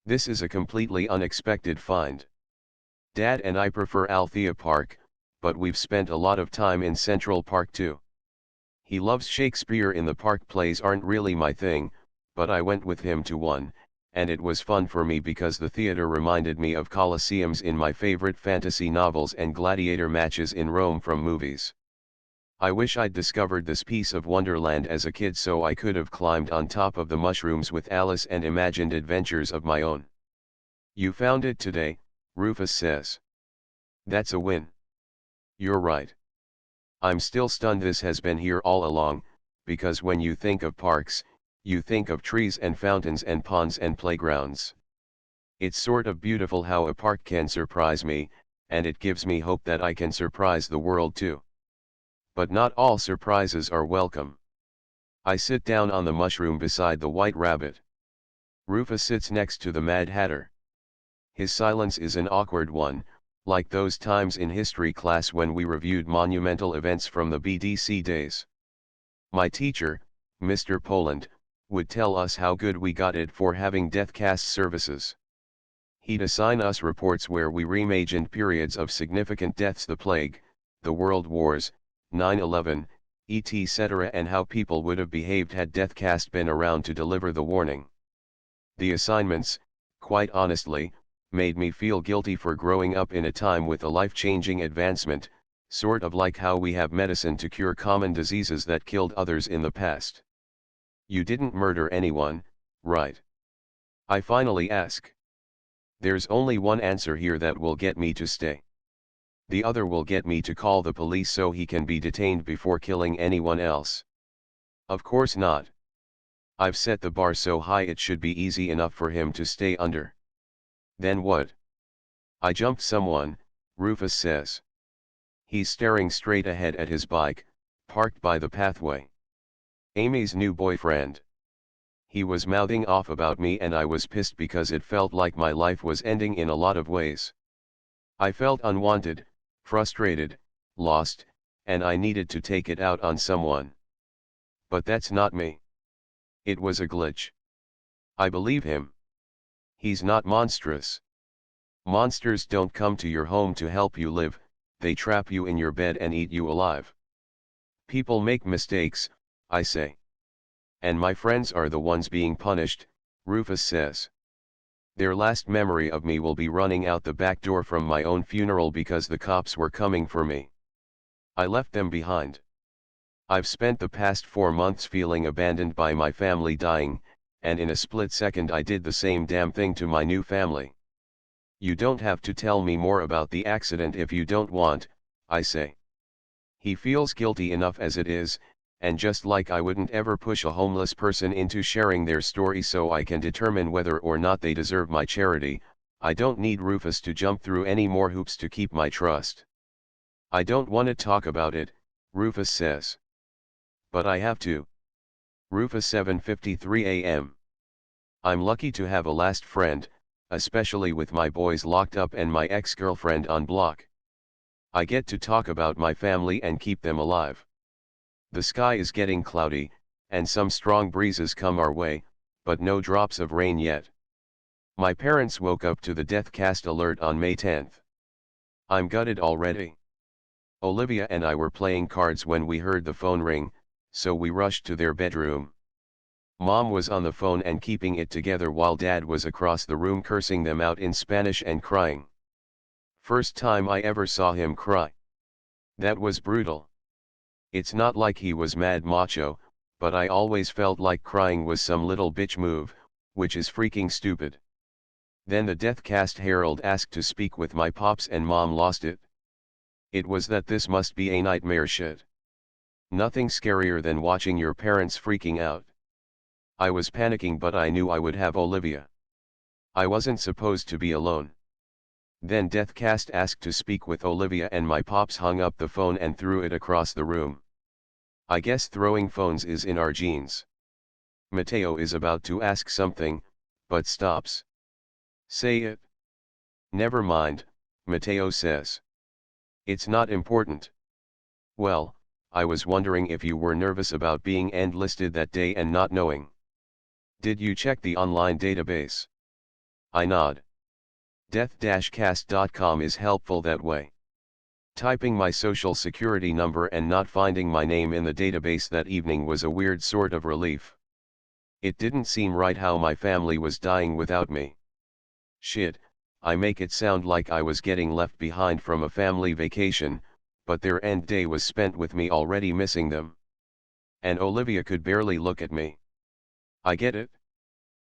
This is a completely unexpected find. Dad and I prefer Althea Park, but we've spent a lot of time in Central Park too. He loves Shakespeare in the park plays aren't really my thing, but I went with him to one, and it was fun for me because the theater reminded me of coliseums in my favorite fantasy novels and gladiator matches in Rome from movies. I wish I'd discovered this piece of Wonderland as a kid so I could have climbed on top of the mushrooms with Alice and imagined adventures of my own. You found it today, Rufus says. That's a win. You're right. I'm still stunned this has been here all along, because when you think of parks, you think of trees and fountains and ponds and playgrounds. It's sort of beautiful how a park can surprise me, and it gives me hope that I can surprise the world too. But not all surprises are welcome. I sit down on the mushroom beside the White Rabbit. Rufus sits next to the Mad Hatter. His silence is an awkward one, like those times in history class when we reviewed monumental events from the BDC days. My teacher, Mr. Poland, would tell us how good we got it for having death cast services. He'd assign us reports where we reimagined periods of significant deaths, the plague, the world wars, 9/11, etc., and how people would have behaved had Deathcast been around to deliver the warning. The assignments, quite honestly, made me feel guilty for growing up in a time with a life-changing advancement, sort of like how we have medicine to cure common diseases that killed others in the past. You didn't murder anyone, right? I finally ask. There's only one answer here that will get me to stay. The other will get me to call the police so he can be detained before killing anyone else. Of course not. I've set the bar so high it should be easy enough for him to stay under. Then what? I jumped someone, Rufus says. He's staring straight ahead at his bike, parked by the pathway. Amy's new boyfriend. He was mouthing off about me and I was pissed because it felt like my life was ending in a lot of ways. I felt unwanted, frustrated, lost, and I needed to take it out on someone. But that's not me. It was a glitch. I believe him. He's not monstrous. Monsters don't come to your home to help you live, they trap you in your bed and eat you alive. People make mistakes, I say. And my friends are the ones being punished, Rufus says. Their last memory of me will be running out the back door from my own funeral because the cops were coming for me. I left them behind. I've spent the past 4 months feeling abandoned by my family dying, and in a split second I did the same damn thing to my new family. You don't have to tell me more about the accident if you don't want, I say. He feels guilty enough as it is, and just like I wouldn't ever push a homeless person into sharing their story so I can determine whether or not they deserve my charity, I don't need Rufus to jump through any more hoops to keep my trust. I don't want to talk about it, Rufus says. But I have to. Rufus 7:53 a.m. I'm lucky to have a last friend, especially with my boys locked up and my ex-girlfriend on block. I get to talk about my family and keep them alive. The sky is getting cloudy, and some strong breezes come our way, but no drops of rain yet. My parents woke up to the Deathcast alert on May 10th. I'm gutted already. Olivia and I were playing cards when we heard the phone ring, so we rushed to their bedroom. Mom was on the phone and keeping it together while Dad was across the room cursing them out in Spanish and crying. First time I ever saw him cry. That was brutal. It's not like he was mad macho, but I always felt like crying was some little bitch move, which is freaking stupid. Then the Deathcast Herald asked to speak with my pops and Mom lost it. It was that this must be a nightmare shit. Nothing scarier than watching your parents freaking out. I was panicking but I knew I would have Olivia. I wasn't supposed to be alone. Then Deathcast asked to speak with Olivia and my pops hung up the phone and threw it across the room. I guess throwing phones is in our genes. Mateo is about to ask something, but stops. Say it. Never mind, Mateo says. It's not important. Well, I was wondering if you were nervous about being end-listed that day and not knowing. Did you check the online database? I nod. Death-cast.com is helpful that way. Typing my social security number and not finding my name in the database that evening was a weird sort of relief. It didn't seem right how my family was dying without me. Shit, I make it sound like I was getting left behind from a family vacation, but their end day was spent with me already missing them. And Olivia could barely look at me. I get it.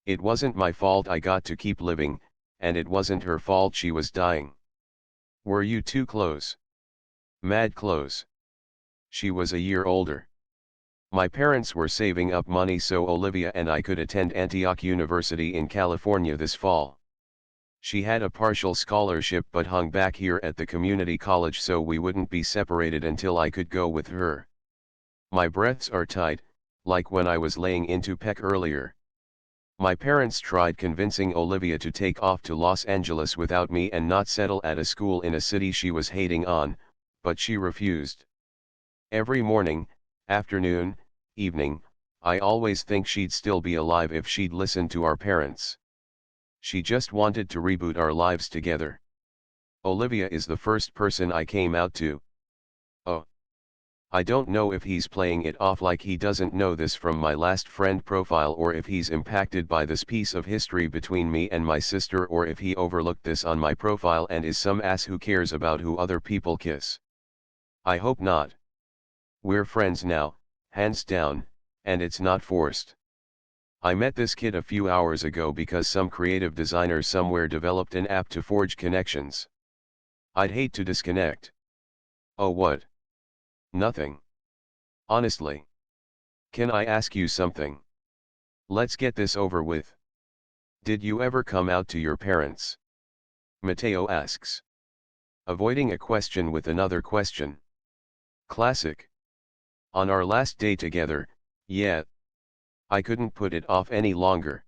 It wasn't my fault I got to keep living, and it wasn't her fault she was dying. Were you too close? Mad close. She was a year older. My parents were saving up money so Olivia and I could attend Antioch University in California this fall. She had a partial scholarship but hung back here at the community college so we wouldn't be separated until I could go with her. My breaths are tight, like when I was laying into Peck earlier. My parents tried convincing Olivia to take off to Los Angeles without me and not settle at a school in a city she was hating on, but she refused. Every morning, afternoon, evening, I always think she'd still be alive if she'd listened to our parents. She just wanted to reboot our lives together. Olivia is the first person I came out to. Oh. I don't know if he's playing it off like he doesn't know this from my last friend profile, or if he's impacted by this piece of history between me and my sister, or if he overlooked this on my profile and is some ass who cares about who other people kiss. I hope not. We're friends now, hands down, and it's not forced. I met this kid a few hours ago because some creative designer somewhere developed an app to forge connections. I'd hate to disconnect. Oh, what? Nothing. Honestly. Can I ask you something? Let's get this over with. Did you ever come out to your parents? Mateo asks, avoiding a question with another question. Classic. On our last day together, yeah. I couldn't put it off any longer.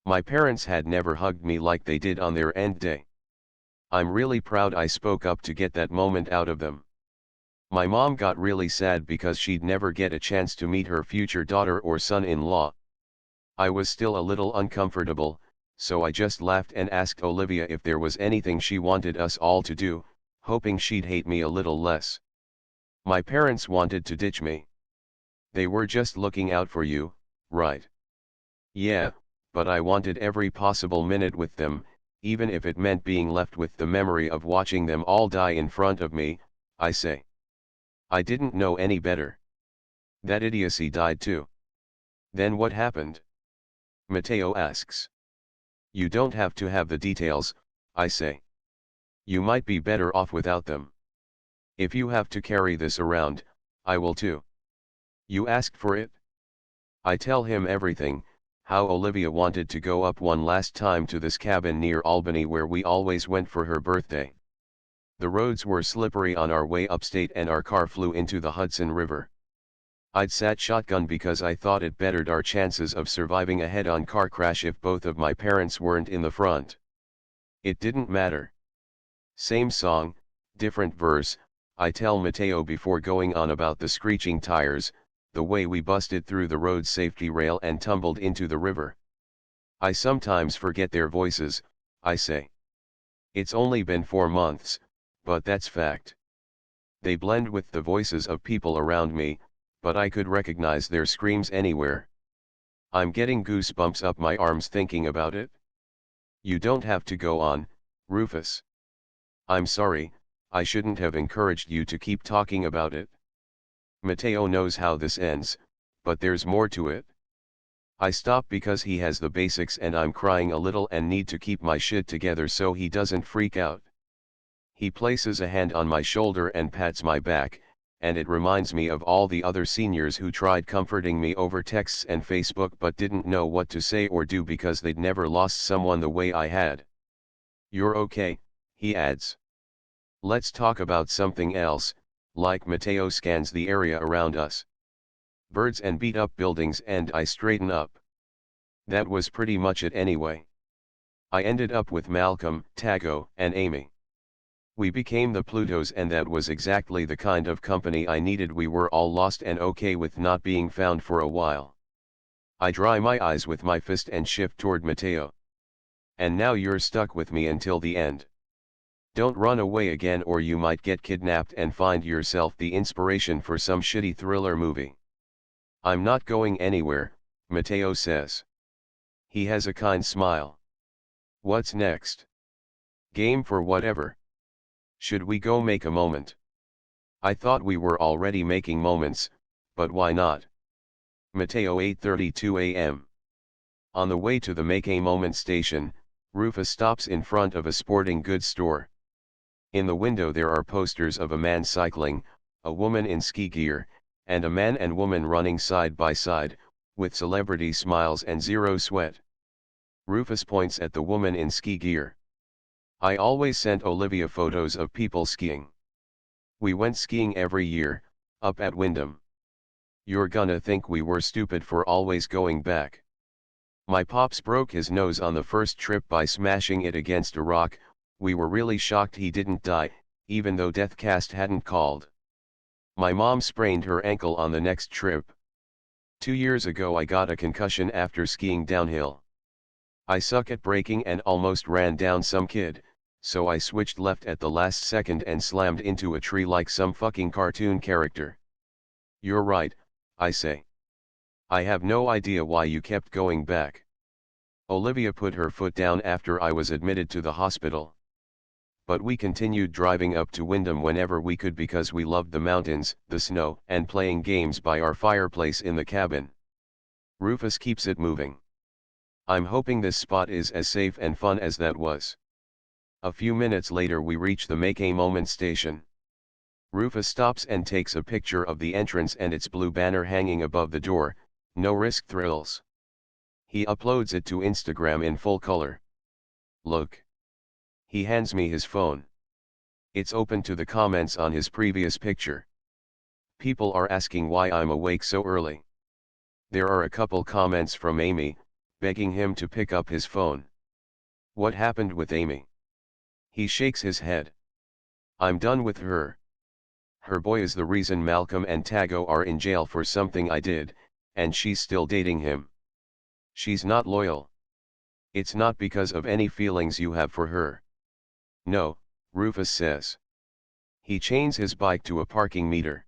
My parents had never hugged me like they did on their end day. I'm really proud I spoke up to get that moment out of them. My mom got really sad because she'd never get a chance to meet her future daughter or son-in-law. I was still a little uncomfortable, so I just laughed and asked Olivia if there was anything she wanted us all to do, hoping she'd hate me a little less. My parents wanted to ditch me. They were just looking out for you, right? Yeah, but I wanted every possible minute with them, even if it meant being left with the memory of watching them all die in front of me, I say. I didn't know any better. That idiocy died too. Then what happened? Mateo asks. You don't have to have the details, I say. You might be better off without them. If you have to carry this around, I will too. You asked for it? I tell him everything, how Olivia wanted to go up one last time to this cabin near Albany where we always went for her birthday. The roads were slippery on our way upstate and our car flew into the Hudson River. I'd sat shotgun because I thought it bettered our chances of surviving a head-on car crash if both of my parents weren't in the front. It didn't matter. Same song, different verse, I tell Mateo before going on about the screeching tires, the way we busted through the road safety rail and tumbled into the river. I sometimes forget their voices, I say. It's only been 4 months, but that's fact. They blend with the voices of people around me, but I could recognize their screams anywhere. I'm getting goosebumps up my arms thinking about it. You don't have to go on, Rufus. I'm sorry, I shouldn't have encouraged you to keep talking about it. Mateo knows how this ends, but there's more to it. I stop because he has the basics and I'm crying a little and need to keep my shit together so he doesn't freak out. He places a hand on my shoulder and pats my back, and it reminds me of all the other seniors who tried comforting me over texts and Facebook but didn't know what to say or do because they'd never lost someone the way I had. You're okay, he adds. Let's talk about something else, like Mateo scans the area around us. Birds and beat up buildings, and I straighten up. That was pretty much it anyway. I ended up with Malcolm, Tago, and Amy. We became the Plutos, and that was exactly the kind of company I needed. We were all lost and okay with not being found for a while. I dry my eyes with my fist and shift toward Mateo. And now you're stuck with me until the end. Don't run away again or you might get kidnapped and find yourself the inspiration for some shitty thriller movie. I'm not going anywhere, Mateo says. He has a kind smile. What's next? Game for whatever. Should we go make a moment? I thought we were already making moments, but why not? Mateo 8:32 a.m. On the way to the Make a Moment station, Rufus stops in front of a sporting goods store. In the window there are posters of a man cycling, a woman in ski gear, and a man and woman running side by side, with celebrity smiles and zero sweat. Rufus points at the woman in ski gear. I always sent Olivia photos of people skiing. We went skiing every year, up at Wyndham. You're gonna think we were stupid for always going back. My pops broke his nose on the first trip by smashing it against a rock. We were really shocked he didn't die, even though Deathcast hadn't called. My mom sprained her ankle on the next trip. 2 years ago I got a concussion after skiing downhill. I suck at braking and almost ran down some kid, so I switched left at the last second and slammed into a tree like some fucking cartoon character. You're right, I say. I have no idea why you kept going back. Olivia put her foot down after I was admitted to the hospital. But we continued driving up to Wyndham whenever we could because we loved the mountains, the snow, and playing games by our fireplace in the cabin. Rufus keeps it moving. I'm hoping this spot is as safe and fun as that was. A few minutes later we reach the Make a Moment station. Rufus stops and takes a picture of the entrance and its blue banner hanging above the door, "No risk thrills." He uploads it to Instagram in full color. Look. He hands me his phone. It's open to the comments on his previous picture. People are asking why I'm awake so early. There are a couple comments from Amy, begging him to pick up his phone. What happened with Amy? He shakes his head. I'm done with her. Her boy is the reason Malcolm and Tago are in jail for something I did, and she's still dating him. She's not loyal. It's not because of any feelings you have for her. No, Rufus says. He chains his bike to a parking meter.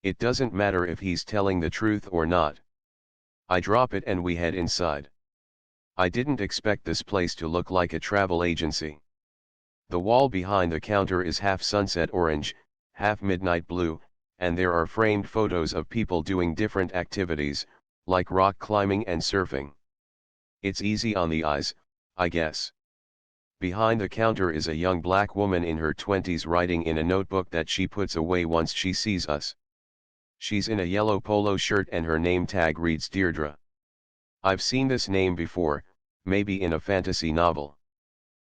It doesn't matter if he's telling the truth or not. I drop it and we head inside. I didn't expect this place to look like a travel agency. The wall behind the counter is half sunset orange, half midnight blue, and there are framed photos of people doing different activities, like rock climbing and surfing. It's easy on the eyes, I guess. Behind the counter is a young black woman in her 20s writing in a notebook that she puts away once she sees us. She's in a yellow polo shirt and her name tag reads Deirdre. I've seen this name before, maybe in a fantasy novel.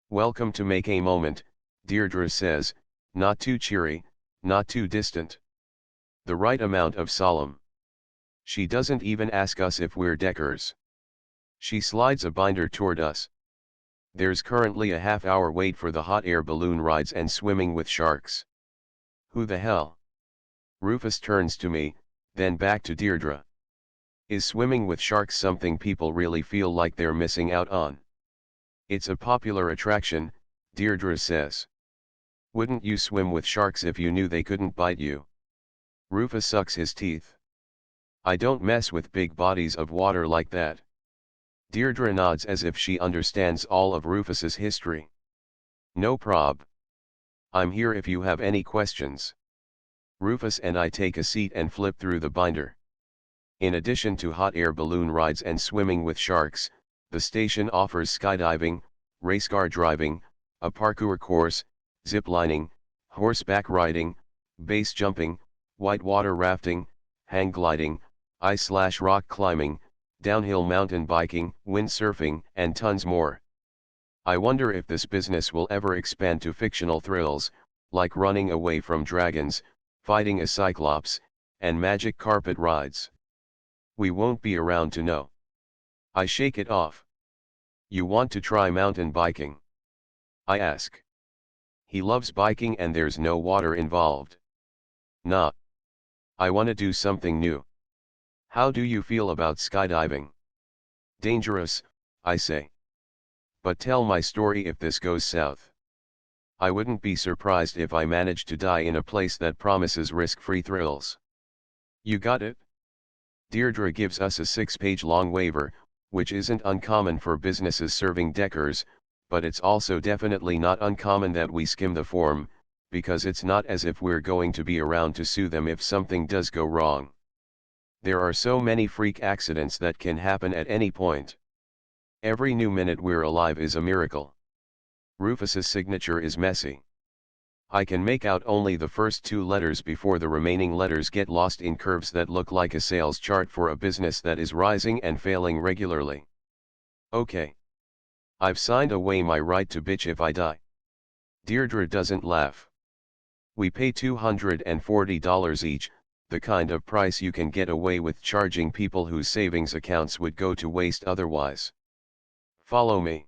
Welcome to Make a Moment, Deirdre says, not too cheery, not too distant. The right amount of solemn. She doesn't even ask us if we're deckers. She slides a binder toward us. There's currently a half-hour wait for the hot air balloon rides and swimming with sharks. Who the hell? Rufus turns to me, then back to Deirdre. Is swimming with sharks something people really feel like they're missing out on? It's a popular attraction, Deirdre says. Wouldn't you swim with sharks if you knew they couldn't bite you? Rufus sucks his teeth. I don't mess with big bodies of water like that. Deirdre nods as if she understands all of Rufus's history. No prob. I'm here if you have any questions. Rufus and I take a seat and flip through the binder. In addition to hot air balloon rides and swimming with sharks, the station offers skydiving, race car driving, a parkour course, zip lining, horseback riding, base jumping, whitewater rafting, hang gliding, ice/rock climbing, downhill mountain biking, windsurfing, and tons more. I wonder if this business will ever expand to fictional thrills, like running away from dragons, fighting a cyclops, and magic carpet rides. We won't be around to know. I shake it off. You want to try mountain biking? I ask. He loves biking and there's no water involved. Nah. I wanna do something new. How do you feel about skydiving? Dangerous, I say. But tell my story if this goes south. I wouldn't be surprised if I managed to die in a place that promises risk-free thrills. You got it? Deirdre gives us a 6-page long waiver, which isn't uncommon for businesses serving deckers, but it's also definitely not uncommon that we skim the form, because it's not as if we're going to be around to sue them if something does go wrong. There are so many freak accidents that can happen at any point. Every new minute we're alive is a miracle. Rufus's signature is messy. I can make out only the first 2 letters before the remaining letters get lost in curves that look like a sales chart for a business that is rising and failing regularly. Okay. I've signed away my right to bitch if I die. Deirdre doesn't laugh. We pay $240 each, the kind of price you can get away with charging people whose savings accounts would go to waste otherwise. Follow me.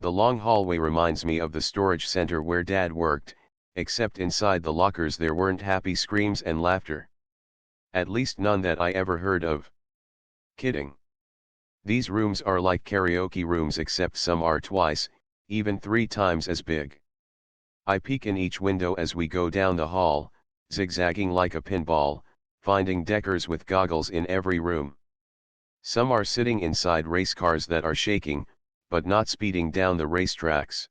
The long hallway reminds me of the storage center where Dad worked, except inside the lockers there weren't happy screams and laughter. At least none that I ever heard of. Kidding. These rooms are like karaoke rooms except some are twice, even 3 times as big. I peek in each window as we go down the hall, zigzagging like a pinball, finding deckers with goggles in every room. Some are sitting inside race cars that are shaking, but not speeding down the racetracks.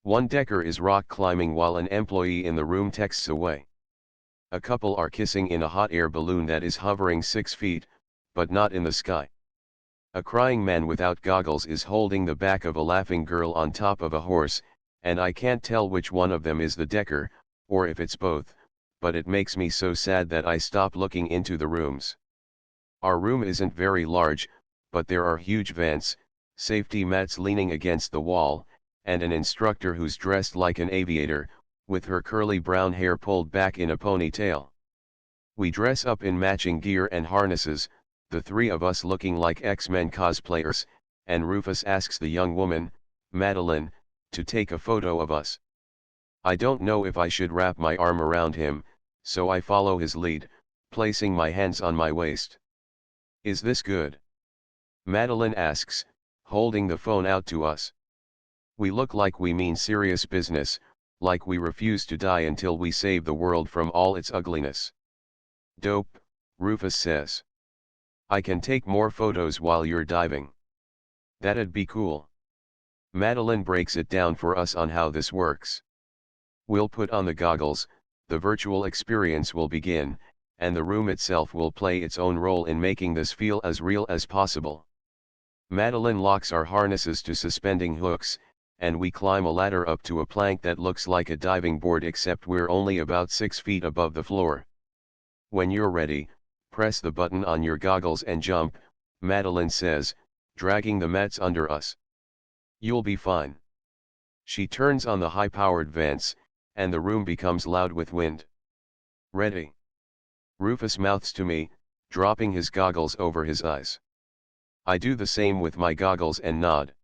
One decker is rock climbing while an employee in the room texts away. A couple are kissing in a hot air balloon that is hovering 6 feet, but not in the sky. A crying man without goggles is holding the back of a laughing girl on top of a horse, and I can't tell which one of them is the decker, or if it's both, but it makes me so sad that I stop looking into the rooms. Our room isn't very large, but there are huge vents, safety mats leaning against the wall, and an instructor who's dressed like an aviator, with her curly brown hair pulled back in a ponytail. We dress up in matching gear and harnesses, the 3 of us looking like X-Men cosplayers, and Rufus asks the young woman, Madeline, to take a photo of us. I don't know if I should wrap my arm around him, so I follow his lead, placing my hands on my waist. Is this good? Madeline asks, holding the phone out to us. We look like we mean serious business, like we refuse to die until we save the world from all its ugliness. Dope, Rufus says. I can take more photos while you're diving. That'd be cool. Madeline breaks it down for us on how this works. We'll put on the goggles, the virtual experience will begin, and the room itself will play its own role in making this feel as real as possible. Madeline locks our harnesses to suspending hooks, and we climb a ladder up to a plank that looks like a diving board except we're only about 6 feet above the floor. When you're ready, press the button on your goggles and jump, Madeline says, dragging the mats under us. You'll be fine. She turns on the high-powered vents, and the room becomes loud with wind. Ready? Rufus mouths to me, dropping his goggles over his eyes. I do the same with my goggles and nod.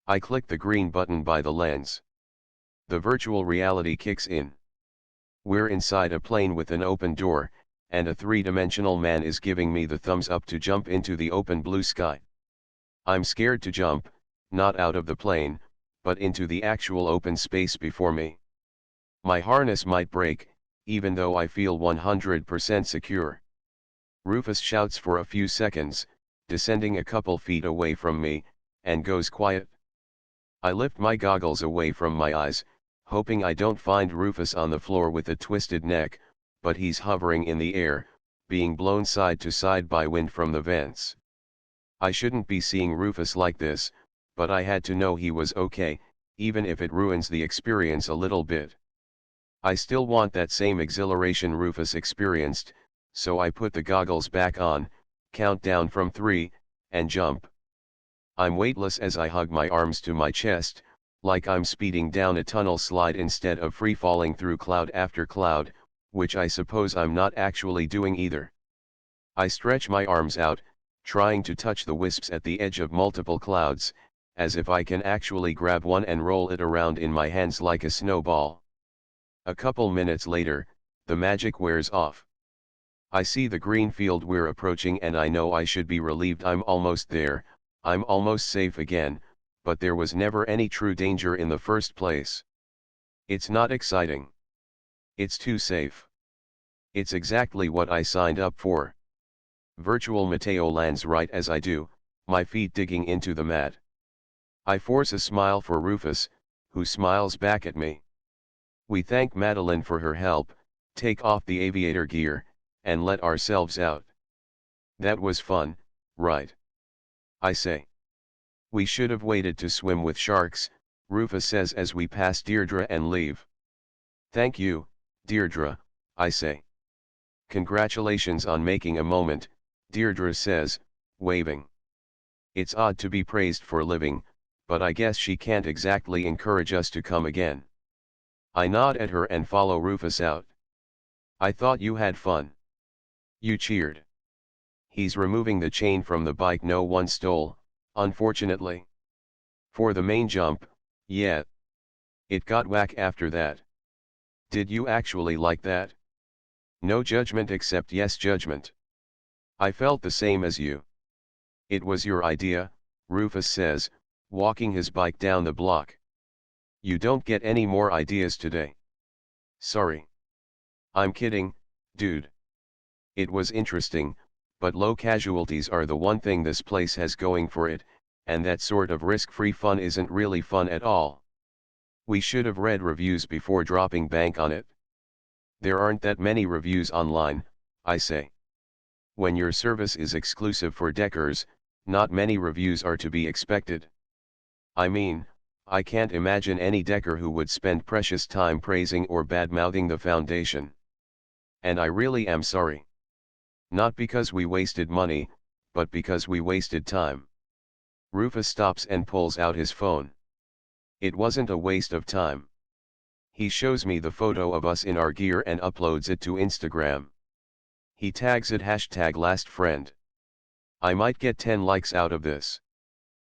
I click the green button by the lens. The virtual reality kicks in. We're inside a plane with an open door, and a 3-dimensional man is giving me the thumbs up to jump into the open blue sky. I'm scared to jump, not out of the plane, but into the actual open space before me. My harness might break, even though I feel 100% secure. Rufus shouts for a few seconds, descending a couple feet away from me, and goes quiet. I lift my goggles away from my eyes, hoping I don't find Rufus on the floor with a twisted neck, but he's hovering in the air, being blown side to side by wind from the vents. I shouldn't be seeing Rufus like this, but I had to know he was okay, even if it ruins the experience a little bit. I still want that same exhilaration Rufus experienced, so I put the goggles back on, count down from 3, and jump. I'm weightless as I hug my arms to my chest, like I'm speeding down a tunnel slide instead of free-falling through cloud after cloud, which I suppose I'm not actually doing either. I stretch my arms out, trying to touch the wisps at the edge of multiple clouds, as if I can actually grab one and roll it around in my hands like a snowball. A couple minutes later, the magic wears off. I see the green field we're approaching and I know I should be relieved I'm almost there, I'm almost safe again, but there was never any true danger in the first place. It's not exciting. It's too safe. It's exactly what I signed up for. Virtual Mateo lands right as I do, my feet digging into the mat. I force a smile for Rufus, who smiles back at me. We thank Madeline for her help, take off the aviator gear, and let ourselves out. That was fun, right? I say. We should have waited to swim with sharks, Rufus says as we pass Deirdre and leave. Thank you, Deirdre, I say. Congratulations on making a moment, Deirdre says, waving. It's odd to be praised for living, but I guess she can't exactly encourage us to come again. I nod at her and follow Rufus out. I thought you had fun. You cheered. He's removing the chain from the bike no one stole, unfortunately. For the main jump, yeah. It got whack after that. Did you actually like that? No judgment except yes judgment. I felt the same as you. It was your idea, Rufus says, walking his bike down the block. You don't get any more ideas today. Sorry. I'm kidding, dude. It was interesting, but low casualties are the one thing this place has going for it, and that sort of risk-free fun isn't really fun at all. We should have read reviews before dropping bank on it. There aren't that many reviews online, I say. When your service is exclusive for deckers, not many reviews are to be expected. I mean, I can't imagine any decker who would spend precious time praising or bad-mouthing the foundation. And I really am sorry. Not because we wasted money, but because we wasted time. Rufus stops and pulls out his phone. It wasn't a waste of time. He shows me the photo of us in our gear and uploads it to Instagram. He tags it #lastfriend. I might get 10 likes out of this.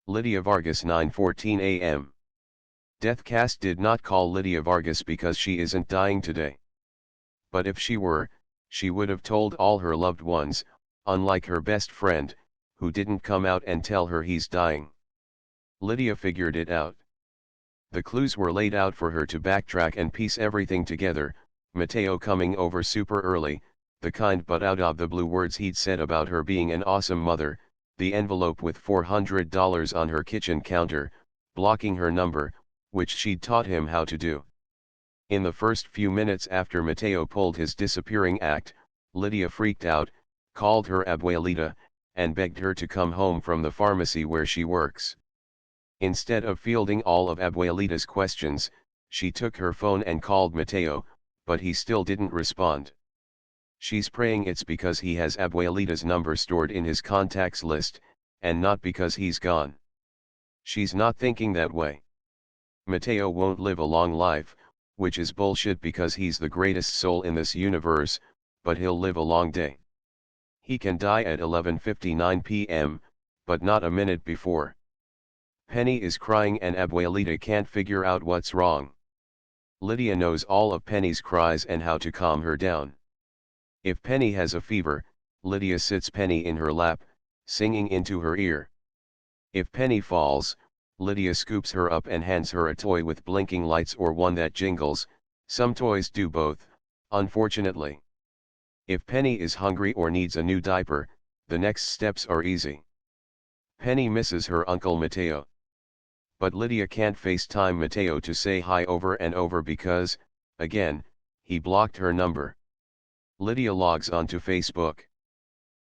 Lydia Vargas 9:14 a.m. Deathcast did not call Lydia Vargas because she isn't dying today. But if she were, she would have told all her loved ones, unlike her best friend, who didn't come out and tell her he's dying. Lydia figured it out. The clues were laid out for her to backtrack and piece everything together, Mateo coming over super early, the kind but out of the blue words he'd said about her being an awesome mother, the envelope with $400 on her kitchen counter, blocking her number, which she'd taught him how to do. In the first few minutes after Mateo pulled his disappearing act, Lydia freaked out, called her abuelita, and begged her to come home from the pharmacy where she works. Instead of fielding all of abuelita's questions, she took her phone and called Mateo, but he still didn't respond. She's praying it's because he has abuelita's number stored in his contacts list, and not because he's gone. She's not thinking that way. Mateo won't live a long life, which is bullshit because he's the greatest soul in this universe, but he'll live a long day. He can die at 11:59 p.m., but not a minute before. Penny is crying and abuelita can't figure out what's wrong. Lydia knows all of Penny's cries and how to calm her down. If Penny has a fever, Lydia sits Penny in her lap, singing into her ear. If Penny falls, Lydia scoops her up and hands her a toy with blinking lights or one that jingles. Some toys do both, unfortunately. If Penny is hungry or needs a new diaper, the next steps are easy. Penny misses her Uncle Mateo. But Lydia can't FaceTime Mateo to say hi over and over because, again, he blocked her number. Lydia logs onto Facebook.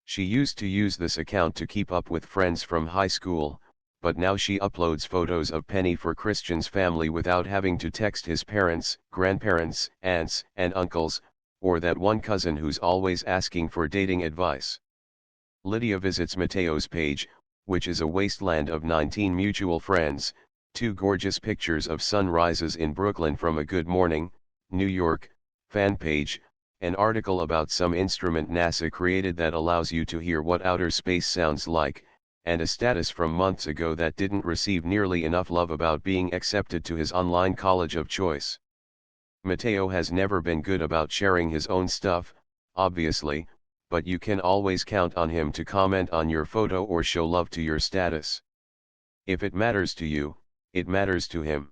She used to use this account to keep up with friends from high school, but now she uploads photos of Penny for Christian's family without having to text his parents, grandparents, aunts, and uncles, or that one cousin who's always asking for dating advice. Lydia visits Mateo's page, which is a wasteland of 19 mutual friends, 2 gorgeous pictures of sunrises in Brooklyn from a Good Morning, New York, fan page, an article about some instrument NASA created that allows you to hear what outer space sounds like, and a status from months ago that didn't receive nearly enough love about being accepted to his online college of choice. Mateo has never been good about sharing his own stuff, obviously, but you can always count on him to comment on your photo or show love to your status. If it matters to you, it matters to him.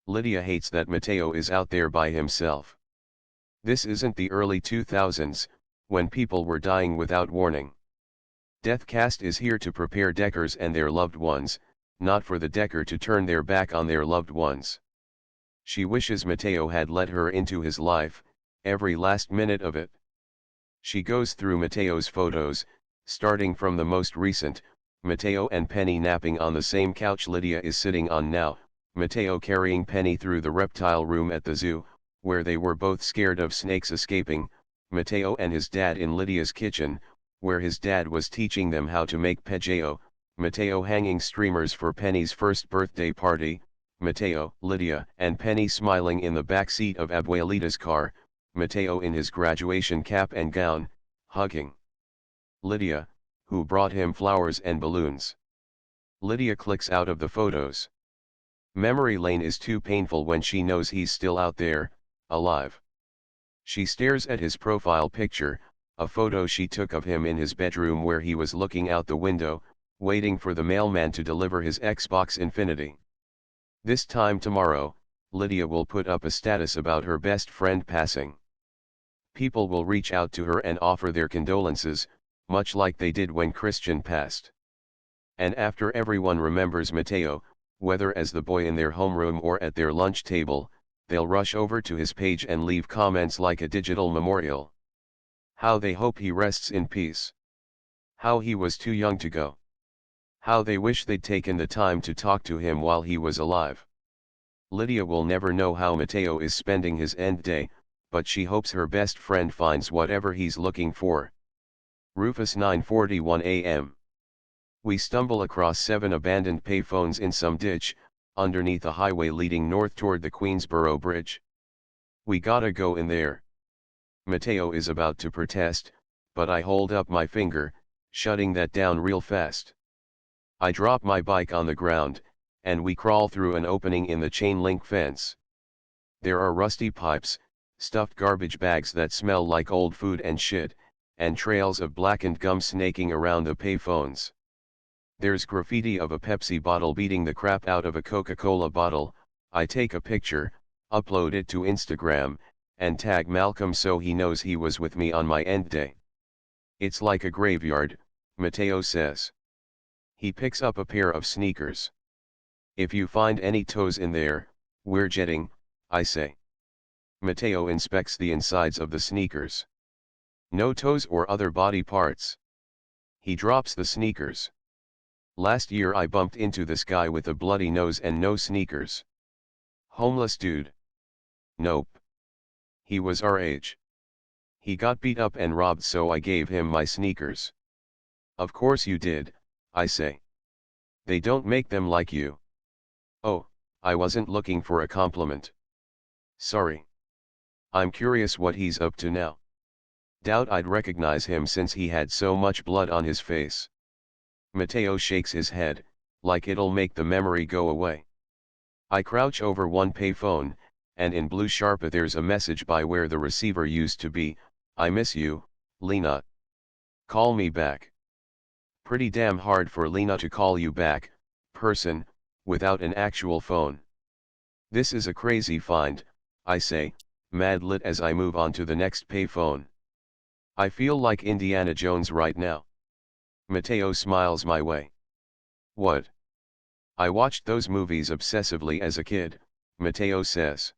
Lydia hates that Mateo is out there by himself. This isn't the early 2000s, when people were dying without warning. Deathcast is here to prepare deckers and their loved ones, not for the decker to turn their back on their loved ones. She wishes Mateo had let her into his life, every last minute of it. She goes through Mateo's photos, starting from the most recent, Mateo and Penny napping on the same couch Lydia is sitting on now, Mateo carrying Penny through the reptile room at the zoo, where they were both scared of snakes escaping, Mateo and his dad in Lydia's kitchen, where his dad was teaching them how to make pejeo, Mateo hanging streamers for Penny's first birthday party, Mateo, Lydia, and Penny smiling in the back seat of Abuelita's car, Mateo in his graduation cap and gown, hugging Lydia, who brought him flowers and balloons. Lydia clicks out of the photos. Memory lane is too painful when she knows he's still out there, alive. She stares at his profile picture, a photo she took of him in his bedroom where he was looking out the window, waiting for the mailman to deliver his Xbox Infinity. This time tomorrow, Lydia will put up a status about her best friend passing. People will reach out to her and offer their condolences, much like they did when Christian passed. And after everyone remembers Mateo, whether as the boy in their homeroom or at their lunch table, they'll rush over to his page and leave comments like a digital memorial. How they hope he rests in peace. How he was too young to go. How they wish they'd taken the time to talk to him while he was alive. Lydia will never know how Mateo is spending his end day, but she hopes her best friend finds whatever he's looking for. Rufus, 9:41 a.m. We stumble across 7 abandoned payphones in some ditch, underneath a highway leading north toward the Queensboro Bridge. We gotta go in there. Mateo is about to protest, but I hold up my finger, shutting that down real fast. I drop my bike on the ground, and we crawl through an opening in the chain link fence. There are rusty pipes, stuffed garbage bags that smell like old food and shit, and trails of blackened gum snaking around the payphones. There's graffiti of a Pepsi bottle beating the crap out of a Coca-Cola bottle. I take a picture, upload it to Instagram, and tag Malcolm so he knows he was with me on my end day. It's like a graveyard, Mateo says. He picks up a pair of sneakers. If you find any toes in there, we're jetting, I say. Mateo inspects the insides of the sneakers. No toes or other body parts. He drops the sneakers. Last year I bumped into this guy with a bloody nose and no sneakers. Homeless dude. Nope. He was our age. He got beat up and robbed, so I gave him my sneakers. Of course you did, I say. They don't make them like you. Oh, I wasn't looking for a compliment. Sorry. I'm curious what he's up to now. Doubt I'd recognize him since he had so much blood on his face. Mateo shakes his head, like it'll make the memory go away. I crouch over one payphone, and in blue Sharpa there's a message by where the receiver used to be. I miss you, Lena. Call me back. Pretty damn hard for Lena to call you back, person, without an actual phone. This is a crazy find, I say, mad lit as I move on to the next payphone. I feel like Indiana Jones right now. Mateo smiles my way. What? I watched those movies obsessively as a kid, Mateo says.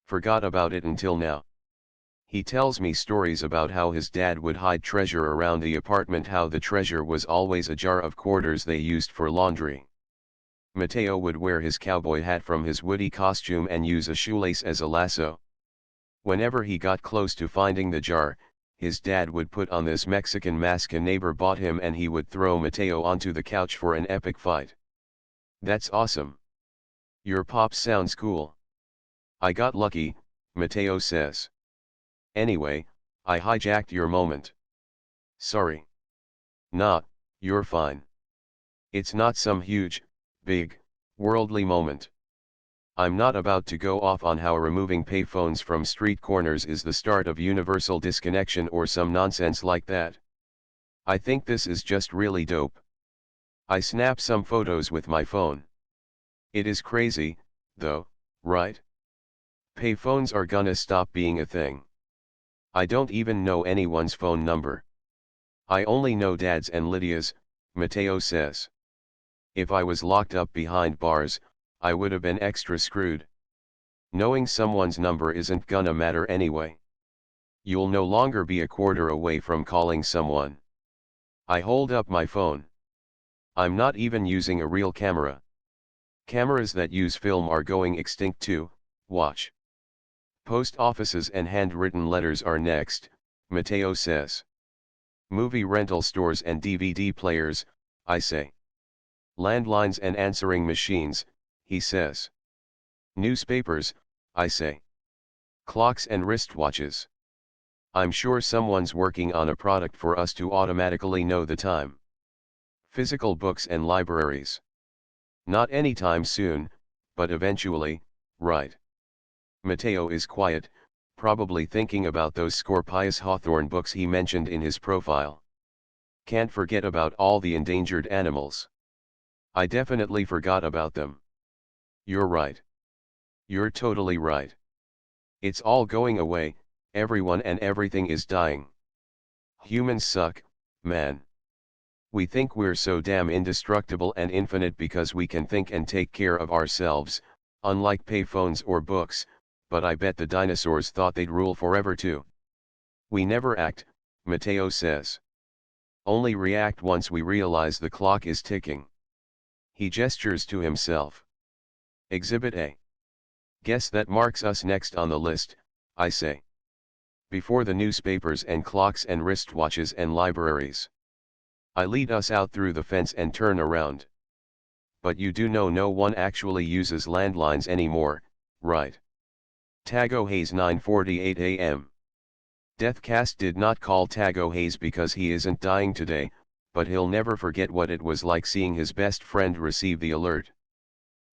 Forgot about it until now. He tells me stories about how his dad would hide treasure around the apartment, how the treasure was always a jar of quarters they used for laundry. Mateo would wear his cowboy hat from his Woody costume and use a shoelace as a lasso. Whenever he got close to finding the jar, his dad would put on this Mexican mask a neighbor bought him and he would throw Mateo onto the couch for an epic fight. That's awesome. Your pop sounds cool. I got lucky, Mateo says. Anyway, I hijacked your moment. Sorry. Nah, you're fine. It's not some huge, big, worldly moment. I'm not about to go off on how removing payphones from street corners is the start of universal disconnection or some nonsense like that. I think this is just really dope. I snap some photos with my phone. It is crazy, though, right? Payphones are gonna stop being a thing. I don't even know anyone's phone number. I only know Dad's and Lydia's, Mateo says. If I was locked up behind bars, I would have been extra screwed. Knowing someone's number isn't gonna matter anyway. You'll no longer be a quarter away from calling someone. I hold up my phone. I'm not even using a real camera. Cameras that use film are going extinct too, watch. Post offices and handwritten letters are next, Mateo says. Movie rental stores and DVD players, I say. Landlines and answering machines, he says. Newspapers, I say. Clocks and wristwatches. I'm sure someone's working on a product for us to automatically know the time. Physical books and libraries. Not anytime soon, but eventually, right? Mateo is quiet, probably thinking about those Scorpius Hawthorne books he mentioned in his profile. Can't forget about all the endangered animals. I definitely forgot about them. You're right. You're totally right. It's all going away, everyone and everything is dying. Humans suck, man. We think we're so damn indestructible and infinite because we can think and take care of ourselves, unlike payphones or books, but I bet the dinosaurs thought they'd rule forever too. We never act, Mateo says. Only react once we realize the clock is ticking. He gestures to himself. Exhibit A. Guess that marks us next on the list, I say. Before the newspapers and clocks and wristwatches and libraries. I lead us out through the fence and turn around. But you do know no one actually uses landlines anymore, right? Tago Hayes 9:48 a.m. Deathcast did not call Tago Hayes because he isn't dying today, but he'll never forget what it was like seeing his best friend receive the alert.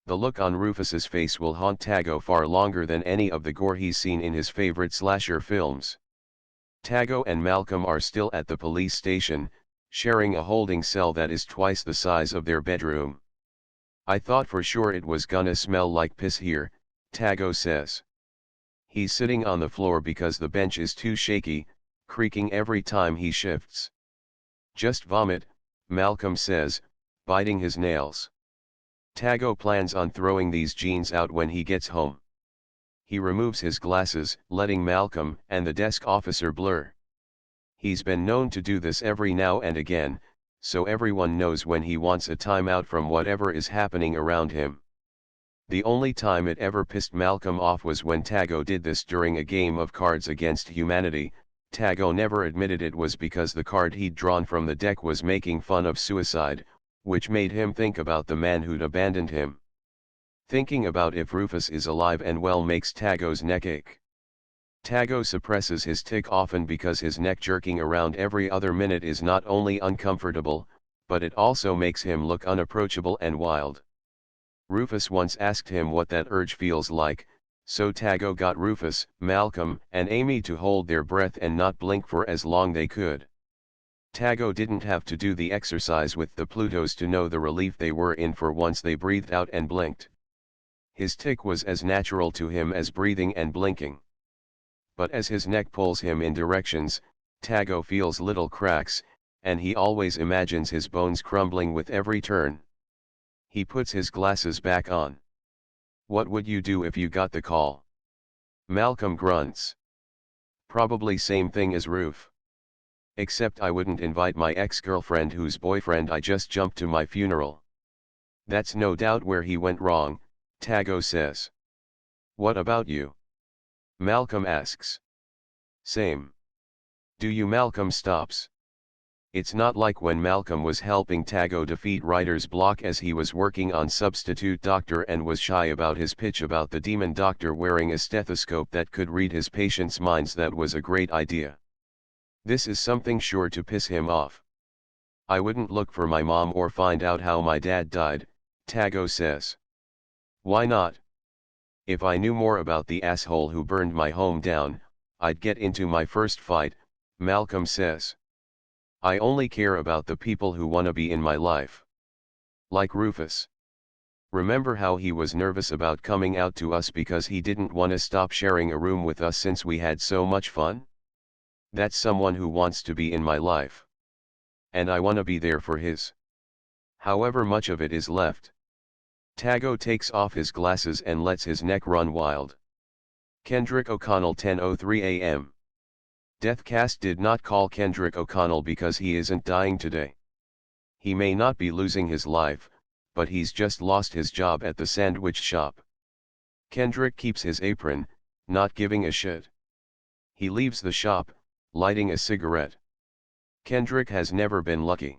The look on Rufus's face will haunt Tago far longer than any of the gore he's seen in his favorite slasher films. Tago and Malcolm are still at the police station, sharing a holding cell that is twice the size of their bedroom. I thought for sure it was gonna smell like piss here, Tago says. He's sitting on the floor because the bench is too shaky, creaking every time he shifts. Just vomit, Malcolm says, biting his nails. Tago plans on throwing these jeans out when he gets home. He removes his glasses, letting Malcolm and the desk officer blur. He's been known to do this every now and again, so everyone knows when he wants a timeout from whatever is happening around him. The only time it ever pissed Malcolm off was when Tago did this during a game of Cards Against Humanity. Tago never admitted it was because the card he'd drawn from the deck was making fun of suicide, which made him think about the man who'd abandoned him. Thinking about if Rufus is alive and well makes Tago's neck ache. Tago suppresses his tic often because his neck jerking around every other minute is not only uncomfortable, but it also makes him look unapproachable and wild. Rufus once asked him what that urge feels like, so Tago got Rufus, Malcolm, and Amy to hold their breath and not blink for as long they could. Tago didn't have to do the exercise with the Plutos to know the relief they were in for once they breathed out and blinked. His tic was as natural to him as breathing and blinking. But as his neck pulls him in directions, Tago feels little cracks, and he always imagines his bones crumbling with every turn. He puts his glasses back on. What would you do if you got the call? Malcolm grunts. Probably same thing as Ruf. Except I wouldn't invite my ex-girlfriend whose boyfriend I just jumped to my funeral. That's no doubt where he went wrong, Tago says. What about you? Malcolm asks. Same. Do you? Malcolm stops. It's not like when Malcolm was helping Tago defeat writer's block as he was working on Substitute Doctor and was shy about his pitch about the demon doctor wearing a stethoscope that could read his patients' minds. That was a great idea. This is something sure to piss him off. I wouldn't look for my mom or find out how my dad died, Tago says. Why not? If I knew more about the asshole who burned my home down, I'd get into my first fight, Malcolm says. I only care about the people who wanna be in my life. Like Rufus. Remember how he was nervous about coming out to us because he didn't wanna stop sharing a room with us since we had so much fun? That's someone who wants to be in my life. And I wanna be there for his. However much of it is left. Tago takes off his glasses and lets his neck run wild. Kendrick O'Connell 10:03 a.m. Deathcast did not call Kendrick O'Connell because he isn't dying today. He may not be losing his life, but he's just lost his job at the sandwich shop. Kendrick keeps his apron, not giving a shit. He leaves the shop, lighting a cigarette. Kendrick has never been lucky.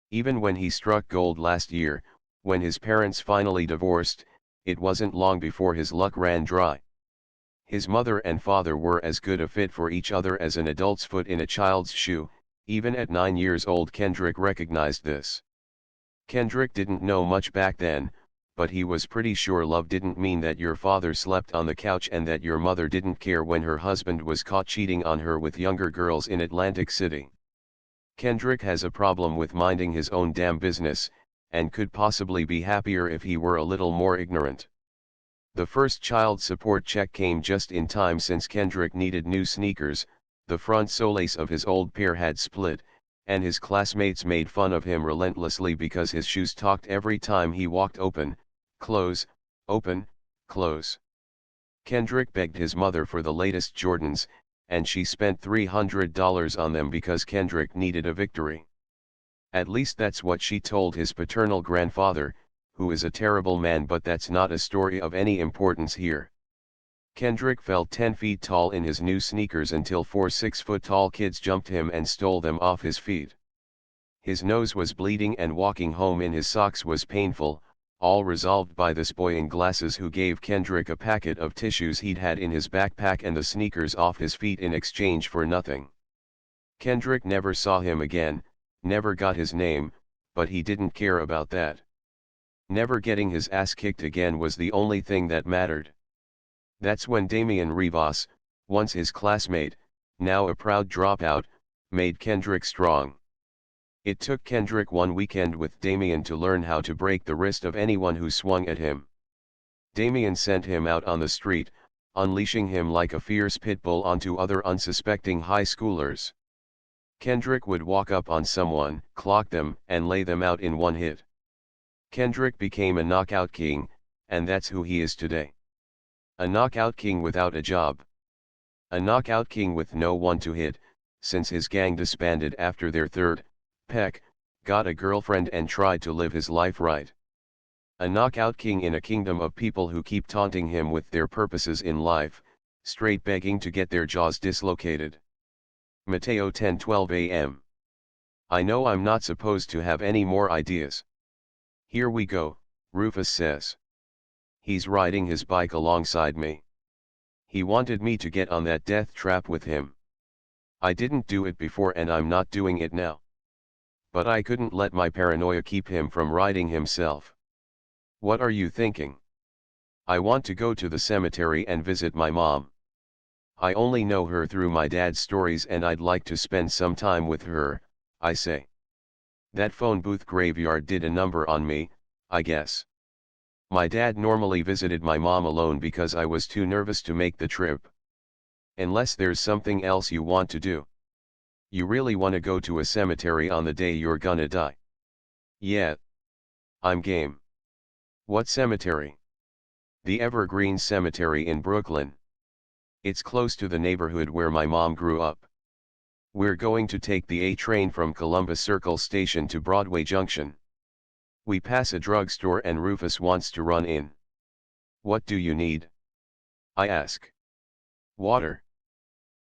Even when he struck gold last year, when his parents finally divorced, it wasn't long before his luck ran dry. His mother and father were as good a fit for each other as an adult's foot in a child's shoe. Even at 9 years old Kendrick recognized this. Kendrick didn't know much back then, but he was pretty sure love didn't mean that your father slept on the couch and that your mother didn't care when her husband was caught cheating on her with younger girls in Atlantic City. Kendrick has a problem with minding his own damn business, and could possibly be happier if he were a little more ignorant. The first child support check came just in time since Kendrick needed new sneakers. The front solace of his old pair had split, and his classmates made fun of him relentlessly because his shoes talked every time he walked. Open, close, open, close. Kendrick begged his mother for the latest Jordans, and she spent $300 on them because Kendrick needed a victory. At least that's what she told his paternal grandfather, who is a terrible man, but that's not a story of any importance here. Kendrick felt 10 feet tall in his new sneakers until 4 6-foot-tall kids jumped him and stole them off his feet. His nose was bleeding and walking home in his socks was painful, all resolved by this boy in glasses who gave Kendrick a packet of tissues he'd had in his backpack and the sneakers off his feet in exchange for nothing. Kendrick never saw him again, never got his name, but he didn't care about that. Never getting his ass kicked again was the only thing that mattered. That's when Mateo Rufus, once his classmate, now a proud dropout, made Kendrick strong. It took Kendrick one weekend with Damien to learn how to break the wrist of anyone who swung at him. Damien sent him out on the street, unleashing him like a fierce pit bull onto other unsuspecting high schoolers. Kendrick would walk up on someone, clock them, and lay them out in one hit. Kendrick became a knockout king, and that's who he is today. A knockout king without a job. A knockout king with no one to hit, since his gang disbanded after their third peck, got a girlfriend and tried to live his life right. A knockout king in a kingdom of people who keep taunting him with their purposes in life, straight begging to get their jaws dislocated. Mateo 10:12 a.m. I know I'm not supposed to have any more ideas. Here we go, Rufus says. He's riding his bike alongside me. He wanted me to get on that death trap with him. I didn't do it before and I'm not doing it now. But I couldn't let my paranoia keep him from riding himself. What are you thinking? I want to go to the cemetery and visit my mom. I only know her through my dad's stories and I'd like to spend some time with her, I say. That phone booth graveyard did a number on me, I guess. My dad normally visited my mom alone because I was too nervous to make the trip. Unless there's something else you want to do. You really want to go to a cemetery on the day you're gonna die? Yeah. I'm game. What cemetery? The Evergreen Cemetery in Brooklyn. It's close to the neighborhood where my mom grew up. We're going to take the A train from Columbus Circle Station to Broadway Junction. We pass a drugstore and Rufus wants to run in. What do you need? I ask. Water.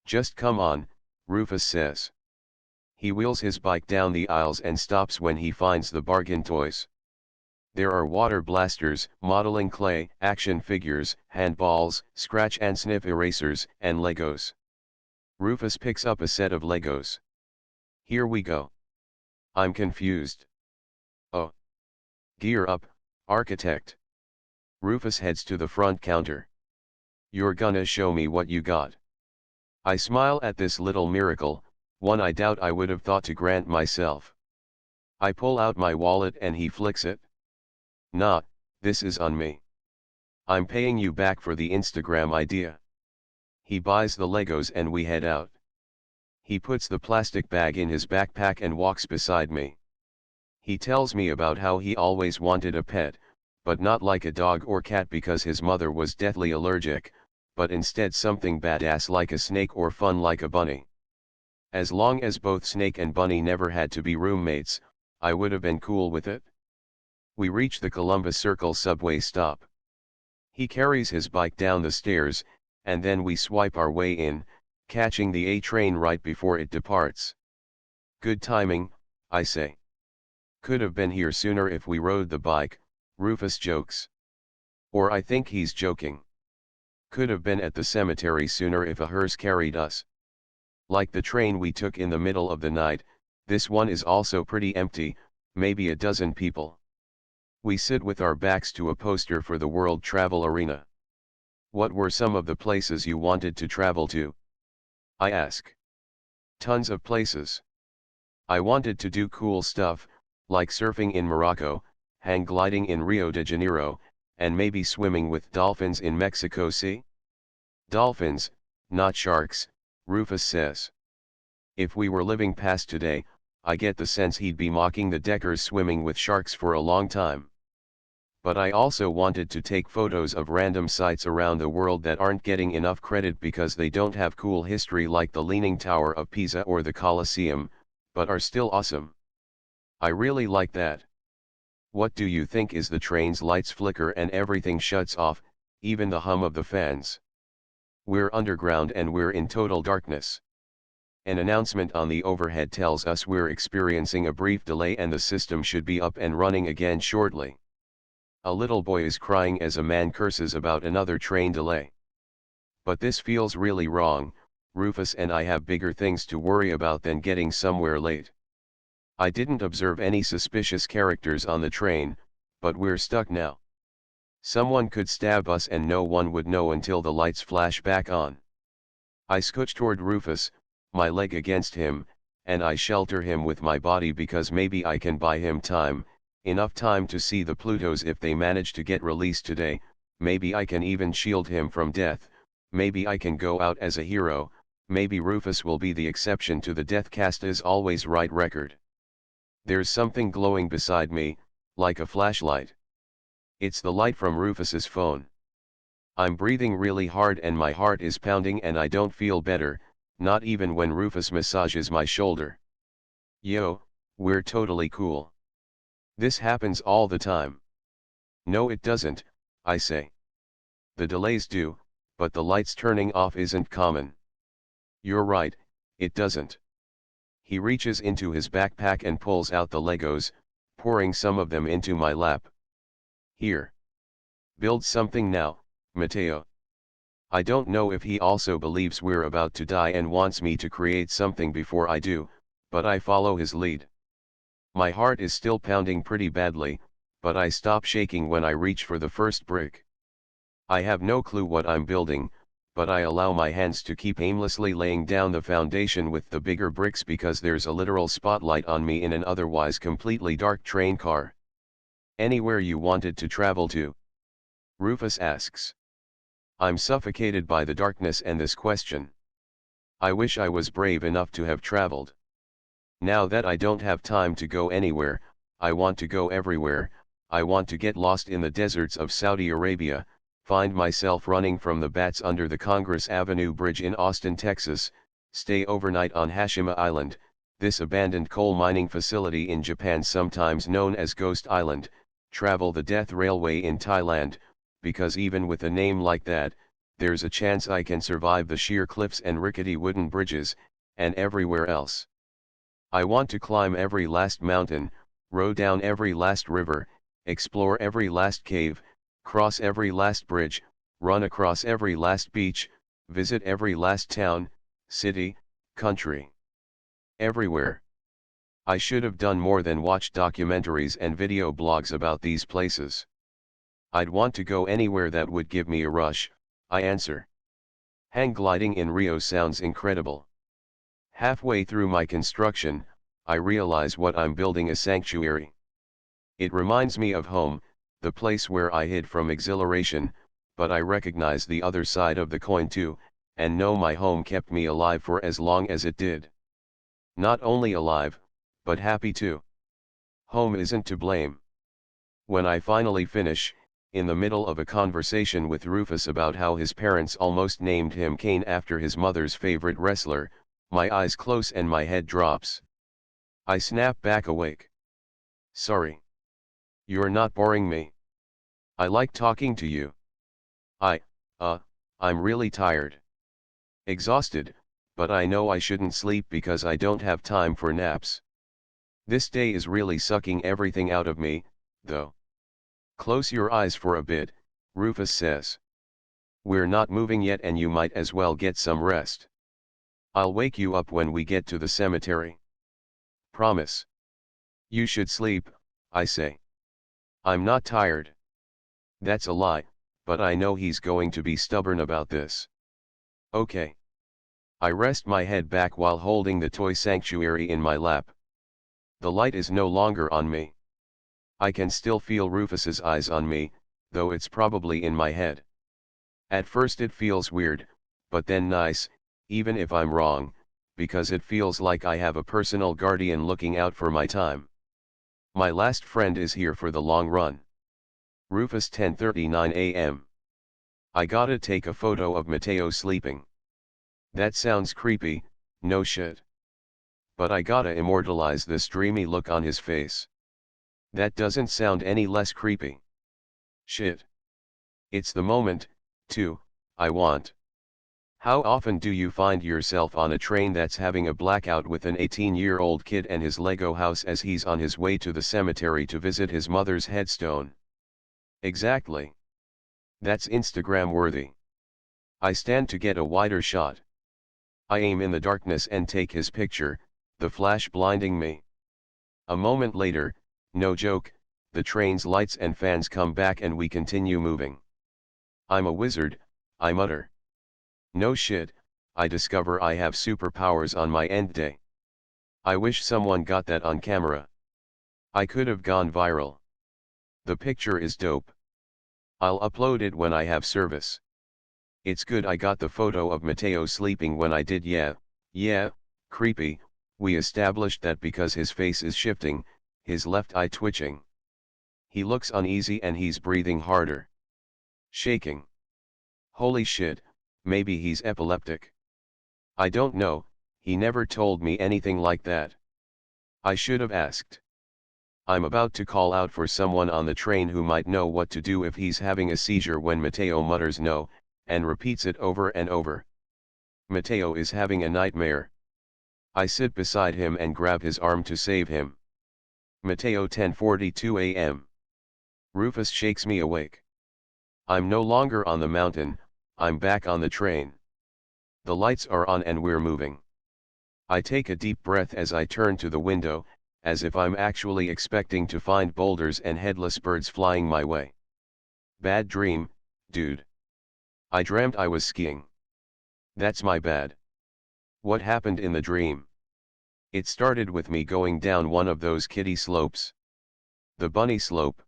Just come on, Rufus says. He wheels his bike down the aisles and stops when he finds the bargain toys. There are water blasters, modeling clay, action figures, handballs, scratch and sniff erasers, and Legos. Rufus picks up a set of Legos. Here we go. I'm confused. Oh. Gear up, architect. Rufus heads to the front counter. You're gonna show me what you got. I smile at this little miracle, one I doubt I would have thought to grant myself. I pull out my wallet and he flicks it. Nah, this is on me. I'm paying you back for the Instagram idea. He buys the Legos and we head out. He puts the plastic bag in his backpack and walks beside me. He tells me about how he always wanted a pet, but not like a dog or cat because his mother was deathly allergic, but instead something badass like a snake or fun like a bunny. As long as both snake and bunny never had to be roommates, I would have been cool with it. We reach the Columbus Circle subway stop. He carries his bike down the stairs, and then we swipe our way in, catching the A train right before it departs. Good timing, I say. Could have been here sooner if we rode the bike, Rufus jokes. Or I think he's joking. Could have been at the cemetery sooner if a hearse carried us. Like the train we took in the middle of the night, this one is also pretty empty, maybe a dozen people. We sit with our backs to a poster for the World Travel Arena. What were some of the places you wanted to travel to? I ask. Tons of places. I wanted to do cool stuff, like surfing in Morocco, hang gliding in Rio de Janeiro, and maybe swimming with dolphins in Mexico. See? Dolphins, not sharks, Rufus says. If we were living past today, I get the sense he'd be mocking the Deckers swimming with sharks for a long time. But I also wanted to take photos of random sites around the world that aren't getting enough credit because they don't have cool history like the Leaning Tower of Pisa or the Colosseum, but are still awesome. I really like that. What do you think? Is the train's lights flicker and everything shuts off, even the hum of the fans. We're underground and we're in total darkness. An announcement on the overhead tells us we're experiencing a brief delay and the system should be up and running again shortly. A little boy is crying as a man curses about another train delay. But this feels really wrong. Rufus and I have bigger things to worry about than getting somewhere late. I didn't observe any suspicious characters on the train, but we're stuck now. Someone could stab us and no one would know until the lights flash back on. I scooch toward Rufus, my leg against him, and I shelter him with my body because maybe I can buy him time. Enough time to see the Plutos if they manage to get released today. Maybe I can even shield him from death. Maybe I can go out as a hero. Maybe Rufus will be the exception to the death cast as always right record. There's something glowing beside me, like a flashlight. It's the light from Rufus's phone. I'm breathing really hard and my heart is pounding and I don't feel better, not even when Rufus massages my shoulder. Yo, we're totally cool. This happens all the time. No it doesn't, I say. The delays do, but the lights turning off isn't common. You're right, it doesn't. He reaches into his backpack and pulls out the Legos, pouring some of them into my lap. Here. Build something now, Mateo. I don't know if he also believes we're about to die and wants me to create something before I do, but I follow his lead. My heart is still pounding pretty badly, but I stop shaking when I reach for the first brick. I have no clue what I'm building, but I allow my hands to keep aimlessly laying down the foundation with the bigger bricks because there's a literal spotlight on me in an otherwise completely dark train car. Anywhere you wanted to travel to? Rufus asks. I'm suffocated by the darkness and this question. I wish I was brave enough to have traveled. Now that I don't have time to go anywhere, I want to go everywhere. I want to get lost in the deserts of Saudi Arabia, find myself running from the bats under the Congress Avenue Bridge in Austin, Texas, stay overnight on Hashima Island, this abandoned coal mining facility in Japan sometimes known as Ghost Island, travel the Death Railway in Thailand, because even with a name like that, there's a chance I can survive the sheer cliffs and rickety wooden bridges, and everywhere else. I want to climb every last mountain, row down every last river, explore every last cave, cross every last bridge, run across every last beach, visit every last town, city, country. Everywhere. I should have done more than watch documentaries and video blogs about these places. I'd want to go anywhere that would give me a rush, I answer. Hang gliding in Rio sounds incredible. Halfway through my construction, I realize what I'm building: a sanctuary. It reminds me of home, the place where I hid from exhilaration, but I recognize the other side of the coin too, and know my home kept me alive for as long as it did. Not only alive, but happy too. Home isn't to blame. When I finally finish, in the middle of a conversation with Rufus about how his parents almost named him Cain after his mother's favorite wrestler, my eyes close and my head drops. I snap back awake. Sorry. You're not boring me. I like talking to you. I'm really tired. Exhausted, but I know I shouldn't sleep because I don't have time for naps. This day is really sucking everything out of me, though. Close your eyes for a bit, Rufus says. We're not moving yet and you might as well get some rest. I'll wake you up when we get to the cemetery. Promise. You should sleep, I say. I'm not tired. That's a lie, but I know he's going to be stubborn about this. Okay. I rest my head back while holding the toy sanctuary in my lap. The light is no longer on me. I can still feel Rufus's eyes on me, though it's probably in my head. At first it feels weird, but then nice, even if I'm wrong, because it feels like I have a personal guardian looking out for my time. My last friend is here for the long run. Rufus 10:39 a.m. I gotta take a photo of Mateo sleeping. That sounds creepy, no shit. But I gotta immortalize this dreamy look on his face. That doesn't sound any less creepy. Shit. It's the moment, too, I want. How often do you find yourself on a train that's having a blackout with an 18-year-old kid and his Lego house as he's on his way to the cemetery to visit his mother's headstone? Exactly. That's Instagram worthy. I stand to get a wider shot. I aim in the darkness and take his picture, the flash blinding me. A moment later, no joke, the train's lights and fans come back and we continue moving. I'm a wizard, I mutter. No shit, I discover I have superpowers on my end day. I wish someone got that on camera. I could have gone viral. The picture is dope. I'll upload it when I have service. It's good I got the photo of Mateo sleeping when I did. Yeah, creepy. We established that because his face is shifting, his left eye twitching. He looks uneasy and he's breathing harder. Shaking. Holy shit, maybe he's epileptic. I don't know, he never told me anything like that. I should have asked. I'm about to call out for someone on the train who might know what to do if he's having a seizure when Mateo mutters no, and repeats it over and over. Mateo is having a nightmare. I sit beside him and grab his arm to save him. Mateo 10:42 a.m. Rufus shakes me awake. I'm no longer on the mountain, I'm back on the train. The lights are on and we're moving. I take a deep breath as I turn to the window, as if I'm actually expecting to find boulders and headless birds flying my way. Bad dream, dude. I dreamt I was skiing. That's my bad. What happened in the dream? It started with me going down one of those kiddie slopes. The bunny slope.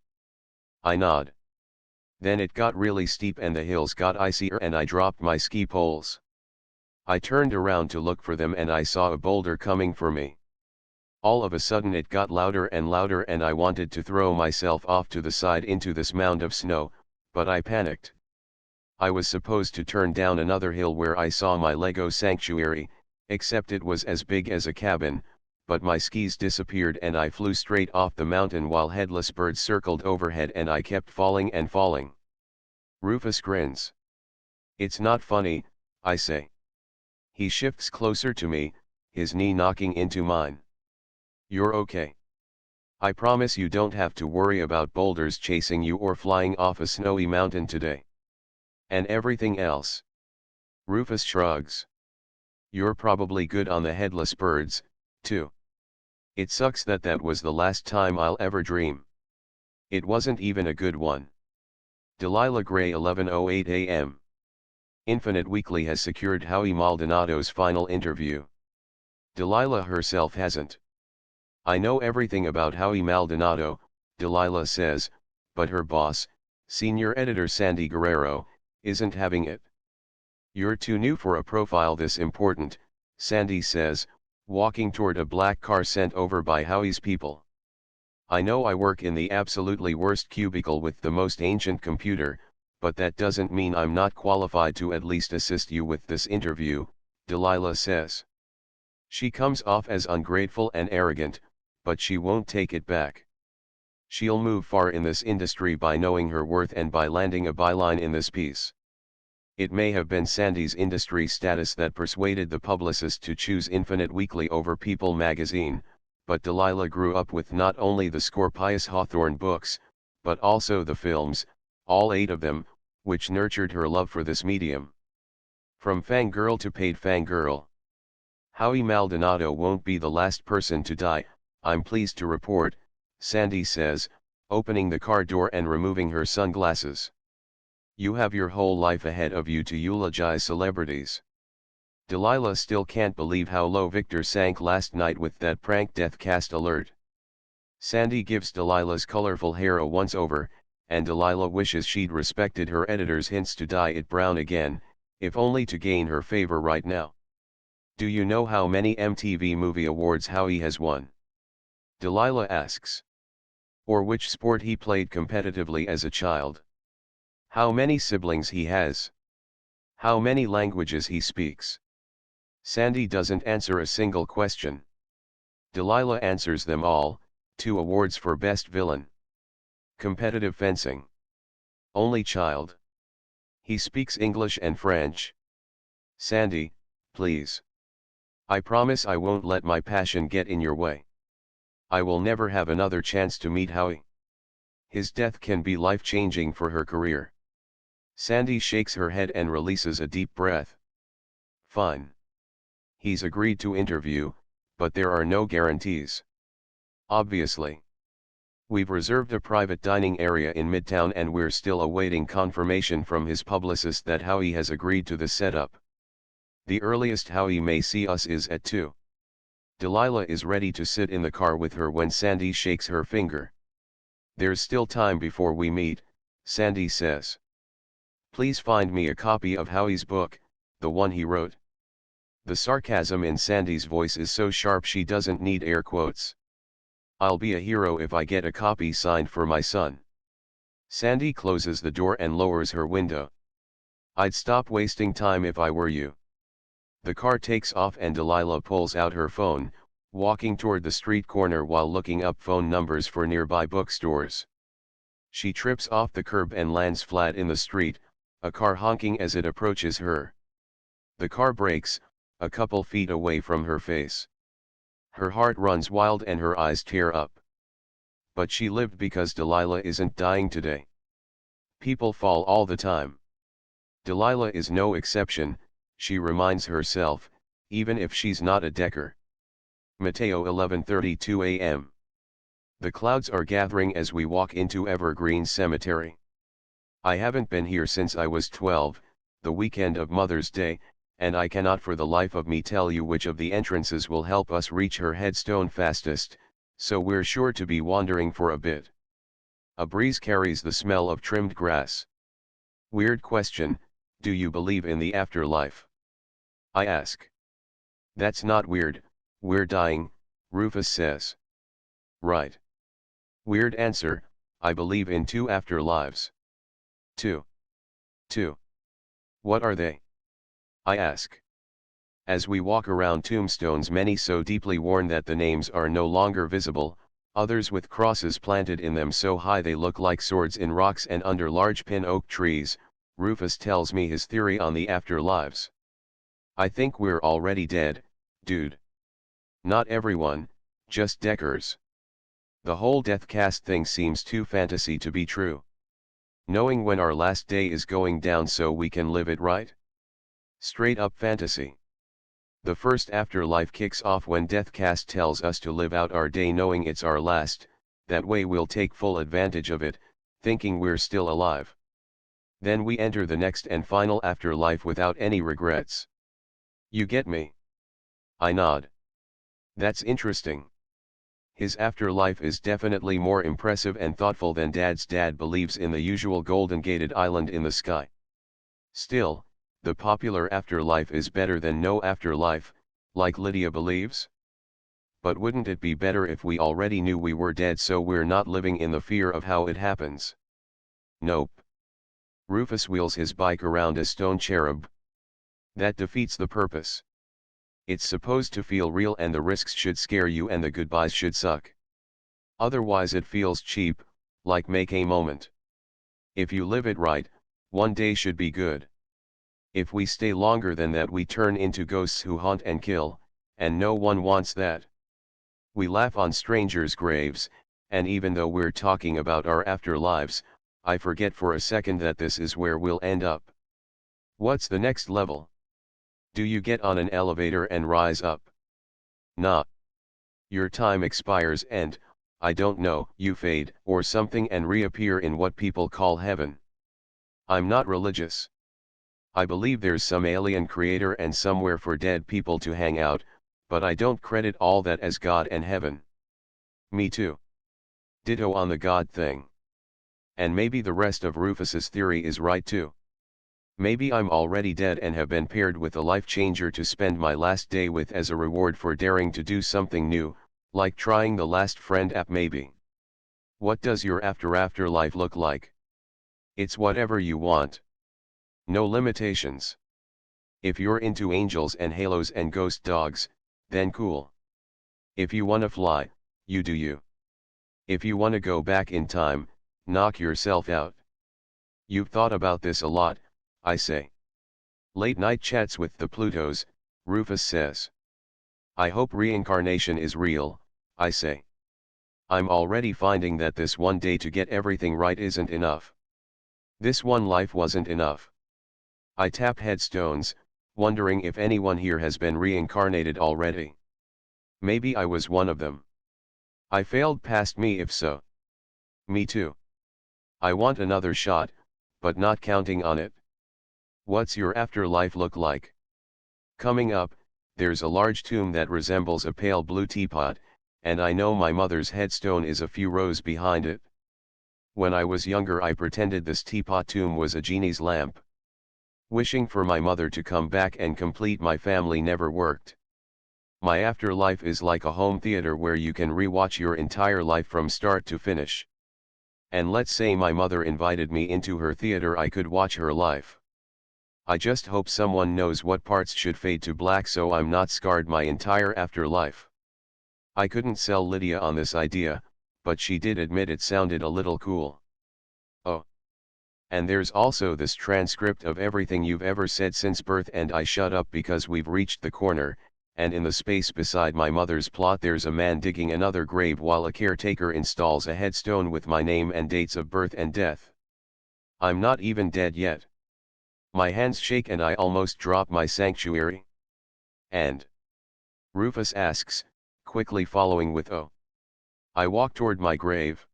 I nod. Then it got really steep and the hills got icier and I dropped my ski poles. I turned around to look for them and I saw a boulder coming for me. All of a sudden it got louder and louder and I wanted to throw myself off to the side into this mound of snow, but I panicked. I was supposed to turn down another hill where I saw my Lego sanctuary, except it was as big as a cabin, but my skis disappeared and I flew straight off the mountain while headless birds circled overhead and I kept falling and falling. Rufus grins. It's not funny, I say. He shifts closer to me, his knee knocking into mine. You're okay. I promise you don't have to worry about boulders chasing you or flying off a snowy mountain today. And everything else. Rufus shrugs. You're probably good on the headless birds, too. It sucks that that was the last time I'll ever dream. It wasn't even a good one. Delilah Gray 11:08 a.m. Infinite Weekly has secured Howie Maldonado's final interview. Delilah herself hasn't. I know everything about Howie Maldonado, Delilah says, but her boss, senior editor Sandy Guerrero, isn't having it. You're too new for a profile this important, Sandy says, walking toward a black car sent over by Howie's people. I know I work in the absolutely worst cubicle with the most ancient computer, but that doesn't mean I'm not qualified to at least assist you with this interview, Delilah says. She comes off as ungrateful and arrogant, but she won't take it back. She'll move far in this industry by knowing her worth and by landing a byline in this piece. It may have been Sandy's industry status that persuaded the publicist to choose Infinite Weekly over People magazine, but Delilah grew up with not only the Scorpius Hawthorne books, but also the films, all 8 of them, which nurtured her love for this medium. From fangirl to paid fangirl. Howie Maldonado won't be the last person to die, I'm pleased to report, Sandy says, opening the car door and removing her sunglasses. You have your whole life ahead of you to eulogize celebrities. Delilah still can't believe how low Victor sank last night with that prank death cast alert. Sandy gives Delilah's colorful hair a once-over, and Delilah wishes she'd respected her editor's hints to dye it brown again, if only to gain her favor right now. Do you know how many MTV Movie Awards Howie has won? Delilah asks. Or which sport he played competitively as a child? How many siblings he has? How many languages he speaks? Sandy doesn't answer a single question. Delilah answers them all, 2 awards for Best Villain. Competitive fencing. Only child. He speaks English and French. Sandy, please. I promise I won't let my passion get in your way. I will never have another chance to meet Howie. His death can be life-changing for her career. Sandy shakes her head and releases a deep breath. Fine. He's agreed to interview, but there are no guarantees. Obviously. We've reserved a private dining area in Midtown and we're still awaiting confirmation from his publicist that Howie has agreed to the setup. The earliest Howie may see us is at 2. Delilah is ready to sit in the car with her when Sandy shakes her finger. There's still time before we meet, Sandy says. Please find me a copy of Howie's book, the one he wrote. The sarcasm in Sandy's voice is so sharp she doesn't need air quotes. I'll be a hero if I get a copy signed for my son. Sandy closes the door and lowers her window. I'd stop wasting time if I were you. The car takes off and Delilah pulls out her phone, walking toward the street corner while looking up phone numbers for nearby bookstores. She trips off the curb and lands flat in the street, a car honking as it approaches her. The car brakes, a couple feet away from her face. Her heart runs wild and her eyes tear up. But she lived because Delilah isn't dying today. People fall all the time. Delilah is no exception, she reminds herself, even if she's not a Decker. Mateo 11:32 a.m. The clouds are gathering as we walk into Evergreen Cemetery. I haven't been here since I was 12, the weekend of Mother's Day, and I cannot for the life of me tell you which of the entrances will help us reach her headstone fastest, so we're sure to be wandering for a bit. A breeze carries the smell of trimmed grass. Weird question, do you believe in the afterlife? I ask. That's not weird, we're dying, Rufus says. Right. Weird answer, I believe in 2 afterlives. 2. What are they? I ask. As we walk around tombstones, many so deeply worn that the names are no longer visible, others with crosses planted in them so high they look like swords in rocks and under large pin oak trees, Rufus tells me his theory on the afterlives. I think we're already dead, dude. Not everyone, just Deckers. The whole death cast thing seems too fantasy to be true. Knowing when our last day is going down so we can live it right? Straight up fantasy. The first afterlife kicks off when Deathcast tells us to live out our day knowing it's our last, that way we'll take full advantage of it, thinking we're still alive. Then we enter the next and final afterlife without any regrets. You get me? I nod. That's interesting. His afterlife is definitely more impressive and thoughtful than Dad's dad believes in the usual golden-gated island in the sky. Still, the popular afterlife is better than no afterlife, like Lydia believes? But wouldn't it be better if we already knew we were dead so we're not living in the fear of how it happens? Nope. Rufus wheels his bike around a stone cherub. That defeats the purpose. It's supposed to feel real and the risks should scare you and the goodbyes should suck. Otherwise it feels cheap, like make a moment. If you live it right, one day should be good. If we stay longer than that we turn into ghosts who haunt and kill, and no one wants that. We laugh on strangers' graves, and even though we're talking about our afterlives, I forget for a second that this is where we'll end up. What's the next level? Do you get on an elevator and rise up? Nah. Your time expires and, I don't know, you fade or something and reappear in what people call heaven. I'm not religious. I believe there's some alien creator and somewhere for dead people to hang out, but I don't credit all that as God and heaven. Me too. Ditto on the God thing. And maybe the rest of Rufus's theory is right too. Maybe I'm already dead and have been paired with a life changer to spend my last day with as a reward for daring to do something new, like trying the Last Friend app maybe. What does your afterlife look like? It's whatever you want. No limitations. If you're into angels and halos and ghost dogs, then cool. If you wanna fly, you do you. If you wanna go back in time, knock yourself out. You've thought about this a lot, I say. Late night chats with the Plutos, Rufus says. I hope reincarnation is real, I say. I'm already finding that this one day to get everything right isn't enough. This one life wasn't enough. I tap headstones, wondering if anyone here has been reincarnated already. Maybe I was one of them. I failed past me if so. Me too. I want another shot, but not counting on it. What's your afterlife look like? Coming up, there's a large tomb that resembles a pale blue teapot, and I know my mother's headstone is a few rows behind it. When I was younger I pretended this teapot tomb was a genie's lamp. Wishing for my mother to come back and complete my family never worked. My afterlife is like a home theater where you can rewatch your entire life from start to finish. And let's say my mother invited me into her theater, I could watch her life. I just hope someone knows what parts should fade to black so I'm not scarred my entire afterlife. I couldn't sell Lydia on this idea, but she did admit it sounded a little cool. Oh. And there's also this transcript of everything you've ever said since birth, and I shut up because we've reached the corner, and in the space beside my mother's plot there's a man digging another grave while a caretaker installs a headstone with my name and dates of birth and death. I'm not even dead yet. My hands shake and I almost drop my sanctuary. And Rufus asks, quickly following with "Oh." I walk toward my grave.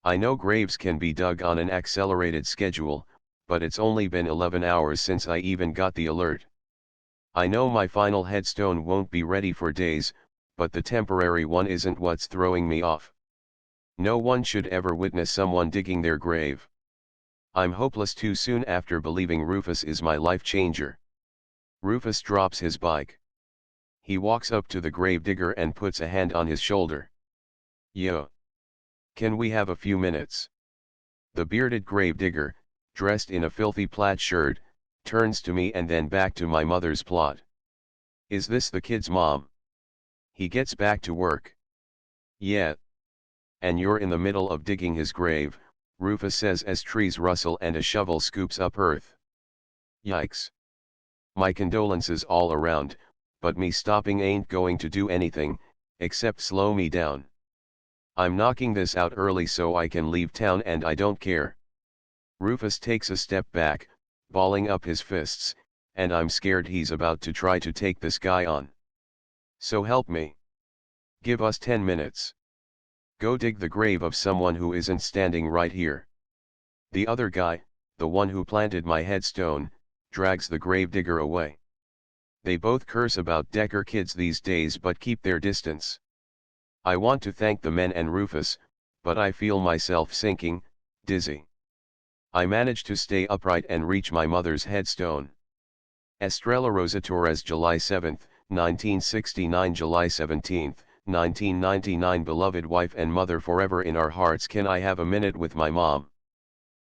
I know graves can be dug on an accelerated schedule, but it's only been 11 hours since I even got the alert. I know my final headstone won't be ready for days, but the temporary one isn't what's throwing me off. No one should ever witness someone digging their grave. I'm hopeless too soon after believing Rufus is my life changer. Rufus drops his bike. He walks up to the gravedigger and puts a hand on his shoulder. Yo. Can we have a few minutes? The bearded gravedigger, dressed in a filthy plaid shirt, turns to me and then back to my mother's plot. Is this the kid's mom? He gets back to work. Yeah. And you're in the middle of digging his grave, Rufus says as trees rustle and a shovel scoops up earth. Yikes. My condolences all around, but me stopping ain't going to do anything, except slow me down. I'm knocking this out early so I can leave town and I don't care. Rufus takes a step back, balling up his fists, and I'm scared he's about to try to take this guy on. So help me. Give us 10 minutes. Go dig the grave of someone who isn't standing right here. The other guy, the one who planted my headstone, drags the gravedigger away. They both curse about Decker kids these days but keep their distance. I want to thank the men and Rufus, but I feel myself sinking, dizzy. I manage to stay upright and reach my mother's headstone. Estrella Rosa Torrez, July 7, 1969, July 17, 1999. Beloved wife and mother forever in our hearts. Can I have a minute with my mom?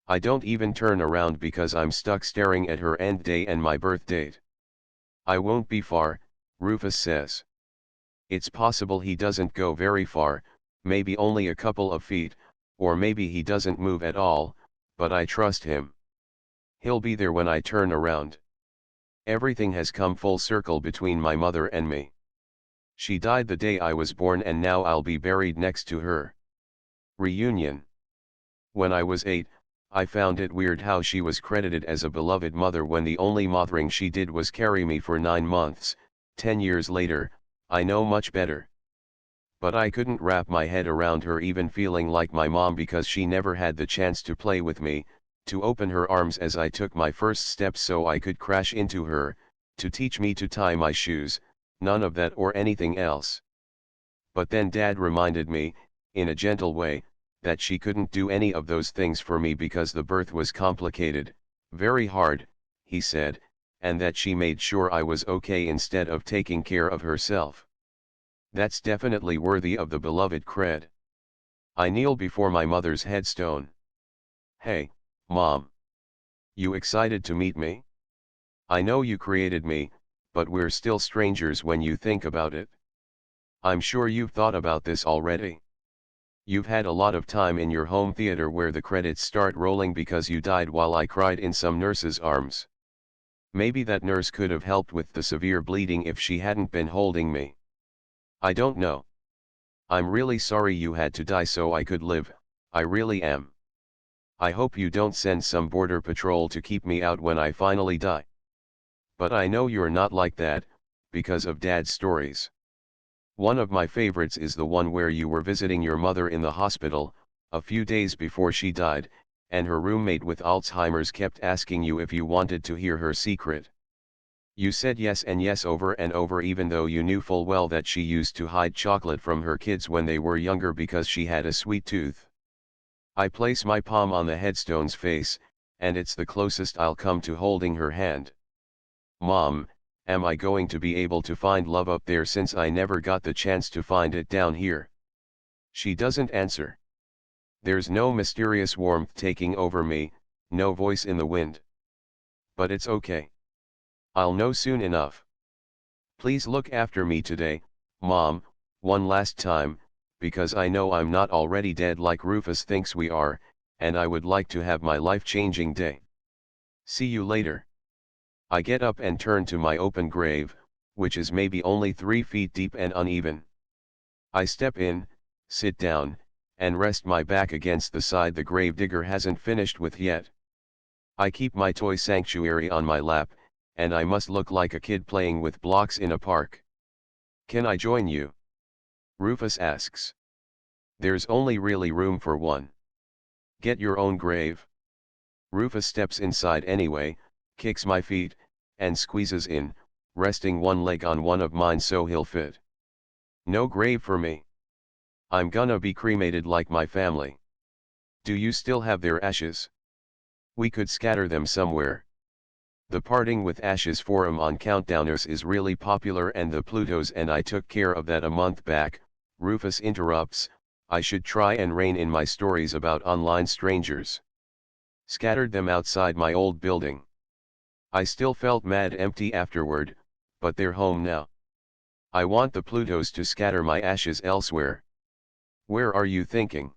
I don't even turn around because I'm stuck staring at her end day and my birth date. I won't be far, Rufus says. It's possible he doesn't go very far, maybe only a couple of feet, or maybe he doesn't move at all, but I trust him. He'll be there when I turn around. Everything has come full circle between my mother and me. She died the day I was born and now I'll be buried next to her. Reunion. When I was 8, I found it weird how she was credited as a beloved mother when the only mothering she did was carry me for 9 months. 10 years later, I know much better. But I couldn't wrap my head around her even feeling like my mom because she never had the chance to play with me, to open her arms as I took my first steps so I could crash into her, to teach me to tie my shoes, none of that or anything else. But then Dad reminded me, in a gentle way, that she couldn't do any of those things for me because the birth was complicated, very hard, he said, and that she made sure I was okay instead of taking care of herself. That's definitely worthy of the beloved cred. I kneel before my mother's headstone. Hey, Mom. You excited to meet me? I know you created me, but we're still strangers when you think about it. I'm sure you've thought about this already. You've had a lot of time in your home theater where the credits start rolling because you died while I cried in some nurse's arms. Maybe that nurse could have helped with the severe bleeding if she hadn't been holding me. I don't know. I'm really sorry you had to die so I could live, I really am. I hope you don't send some border patrol to keep me out when I finally die. But I know you're not like that, because of Dad's stories. One of my favorites is the one where you were visiting your mother in the hospital, a few days before she died, and her roommate with Alzheimer's kept asking you if you wanted to hear her secret. You said yes and yes over and over even though you knew full well that she used to hide chocolate from her kids when they were younger because she had a sweet tooth. I place my palm on the headstone's face, and it's the closest I'll come to holding her hand. Mom, am I going to be able to find love up there since I never got the chance to find it down here? She doesn't answer. There's no mysterious warmth taking over me, no voice in the wind. But it's okay. I'll know soon enough. Please look after me today, Mom, one last time, because I know I'm not already dead like Rufus thinks we are, and I would like to have my life-changing day. See you later. I get up and turn to my open grave, which is maybe only 3 feet deep and uneven. I step in, sit down, and rest my back against the side the gravedigger hasn't finished with yet. I keep my toy sanctuary on my lap, and I must look like a kid playing with blocks in a park. Can I join you? Rufus asks. There's only really room for one. Get your own grave. Rufus steps inside anyway, kicks my feet, and squeezes in, resting one leg on one of mine so he'll fit. No grave for me. I'm gonna be cremated like my family. Do you still have their ashes? We could scatter them somewhere. The Parting with Ashes forum on Countdowners is really popular and the Plutos and I took care of that a month back. Rufus interrupts, I should try and rein in my stories about online strangers. Scattered them outside my old building. I still felt mad empty afterward, but they're home now. I want the Plutos to scatter my ashes elsewhere. Where are you thinking?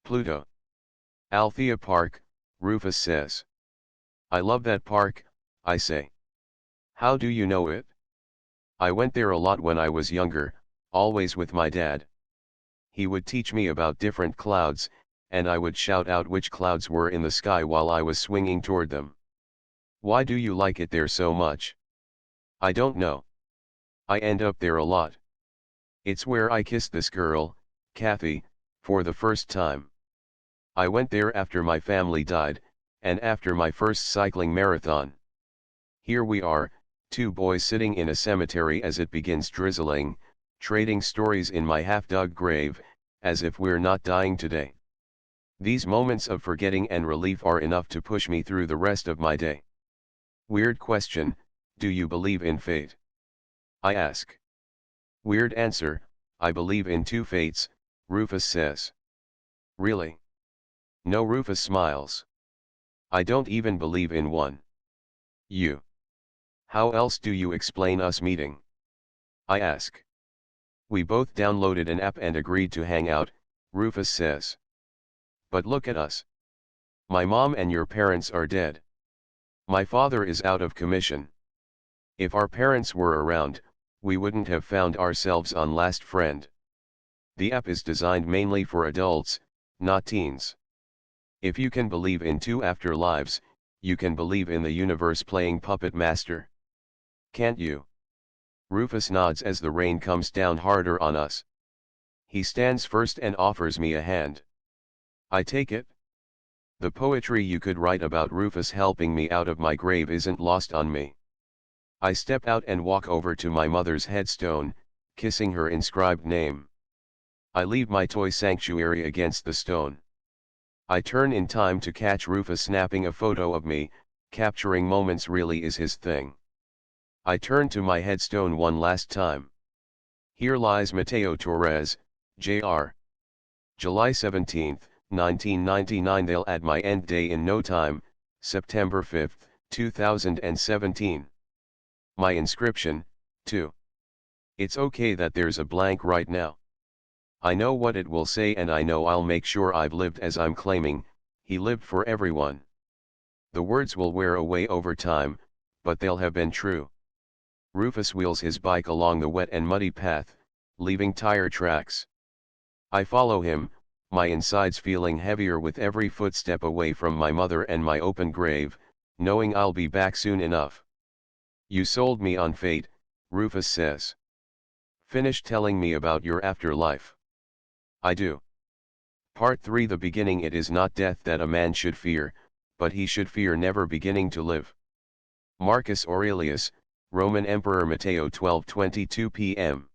Pluto. Althea Park, Rufus says. I love that park, I say. How do you know it? I went there a lot when I was younger, always with my dad. He would teach me about different clouds, and I would shout out which clouds were in the sky while I was swinging toward them. Why do you like it there so much? I don't know. I end up there a lot. It's where I kissed this girl, Kathy, for the first time. I went there after my family died, and after my first cycling marathon. Here we are, 2 boys sitting in a cemetery as it begins drizzling, trading stories in my half-dug grave, as if we're not dying today. These moments of forgetting and relief are enough to push me through the rest of my day. Weird question, do you believe in fate? I ask. Weird answer, I believe in 2 fates, Rufus says. Really? No, Rufus smiles. I don't even believe in one. You. How else do you explain us meeting? I ask. We both downloaded an app and agreed to hang out, Rufus says. But look at us. My mom and your parents are dead. My father is out of commission. If our parents were around, we wouldn't have found ourselves on Last Friend. The app is designed mainly for adults, not teens. If you can believe in 2 afterlives, you can believe in the universe playing puppet master. Can't you? Rufus nods as the rain comes down harder on us. He stands first and offers me a hand. I take it. The poetry you could write about Rufus helping me out of my grave isn't lost on me. I step out and walk over to my mother's headstone, kissing her inscribed name. I leave my toy sanctuary against the stone. I turn in time to catch Rufus snapping a photo of me, capturing moments really is his thing. I turn to my headstone one last time. Here lies Mateo Torrez, Jr. July 17, 1999. They'll add my end day in no time, September 5, 2017. My inscription, too. It's okay that there's a blank right now. I know what it will say and I know I'll make sure I've lived as I'm claiming, he lived for everyone. The words will wear away over time, but they'll have been true. Rufus wheels his bike along the wet and muddy path, leaving tire tracks. I follow him, my insides feeling heavier with every footstep away from my mother and my open grave, knowing I'll be back soon enough. You sold me on fate, Rufus says. Finish telling me about your afterlife. I do. Part 3. The beginning. It is not death that a man should fear, but he should fear never beginning to live. Marcus Aurelius, Roman Emperor. Mateo 12:22 p.m.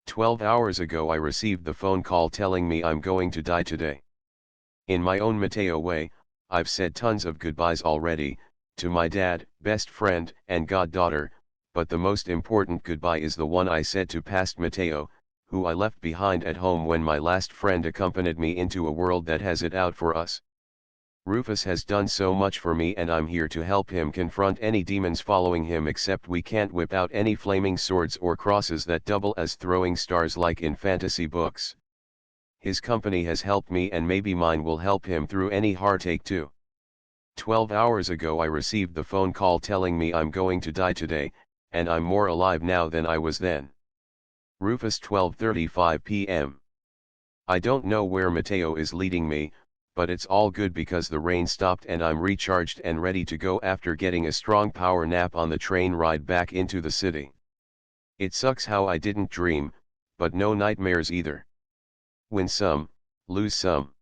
12 hours ago I received the phone call telling me I'm going to die today. In my own Mateo way, I've said tons of goodbyes already, to my dad, best friend, and goddaughter, but the most important goodbye is the one I said to past Mateo, who I left behind at home when my last friend accompanied me into a world that has it out for us. Rufus has done so much for me and I'm here to help him confront any demons following him, except we can't whip out any flaming swords or crosses that double as throwing stars like in fantasy books. His company has helped me and maybe mine will help him through any heartache too. 12 hours ago I received the phone call telling me I'm going to die today, and I'm more alive now than I was then. Rufus 12:35 p.m. I don't know where Mateo is leading me, but it's all good because the rain stopped and I'm recharged and ready to go after getting a strong power nap on the train ride back into the city. It sucks how I didn't dream, but no nightmares either. Win some, lose some.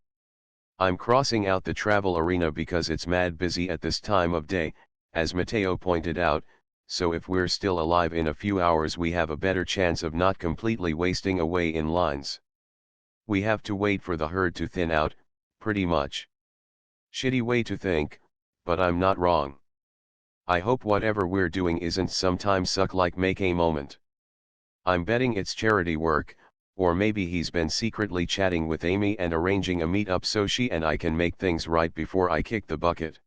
I'm crossing out the travel arena because it's mad busy at this time of day, as Mateo pointed out, so if we're still alive in a few hours we have a better chance of not completely wasting away in lines. We have to wait for the herd to thin out, pretty much. Shitty way to think, but I'm not wrong. I hope whatever we're doing isn't sometimes suck like make a moment. I'm betting it's charity work, or maybe he's been secretly chatting with Amy and arranging a meet-up so she and I can make things right before I kick the bucket.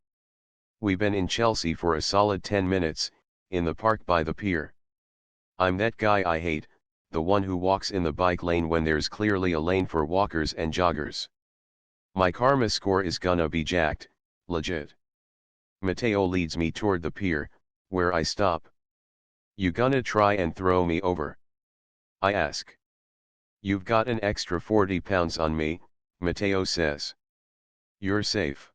We've been in Chelsea for a solid 10 minutes, in the park by the pier. I'm that guy I hate, the one who walks in the bike lane when there's clearly a lane for walkers and joggers. My karma score is gonna be jacked, legit. Mateo leads me toward the pier, where I stop. You gonna try and throw me over? I ask. You've got an extra 40 pounds on me, Mateo says. You're safe.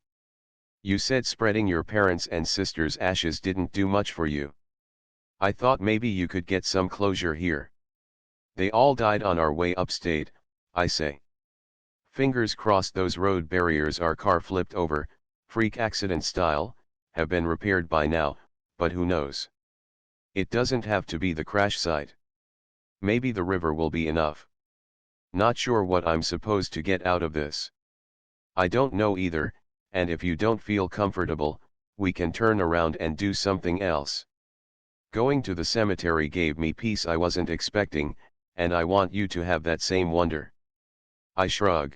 You said spreading your parents' and sisters' ashes didn't do much for you. I thought maybe you could get some closure here. They all died on our way upstate, I say. Fingers crossed those road barriers our car flipped over, freak accident style, have been repaired by now, but who knows? It doesn't have to be the crash site. Maybe the river will be enough. Not sure what I'm supposed to get out of this. I don't know either, and if you don't feel comfortable, we can turn around and do something else. Going to the cemetery gave me peace I wasn't expecting, and I want you to have that same wonder. I shrug.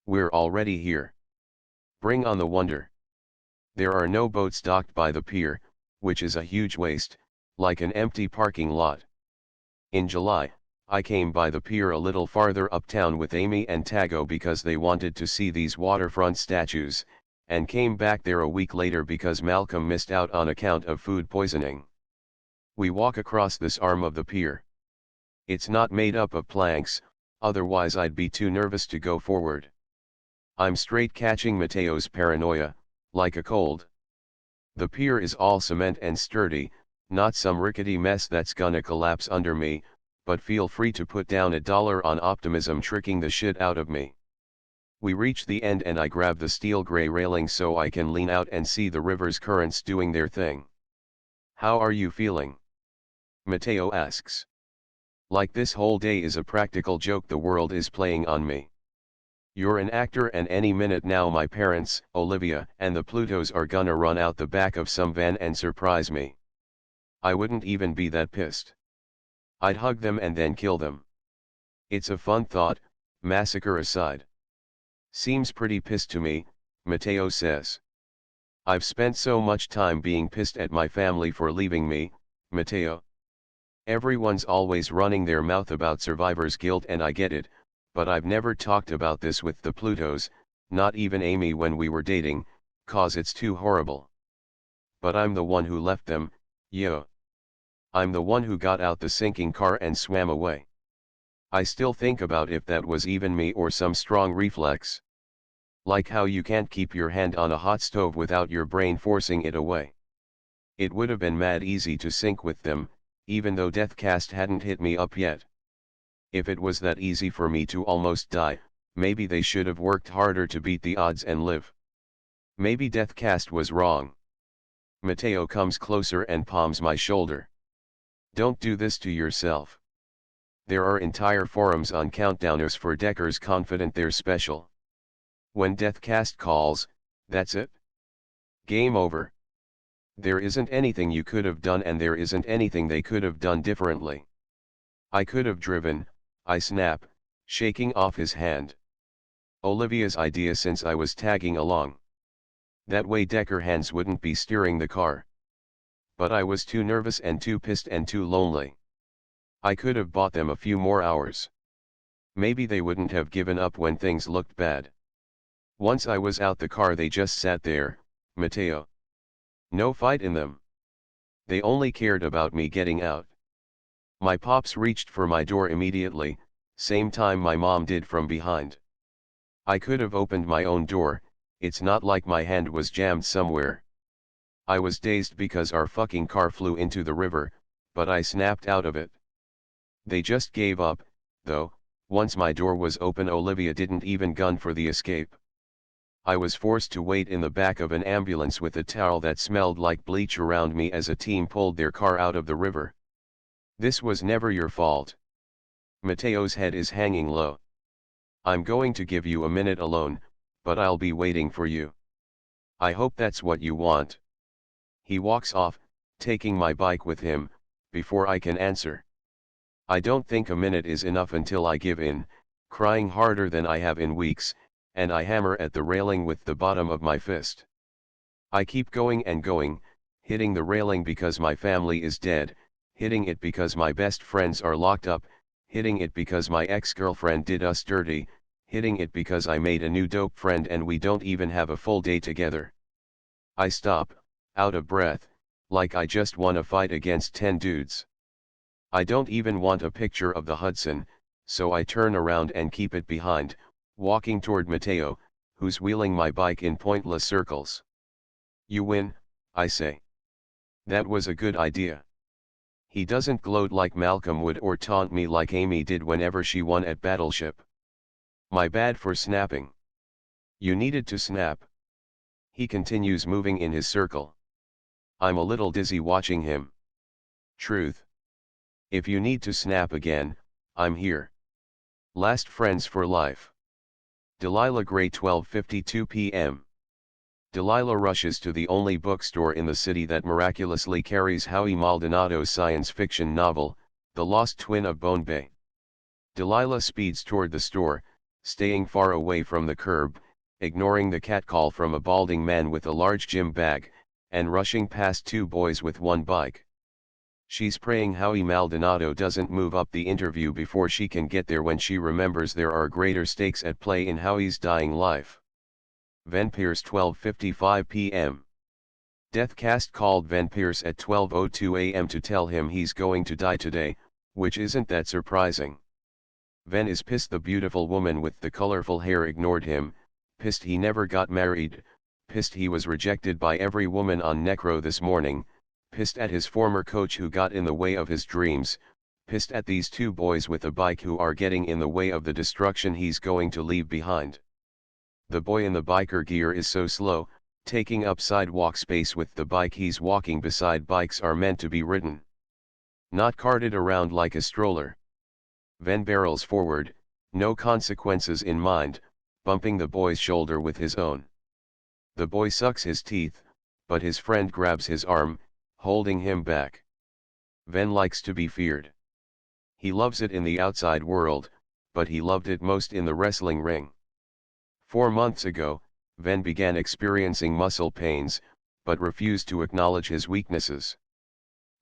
We're already here. Bring on the wonder. There are no boats docked by the pier, which is a huge waste, like an empty parking lot. In July, I came by the pier a little farther uptown with Amy and Tago because they wanted to see these waterfront statues, and came back there a week later because Malcolm missed out on account of food poisoning. We walk across this arm of the pier. It's not made up of planks, otherwise I'd be too nervous to go forward. I'm straight catching Mateo's paranoia, like a cold. The pier is all cement and sturdy, not some rickety mess that's gonna collapse under me, but feel free to put down $1 on optimism tricking the shit out of me. We reach the end and I grab the steel gray railing so I can lean out and see the river's currents doing their thing. How are you feeling? Mateo asks. Like this whole day is a practical joke the world is playing on me. You're an actor and any minute now my parents, Olivia and the Plutos are gonna run out the back of some van and surprise me. I wouldn't even be that pissed. I'd hug them and then kill them. It's a fun thought, massacre aside. Seems pretty pissed to me, Mateo says. I've spent so much time being pissed at my family for leaving me, Mateo. Everyone's always running their mouth about survivor's guilt and I get it, but I've never talked about this with the Plutos, not even Amy when we were dating, cause it's too horrible. But I'm the one who left them, yo. I'm the one who got out the sinking car and swam away. I still think about if that was even me or some strong reflex. Like how you can't keep your hand on a hot stove without your brain forcing it away. It would have been mad easy to sink with them, even though Deathcast hadn't hit me up yet. If it was that easy for me to almost die, maybe they should have worked harder to beat the odds and live. Maybe Deathcast was wrong. Mateo comes closer and palms my shoulder. Don't do this to yourself. There are entire forums on countdowners for Deckers confident they're special. When Deathcast calls, that's it. Game over. There isn't anything you could have done and there isn't anything they could have done differently. I could have driven, I snap, shaking off his hand. Olivia's idea since I was tagging along. That way Decker hands wouldn't be steering the car. But I was too nervous and too pissed and too lonely. I could have bought them a few more hours. Maybe they wouldn't have given up when things looked bad. Once I was out the car they just sat there, Mateo. No fight in them. They only cared about me getting out. My pops reached for my door immediately, same time my mom did from behind. I could have opened my own door, it's not like my hand was jammed somewhere. I was dazed because our fucking car flew into the river, but I snapped out of it. They just gave up, though. Once my door was open Olivia didn't even gun for the escape. I was forced to wait in the back of an ambulance with a towel that smelled like bleach around me as a team pulled their car out of the river. This was never your fault. Mateo's head is hanging low. I'm going to give you a minute alone, but I'll be waiting for you. I hope that's what you want. He walks off, taking my bike with him, before I can answer. I don't think a minute is enough until I give in, crying harder than I have in weeks, and I hammer at the railing with the bottom of my fist. I keep going and going, hitting the railing because my family is dead, hitting it because my best friends are locked up, hitting it because my ex-girlfriend did us dirty, hitting it because I made a new dope friend and we don't even have a full day together. I stop, out of breath, like I just won a fight against 10 dudes. I don't even want a picture of the Hudson, so I turn around and keep it behind, walking toward Mateo, who's wheeling my bike in pointless circles. You win, I say. That was a good idea. He doesn't gloat like Malcolm would or taunt me like Amy did whenever she won at Battleship. My bad for snapping. You needed to snap. He continues moving in his circle. I'm a little dizzy watching him. Truth. If you need to snap again, I'm here. Last friends for life. Delilah Gray 12:52 p.m. Delilah rushes to the only bookstore in the city that miraculously carries Howie Maldonado's science fiction novel, The Lost Twin of Bone Bay. Delilah speeds toward the store, staying far away from the curb, ignoring the catcall from a balding man with a large gym bag, and rushing past two boys with one bike. She's praying Howie Maldonado doesn't move up the interview before she can get there when she remembers there are greater stakes at play in Howie's dying life. Van Pierce 12:55 p.m. Deathcast called Van Pierce at 12:02 a.m. to tell him he's going to die today, which isn't that surprising. Van is pissed the beautiful woman with the colorful hair ignored him, pissed he never got married, pissed he was rejected by every woman on Necro this morning, pissed at his former coach who got in the way of his dreams, pissed at these two boys with a bike who are getting in the way of the destruction he's going to leave behind. The boy in the biker gear is so slow, taking up sidewalk space with the bike he's walking beside. Bikes are meant to be ridden, not carted around like a stroller. Ven barrels forward, no consequences in mind, bumping the boy's shoulder with his own. The boy sucks his teeth, but his friend grabs his arm, holding him back. Ven likes to be feared. He loves it in the outside world, but he loved it most in the wrestling ring. 4 months ago, Ven began experiencing muscle pains, but refused to acknowledge his weaknesses.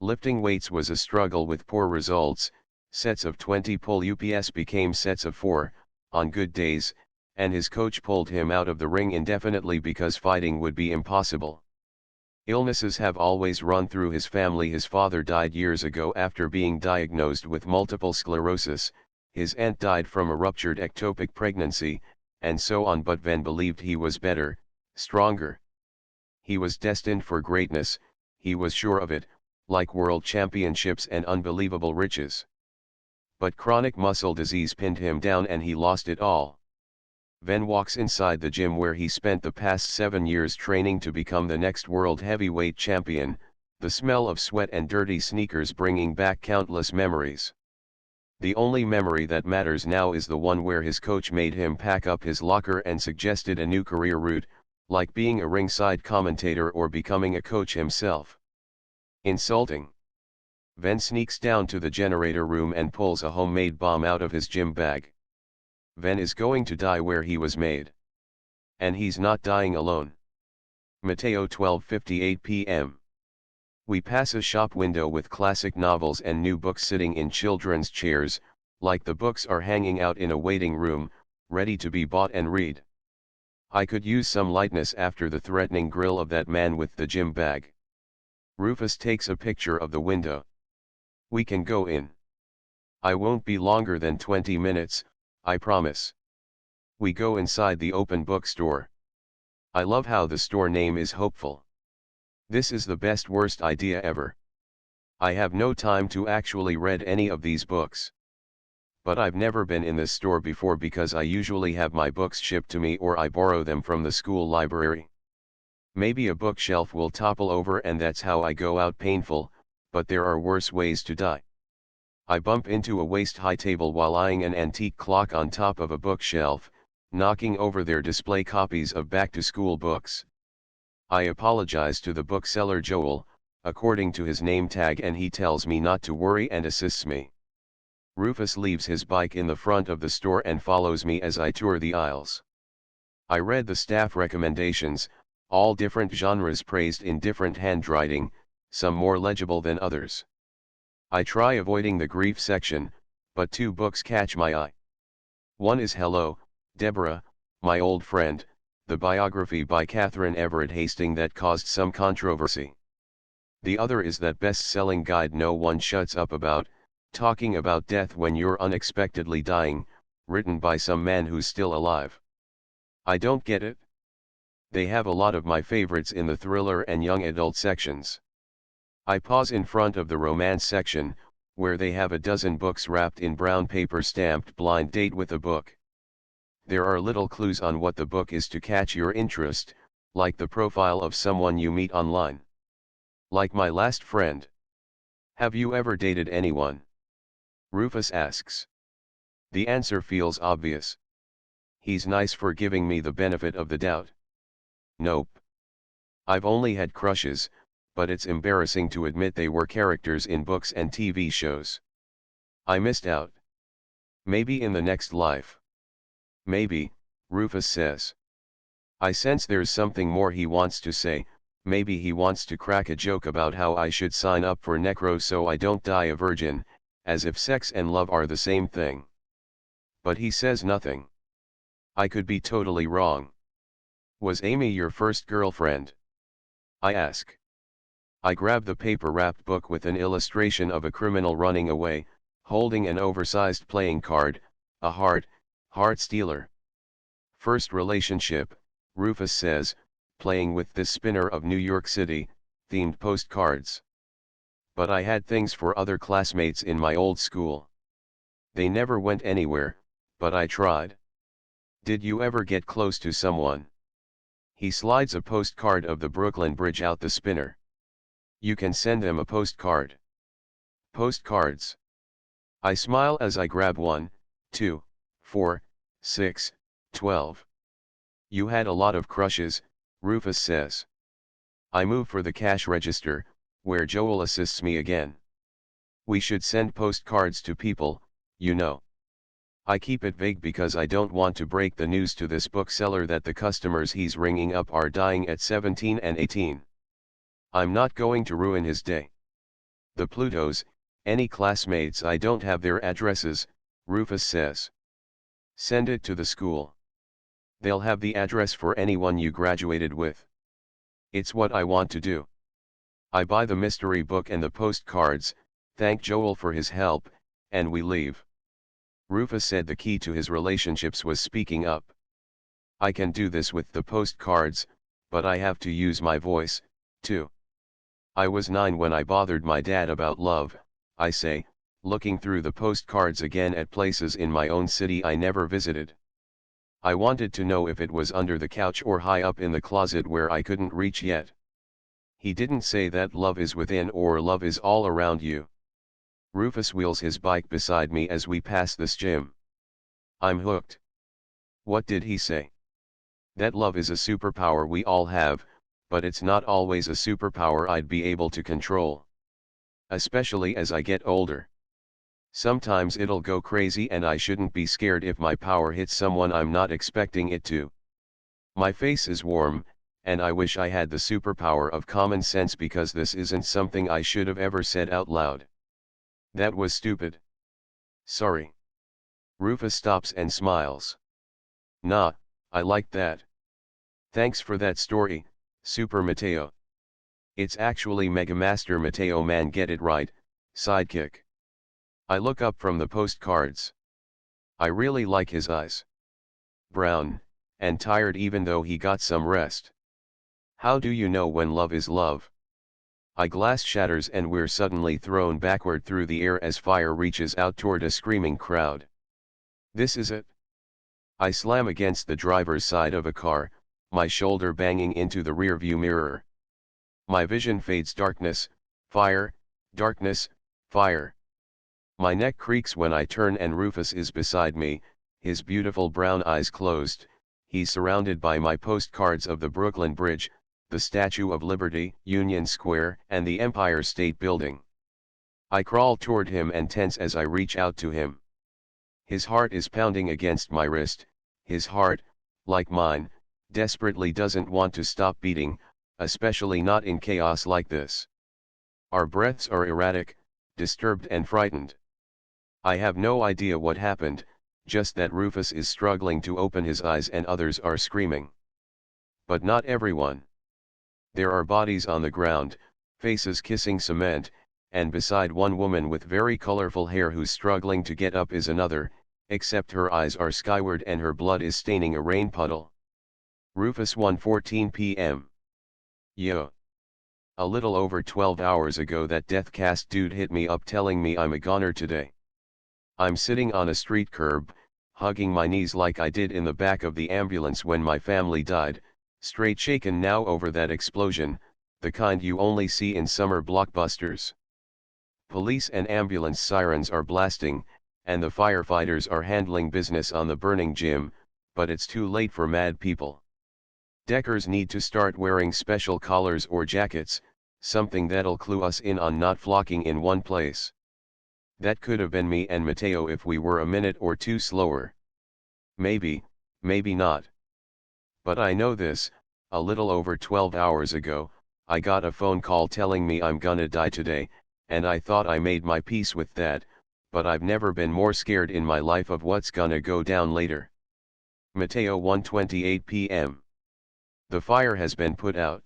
Lifting weights was a struggle with poor results. Sets of 20 pull ups became sets of 4, on good days, and his coach pulled him out of the ring indefinitely because fighting would be impossible. Illnesses have always run through his family. His father died years ago after being diagnosed with multiple sclerosis, his aunt died from a ruptured ectopic pregnancy, and so on, but Ven believed he was better, stronger. He was destined for greatness, he was sure of it, like world championships and unbelievable riches. But chronic muscle disease pinned him down and he lost it all. Ven walks inside the gym where he spent the past 7 years training to become the next world heavyweight champion, the smell of sweat and dirty sneakers bringing back countless memories. The only memory that matters now is the one where his coach made him pack up his locker and suggested a new career route, like being a ringside commentator or becoming a coach himself. Insulting. Ven sneaks down to the generator room and pulls a homemade bomb out of his gym bag. Ven is going to die where he was made. And he's not dying alone. Mateo, 12:58 p.m. We pass a shop window with classic novels and new books sitting in children's chairs, like the books are hanging out in a waiting room, ready to be bought and read. I could use some lightness after the threatening grill of that man with the gym bag. Rufus takes a picture of the window. We can go in. I won't be longer than 20 minutes, I promise. We go inside the open bookstore. I love how the store name is hopeful. This is the best worst idea ever. I have no time to actually read any of these books. But I've never been in this store before because I usually have my books shipped to me or I borrow them from the school library. Maybe a bookshelf will topple over and that's how I go out painful, but there are worse ways to die. I bump into a waist-high table while eyeing an antique clock on top of a bookshelf, knocking over their display copies of back-to-school books. I apologize to the bookseller Joel, according to his name tag, and he tells me not to worry and assists me. Rufus leaves his bike in the front of the store and follows me as I tour the aisles. I read the staff recommendations, all different genres praised in different handwriting, some more legible than others. I try avoiding the grief section, but 2 books catch my eye. One is Hello, Deborah, My Old Friend, the biography by Catherine Everett Hastings that caused some controversy. The other is that best-selling guide no one shuts up about, talking about death when you're unexpectedly dying, written by some man who's still alive. I don't get it. They have a lot of my favorites in the thriller and young adult sections. I pause in front of the romance section, where they have a dozen books wrapped in brown paper stamped blind date with a book. There are little clues on what the book is to catch your interest, like the profile of someone you meet online. Like my last friend. Have you ever dated anyone? Rufus asks. The answer feels obvious. He's nice for giving me the benefit of the doubt. Nope. I've only had crushes, but it's embarrassing to admit they were characters in books and TV shows. I missed out. Maybe in the next life. Maybe, Rufus says. I sense there's something more he wants to say. Maybe he wants to crack a joke about how I should sign up for necro so I don't die a virgin, as if sex and love are the same thing. But he says nothing. I could be totally wrong. Was Amy your first girlfriend? I ask. I grab the paper-wrapped book with an illustration of a criminal running away, holding an oversized playing card, a heart stealer. First relationship, Rufus says, playing with this spinner of New York City, themed postcards. But I had things for other classmates in my old school. They never went anywhere, but I tried. Did you ever get close to someone? He slides a postcard of the Brooklyn Bridge out the spinner. You can send them a postcard. Postcards. I smile as I grab 1, 2, 4, 6, 12. You had a lot of crushes, Rufus says. I move for the cash register, where Joel assists me again. We should send postcards to people, you know. I keep it vague because I don't want to break the news to this bookseller that the customers he's ringing up are dying at 17 and 18. I'm not going to ruin his day. The Plutos, any classmates I don't have their addresses, Rufus says. Send it to the school. They'll have the address for anyone you graduated with. It's what I want to do. I buy the mystery book and the postcards, thank Joel for his help, and we leave. Rufus said the key to his relationships was speaking up. I can do this with the postcards, but I have to use my voice, too. I was 9 when I bothered my dad about love, I say, looking through the postcards again at places in my own city I never visited. I wanted to know if it was under the couch or high up in the closet where I couldn't reach yet. He didn't say that love is within or love is all around you. Rufus wheels his bike beside me as we pass this gym. I'm hooked. What did he say? That love is a superpower we all have, but it's not always a superpower I'd be able to control. Especially as I get older. Sometimes it'll go crazy and I shouldn't be scared if my power hits someone I'm not expecting it to. My face is warm, and I wish I had the superpower of common sense because this isn't something I should have ever said out loud. That was stupid. Sorry. Rufus stops and smiles. Nah, I liked that. Thanks for that story, Super Mateo. It's actually Mega Master Mateo, man, get it right, sidekick. I look up from the postcards. I really like his eyes. Brown, and tired even though he got some rest. How do you know when love is love? A glass shatters and we're suddenly thrown backward through the air as fire reaches out toward a screaming crowd. This is it. I slam against the driver's side of a car, my shoulder banging into the rearview mirror. My vision fades. Darkness, fire, darkness, fire. My neck creaks when I turn and Rufus is beside me, his beautiful brown eyes closed. He's surrounded by my postcards of the Brooklyn Bridge, the Statue of Liberty, Union Square, and the Empire State Building. I crawl toward him and tense as I reach out to him. His heart is pounding against my wrist. His heart, like mine, desperately doesn't want to stop beating, especially not in chaos like this. Our breaths are erratic, disturbed and frightened. I have no idea what happened, just that Rufus is struggling to open his eyes and others are screaming. But not everyone. There are bodies on the ground, faces kissing cement, and beside one woman with very colorful hair who's struggling to get up is another, except her eyes are skyward and her blood is staining a rain puddle. Rufus, 1:14 p.m. Yo. A little over 12 hours ago that death-cast dude hit me up telling me I'm a goner today. I'm sitting on a street curb, hugging my knees like I did in the back of the ambulance when my family died, straight shaken now over that explosion, the kind you only see in summer blockbusters. Police and ambulance sirens are blasting, and the firefighters are handling business on the burning gym, but it's too late for mad people. Deckers need to start wearing special collars or jackets, something that'll clue us in on not flocking in one place. That could have been me and Mateo if we were a minute or two slower. Maybe, maybe not. But I know this, a little over 12 hours ago, I got a phone call telling me I'm gonna die today, and I thought I made my peace with that, but I've never been more scared in my life of what's gonna go down later. Mateo, 1:28 p.m. The fire has been put out.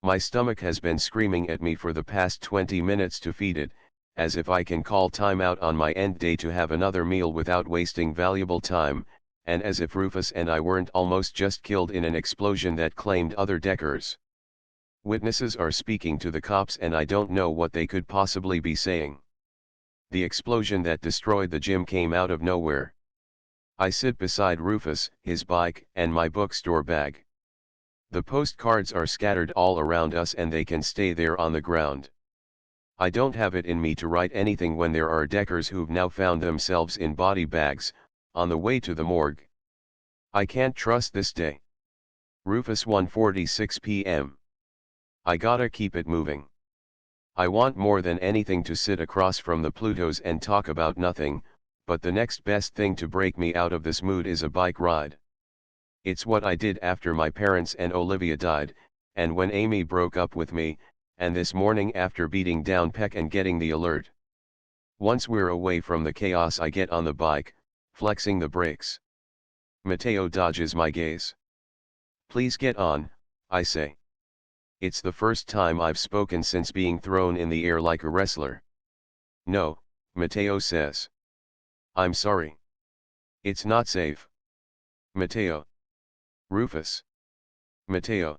My stomach has been screaming at me for the past 20 minutes to feed it, as if I can call time out on my end day to have another meal without wasting valuable time, and as if Rufus and I weren't almost just killed in an explosion that claimed other Deckers. Witnesses are speaking to the cops and I don't know what they could possibly be saying. The explosion that destroyed the gym came out of nowhere. I sit beside Rufus, his bike, and my bookstore bag. The postcards are scattered all around us and they can stay there on the ground. I don't have it in me to write anything when there are Deckers who've now found themselves in body bags, on the way to the morgue. I can't trust this day. Rufus 1:46 p.m. I gotta keep it moving. I want more than anything to sit across from the Plutos and talk about nothing, but the next best thing to break me out of this mood is a bike ride. It's what I did after my parents and Olivia died, and when Amy broke up with me, and this morning after beating down Peck and getting the alert. Once we're away from the chaos, I get on the bike, flexing the brakes. Mateo dodges my gaze. Please get on, I say. It's the first time I've spoken since being thrown in the air like a wrestler. No, Mateo says. I'm sorry. It's not safe. Mateo. Rufus. Mateo.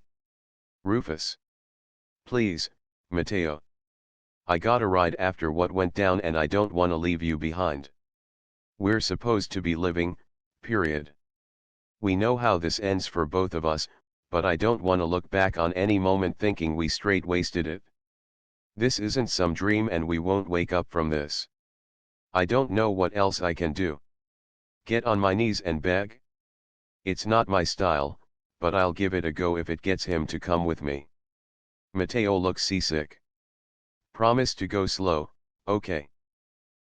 Rufus. Please, Mateo. I got a ride after what went down and I don't want to leave you behind. We're supposed to be living, period. We know how this ends for both of us, but I don't want to look back on any moment thinking we straight wasted it. This isn't some dream and we won't wake up from this. I don't know what else I can do. Get on my knees and beg? It's not my style, but I'll give it a go if it gets him to come with me. Mateo looks seasick. Promise to go slow, okay?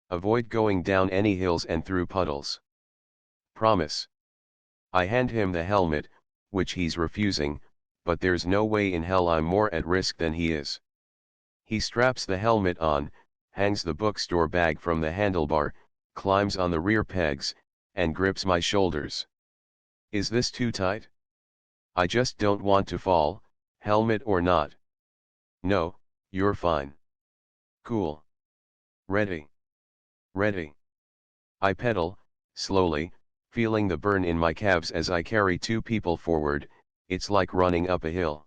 Avoid going down any hills and through puddles. Promise. I hand him the helmet, which he's refusing, but there's no way in hell I'm more at risk than he is. He straps the helmet on, hangs the bookstore bag from the handlebar, climbs on the rear pegs, and grips my shoulders. Is this too tight? I just don't want to fall, helmet or not. No, you're fine. Cool. Ready. Ready. I pedal, slowly, feeling the burn in my calves as I carry two people forward. It's like running up a hill.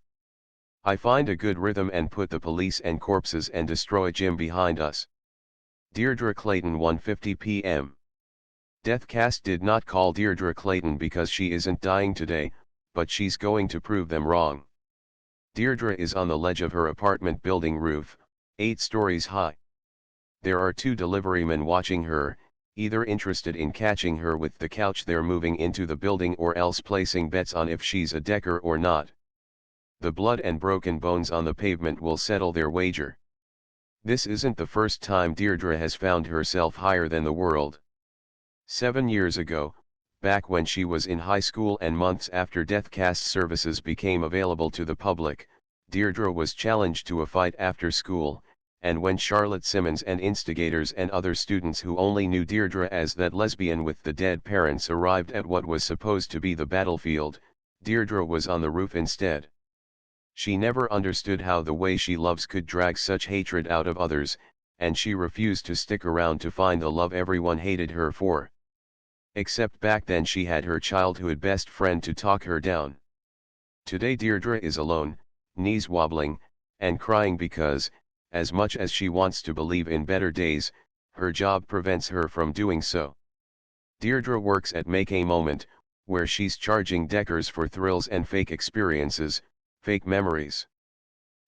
I find a good rhythm and put the police and corpses and destroy Jim behind us. Deirdre Clayton 1:50 p.m. Deathcast did not call Deirdre Clayton because she isn't dying today, but she's going to prove them wrong. Deirdre is on the ledge of her apartment building roof, 8 stories high. There are 2 deliverymen watching her, either interested in catching her with the couch they're moving into the building or else placing bets on if she's a Decker or not. The blood and broken bones on the pavement will settle their wager. This isn't the first time Deirdre has found herself higher than the world. 7 years ago, back when she was in high school and months after Deathcast services became available to the public, Deirdre was challenged to a fight after school, and when Charlotte Simmons and instigators and other students who only knew Deirdre as that lesbian with the dead parents arrived at what was supposed to be the battlefield, Deirdre was on the roof instead. She never understood how the way she loves could drag such hatred out of others, and she refused to stick around to find the love everyone hated her for. Except back then she had her childhood best friend to talk her down. Today Deirdre is alone, knees wobbling, and crying because, as much as she wants to believe in better days, her job prevents her from doing so. Deirdre works at Make a Moment, where she's charging Deckers for thrills and fake experiences, fake memories.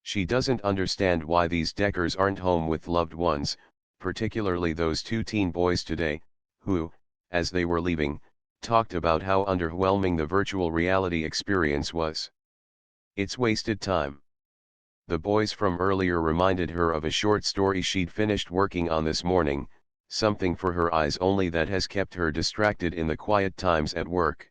She doesn't understand why these Deckers aren't home with loved ones, particularly those 2 teen boys today, who, as they were leaving, talked about how underwhelming the virtual reality experience was. It's wasted time. The boys from earlier reminded her of a short story she'd finished working on this morning, something for her eyes only that has kept her distracted in the quiet times at work.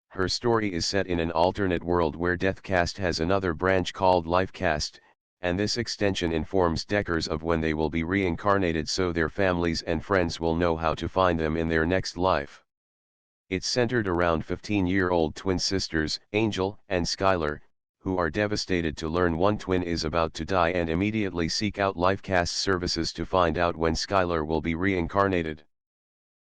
Her story is set in an alternate world where Deathcast has another branch called Lifecast, and this extension informs Deckers of when they will be reincarnated so their families and friends will know how to find them in their next life. It's centered around 15-year-old twin sisters, Angel and Skylar, who are devastated to learn one twin is about to die and immediately seek out Lifecast services to find out when Skylar will be reincarnated.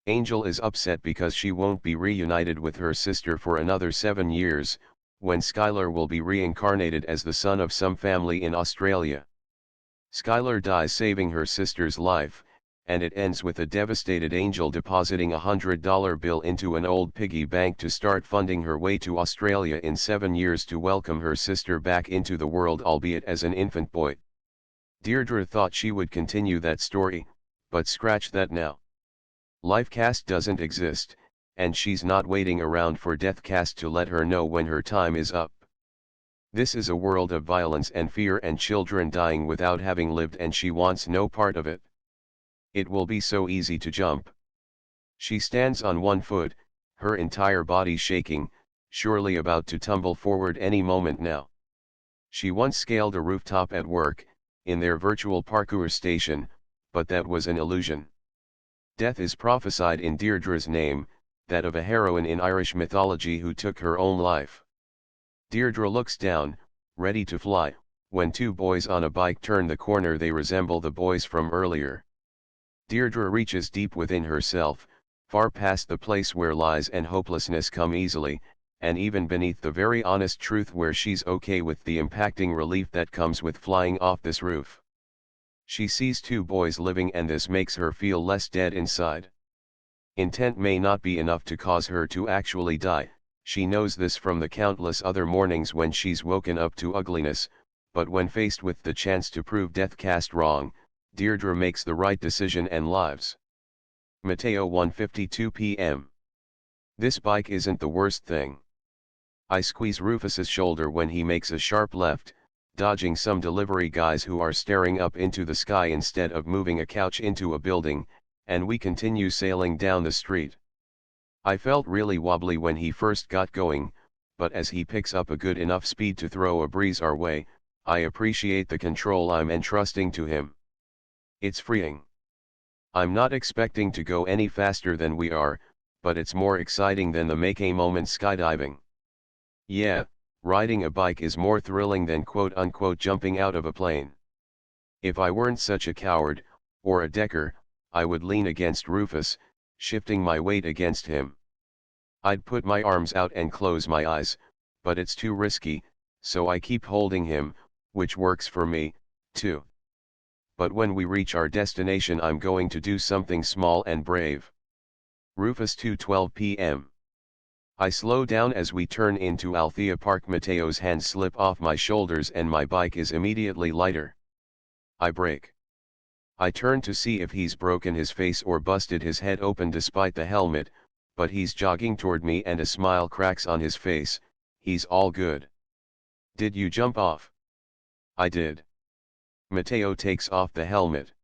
Angel is upset because she won't be reunited with her sister for another 7 years, when Skylar will be reincarnated as the son of some family in Australia. Skylar dies saving her sister's life, and it ends with a devastated Angel depositing a $100 bill into an old piggy bank to start funding her way to Australia in 7 years to welcome her sister back into the world, albeit as an infant boy. Deirdre thought she would continue that story, but scratch that now. Lifecast doesn't exist, and she's not waiting around for Deathcast to let her know when her time is up. This is a world of violence and fear and children dying without having lived, and she wants no part of it. It will be so easy to jump. She stands on one foot, her entire body shaking, surely about to tumble forward any moment now. She once scaled a rooftop at work, in their virtual parkour station, but that was an illusion. Death is prophesied in Deirdre's name, that of a heroine in Irish mythology who took her own life. Deirdre looks down, ready to fly, when two boys on a bike turn the corner. They resemble the boys from earlier. Deirdre reaches deep within herself, far past the place where lies and hopelessness come easily, and even beneath the very honest truth where she's okay with the impacting relief that comes with flying off this roof. She sees two boys living, and this makes her feel less dead inside. Intent may not be enough to cause her to actually die, she knows this from the countless other mornings when she's woken up to ugliness, but when faced with the chance to prove Deathcast wrong, Deirdre makes the right decision and lives. Mateo, 1:52 p.m. This bike isn't the worst thing. I squeeze Rufus's shoulder when he makes a sharp left, dodging some delivery guys who are staring up into the sky instead of moving a couch into a building, and we continue sailing down the street. I felt really wobbly when he first got going, but as he picks up a good enough speed to throw a breeze our way, I appreciate the control I'm entrusting to him. It's freeing. I'm not expecting to go any faster than we are, but it's more exciting than the make a moment skydiving. Yeah, riding a bike is more thrilling than quote-unquote jumping out of a plane. If I weren't such a coward, or a decker, I would lean against Rufus, shifting my weight against him. I'd put my arms out and close my eyes, but it's too risky, so I keep holding him, which works for me, too. But when we reach our destination, I'm going to do something small and brave. Rufus, 2:12 p.m. I slow down as we turn into Althea Park. Mateo's hands slip off my shoulders and my bike is immediately lighter. I brake. I turn to see if he's broken his face or busted his head open despite the helmet, but he's jogging toward me and a smile cracks on his face. He's all good. Did you jump off? I did. Mateo takes off the helmet.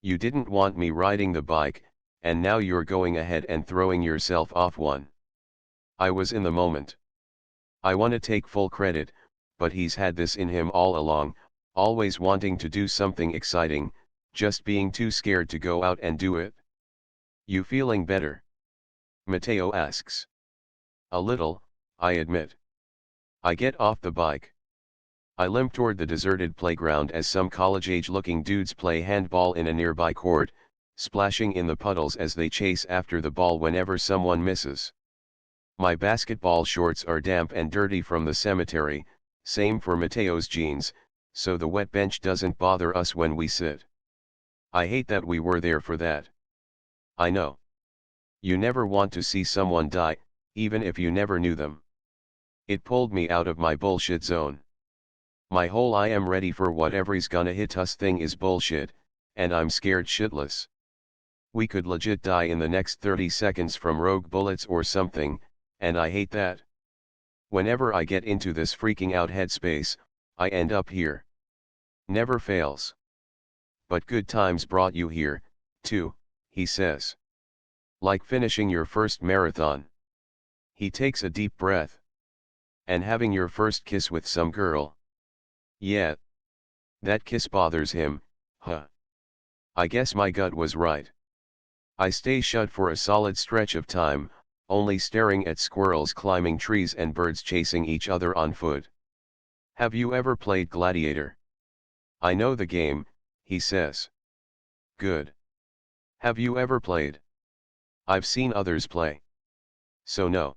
You didn't want me riding the bike, and now you're going ahead and throwing yourself off one. I was in the moment. I want to take full credit, but he's had this in him all along, always wanting to do something exciting, just being too scared to go out and do it. You feeling better? Mateo asks. A little, I admit. I get off the bike. I limp toward the deserted playground as some college-age looking dudes play handball in a nearby court, splashing in the puddles as they chase after the ball whenever someone misses. My basketball shorts are damp and dirty from the cemetery, same for Mateo's jeans, so the wet bench doesn't bother us when we sit. I hate that we were there for that. I know. You never want to see someone die, even if you never knew them. It pulled me out of my bullshit zone. My whole I am ready for whatever's gonna hit us thing is bullshit, and I'm scared shitless. We could legit die in the next 30 seconds from rogue bullets or something, and I hate that. Whenever I get into this freaking out headspace, I end up here. Never fails. But good times brought you here, too, he says. Like finishing your first marathon. He takes a deep breath. And having your first kiss with some girl. Yeah. That kiss bothers him, huh? I guess my gut was right. I stay shut for a solid stretch of time, only staring at squirrels climbing trees and birds chasing each other on foot. Have you ever played Gladiator? I know the game, he says. Good. Have you ever played? I've seen others play. So no.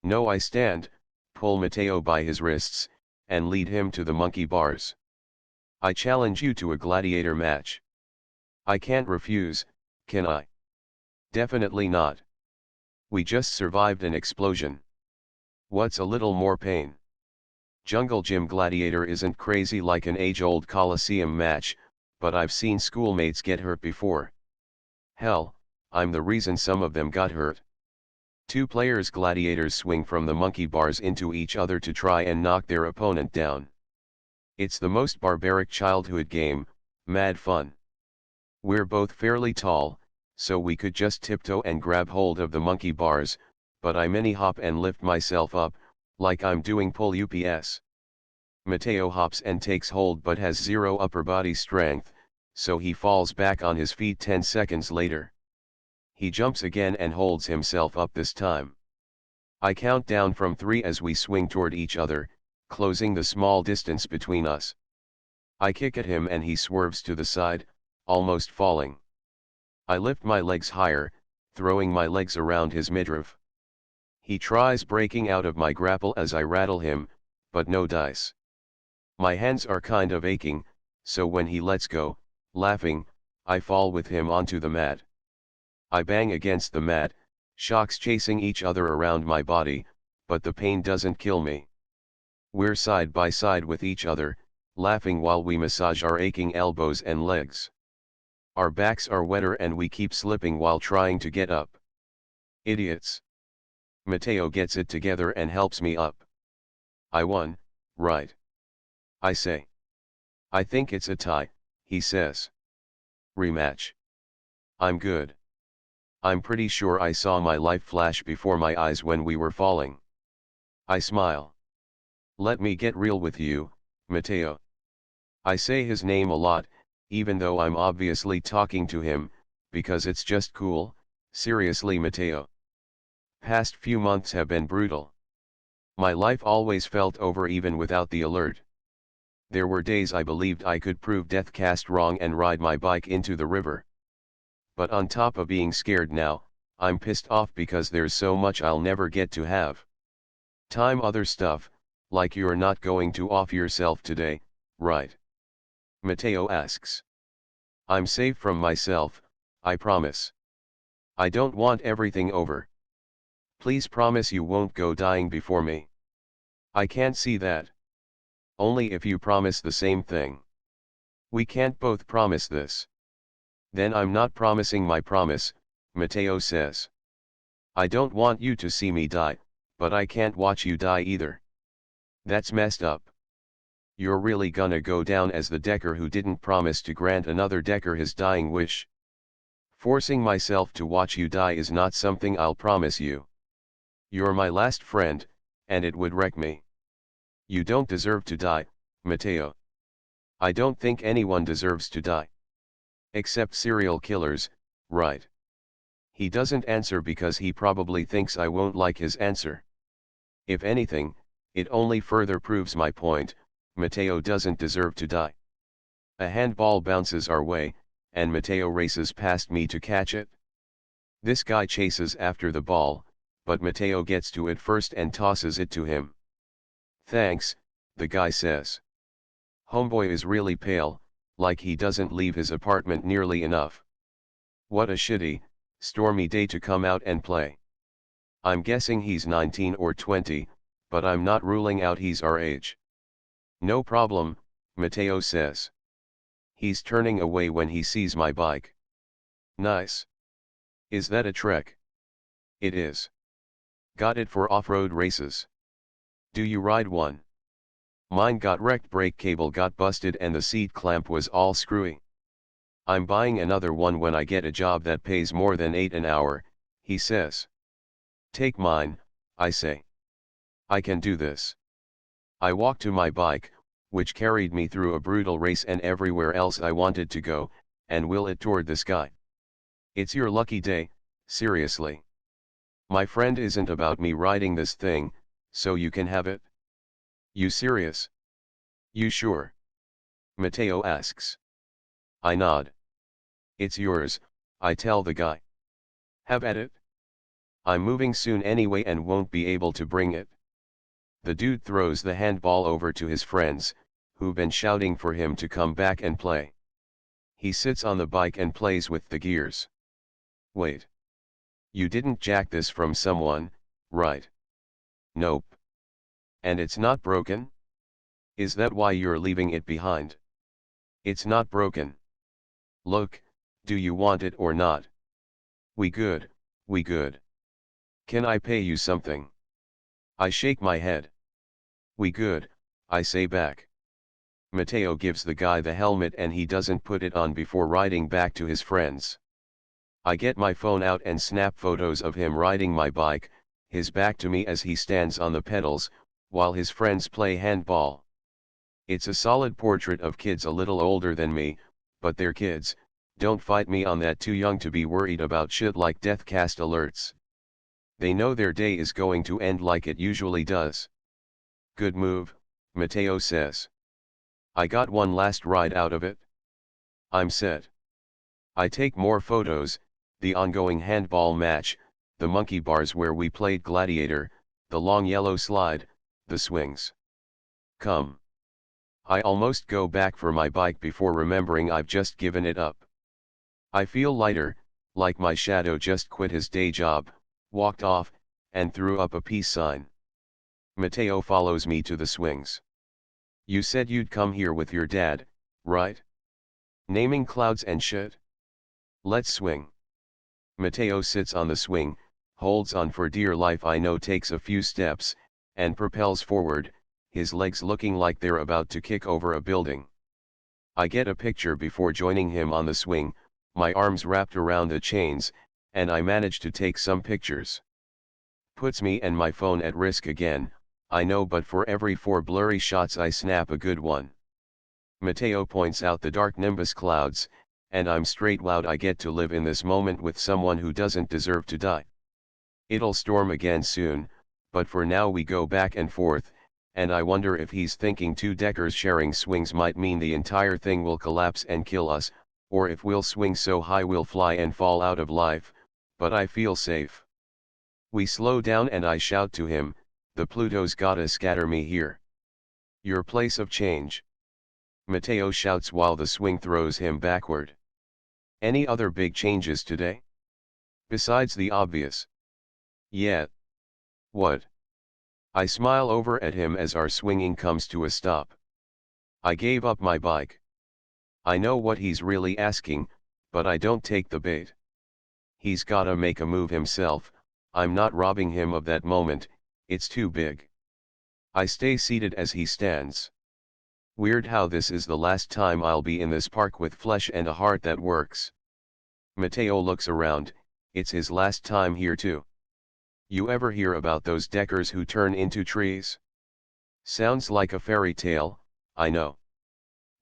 No, I stand, pull Mateo by his wrists, and lead him to the monkey bars. I challenge you to a gladiator match. I can't refuse, can I? Definitely not. We just survived an explosion. What's a little more pain? Jungle Gym Gladiator isn't crazy like an age-old Coliseum match, but I've seen schoolmates get hurt before. Hell, I'm the reason some of them got hurt. Two players gladiators swing from the monkey bars into each other to try and knock their opponent down. It's the most barbaric childhood game, mad fun. We're both fairly tall, so we could just tiptoe and grab hold of the monkey bars, but I mini hop and lift myself up, like I'm doing pull ups. Mateo hops and takes hold but has zero upper body strength, so he falls back on his feet 10 seconds later. He jumps again and holds himself up this time. I count down from 3 as we swing toward each other, closing the small distance between us. I kick at him and he swerves to the side, almost falling. I lift my legs higher, throwing my legs around his midriff. He tries breaking out of my grapple as I rattle him, but no dice. My hands are kind of aching, so when he lets go, laughing, I fall with him onto the mat. I bang against the mat, shocks chasing each other around my body, but the pain doesn't kill me. We're side by side with each other, laughing while we massage our aching elbows and legs. Our backs are wetter and we keep slipping while trying to get up. Idiots. Mateo gets it together and helps me up. I won, right? I say. I think it's a tie, he says. Rematch. I'm good. I'm pretty sure I saw my life flash before my eyes when we were falling. I smile. Let me get real with you, Mateo. I say his name a lot, even though I'm obviously talking to him, because it's just cool. Seriously, Mateo. Past few months have been brutal. My life always felt over even without the alert. There were days I believed I could prove death cast wrong and ride my bike into the river. But on top of being scared now, I'm pissed off because there's so much I'll never get to have. Time other stuff, like you're not going to off yourself today, right? Mateo asks. I'm safe from myself, I promise. I don't want everything over. Please promise you won't go dying before me. I can't see that. Only if you promise the same thing. We can't both promise this. Then I'm not promising my promise, Mateo says. I don't want you to see me die, but I can't watch you die either. That's messed up. You're really gonna go down as the Decker who didn't promise to grant another Decker his dying wish. Forcing myself to watch you die is not something I'll promise you. You're my last friend, and it would wreck me. You don't deserve to die, Mateo. I don't think anyone deserves to die. Except serial killers, right? He doesn't answer because he probably thinks I won't like his answer. If anything, it only further proves my point, Mateo doesn't deserve to die. A handball bounces our way, and Mateo races past me to catch it. This guy chases after the ball, but Mateo gets to it first and tosses it to him. Thanks, the guy says. Homeboy is really pale, like he doesn't leave his apartment nearly enough. What a shitty, stormy day to come out and play. I'm guessing he's 19 or 20, but I'm not ruling out he's our age. No problem, Mateo says. He's turning away when he sees my bike. Nice. Is that a Trek? It is. Got it for off-road races. Do you ride one? Mine got wrecked, brake cable got busted and the seat clamp was all screwy. I'm buying another one when I get a job that pays more than $8 an hour, he says. Take mine, I say. I can do this. I walk to my bike, which carried me through a brutal race and everywhere else I wanted to go, and wheel it toward the sky. It's your lucky day, seriously. My friend isn't about me riding this thing, so you can have it. You serious? You sure? Mateo asks. I nod. It's yours, I tell the guy. Have at it. I'm moving soon anyway and won't be able to bring it. The dude throws the handball over to his friends, who've been shouting for him to come back and play. He sits on the bike and plays with the gears. Wait. You didn't jack this from someone, right? Nope. And it's not broken? Is that why you're leaving it behind? It's not broken. Look, do you want it or not? We good, we good. Can I pay you something? I shake my head. We good, I say back. Mateo gives the guy the helmet and he doesn't put it on before riding back to his friends. I get my phone out and snap photos of him riding my bike, his back to me as he stands on the pedals, while his friends play handball. It's a solid portrait of kids a little older than me, but they're kids, don't fight me on that, too young to be worried about shit like death cast alerts. They know their day is going to end like it usually does. Good move, Mateo says. I got one last ride out of it. I'm set. I take more photos, the ongoing handball match, the monkey bars where we played gladiator, the long yellow slide, the swings. Come. I almost go back for my bike before remembering I've just given it up. I feel lighter, like my shadow just quit his day job, walked off, and threw up a peace sign. Mateo follows me to the swings. You said you'd come here with your dad, right? Naming clouds and shit? Let's swing. Mateo sits on the swing, holds on for dear life, I know, takes a few steps, and propels forward, his legs looking like they're about to kick over a building. I get a picture before joining him on the swing, my arms wrapped around the chains, and I manage to take some pictures. Puts me and my phone at risk again, I know, but for every 4 blurry shots I snap a good one. Mateo points out the dark nimbus clouds, and I'm straight wowed I get to live in this moment with someone who doesn't deserve to die. It'll storm again soon, but for now we go back and forth, and I wonder if he's thinking 2 deckers sharing swings might mean the entire thing will collapse and kill us, or if we'll swing so high we'll fly and fall out of life, but I feel safe. We slow down and I shout to him, the Pluto's gotta scatter me here. Your place of change. Mateo shouts while the swing throws him backward. Any other big changes today? Besides the obvious. Yeah. What? I smile over at him as our swinging comes to a stop. I gave up my bike. I know what he's really asking, but I don't take the bait. He's gotta make a move himself, I'm not robbing him of that moment, it's too big. I stay seated as he stands. Weird how this is the last time I'll be in this park with flesh and a heart that works. Mateo looks around, it's his last time here too. You ever hear about those deckers who turn into trees? Sounds like a fairy tale, I know.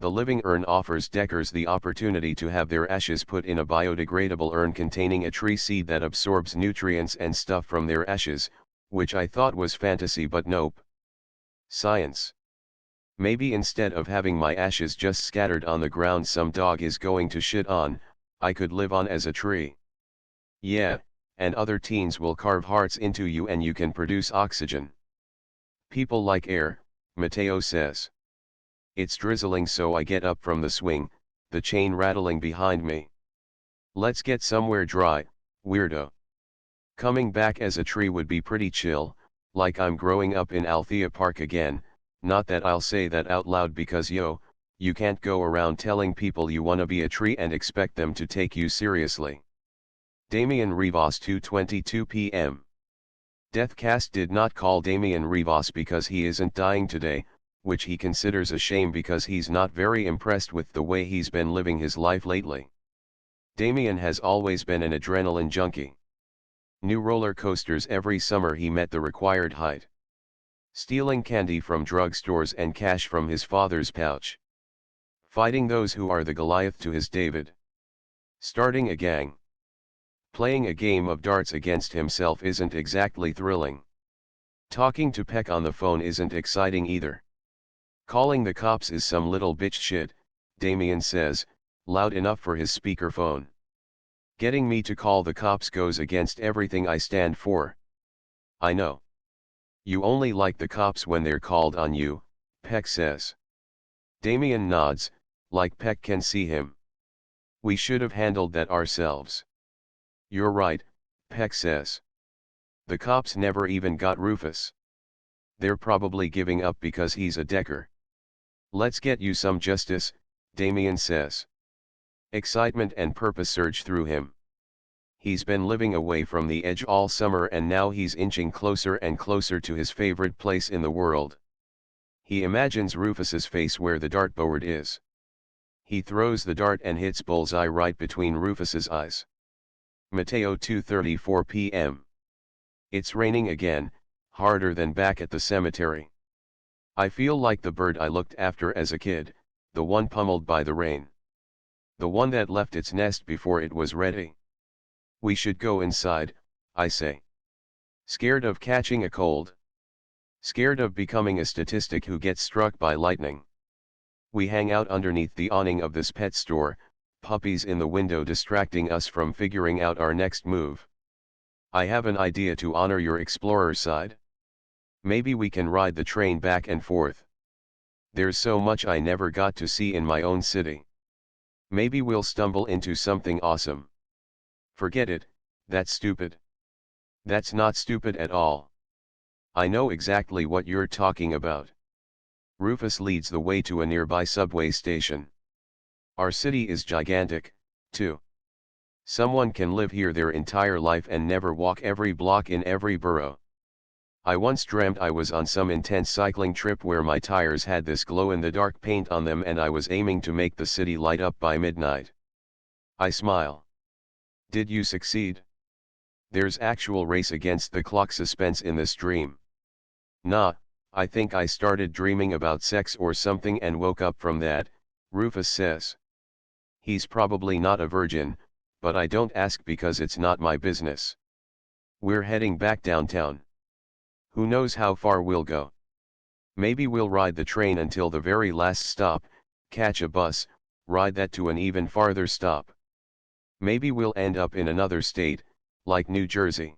The living urn offers deckers the opportunity to have their ashes put in a biodegradable urn containing a tree seed that absorbs nutrients and stuff from their ashes, which I thought was fantasy, but nope. Science. Maybe instead of having my ashes just scattered on the ground some dog is going to shit on, I could live on as a tree. Yeah, and other teens will carve hearts into you and you can produce oxygen. People like air, Mateo says. It's drizzling, so I get up from the swing, the chain rattling behind me. Let's get somewhere dry, weirdo. Coming back as a tree would be pretty chill, like I'm growing up in Althea Park again. Not that I'll say that out loud because you can't go around telling people you wanna be a tree and expect them to take you seriously. Damien Rivas, 2:22 p.m. Deathcast did not call Damien Rivas because he isn't dying today, which he considers a shame because he's not very impressed with the way he's been living his life lately. Damien has always been an adrenaline junkie. New roller coasters every summer he met the required height. Stealing candy from drugstores and cash from his father's pouch. Fighting those who are the Goliath to his David. Starting a gang. Playing a game of darts against himself isn't exactly thrilling. Talking to Peck on the phone isn't exciting either. Calling the cops is some little bitch shit, Damien says, loud enough for his speakerphone. Getting me to call the cops goes against everything I stand for. I know. You only like the cops when they're called on you, Peck says. Damien nods, like Peck can see him. We should have handled that ourselves. You're right, Peck says. The cops never even got Rufus. They're probably giving up because he's a decker. Let's get you some justice, Damien says. Excitement and purpose surge through him. He's been living away from the edge all summer and now he's inching closer and closer to his favorite place in the world. He imagines Rufus's face where the dartboard is. He throws the dart and hits bullseye right between Rufus's eyes. Mateo 2:34 p.m. It's raining again, harder than back at the cemetery. I feel like the bird I looked after as a kid, the one pummeled by the rain. The one that left its nest before it was ready. We should go inside, I say. Scared of catching a cold? Scared of becoming a statistic who gets struck by lightning? We hang out underneath the awning of this pet store, puppies in the window distracting us from figuring out our next move. I have an idea to honor your explorer side. Maybe we can ride the train back and forth. There's so much I never got to see in my own city. Maybe we'll stumble into something awesome. Forget it, that's stupid. That's not stupid at all. I know exactly what you're talking about. Rufus leads the way to a nearby subway station. Our city is gigantic, too. Someone can live here their entire life and never walk every block in every borough. I once dreamt I was on some intense cycling trip where my tires had this glow-in-the-dark paint on them and I was aiming to make the city light up by midnight. I smile. Did you succeed? There's actual race against the clock suspense in this dream. Nah, I think I started dreaming about sex or something and woke up from that, Rufus says. He's probably not a virgin, but I don't ask because it's not my business. We're heading back downtown. Who knows how far we'll go? Maybe we'll ride the train until the very last stop, catch a bus, ride that to an even farther stop. Maybe we'll end up in another state, like New Jersey.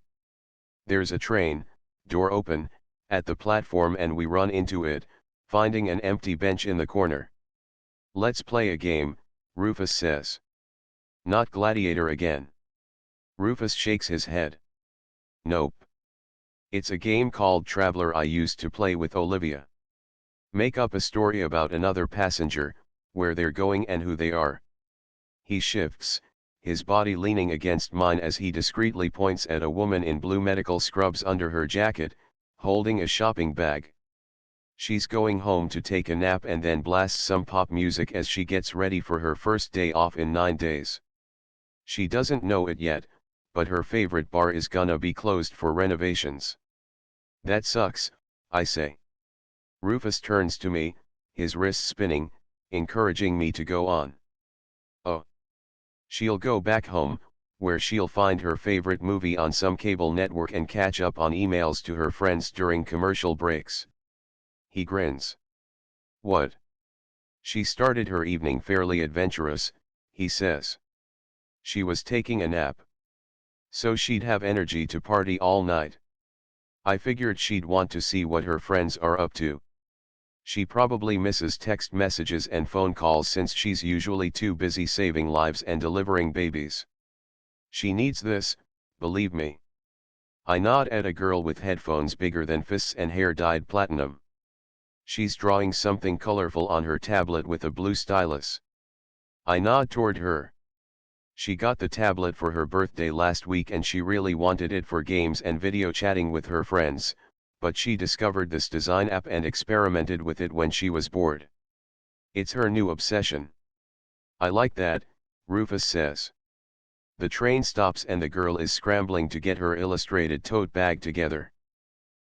There's a train, door open, at the platform and we run into it, finding an empty bench in the corner. Let's play a game, Rufus says. Not Gladiator again. Rufus shakes his head. Nope. It's a game called Traveler I used to play with Olivia. Make up a story about another passenger, where they're going and who they are. He shifts, his body leaning against mine as he discreetly points at a woman in blue medical scrubs under her jacket, holding a shopping bag. She's going home to take a nap and then blasts some pop music as she gets ready for her first day off in 9 days. She doesn't know it yet, but her favorite bar is gonna be closed for renovations. That sucks, I say. Rufus turns to me, his wrist spinning, encouraging me to go on. Oh. She'll go back home, where she'll find her favorite movie on some cable network and catch up on emails to her friends during commercial breaks. He grins. What? She started her evening fairly adventurous, he says. She was taking a nap. So she'd have energy to party all night. I figured she'd want to see what her friends are up to. She probably misses text messages and phone calls since she's usually too busy saving lives and delivering babies. She needs this, believe me. I nod at a girl with headphones bigger than fists and hair dyed platinum. She's drawing something colorful on her tablet with a blue stylus. I nod toward her. She got the tablet for her birthday last week and she really wanted it for games and video chatting with her friends, but she discovered this design app and experimented with it when she was bored. It's her new obsession. I like that, Rufus says. The train stops and the girl is scrambling to get her illustrated tote bag together.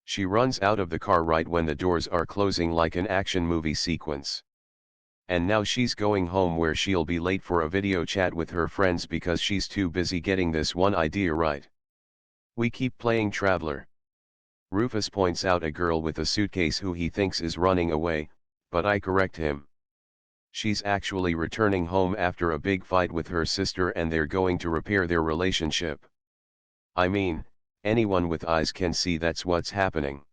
She runs out of the car right when the doors are closing like an action movie sequence. And now she's going home where she'll be late for a video chat with her friends because she's too busy getting this one idea right. We keep playing Traveler. Rufus points out a girl with a suitcase who he thinks is running away, but I correct him. She's actually returning home after a big fight with her sister and they're going to repair their relationship. I mean, anyone with eyes can see that's what's happening.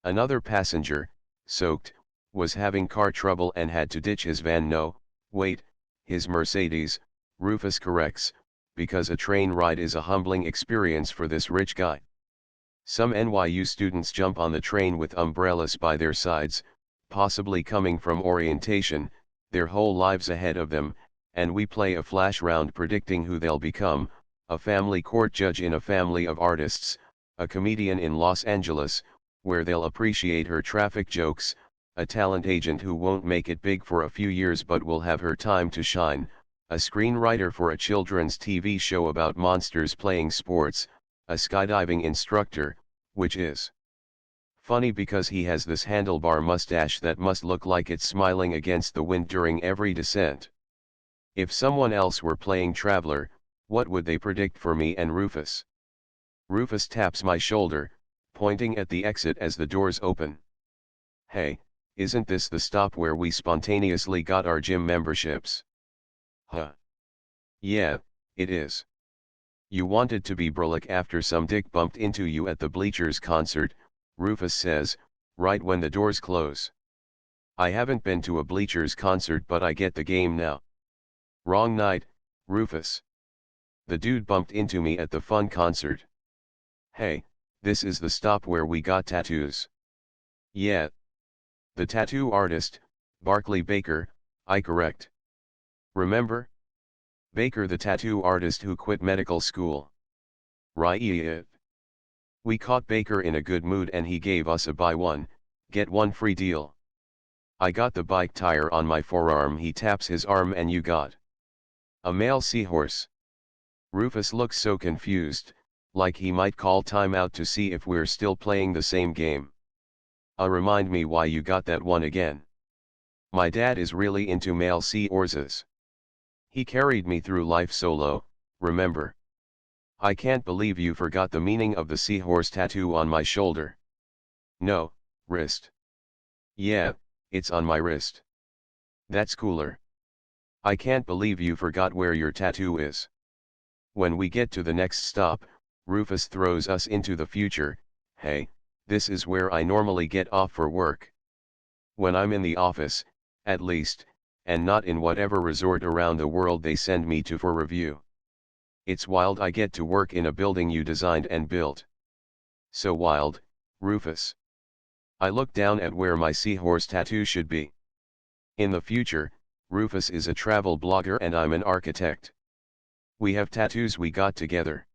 Another passenger, soaked, was having car trouble and had to ditch his van. No, wait, his Mercedes, Rufus corrects, because a train ride is a humbling experience for this rich guy. Some NYU students jump on the train with umbrellas by their sides, possibly coming from orientation, their whole lives ahead of them, and we play a flash round predicting who they'll become, a family court judge in a family of artists, a comedian in Los Angeles, where they'll appreciate her traffic jokes, a talent agent who won't make it big for a few years but will have her time to shine, a screenwriter for a children's TV show about monsters playing sports, a skydiving instructor, which is funny because he has this handlebar mustache that must look like it's smiling against the wind during every descent. If someone else were playing Traveler, what would they predict for me and Rufus? Rufus taps my shoulder, pointing at the exit as the doors open. Hey, isn't this the stop where we spontaneously got our gym memberships? Huh. Yeah, it is. You wanted to be brolic after some dick bumped into you at the Bleachers concert, Rufus says, right when the doors close. I haven't been to a Bleachers concert but I get the game now. Wrong night, Rufus. The dude bumped into me at the fun concert. Hey, this is the stop where we got tattoos. Yeah. The tattoo artist, Barclay Baker, I correct. Remember? Baker, the tattoo artist who quit medical school. Right. We caught Baker in a good mood and he gave us a buy one, get one free deal. I got the bike tire on my forearm, he taps his arm, and you got a male seahorse. Rufus looks so confused, like he might call time out to see if we're still playing the same game. Remind me why you got that one again. My dad is really into male seahorses. He carried me through life solo, remember? I can't believe you forgot the meaning of the seahorse tattoo on my shoulder. No, wrist. Yeah, it's on my wrist. That's cooler. I can't believe you forgot where your tattoo is. When we get to the next stop, Rufus throws us into the future. Hey, this is where I normally get off for work. When I'm in the office, at least, and not in whatever resort around the world they send me to for review. It's wild I get to work in a building you designed and built. So wild, Rufus. I look down at where my seahorse tattoo should be. In the future, Rufus is a travel blogger and I'm an architect. We have tattoos we got together.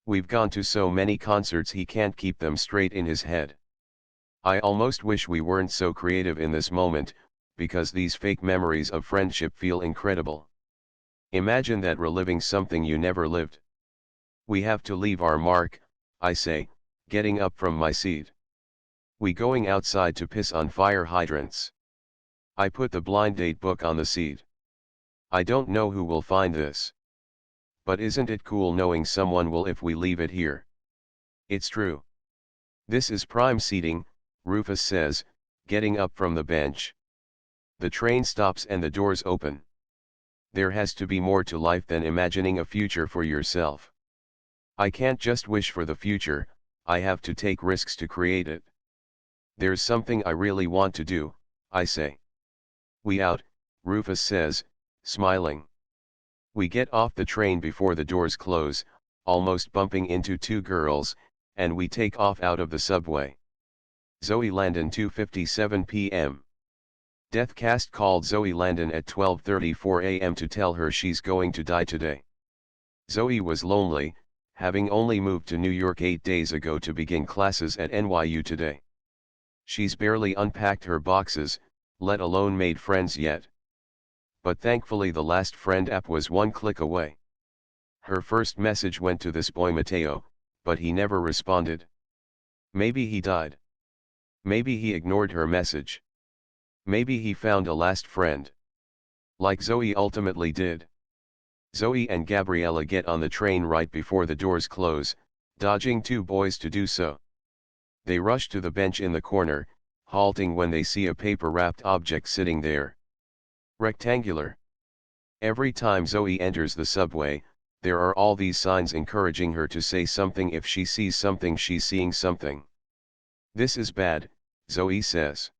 We've gone to so many concerts he can't keep them straight in his head. I almost wish we weren't so creative in this moment, because these fake memories of friendship feel incredible. Imagine that reliving something you never lived. We have to leave our mark, I say, getting up from my seat. We going outside to piss on fire hydrants. I put the blind date book on the seat. I don't know who will find this. But isn't it cool knowing someone will if we leave it here? It's true. This is prime seating, Rufus says, getting up from the bench. The train stops and the doors open. There has to be more to life than imagining a future for yourself. I can't just wish for the future, I have to take risks to create it. There's something I really want to do, I say. We out, Rufus says, smiling. We get off the train before the doors close, almost bumping into two girls, and we take off out of the subway. Zoe Landon, 2:57 p.m. Deathcast called Zoe Landon at 12:34 a.m. to tell her she's going to die today. Zoe was lonely, having only moved to New York 8 days ago to begin classes at NYU today. She's barely unpacked her boxes, let alone made friends yet. But thankfully the last friend app was one click away. Her first message went to this boy Mateo, but he never responded. Maybe he died. Maybe he ignored her message. Maybe he found a last friend. Like Zoe ultimately did. Zoe and Gabriella get on the train right before the doors close, dodging two boys to do so. They rush to the bench in the corner, halting when they see a paper-wrapped object sitting there. Rectangular. Every time Zoe enters the subway, there are all these signs encouraging her to say something if she sees something. She's seeing something. This is bad, Zoe says.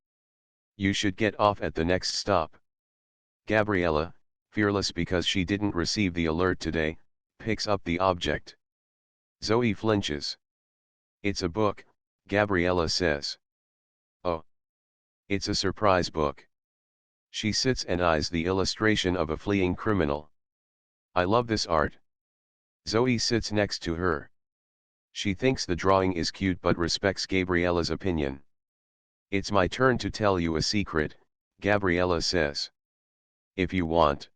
You should get off at the next stop. Gabriella, fearless because she didn't receive the alert today, picks up the object. Zoe flinches. It's a book, Gabriella says. Oh. It's a surprise book. She sits and eyes the illustration of a fleeing criminal. I love this art. Zoe sits next to her. She thinks the drawing is cute but respects Gabriella's opinion. It's my turn to tell you a secret, Gabriella says. If you want.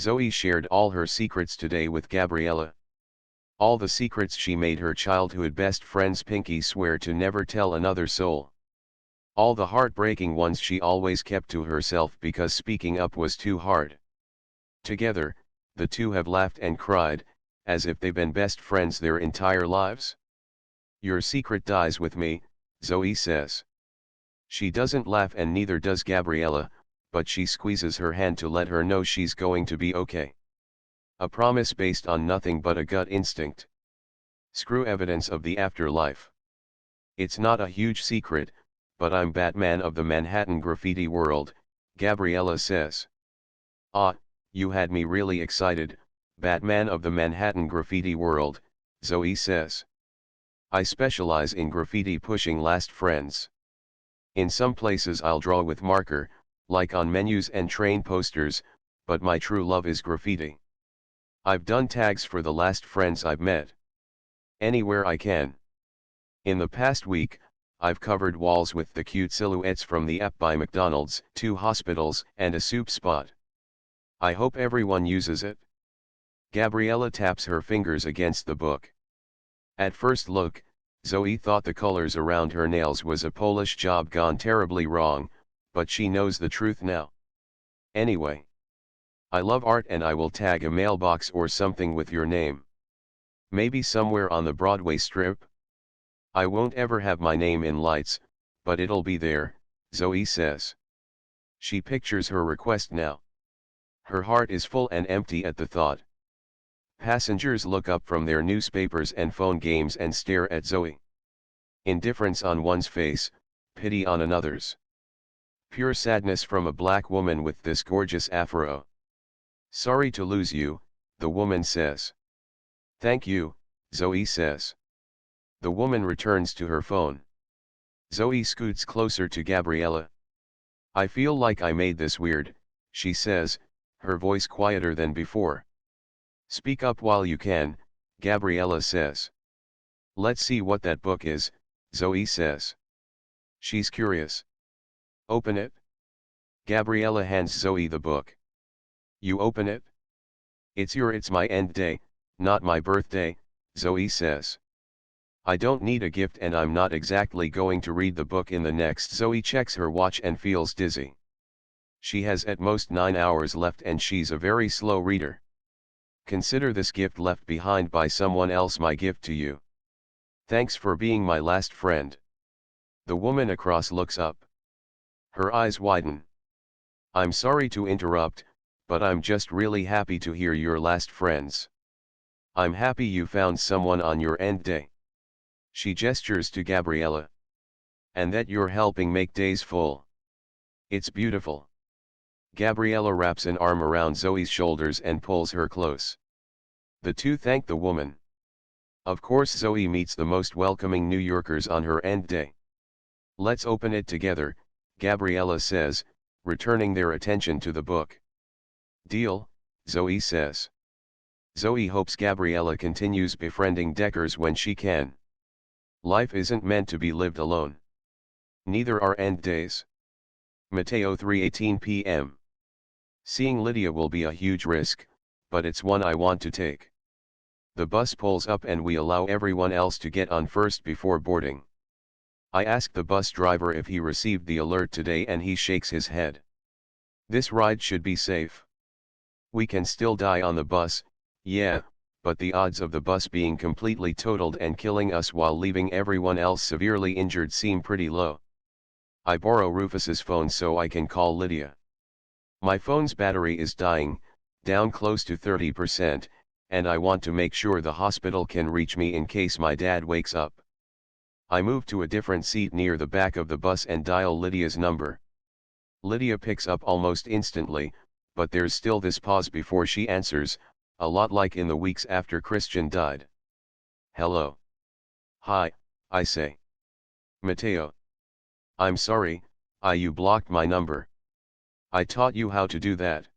Zoe shared all her secrets today with Gabriella. All the secrets she made her childhood best friends Pinky swear to never tell another soul. All the heartbreaking ones she always kept to herself because speaking up was too hard. Together, the two have laughed and cried, as if they've been best friends their entire lives. Your secret dies with me, Zoe says. She doesn't laugh and neither does Gabriella, but she squeezes her hand to let her know she's going to be okay. A promise based on nothing but a gut instinct. Screw evidence of the afterlife. It's not a huge secret, but I'm Batman of the Manhattan graffiti world, Gabriella says. Ah, you had me really excited, Batman of the Manhattan graffiti world, Zoe says. I specialize in graffiti pushing last friends. In some places I'll draw with marker, like on menus and train posters, but my true love is graffiti. I've done tags for the last friends I've met. Anywhere I can. In the past week, I've covered walls with the cute silhouettes from the app by McDonald's, 2 hospitals, and a soup spot. I hope everyone uses it. Gabriella taps her fingers against the book. At first look, Zoe thought the colors around her nails was a Polish job gone terribly wrong, but she knows the truth now. Anyway. I love art and I will tag a mailbox or something with your name. Maybe somewhere on the Broadway strip? I won't ever have my name in lights, but it'll be there, Zoe says. She pictures her request now. Her heart is full and empty at the thought. Passengers look up from their newspapers and phone games and stare at Zoe. Indifference on one's face, pity on another's. Pure sadness from a black woman with this gorgeous afro. Sorry to lose you, the woman says. Thank you, Zoe says. The woman returns to her phone. Zoe scoots closer to Gabriella. I feel like I made this weird, she says, her voice quieter than before. Speak up while you can, Gabriella says. Let's see what that book is, Zoe says. She's curious. Open it. Gabriella hands Zoe the book. You open it? It's my end day, not my birthday, Zoe says. I don't need a gift and I'm not exactly going to read the book in the next. Zoe checks her watch and feels dizzy. She has at most 9 hours left and she's a very slow reader. Consider this gift left behind by someone else my gift to you. Thanks for being my last friend. The woman across looks up. Her eyes widen. I'm sorry to interrupt, but I'm just really happy to hear you're last friends. I'm happy you found someone on your end day. She gestures to Gabriella. And that you're helping make days full. It's beautiful. Gabriella wraps an arm around Zoe's shoulders and pulls her close. The two thank the woman. Of course Zoe meets the most welcoming New Yorkers on her end day. Let's open it together, Gabriella says, returning their attention to the book. Deal, Zoe says. Zoe hopes Gabriella continues befriending Deckers when she can. Life isn't meant to be lived alone. Neither are end days. Mateo 3:18 p.m. Seeing Lydia will be a huge risk, but it's one I want to take. The bus pulls up and we allow everyone else to get on first before boarding. I ask the bus driver if he received the alert today and he shakes his head. This ride should be safe. We can still die on the bus, yeah, but the odds of the bus being completely totaled and killing us while leaving everyone else severely injured seem pretty low. I borrow Rufus's phone so I can call Lydia. My phone's battery is dying, down close to 30%, and I want to make sure the hospital can reach me in case my dad wakes up. I move to a different seat near the back of the bus and dial Lydia's number. Lydia picks up almost instantly, but there's still this pause before she answers, a lot like in the weeks after Christian died. Hello. Hi, I say. Mateo. I'm sorry, You blocked my number. I taught you how to do that.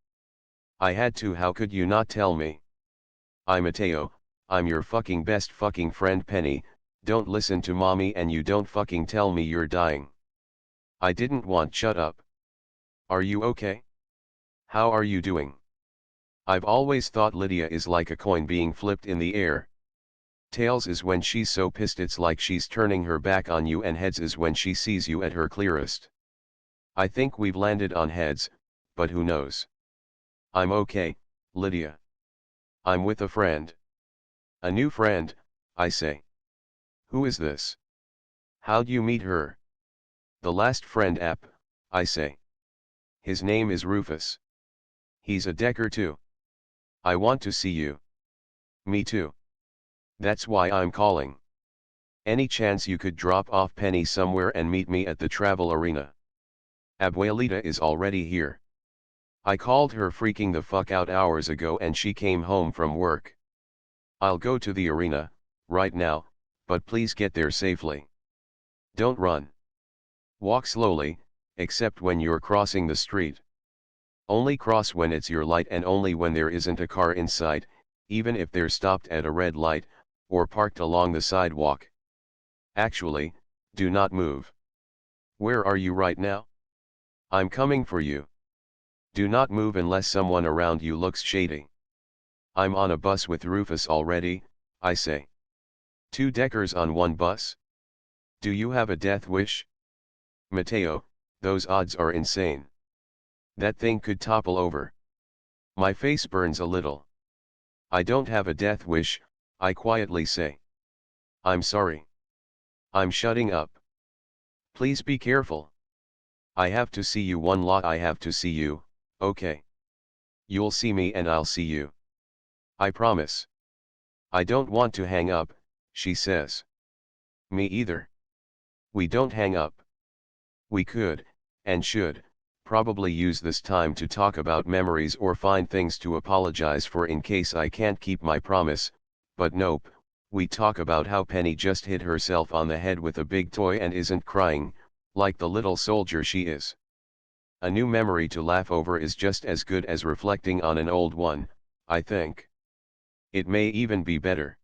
I had to, how could you not tell me? Mateo, I'm your fucking best fucking friend Penny, don't listen to mommy and you don't fucking tell me you're dying. I didn't want, shut up. Are you okay? How are you doing? I've always thought Lydia is like a coin being flipped in the air. Tails is when she's so pissed it's like she's turning her back on you, and heads is when she sees you at her clearest. I think we've landed on heads, but who knows? I'm okay, Lydia. I'm with a friend. A new friend, I say. Who is this? How'd you meet her? The last friend app, I say. His name is Rufus. He's a decker too. I want to see you. Me too. That's why I'm calling. Any chance you could drop off Penny somewhere and meet me at the travel arena? Abuelita is already here. I called her freaking the fuck out hours ago and she came home from work. I'll go to the arena, right now, but please get there safely. Don't run. Walk slowly, except when you're crossing the street. Only cross when it's your light and only when there isn't a car in sight, even if they're stopped at a red light, or parked along the sidewalk. Actually, do not move. Where are you right now? I'm coming for you. Do not move unless someone around you looks shady. I'm on a bus with Rufus already, I say. 2 deckers on one bus? Do you have a death wish? Mateo, those odds are insane. That thing could topple over. My face burns a little. I don't have a death wish, I quietly say. I'm sorry. I'm shutting up. Please be careful. I have to see you one lot, I have to see you, okay? You'll see me and I'll see you. I promise. I don't want to hang up, she says. Me either. We don't hang up. We could, and should, probably use this time to talk about memories or find things to apologize for in case I can't keep my promise, but nope, we talk about how Penny just hit herself on the head with a big toy and isn't crying, like the little soldier she is. A new memory to laugh over is just as good as reflecting on an old one, I think. It may even be better.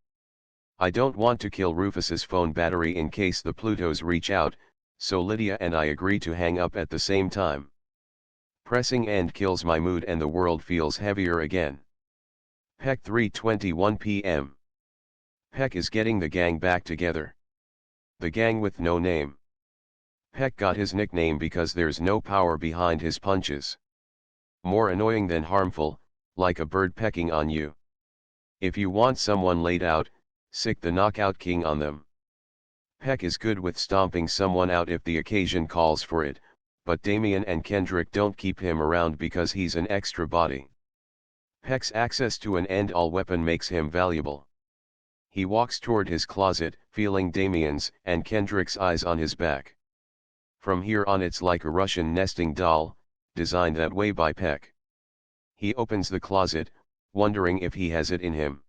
I don't want to kill Rufus's phone battery in case the Plutos reach out, so Lydia and I agree to hang up at the same time. Pressing end kills my mood and the world feels heavier again. Peck 3:21 p.m. Peck is getting the gang back together. The gang with no name. Peck got his nickname because there's no power behind his punches. More annoying than harmful, like a bird pecking on you. If you want someone laid out, sick the knockout king on them. Peck is good with stomping someone out if the occasion calls for it, but Damien and Kendrick don't keep him around because he's an extra body. Peck's access to an end-all weapon makes him valuable. He walks toward his closet, feeling Damien's and Kendrick's eyes on his back. From here on it's like a Russian nesting doll, designed that way by Peck. He opens the closet, wondering if he has it in him.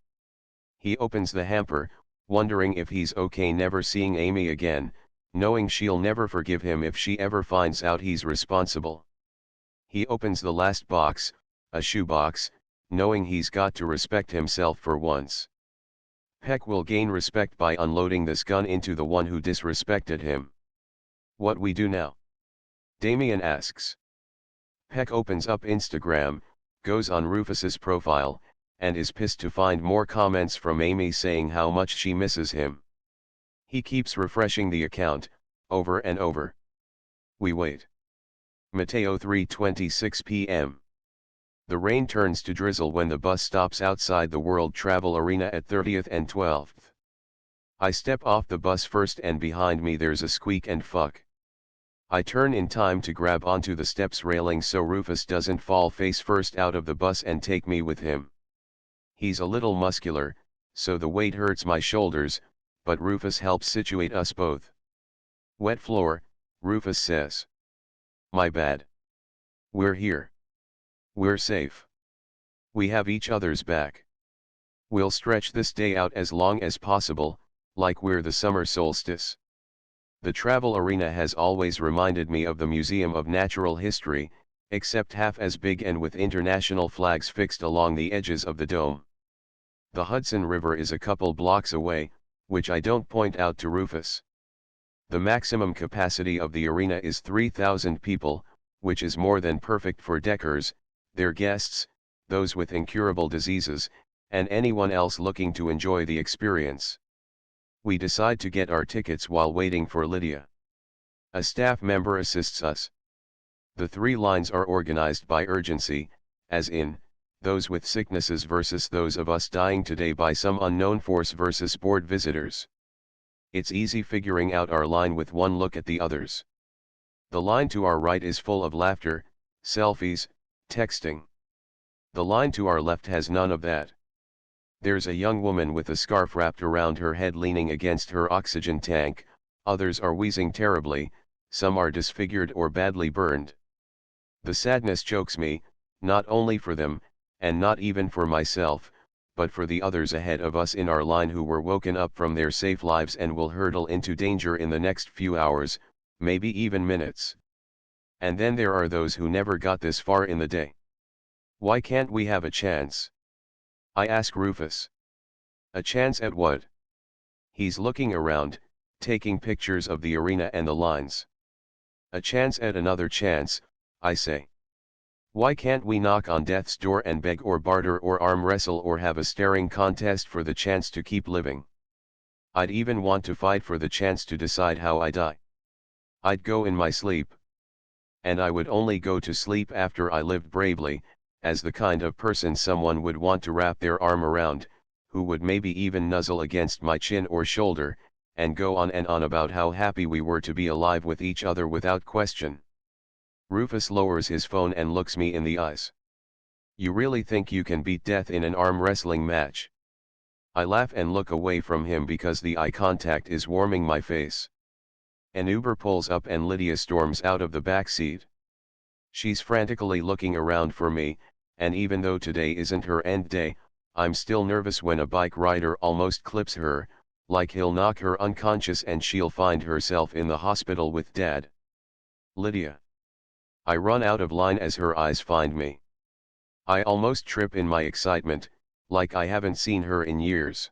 He opens the hamper, wondering if he's okay never seeing Amy again, knowing she'll never forgive him if she ever finds out he's responsible. He opens the last box, a shoebox, knowing he's got to respect himself for once. Peck will gain respect by unloading this gun into the one who disrespected him. What we do now? Damien asks. Peck opens up Instagram, goes on Rufus's profile, and is pissed to find more comments from Amy saying how much she misses him. He keeps refreshing the account, over and over. We wait. Mateo 3:26 p.m. The rain turns to drizzle when the bus stops outside the World Travel Arena at 30th and 12th. I step off the bus first and behind me there's a squeak and fuck. I turn in time to grab onto the steps railing so Rufus doesn't fall face first out of the bus and take me with him. He's a little muscular, so the weight hurts my shoulders, but Rufus helps situate us both. Wet floor, Rufus says. My bad. We're here. We're safe. We have each other's back. We'll stretch this day out as long as possible, like we're the summer solstice. The travel arena has always reminded me of the Museum of Natural History, except half as big and with international flags fixed along the edges of the dome. The Hudson River is a couple blocks away, which I don't point out to Rufus. The maximum capacity of the arena is 3,000 people, which is more than perfect for Deckers, their guests, those with incurable diseases, and anyone else looking to enjoy the experience. We decide to get our tickets while waiting for Lydia. A staff member assists us. The 3 lines are organized by urgency, as in, those with sicknesses versus those of us dying today by some unknown force versus bored visitors. It's easy figuring out our line with one look at the others. The line to our right is full of laughter, selfies, texting. The line to our left has none of that. There's a young woman with a scarf wrapped around her head leaning against her oxygen tank, others are wheezing terribly, some are disfigured or badly burned. The sadness chokes me, not only for them, and not even for myself, but for the others ahead of us in our line who were woken up from their safe lives and will hurtle into danger in the next few hours, maybe even minutes. And then there are those who never got this far in the day. Why can't we have a chance? I ask Rufus. A chance at what? He's looking around, taking pictures of the arena and the lines. A chance at another chance, I say. Why can't we knock on death's door and beg or barter or arm wrestle or have a staring contest for the chance to keep living? I'd even want to fight for the chance to decide how I die. I'd go in my sleep. And I would only go to sleep after I lived bravely, as the kind of person someone would want to wrap their arm around, who would maybe even nuzzle against my chin or shoulder, and go on and on about how happy we were to be alive with each other without question. Rufus lowers his phone and looks me in the eyes. You really think you can beat death in an arm wrestling match? I laugh and look away from him because the eye contact is warming my face. An Uber pulls up and Lydia storms out of the back seat. She's frantically looking around for me, and even though today isn't her end day, I'm still nervous when a bike rider almost clips her, like he'll knock her unconscious and she'll find herself in the hospital with Dad. Lydia. I run out of line as her eyes find me. I almost trip in my excitement, like I haven't seen her in years.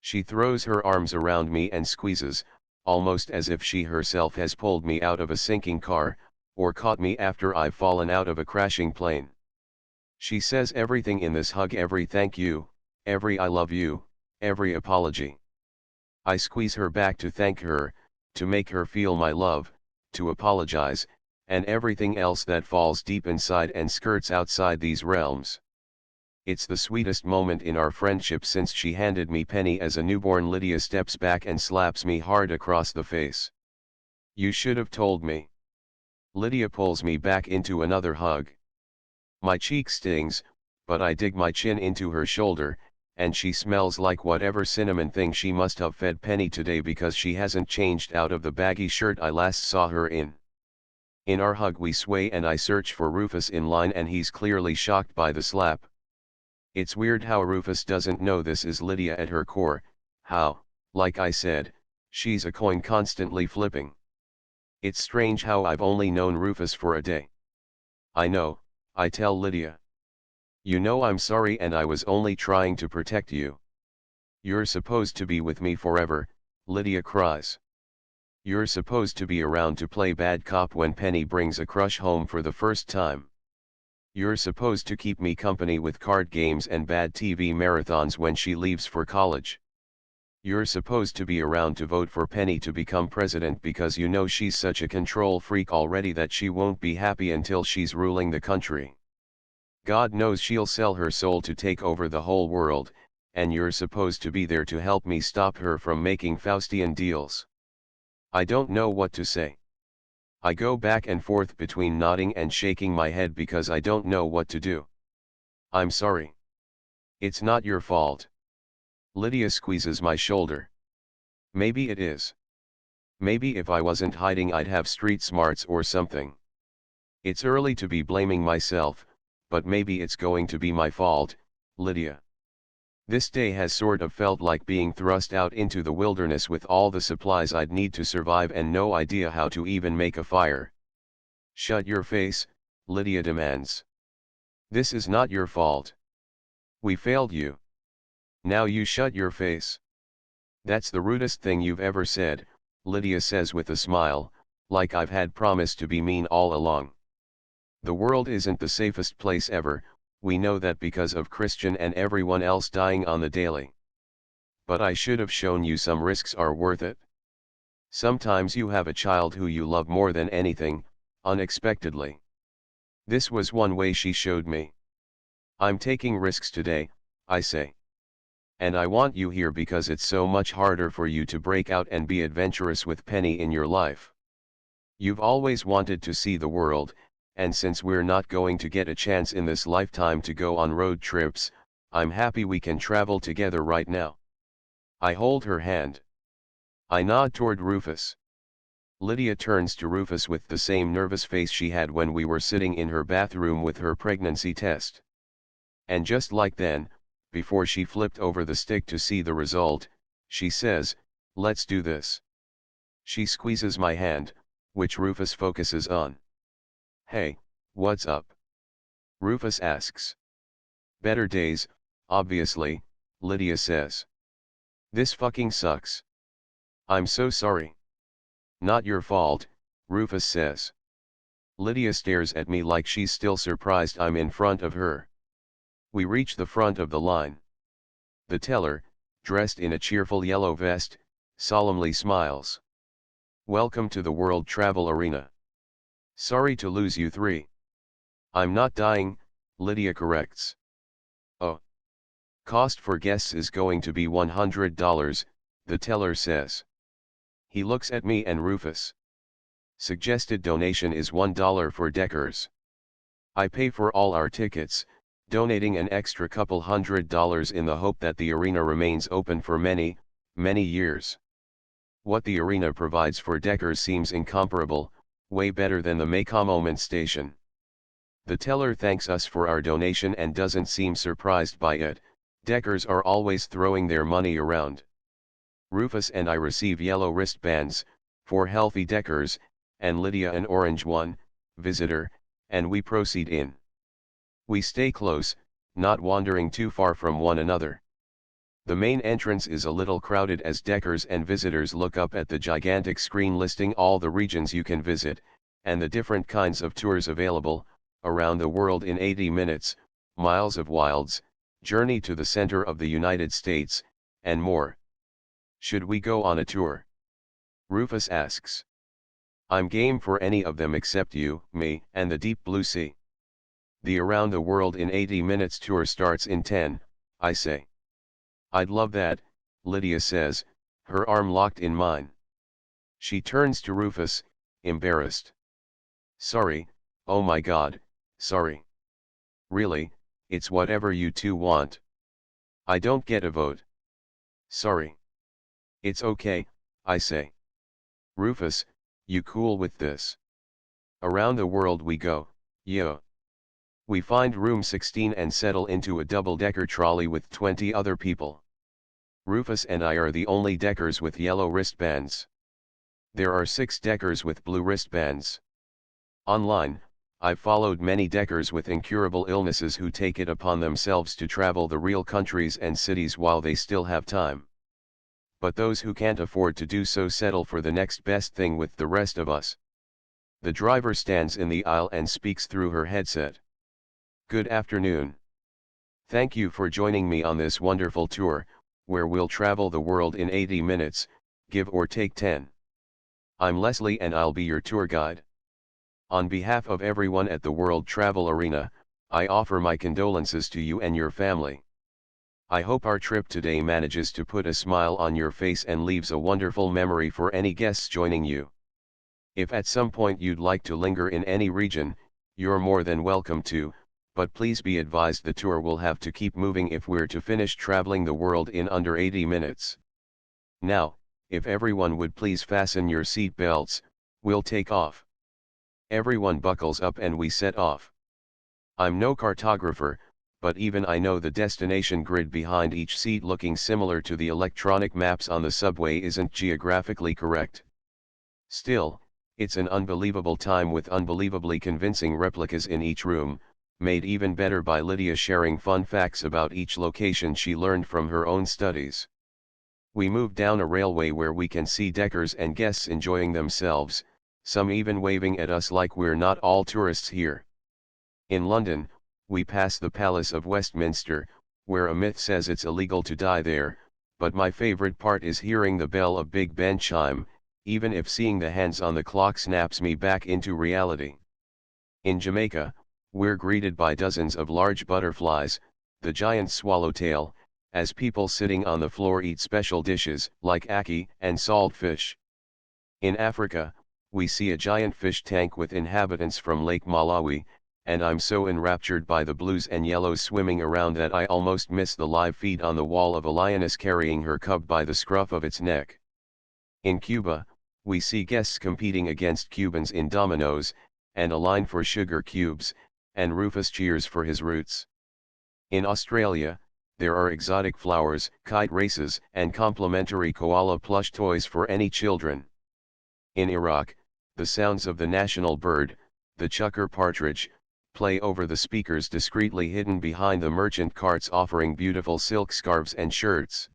She throws her arms around me and squeezes, almost as if she herself has pulled me out of a sinking car, or caught me after I've fallen out of a crashing plane. She says everything in this hug, every thank you, every I love you, every apology. I squeeze her back to thank her, to make her feel my love, to apologize, and everything else that falls deep inside and skirts outside these realms. It's the sweetest moment in our friendship since she handed me Penny as a newborn. Lydia steps back and slaps me hard across the face. You should have told me. Lydia pulls me back into another hug. My cheek stings, but I dig my chin into her shoulder, and she smells like whatever cinnamon thing she must have fed Penny today because she hasn't changed out of the baggy shirt I last saw her in. In our hug we sway and I search for Rufus in line and he's clearly shocked by the slap. It's weird how Rufus doesn't know this is Lydia at her core, how, like I said, she's a coin constantly flipping. It's strange how I've only known Rufus for a day. I know, I tell Lydia. You know I'm sorry and I was only trying to protect you. You're supposed to be with me forever, Lydia cries. You're supposed to be around to play bad cop when Penny brings a crush home for the first time. You're supposed to keep me company with card games and bad TV marathons when she leaves for college. You're supposed to be around to vote for Penny to become president because you know she's such a control freak already that she won't be happy until she's ruling the country. God knows she'll sell her soul to take over the whole world, and you're supposed to be there to help me stop her from making Faustian deals. I don't know what to say. I go back and forth between nodding and shaking my head because I don't know what to do. I'm sorry. It's not your fault. Lydia squeezes my shoulder. Maybe it is. Maybe if I wasn't hiding I'd have street smarts or something. It's early to be blaming myself, but maybe it's going to be my fault, Lydia. This day has sort of felt like being thrust out into the wilderness with all the supplies I'd need to survive and no idea how to even make a fire. Shut your face, Lydia demands. This is not your fault. We failed you. Now you shut your face. That's the rudest thing you've ever said, Lydia says with a smile, like I've had promised to be mean all along. The world isn't the safest place ever, we know that because of Christian and everyone else dying on the daily. But I should have shown you some risks are worth it. Sometimes you have a child who you love more than anything, unexpectedly. This was one way she showed me. I'm taking risks today, I say. And I want you here because it's so much harder for you to break out and be adventurous with Penny in your life. You've always wanted to see the world, and since we're not going to get a chance in this lifetime to go on road trips, I'm happy we can travel together right now. I hold her hand. I nod toward Rufus. Lydia turns to Rufus with the same nervous face she had when we were sitting in her bathroom with her pregnancy test. And just like then, before she flipped over the stick to see the result, she says, "Let's do this." She squeezes my hand, which Rufus focuses on. "Hey, what's up?" Rufus asks. "Better days, obviously," Lydia says. "This fucking sucks. I'm so sorry." "Not your fault," Rufus says. Lydia stares at me like she's still surprised I'm in front of her. We reach the front of the line. The teller, dressed in a cheerful yellow vest, solemnly smiles. "Welcome to the World Travel Arena. Sorry to lose you three." "I'm not dying," Lydia corrects. "Oh. Cost for guests is going to be $100, the teller says. He looks at me and Rufus. "Suggested donation is $1 for deckers." I pay for all our tickets, donating an extra couple $100 in the hope that the arena remains open for many, many years. What the arena provides for deckers seems incomparable, way better than the Maycomment station. The teller thanks us for our donation and doesn't seem surprised by it. Deckers are always throwing their money around. Rufus and I receive yellow wristbands, 4 healthy deckers, and Lydia an orange one, visitor, and we proceed in. We stay close, not wandering too far from one another. The main entrance is a little crowded as deckers and visitors look up at the gigantic screen listing all the regions you can visit, and the different kinds of tours available, around the world in 80 minutes, miles of wilds, journey to the center of the United States, and more. "Should we go on a tour?" Rufus asks. "I'm game for any of them except you, me, and the deep blue sea." "The Around the World in 80 Minutes tour starts in 10, I say. "I'd love that," Lydia says, her arm locked in mine. She turns to Rufus, embarrassed. "Sorry, oh my god, sorry. Really, it's whatever you two want. I don't get a vote." "Sorry." "It's okay," I say. "Rufus, you cool with this?" Around the world we go, yeah. We find room 16 and settle into a double-decker trolley with 20 other people. Rufus and I are the only deckers with yellow wristbands. There are 6 deckers with blue wristbands. Online, I've followed many deckers with incurable illnesses who take it upon themselves to travel the real countries and cities while they still have time. But those who can't afford to do so settle for the next best thing with the rest of us. The driver stands in the aisle and speaks through her headset. "Good afternoon. Thank you for joining me on this wonderful tour, where we'll travel the world in 80 minutes, give or take 10. I'm Leslie and I'll be your tour guide. On behalf of everyone at the World Travel Arena, I offer my condolences to you and your family. I hope our trip today manages to put a smile on your face and leaves a wonderful memory for any guests joining you. If at some point you'd like to linger in any region, you're more than welcome to, but please be advised the tour will have to keep moving if we're to finish traveling the world in under 80 minutes. Now, if everyone would please fasten your seat belts, we'll take off." Everyone buckles up and we set off. I'm no cartographer, but even I know the destination grid behind each seat looking similar to the electronic maps on the subway isn't geographically correct. Still, it's an unbelievable time with unbelievably convincing replicas in each room, made even better by Lydia sharing fun facts about each location she learned from her own studies. We move down a railway where we can see deckers and guests enjoying themselves, some even waving at us like we're not all tourists here. In London, we pass the Palace of Westminster, where a myth says it's illegal to die there, but my favorite part is hearing the bell of Big Ben chime, even if seeing the hands on the clock snaps me back into reality. In Jamaica, we're greeted by dozens of large butterflies, the giant swallowtail, as people sitting on the floor eat special dishes like ackee and salt fish. In Africa, we see a giant fish tank with inhabitants from Lake Malawi, and I'm so enraptured by the blues and yellows swimming around that I almost miss the live feed on the wall of a lioness carrying her cub by the scruff of its neck. In Cuba, we see guests competing against Cubans in dominoes, and a line for sugar cubes, and Rufus cheers for his roots. In Australia, there are exotic flowers, kite races, and complimentary koala plush toys for any children. In Iraq, the sounds of the national bird, the chukar partridge, play over the speakers discreetly hidden behind the merchant carts offering beautiful silk scarves and shirts.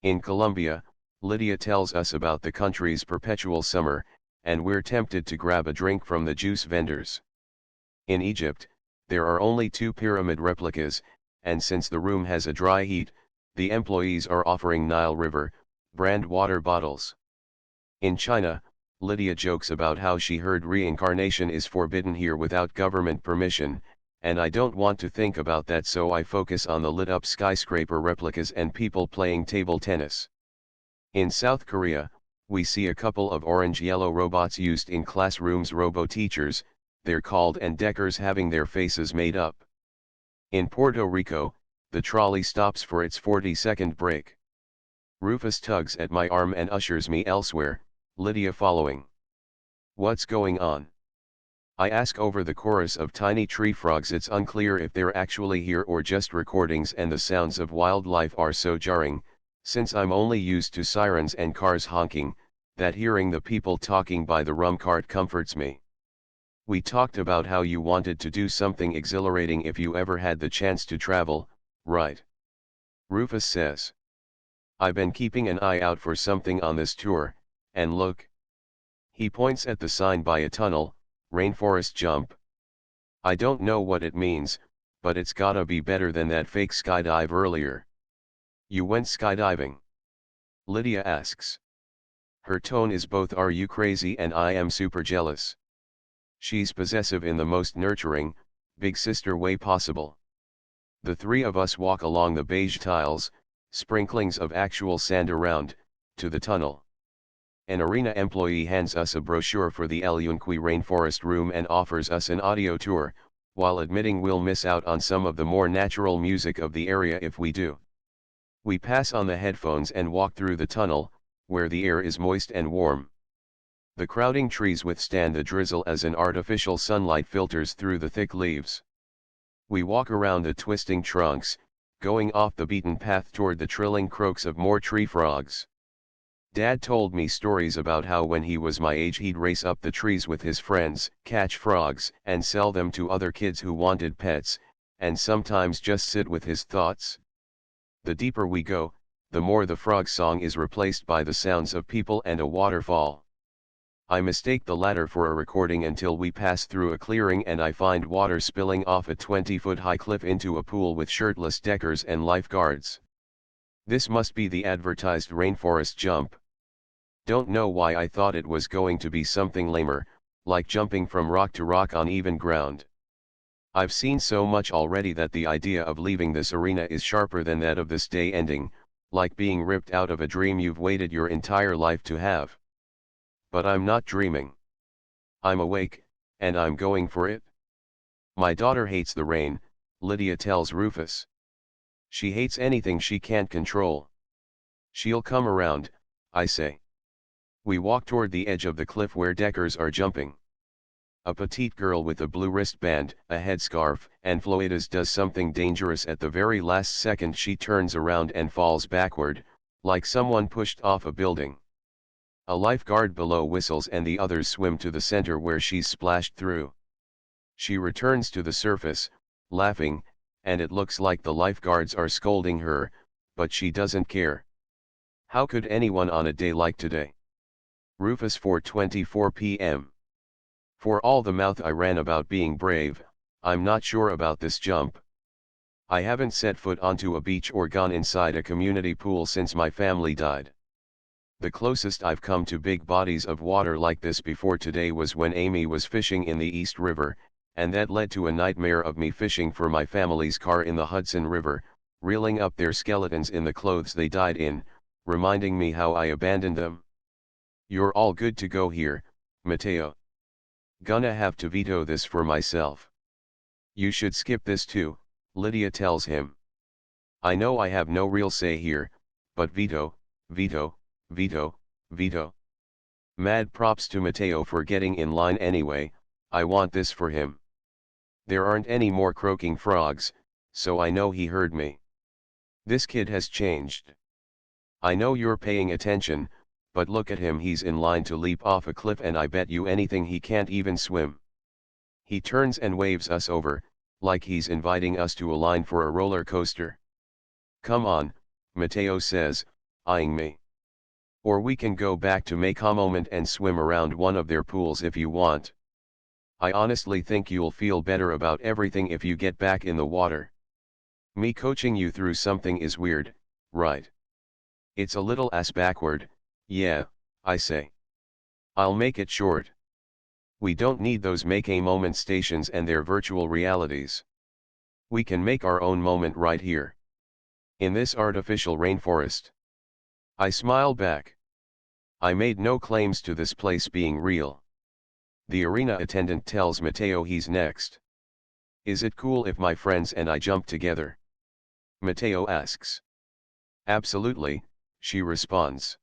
In Colombia, Lydia tells us about the country's perpetual summer, and we're tempted to grab a drink from the juice vendors. In Egypt, there are only 2 pyramid replicas, and since the room has a dry heat, the employees are offering Nile River brand water bottles. In China, Lydia jokes about how she heard reincarnation is forbidden here without government permission, and I don't want to think about that, so I focus on the lit-up skyscraper replicas and people playing table tennis. In South Korea, we see a couple of orange-yellow robots used in classrooms, robo-teachers, they're called, and deckers having their faces made up. In Puerto Rico, the trolley stops for its 40-second break. Rufus tugs at my arm and ushers me elsewhere, Lydia following. What's going on? I ask over the chorus of tiny tree frogs. It's unclear if they're actually here or just recordings, and the sounds of wildlife are so jarring, since I'm only used to sirens and cars honking, that hearing the people talking by the rum cart comforts me. We talked about how you wanted to do something exhilarating if you ever had the chance to travel, right? Rufus says. I've been keeping an eye out for something on this tour, and look. He points at the sign by a tunnel, Rainforest Jump. I don't know what it means, but it's gotta be better than that fake skydive earlier. You went skydiving? Lydia asks. Her tone is both "Are you crazy?" and "I am super jealous." She's possessive in the most nurturing, big sister way possible. The 3 of us walk along the beige tiles, sprinklings of actual sand around, to the tunnel. An arena employee hands us a brochure for the El Yunque Rainforest Room and offers us an audio tour, while admitting we'll miss out on some of the more natural music of the area if we do. We pass on the headphones and walk through the tunnel, where the air is moist and warm. The crowding trees withstand the drizzle as an artificial sunlight filters through the thick leaves. We walk around the twisting trunks, going off the beaten path toward the trilling croaks of more tree frogs. Dad told me stories about how when he was my age he'd race up the trees with his friends, catch frogs, and sell them to other kids who wanted pets, and sometimes just sit with his thoughts. The deeper we go, the more the frog song is replaced by the sounds of people and a waterfall. I mistake the latter for a recording until we pass through a clearing and I find water spilling off a 20-foot high cliff into a pool with shirtless deckers and lifeguards. This must be the advertised Rainforest Jump. Don't know why I thought it was going to be something lamer, like jumping from rock to rock on even ground. I've seen so much already that the idea of leaving this arena is sharper than that of this day ending, like being ripped out of a dream you've waited your entire life to have. But I'm not dreaming. I'm awake, and I'm going for it. My daughter hates the rain, Lydia tells Rufus. She hates anything she can't control. She'll come around, I say. We walk toward the edge of the cliff where deckers are jumping. A petite girl with a blue wristband, a headscarf, and floetas does something dangerous at the very last second. She turns around and falls backward, like someone pushed off a building. A lifeguard below whistles and the others swim to the center where she's splashed through. She returns to the surface, laughing, and it looks like the lifeguards are scolding her, but she doesn't care. How could anyone on a day like today? Rufus, 4:24 p.m. For all the mouth I ran about being brave, I'm not sure about this jump. I haven't set foot onto a beach or gone inside a community pool since my family died. The closest I've come to big bodies of water like this before today was when Amy was fishing in the East River, and that led to a nightmare of me fishing for my family's car in the Hudson River, reeling up their skeletons in the clothes they died in, reminding me how I abandoned them. You're all good to go here, Mateo. Gonna have to veto this for myself. You should skip this too, Lydia tells him. I know I have no real say here, but veto, veto, veto, veto. Mad props to Mateo for getting in line anyway. I want this for him. There aren't any more croaking frogs, so I know he heard me. This kid has changed. I know you're paying attention, but look at him, he's in line to leap off a cliff and I bet you anything he can't even swim. He turns and waves us over, like he's inviting us to a line for a roller coaster. Come on, Mateo says, eyeing me. Or we can go back to make a moment and swim around one of their pools if you want. I honestly think you'll feel better about everything if you get back in the water. Me coaching you through something is weird, right? It's a little ass backward, yeah, I say. I'll make it short. We don't need those make a moment stations and their virtual realities. We can make our own moment right here. In this artificial rainforest. I smile back. I made no claims to this place being real. The arena attendant tells Mateo he's next. Is it cool if my friends and I jump together? Mateo asks. Absolutely, she responds.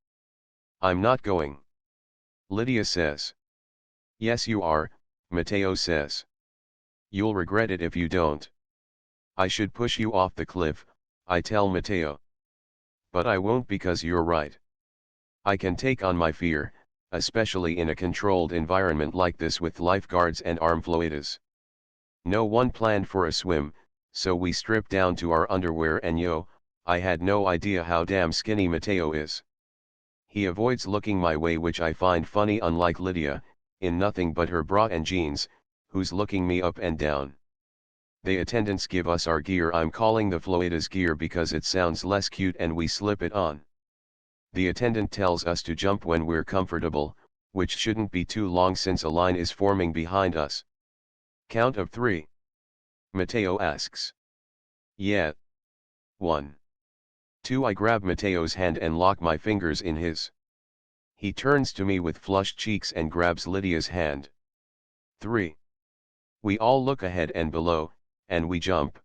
I'm not going. Lydia says. Yes you are, Mateo says. You'll regret it if you don't. I should push you off the cliff, I tell Mateo. But I won't because you're right. I can take on my fear, especially in a controlled environment like this with lifeguards and arm floetas. No one planned for a swim, so we stripped down to our underwear and I had no idea how damn skinny Mateo is. He avoids looking my way, which I find funny, unlike Lydia, in nothing but her bra and jeans, who's looking me up and down. The attendants give us our gear. I'm calling the floetas gear because it sounds less cute, and we slip it on. The attendant tells us to jump when we're comfortable, which shouldn't be too long since a line is forming behind us. Count of 3. Mateo asks. Yeah. 1. 2. I grab Mateo's hand and lock my fingers in his. He turns to me with flushed cheeks and grabs Lydia's hand. 3. We all look ahead and below, and we jump.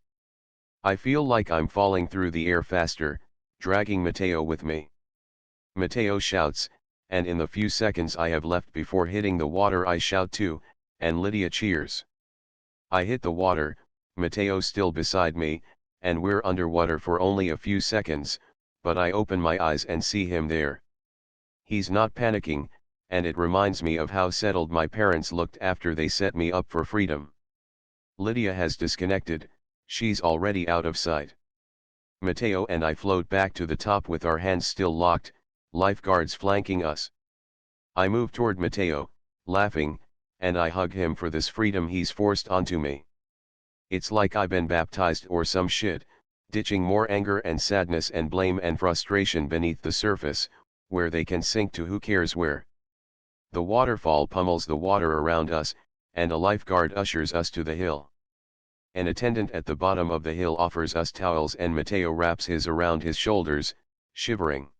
I feel like I'm falling through the air faster, dragging Mateo with me. Mateo shouts, and in the few seconds I have left before hitting the water I shout too, and Lydia cheers. I hit the water, Mateo still beside me, and we're underwater for only a few seconds, but I open my eyes and see him there. He's not panicking, and it reminds me of how settled my parents looked after they set me up for freedom. Lydia has disconnected, she's already out of sight. Mateo and I float back to the top with our hands still locked, lifeguards flanking us. I move toward Mateo, laughing, and I hug him for this freedom he's forced onto me. It's like I've been baptized or some shit, ditching more anger and sadness and blame and frustration beneath the surface, where they can sink to who cares where. The waterfall pummels the water around us, and a lifeguard ushers us to the hill. An attendant at the bottom of the hill offers us towels and Mateo wraps his around his shoulders, shivering.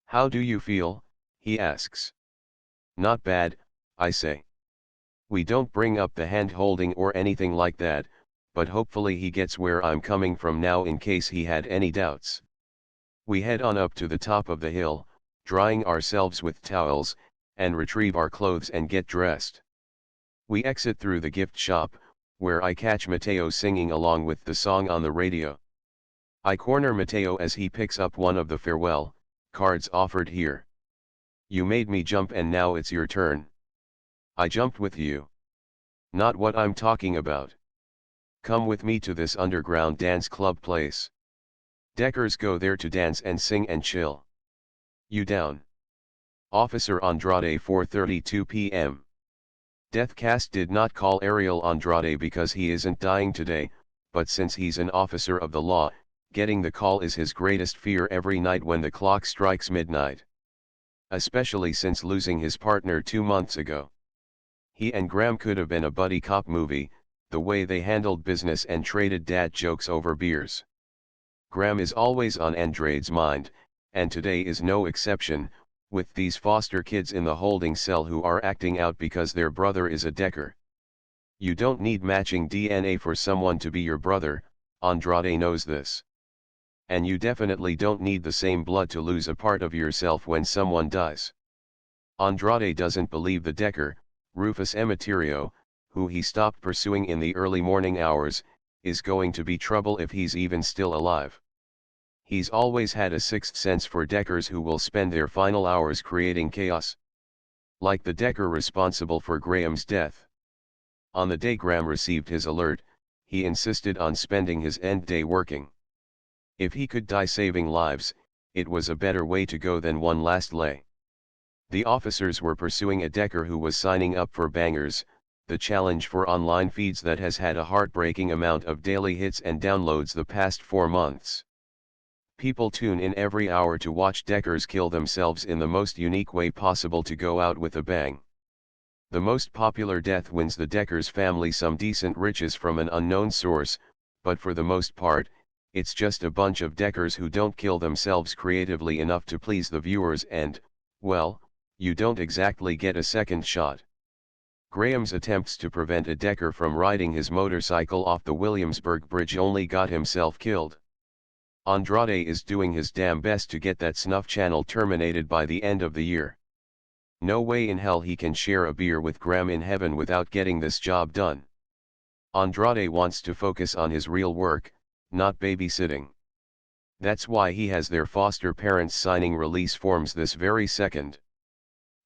How do you feel? He asks. Not bad, I say. We don't bring up the hand holding or anything like that, but hopefully he gets where I'm coming from now in case he had any doubts. We head on up to the top of the hill, drying ourselves with towels, and retrieve our clothes and get dressed. We exit through the gift shop, where I catch Mateo singing along with the song on the radio. I corner Mateo as he picks up one of the farewell cards offered here. You made me jump and now it's your turn. I jumped with you. Not what I'm talking about. Come with me to this underground dance club place. Deckers go there to dance and sing and chill. You down? Officer Andrade, 4:32 p.m. Deathcast did not call Ariel Andrade because he isn't dying today, but since he's an officer of the law, getting the call is his greatest fear every night when the clock strikes midnight. Especially since losing his partner 2 months ago. He and Graham could have been a buddy cop movie, the way they handled business and traded dad jokes over beers. Graham is always on Andrade's mind, and today is no exception, with these foster kids in the holding cell who are acting out because their brother is a Decker. You don't need matching DNA for someone to be your brother, Andrade knows this. And you definitely don't need the same blood to lose a part of yourself when someone dies. Andrade doesn't believe the Decker, Rufus Emeterio, who he stopped pursuing in the early morning hours, is going to be trouble if he's even still alive. He's always had a sixth sense for Deckers who will spend their final hours creating chaos. Like the Decker responsible for Graham's death. On the day Graham received his alert, he insisted on spending his end day working. If he could die saving lives, it was a better way to go than one last lay. The officers were pursuing a Decker who was signing up for Bangers, the challenge for online feeds that has had a heartbreaking amount of daily hits and downloads the past 4 months. People tune in every hour to watch Deckers kill themselves in the most unique way possible to go out with a bang. The most popular death wins the Deckers family some decent riches from an unknown source, but for the most part, it's just a bunch of Deckers who don't kill themselves creatively enough to please the viewers and, well, you don't exactly get a second shot. Graham's attempts to prevent a Decker from riding his motorcycle off the Williamsburg Bridge only got himself killed. Andrade is doing his damn best to get that snuff channel terminated by the end of the year. No way in hell he can share a beer with Graham in heaven without getting this job done. Andrade wants to focus on his real work, not babysitting. That's why he has their foster parents signing release forms this very second.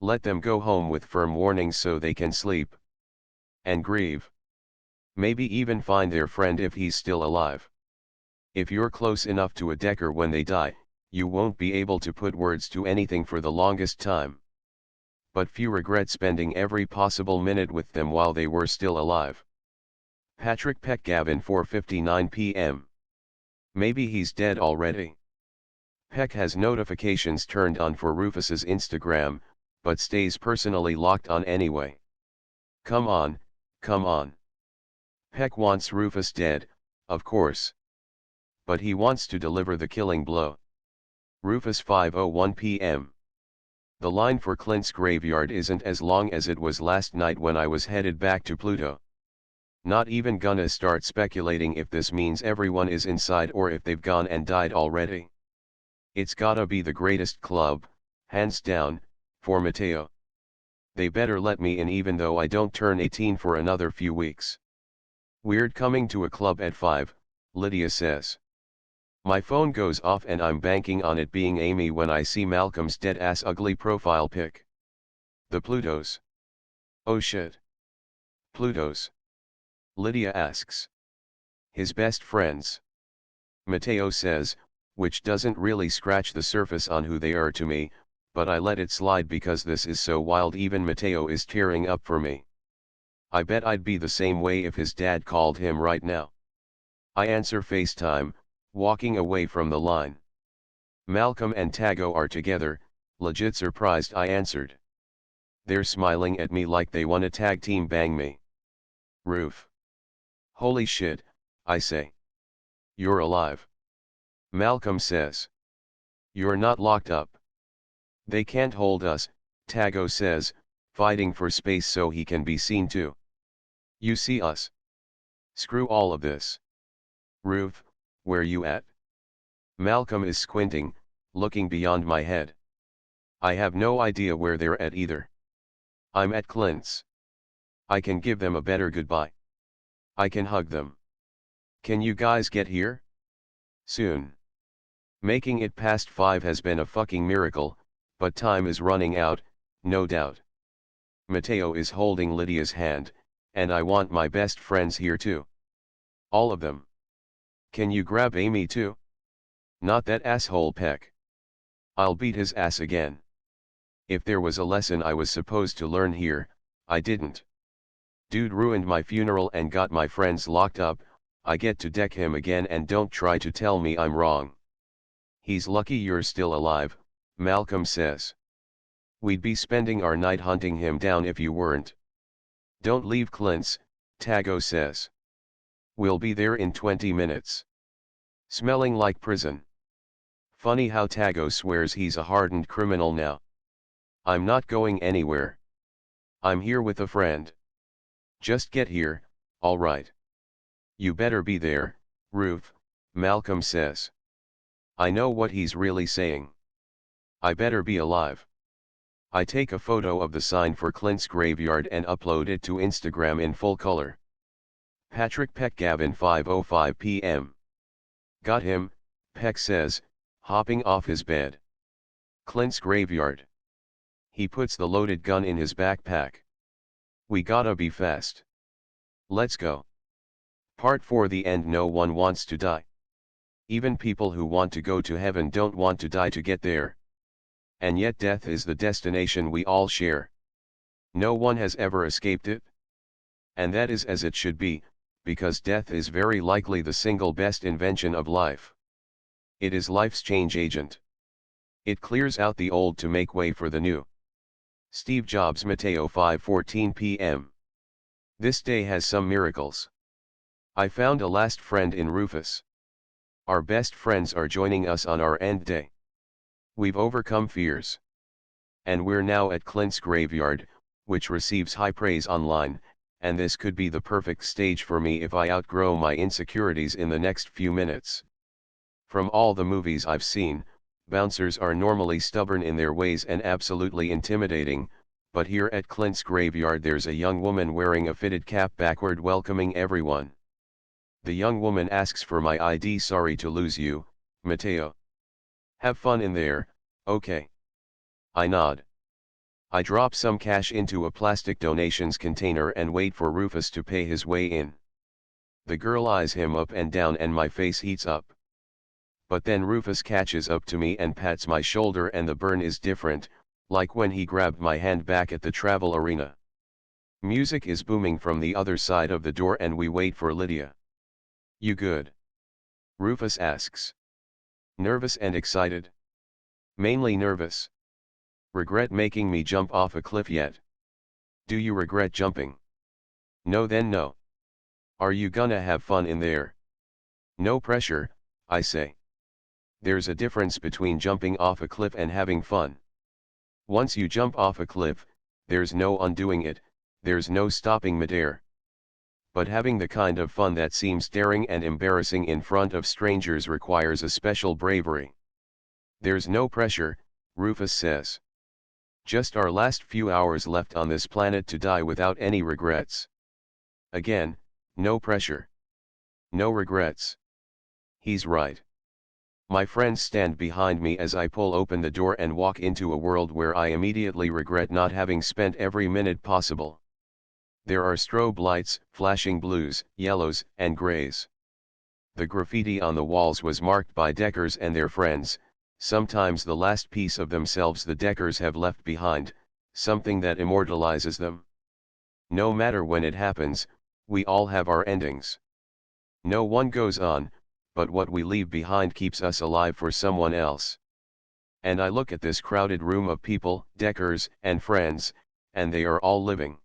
Let them go home with firm warnings so they can sleep. And grieve. Maybe even find their friend if he's still alive. If you're close enough to a Decker when they die, you won't be able to put words to anything for the longest time. But few regret spending every possible minute with them while they were still alive. Patrick Peck-Gavin, 4:59 p.m. Maybe he's dead already. Peck has notifications turned on for Rufus's Instagram, but stays personally locked on anyway. Come on, come on. Peck wants Rufus dead, of course. But he wants to deliver the killing blow. Rufus, 5:01 p.m. The line for Clint's graveyard isn't as long as it was last night when I was headed back to Pluto. Not even gonna start speculating if this means everyone is inside or if they've gone and died already. It's gotta be the greatest club, hands down, for Mateo. They better let me in even though I don't turn 18 for another few weeks. Weird coming to a club at 5, Lydia says. My phone goes off and I'm banking on it being Amy when I see Malcolm's dead-ass ugly profile pic. The Plutos. Oh shit. Plutos. Lydia asks. His best friends. Mateo says, which doesn't really scratch the surface on who they are to me, but I let it slide because this is so wild even Mateo is tearing up for me. I bet I'd be the same way if his dad called him right now. I answer FaceTime, walking away from the line. Malcolm and Tago are together, legit surprised I answered. They're smiling at me like they wanna tag team bang me. Roof. Holy shit, I say. You're alive. Malcolm says. You're not locked up. They can't hold us, Tago says, fighting for space so he can be seen too. You see us. Screw all of this. Roof, where you at? Malcolm is squinting, looking beyond my head. I have no idea where they're at either. I'm at Clint's. I can give them a better goodbye. I can hug them. Can you guys get here? Soon. Making it past 5 has been a fucking miracle, but time is running out, no doubt. Mateo is holding Lydia's hand, and I want my best friends here too. All of them. Can you grab Amy too? Not that asshole Peck. I'll beat his ass again. If there was a lesson I was supposed to learn here, I didn't. Dude ruined my funeral and got my friends locked up, I get to deck him again and don't try to tell me I'm wrong. He's lucky you're still alive, Malcolm says. We'd be spending our night hunting him down if you weren't. Don't leave Clint's, Tago says. We'll be there in 20 minutes. Smelling like prison. Funny how Tago swears he's a hardened criminal now. I'm not going anywhere. I'm here with a friend. Just get here, alright. You better be there, Ruf, Malcolm says. I know what he's really saying. I better be alive. I take a photo of the sign for Clint's graveyard and upload it to Instagram in full color. Patrick Peck Gavin 5:05 p.m. Got him, Peck says, hopping off his bed. Clint's graveyard. He puts the loaded gun in his backpack. We gotta be fast. Let's go. Part 4. The end. No one wants to die. Even people who want to go to heaven don't want to die to get there. And yet death is the destination we all share. No one has ever escaped it. And that is as it should be, because death is very likely the single best invention of life. It is life's change agent. It clears out the old to make way for the new. Steve Jobs. Mateo 5:14 p.m. This day has some miracles. I found a last friend in Rufus. Our best friends are joining us on our end day. We've overcome fears. And we're now at Clint's graveyard, which receives high praise online, and this could be the perfect stage for me if I outgrow my insecurities in the next few minutes. From all the movies I've seen, bouncers are normally stubborn in their ways and absolutely intimidating, but here at Clint's graveyard there's a young woman wearing a fitted cap backward welcoming everyone. The young woman asks for my ID. Sorry to lose you, Mateo. Have fun in there, okay? I nod. I drop some cash into a plastic donations container and wait for Rufus to pay his way in. The girl eyes him up and down and my face heats up. But then Rufus catches up to me and pats my shoulder and the burn is different, like when he grabbed my hand back at the travel arena. Music is booming from the other side of the door and we wait for Lydia. You good? Rufus asks. Nervous and excited? Mainly nervous. Regret making me jump off a cliff yet? Do you regret jumping? No then no. Are you gonna have fun in there? No pressure, I say. There's a difference between jumping off a cliff and having fun. Once you jump off a cliff, there's no undoing it, there's no stopping midair. But having the kind of fun that seems daring and embarrassing in front of strangers requires a special bravery. There's no pressure, Rufus says. Just our last few hours left on this planet to die without any regrets. Again, no pressure. No regrets. He's right. My friends stand behind me as I pull open the door and walk into a world where I immediately regret not having spent every minute possible. There are strobe lights, flashing blues, yellows, and grays. The graffiti on the walls was marked by Deckers and their friends, sometimes the last piece of themselves the Deckers have left behind, something that immortalizes them. No matter when it happens, we all have our endings. No one goes on, but what we leave behind keeps us alive for someone else. And I look at this crowded room of people, Deckers, and friends, and they are all living.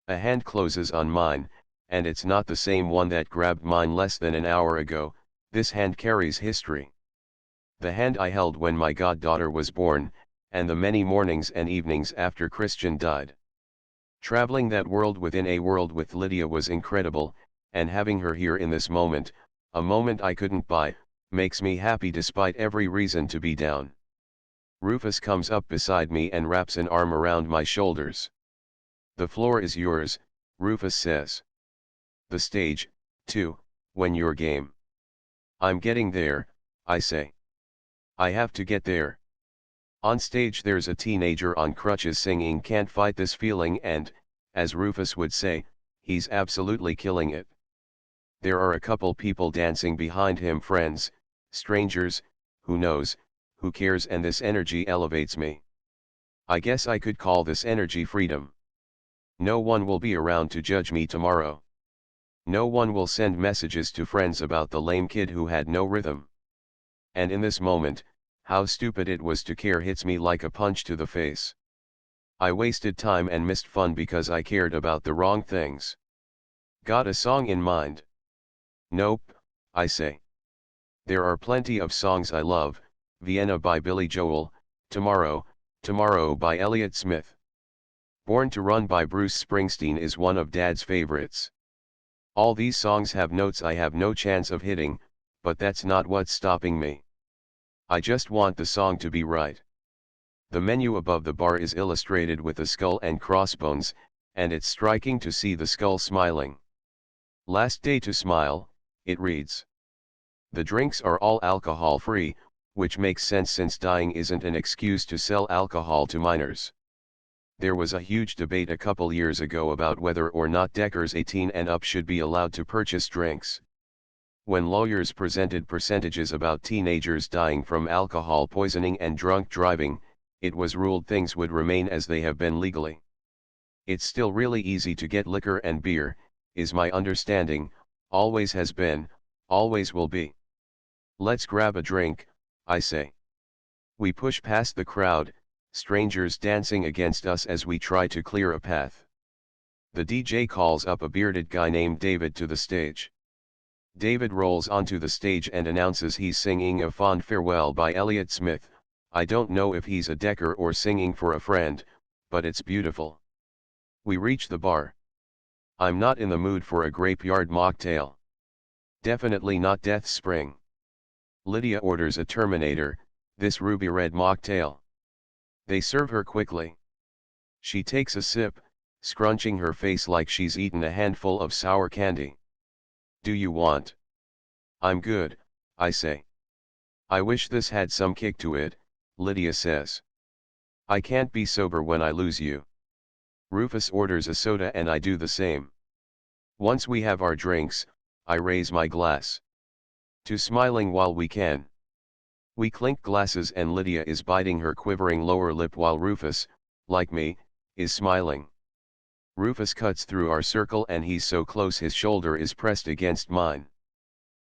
A hand closes on mine, and it's not the same one that grabbed mine less than an hour ago. This hand carries history. The hand I held when my goddaughter was born, and the many mornings and evenings after Christian died. Traveling that world within a world with Lydia was incredible, and having her here in this moment, a moment I couldn't buy, makes me happy despite every reason to be down. Rufus comes up beside me and wraps an arm around my shoulders. The floor is yours, Rufus says. The stage, too, when you're game. I'm getting there, I say. I have to get there. On stage there's a teenager on crutches singing Can't Fight This Feeling and, as Rufus would say, he's absolutely killing it. There are a couple people dancing behind him, friends, strangers, who knows, who cares, and this energy elevates me. I guess I could call this energy freedom. No one will be around to judge me tomorrow. No one will send messages to friends about the lame kid who had no rhythm. And in this moment, how stupid it was to care hits me like a punch to the face. I wasted time and missed fun because I cared about the wrong things. Got a song in mind? Nope, I say. There are plenty of songs I love, Vienna by Billy Joel, Tomorrow, Tomorrow by Elliott Smith. Born to Run by Bruce Springsteen is one of Dad's favorites. All these songs have notes I have no chance of hitting, but that's not what's stopping me. I just want the song to be right. The menu above the bar is illustrated with a skull and crossbones, and it's striking to see the skull smiling. Last day to smile, it reads. The drinks are all alcohol-free, which makes sense since dying isn't an excuse to sell alcohol to minors. There was a huge debate a couple years ago about whether or not Deckers 18 and up should be allowed to purchase drinks. When lawyers presented percentages about teenagers dying from alcohol poisoning and drunk driving, it was ruled things would remain as they have been legally. It's still really easy to get liquor and beer, is my understanding, always has been, always will be. Let's grab a drink, I say. We push past the crowd, strangers dancing against us as we try to clear a path. The DJ calls up a bearded guy named David to the stage. David rolls onto the stage and announces he's singing A Fond Farewell by Elliott Smith. I don't know if he's a Decker or singing for a friend, but it's beautiful. We reach the bar. I'm not in the mood for a Grapeyard mocktail. Definitely not Death Spring. Lydia orders a Terminator, this ruby red mocktail. They serve her quickly. She takes a sip, scrunching her face like she's eaten a handful of sour candy. Do you want? I'm good, I say. I wish this had some kick to it, Lydia says. I can't be sober when I lose you. Rufus orders a soda and I do the same. Once we have our drinks, I raise my glass. To smiling while we can. We clink glasses and Lydia is biting her quivering lower lip while Rufus, like me, is smiling. Rufus cuts through our circle and he's so close his shoulder is pressed against mine.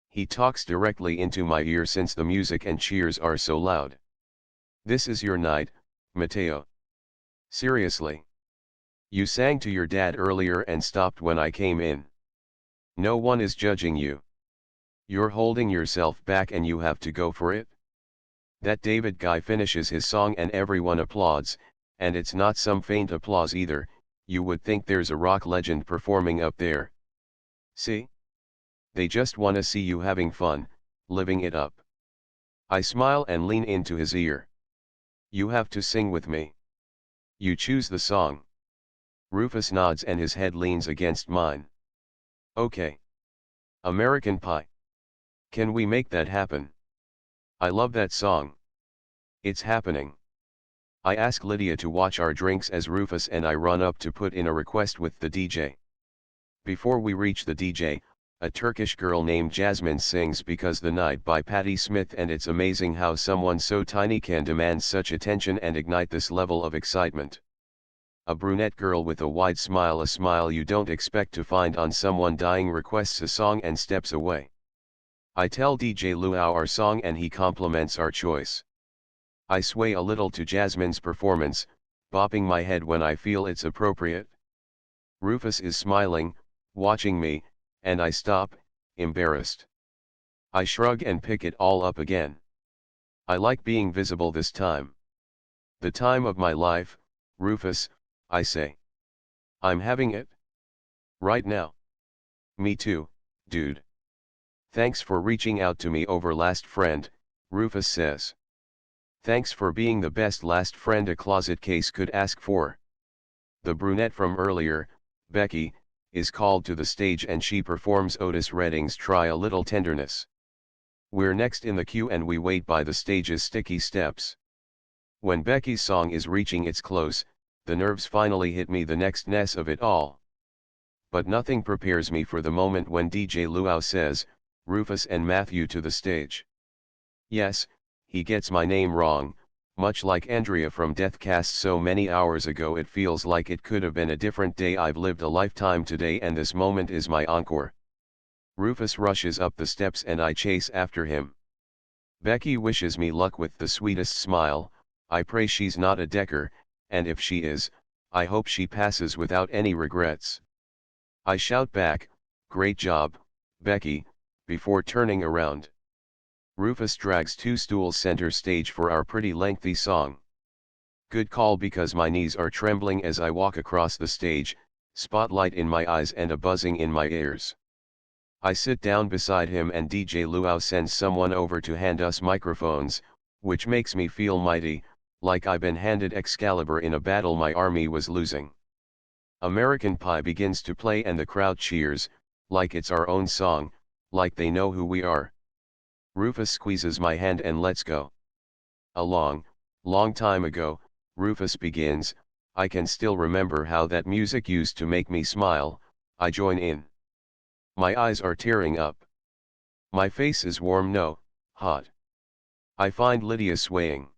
He talks directly into my ear since the music and cheers are so loud. This is your night, Mateo. Seriously. You sang to your dad earlier and stopped when I came in. No one is judging you. You're holding yourself back and you have to go for it. That David guy finishes his song and everyone applauds, and it's not some faint applause either. You would think there's a rock legend performing up there. See? They just wanna see you having fun, living it up. I smile and lean into his ear. You have to sing with me. You choose the song. Rufus nods and his head leans against mine. Okay. American Pie. Can we make that happen? I love that song. It's happening. I ask Lydia to watch our drinks as Rufus and I run up to put in a request with the DJ. Before we reach the DJ, a Turkish girl named Jasmine sings Because the Night by Patti Smith, and it's amazing how someone so tiny can demand such attention and ignite this level of excitement. A brunette girl with a wide smile, a smile you don't expect to find on someone dying, requests a song and steps away. I tell DJ Luau our song and he compliments our choice. I sway a little to Jasmine's performance, bopping my head when I feel it's appropriate. Rufus is smiling, watching me, and I stop, embarrassed. I shrug and pick it all up again. I like being visible this time. The time of my life, Rufus, I say. I'm having it. Right now. Me too, dude. Thanks for reaching out to me over last friend, Rufus says. Thanks for being the best last friend a closet case could ask for. The brunette from earlier, Becky, is called to the stage and she performs Otis Redding's Try a Little Tenderness. We're next in the queue and we wait by the stage's sticky steps. When Becky's song is reaching its close, the nerves finally hit me, the nextness of it all. But nothing prepares me for the moment when DJ Luau says, "Rufus and Matthew to the stage." Yes, he gets my name wrong, much like Andrea from Deathcast so many hours ago. It feels like it could have been a different day. I've lived a lifetime today and this moment is my encore. Rufus rushes up the steps and I chase after him. Becky wishes me luck with the sweetest smile. I pray she's not a Decker, and if she is, I hope she passes without any regrets. I shout back, "Great job, Becky," before turning around. Rufus drags 2 stools center stage for our pretty lengthy song. Good call, because my knees are trembling as I walk across the stage, spotlight in my eyes and a buzzing in my ears. I sit down beside him and DJ Luau sends someone over to hand us microphones, which makes me feel mighty, like I've been handed Excalibur in a battle my army was losing. American Pie begins to play and the crowd cheers, like it's our own song, like they know who we are. Rufus squeezes my hand and lets go. A long, long time ago, Rufus begins, I can still remember how that music used to make me smile. I join in. My eyes are tearing up. My face is warm, no, hot. I find Lydia swaying.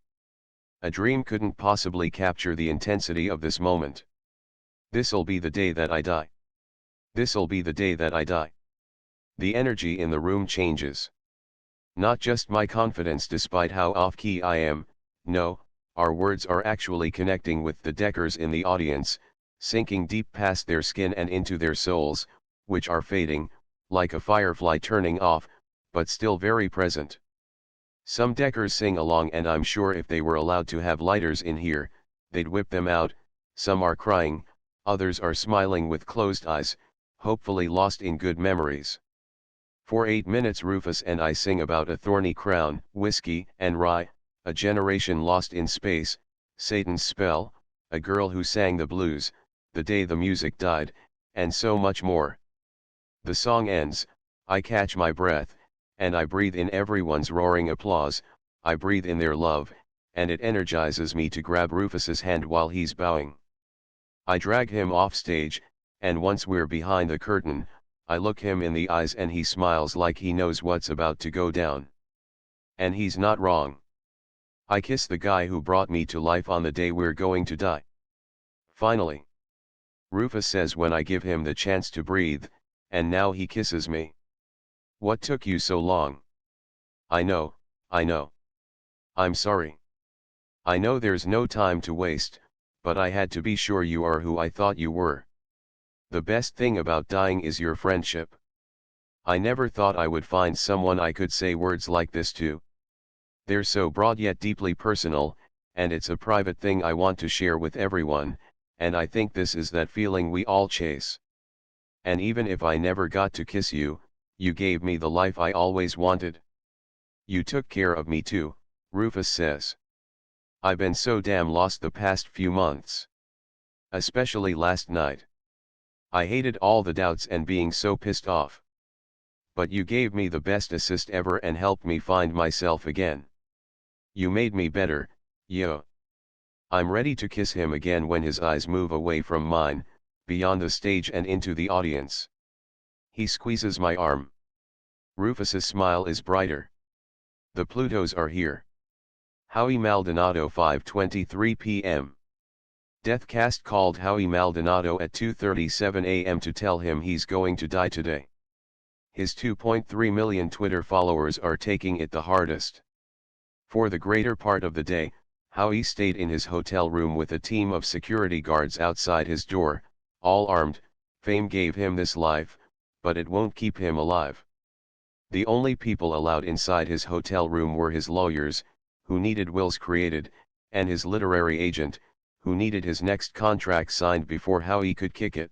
A dream couldn't possibly capture the intensity of this moment. This'll be the day that I die. This'll be the day that I die. The energy in the room changes. Not just my confidence despite how off-key I am, no, our words are actually connecting with the Deckers in the audience, sinking deep past their skin and into their souls, which are fading, like a firefly turning off, but still very present. Some Deckers sing along and I'm sure if they were allowed to have lighters in here, they'd whip them out. Some are crying, others are smiling with closed eyes, hopefully lost in good memories. For 8 minutes Rufus and I sing about a thorny crown, whiskey and rye, a generation lost in space, Satan's spell, a girl who sang the blues, the day the music died, and so much more. The song ends, I catch my breath, and I breathe in everyone's roaring applause. I breathe in their love, and it energizes me to grab Rufus's hand while he's bowing. I drag him off stage, and once we're behind the curtain, I look him in the eyes and he smiles like he knows what's about to go down. And he's not wrong. I kiss the guy who brought me to life on the day we're going to die. Finally. Rufus says when I give him the chance to breathe, and now he kisses me. What took you so long? I know. I'm sorry. I know there's no time to waste, but I had to be sure you are who I thought you were. The best thing about dying is your friendship. I never thought I would find someone I could say words like this to. They're so broad yet deeply personal, and it's a private thing I want to share with everyone, and I think this is that feeling we all chase. And even if I never got to kiss you, you gave me the life I always wanted. You took care of me too, Rufus says. I've been so damn lost the past few months. Especially last night. I hated all the doubts and being so pissed off. But you gave me the best assist ever and helped me find myself again. You made me better, yo. I'm ready to kiss him again when his eyes move away from mine, beyond the stage and into the audience. He squeezes my arm. Rufus's smile is brighter. The Plutos are here. Howie Maldonado, 5:23 p.m. Deathcast called Howie Maldonado at 2:37 a.m. to tell him he's going to die today. His 2.3 million Twitter followers are taking it the hardest. For the greater part of the day, Howie stayed in his hotel room with a team of security guards outside his door, all armed. Fame gave him this life, but it won't keep him alive. The only people allowed inside his hotel room were his lawyers, who needed wills created, and his literary agent, who needed his next contract signed before Howie could kick it.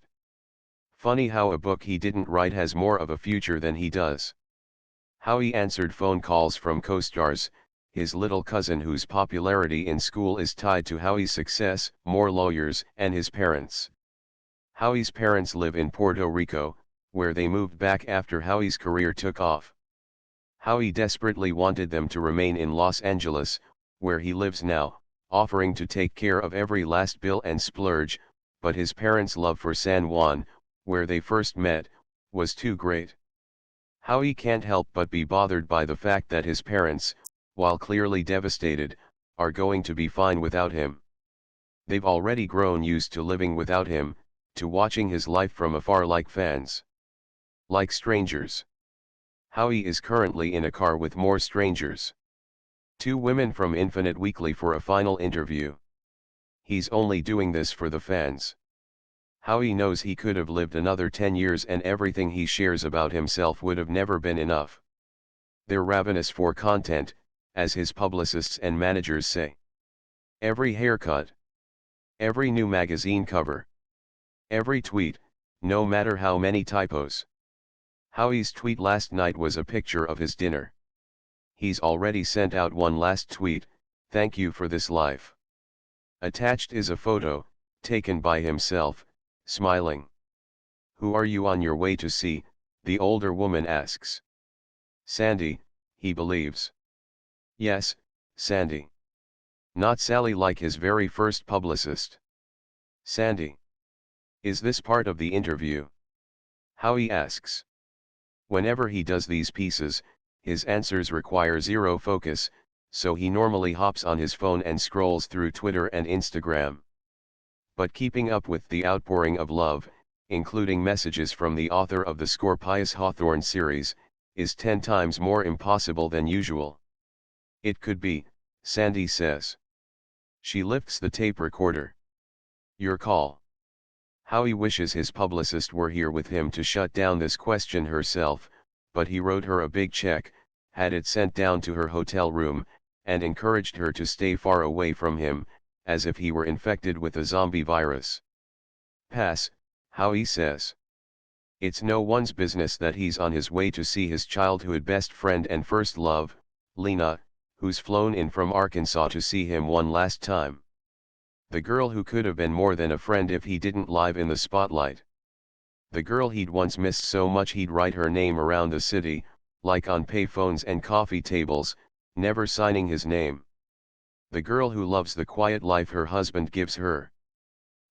Funny how a book he didn't write has more of a future than he does. Howie answered phone calls from co-stars, his little cousin whose popularity in school is tied to Howie's success, more lawyers, and his parents. Howie's parents live in Puerto Rico, where they moved back after Howie's career took off. Howie desperately wanted them to remain in Los Angeles, where he lives now, offering to take care of every last bill and splurge, but his parents' love for San Juan, where they first met, was too great. Howie can't help but be bothered by the fact that his parents, while clearly devastated, are going to be fine without him. They've already grown used to living without him, to watching his life from afar like fans. Like strangers. Howie is currently in a car with more strangers. 2 women from Infinite Weekly for a final interview. He's only doing this for the fans. Howie knows he could have lived another 10 years and everything he shares about himself would have never been enough. They're ravenous for content, as his publicists and managers say. Every haircut. Every new magazine cover. Every tweet, no matter how many typos. Howie's tweet last night was a picture of his dinner. He's already sent out one last tweet, "Thank you for this life." Attached is a photo, taken by himself, smiling. "Who are you on your way to see?" the older woman asks. "Sandy," he believes. Yes, Sandy. Not Sally like his very first publicist. Sandy. Is this part of the interview? Howie asks. Whenever he does these pieces, his answers require zero focus, so he normally hops on his phone and scrolls through Twitter and Instagram. But keeping up with the outpouring of love, including messages from the author of the Scorpius Hawthorne series, is 10 times more impossible than usual. It could be, Sandy says. She lifts the tape recorder. Your call. Howie wishes his publicist were here with him to shut down this question herself, but he wrote her a big check, had it sent down to her hotel room, and encouraged her to stay far away from him, as if he were infected with a zombie virus. Pass, Howie says. It's no one's business that he's on his way to see his childhood best friend and first love, Lena, who's flown in from Arkansas to see him one last time. The girl who could have been more than a friend if he didn't live in the spotlight. The girl he'd once missed so much he'd write her name around the city, like on payphones and coffee tables, never signing his name. The girl who loves the quiet life her husband gives her.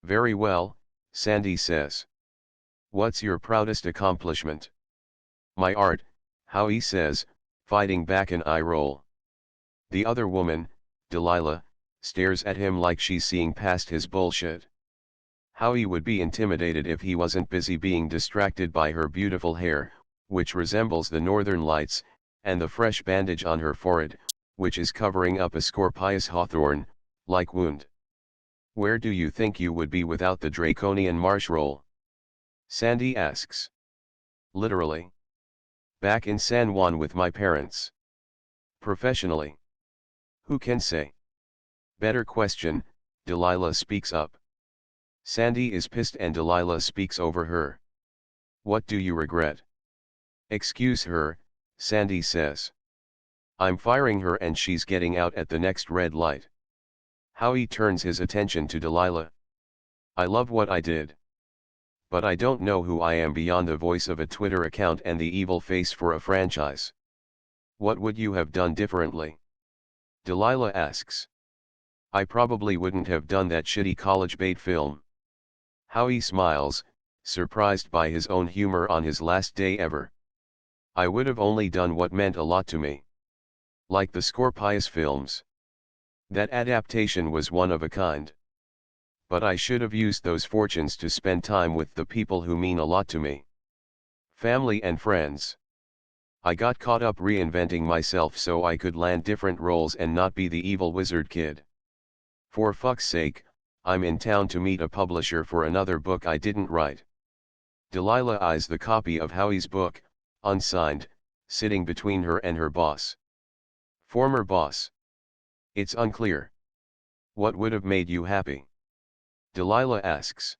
Very well, Sandy says. What's your proudest accomplishment? My art, Howie says, fighting back an eye roll. The other woman, Delilah, stares at him like she's seeing past his bullshit. Howie would be intimidated if he wasn't busy being distracted by her beautiful hair, which resembles the northern lights, and the fresh bandage on her forehead, which is covering up a Scorpius Hawthorne like wound. Where do you think you would be without the draconian marsh roll? Sandy asks. Literally. Back in San Juan with my parents. Professionally. Who can say? Better question, Delilah speaks up. Sandy is pissed and Delilah speaks over her. What do you regret? Excuse her, Sandy says. I'm firing her and she's getting out at the next red light. Howie turns his attention to Delilah. I love what I did. But I don't know who I am beyond the voice of a Twitter account and the evil face for a franchise. What would you have done differently? Delilah asks. I probably wouldn't have done that shitty college bait film. Howie smiles, surprised by his own humor on his last day ever. I would have only done what meant a lot to me. Like the Scorpius films. That adaptation was one of a kind. But I should have used those fortunes to spend time with the people who mean a lot to me. Family and friends. I got caught up reinventing myself so I could land different roles and not be the evil wizard kid. For fuck's sake, I'm in town to meet a publisher for another book I didn't write. Delilah eyes the copy of Howie's book, unsigned, sitting between her and her boss. Former boss. It's unclear. What would have made you happy? Delilah asks.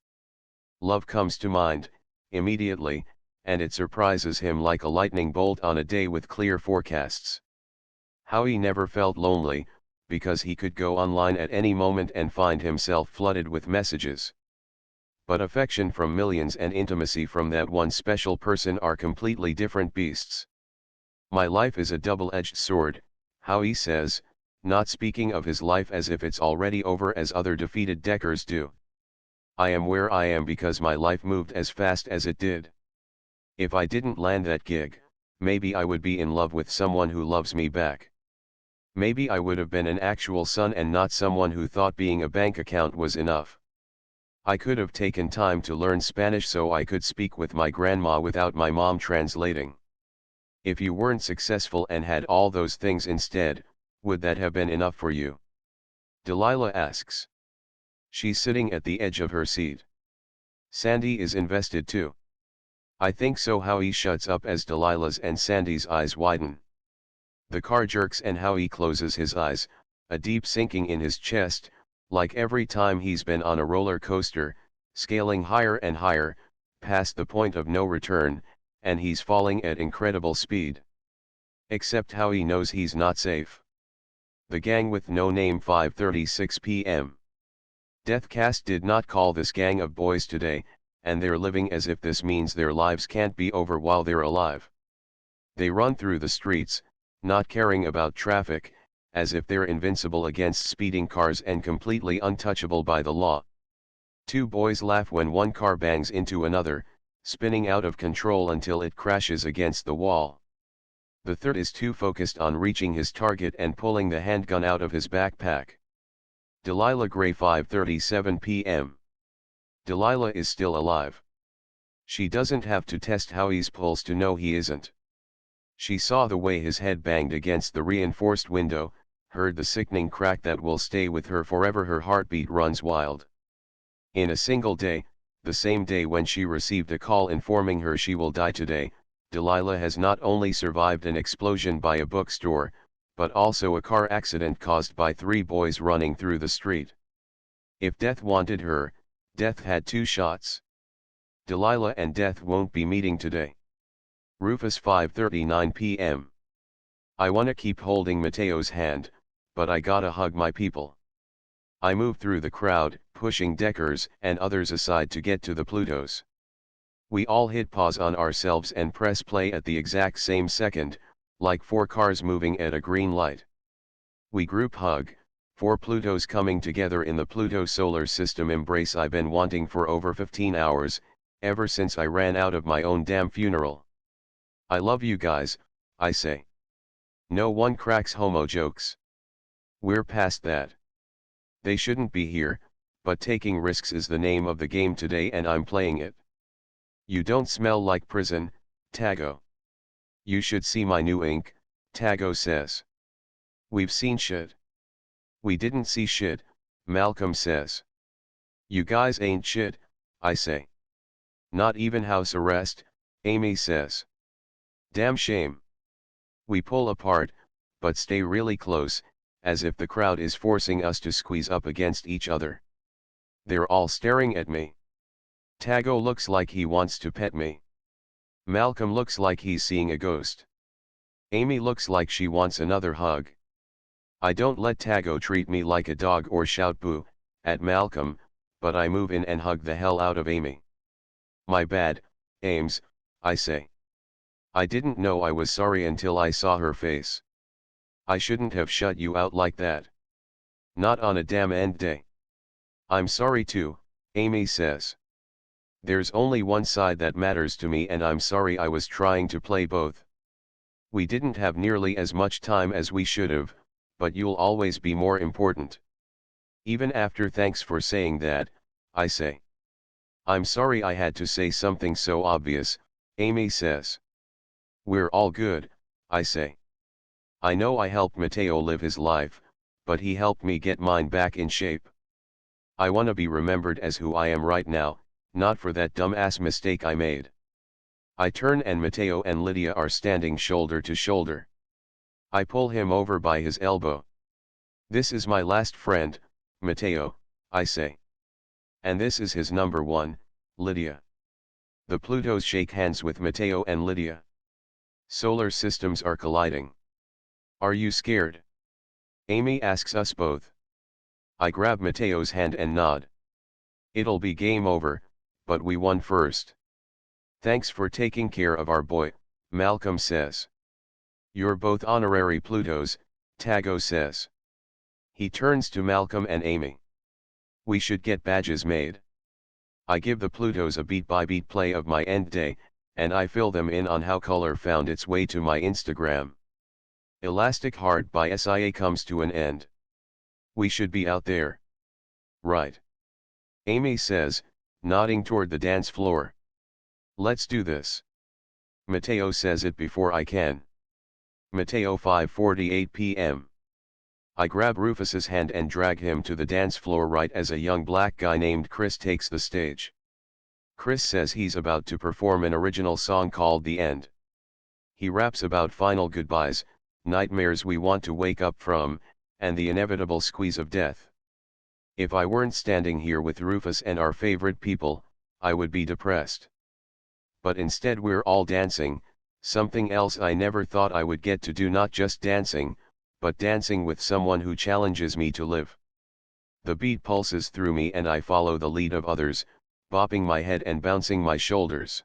Love comes to mind, immediately, and it surprises him like a lightning bolt on a day with clear forecasts. Howie never felt lonely, because he could go online at any moment and find himself flooded with messages. But affection from millions and intimacy from that one special person are completely different beasts. My life is a double-edged sword, Howie says, not speaking of his life as if it's already over as other defeated Deckers do. I am where I am because my life moved as fast as it did. If I didn't land that gig, maybe I would be in love with someone who loves me back. Maybe I would have been an actual son and not someone who thought being a bank account was enough. I could have taken time to learn Spanish so I could speak with my grandma without my mom translating. If you weren't successful and had all those things instead, would that have been enough for you? Delilah asks. She's sitting at the edge of her seat. Sandy is invested too. I think so. Howie shuts up as Delilah's and Sandy's eyes widen. The car jerks and Howie closes his eyes, a deep sinking in his chest, like every time he's been on a roller coaster, scaling higher and higher, past the point of no return, and he's falling at incredible speed. Except Howie knows he's not safe. The gang with no name. 5:36 p.m. Deathcast did not call this gang of boys today, and they're living as if this means their lives can't be over while they're alive. They run through the streets, not caring about traffic, as if they're invincible against speeding cars and completely untouchable by the law. Two boys laugh when one car bangs into another, spinning out of control until it crashes against the wall. The third is too focused on reaching his target and pulling the handgun out of his backpack. Delilah Gray. 5:37 p.m. Delilah is still alive. She doesn't have to test Howie's pulse to know he isn't. She saw the way his head banged against the reinforced window, heard the sickening crack that will stay with her forever. Her heartbeat runs wild. In a single day, the same day when she received a call informing her she will die today, Delilah has not only survived an explosion by a bookstore, but also a car accident caused by three boys running through the street. If death wanted her, death had two shots. Delilah and death won't be meeting today. Rufus. 5:39 p.m. I wanna keep holding Mateo's hand, but I gotta hug my people. I move through the crowd, pushing Deckers and others aside to get to the Plutos. We all hit pause on ourselves and press play at the exact same second, like four cars moving at a green light. We group hug, four Plutos coming together in the Pluto solar system embrace I've been wanting for over 15 hours, ever since I ran out of my own damn funeral. I love you guys, I say. No one cracks homo jokes. We're past that. They shouldn't be here, but taking risks is the name of the game today and I'm playing it. You don't smell like prison, Tago. You should see my new ink, Tago says. We've seen shit. We didn't see shit, Malcolm says. You guys ain't shit, I say. Not even house arrest, Amy says. Damn shame. We pull apart, but stay really close, as if the crowd is forcing us to squeeze up against each other. They're all staring at me. Tago looks like he wants to pet me. Malcolm looks like he's seeing a ghost. Amy looks like she wants another hug. I don't let Tago treat me like a dog or shout boo at Malcolm, but I move in and hug the hell out of Amy. My bad, Ames, I say. I didn't know I was sorry until I saw her face. I shouldn't have shut you out like that. Not on a damn end day. I'm sorry too, Amy says. There's only one side that matters to me and I'm sorry I was trying to play both. We didn't have nearly as much time as we should have, but you'll always be more important. Even after thanks for saying that, I say. I'm sorry I had to say something so obvious, Amy says. We're all good, I say. I know I helped Mateo live his life, but he helped me get mine back in shape. I wanna be remembered as who I am right now, not for that dumbass mistake I made. I turn and Mateo and Lydia are standing shoulder to shoulder. I pull him over by his elbow. This is my last friend, Mateo, I say. And this is his number one, Lydia. The Plutos shake hands with Mateo and Lydia. Solar systems are colliding. Are you scared? Amy asks us both. I grab Mateo's hand and nod. It'll be game over, but we won first. Thanks for taking care of our boy, Malcolm says. You're both honorary Plutos, Tago says. He turns to Malcolm and Amy. We should get badges made. I give the Plutos a beat-by-beat play of my end day, and I fill them in on how color found its way to my Instagram. Elastic Heart by SIA comes to an end. We should be out there. Right. Amy says, nodding toward the dance floor. Let's do this. Mateo says it before I can. Mateo 5:48 p.m. I grab Rufus's hand and drag him to the dance floor right as a young black guy named Chris takes the stage. Chris says he's about to perform an original song called The End. He raps about final goodbyes, nightmares we want to wake up from, and the inevitable squeeze of death. If I weren't standing here with Rufus and our favorite people, I would be depressed. But instead we're all dancing, something else I never thought I would get to do, not just dancing, but dancing with someone who challenges me to live. The beat pulses through me and I follow the lead of others, bopping my head and bouncing my shoulders.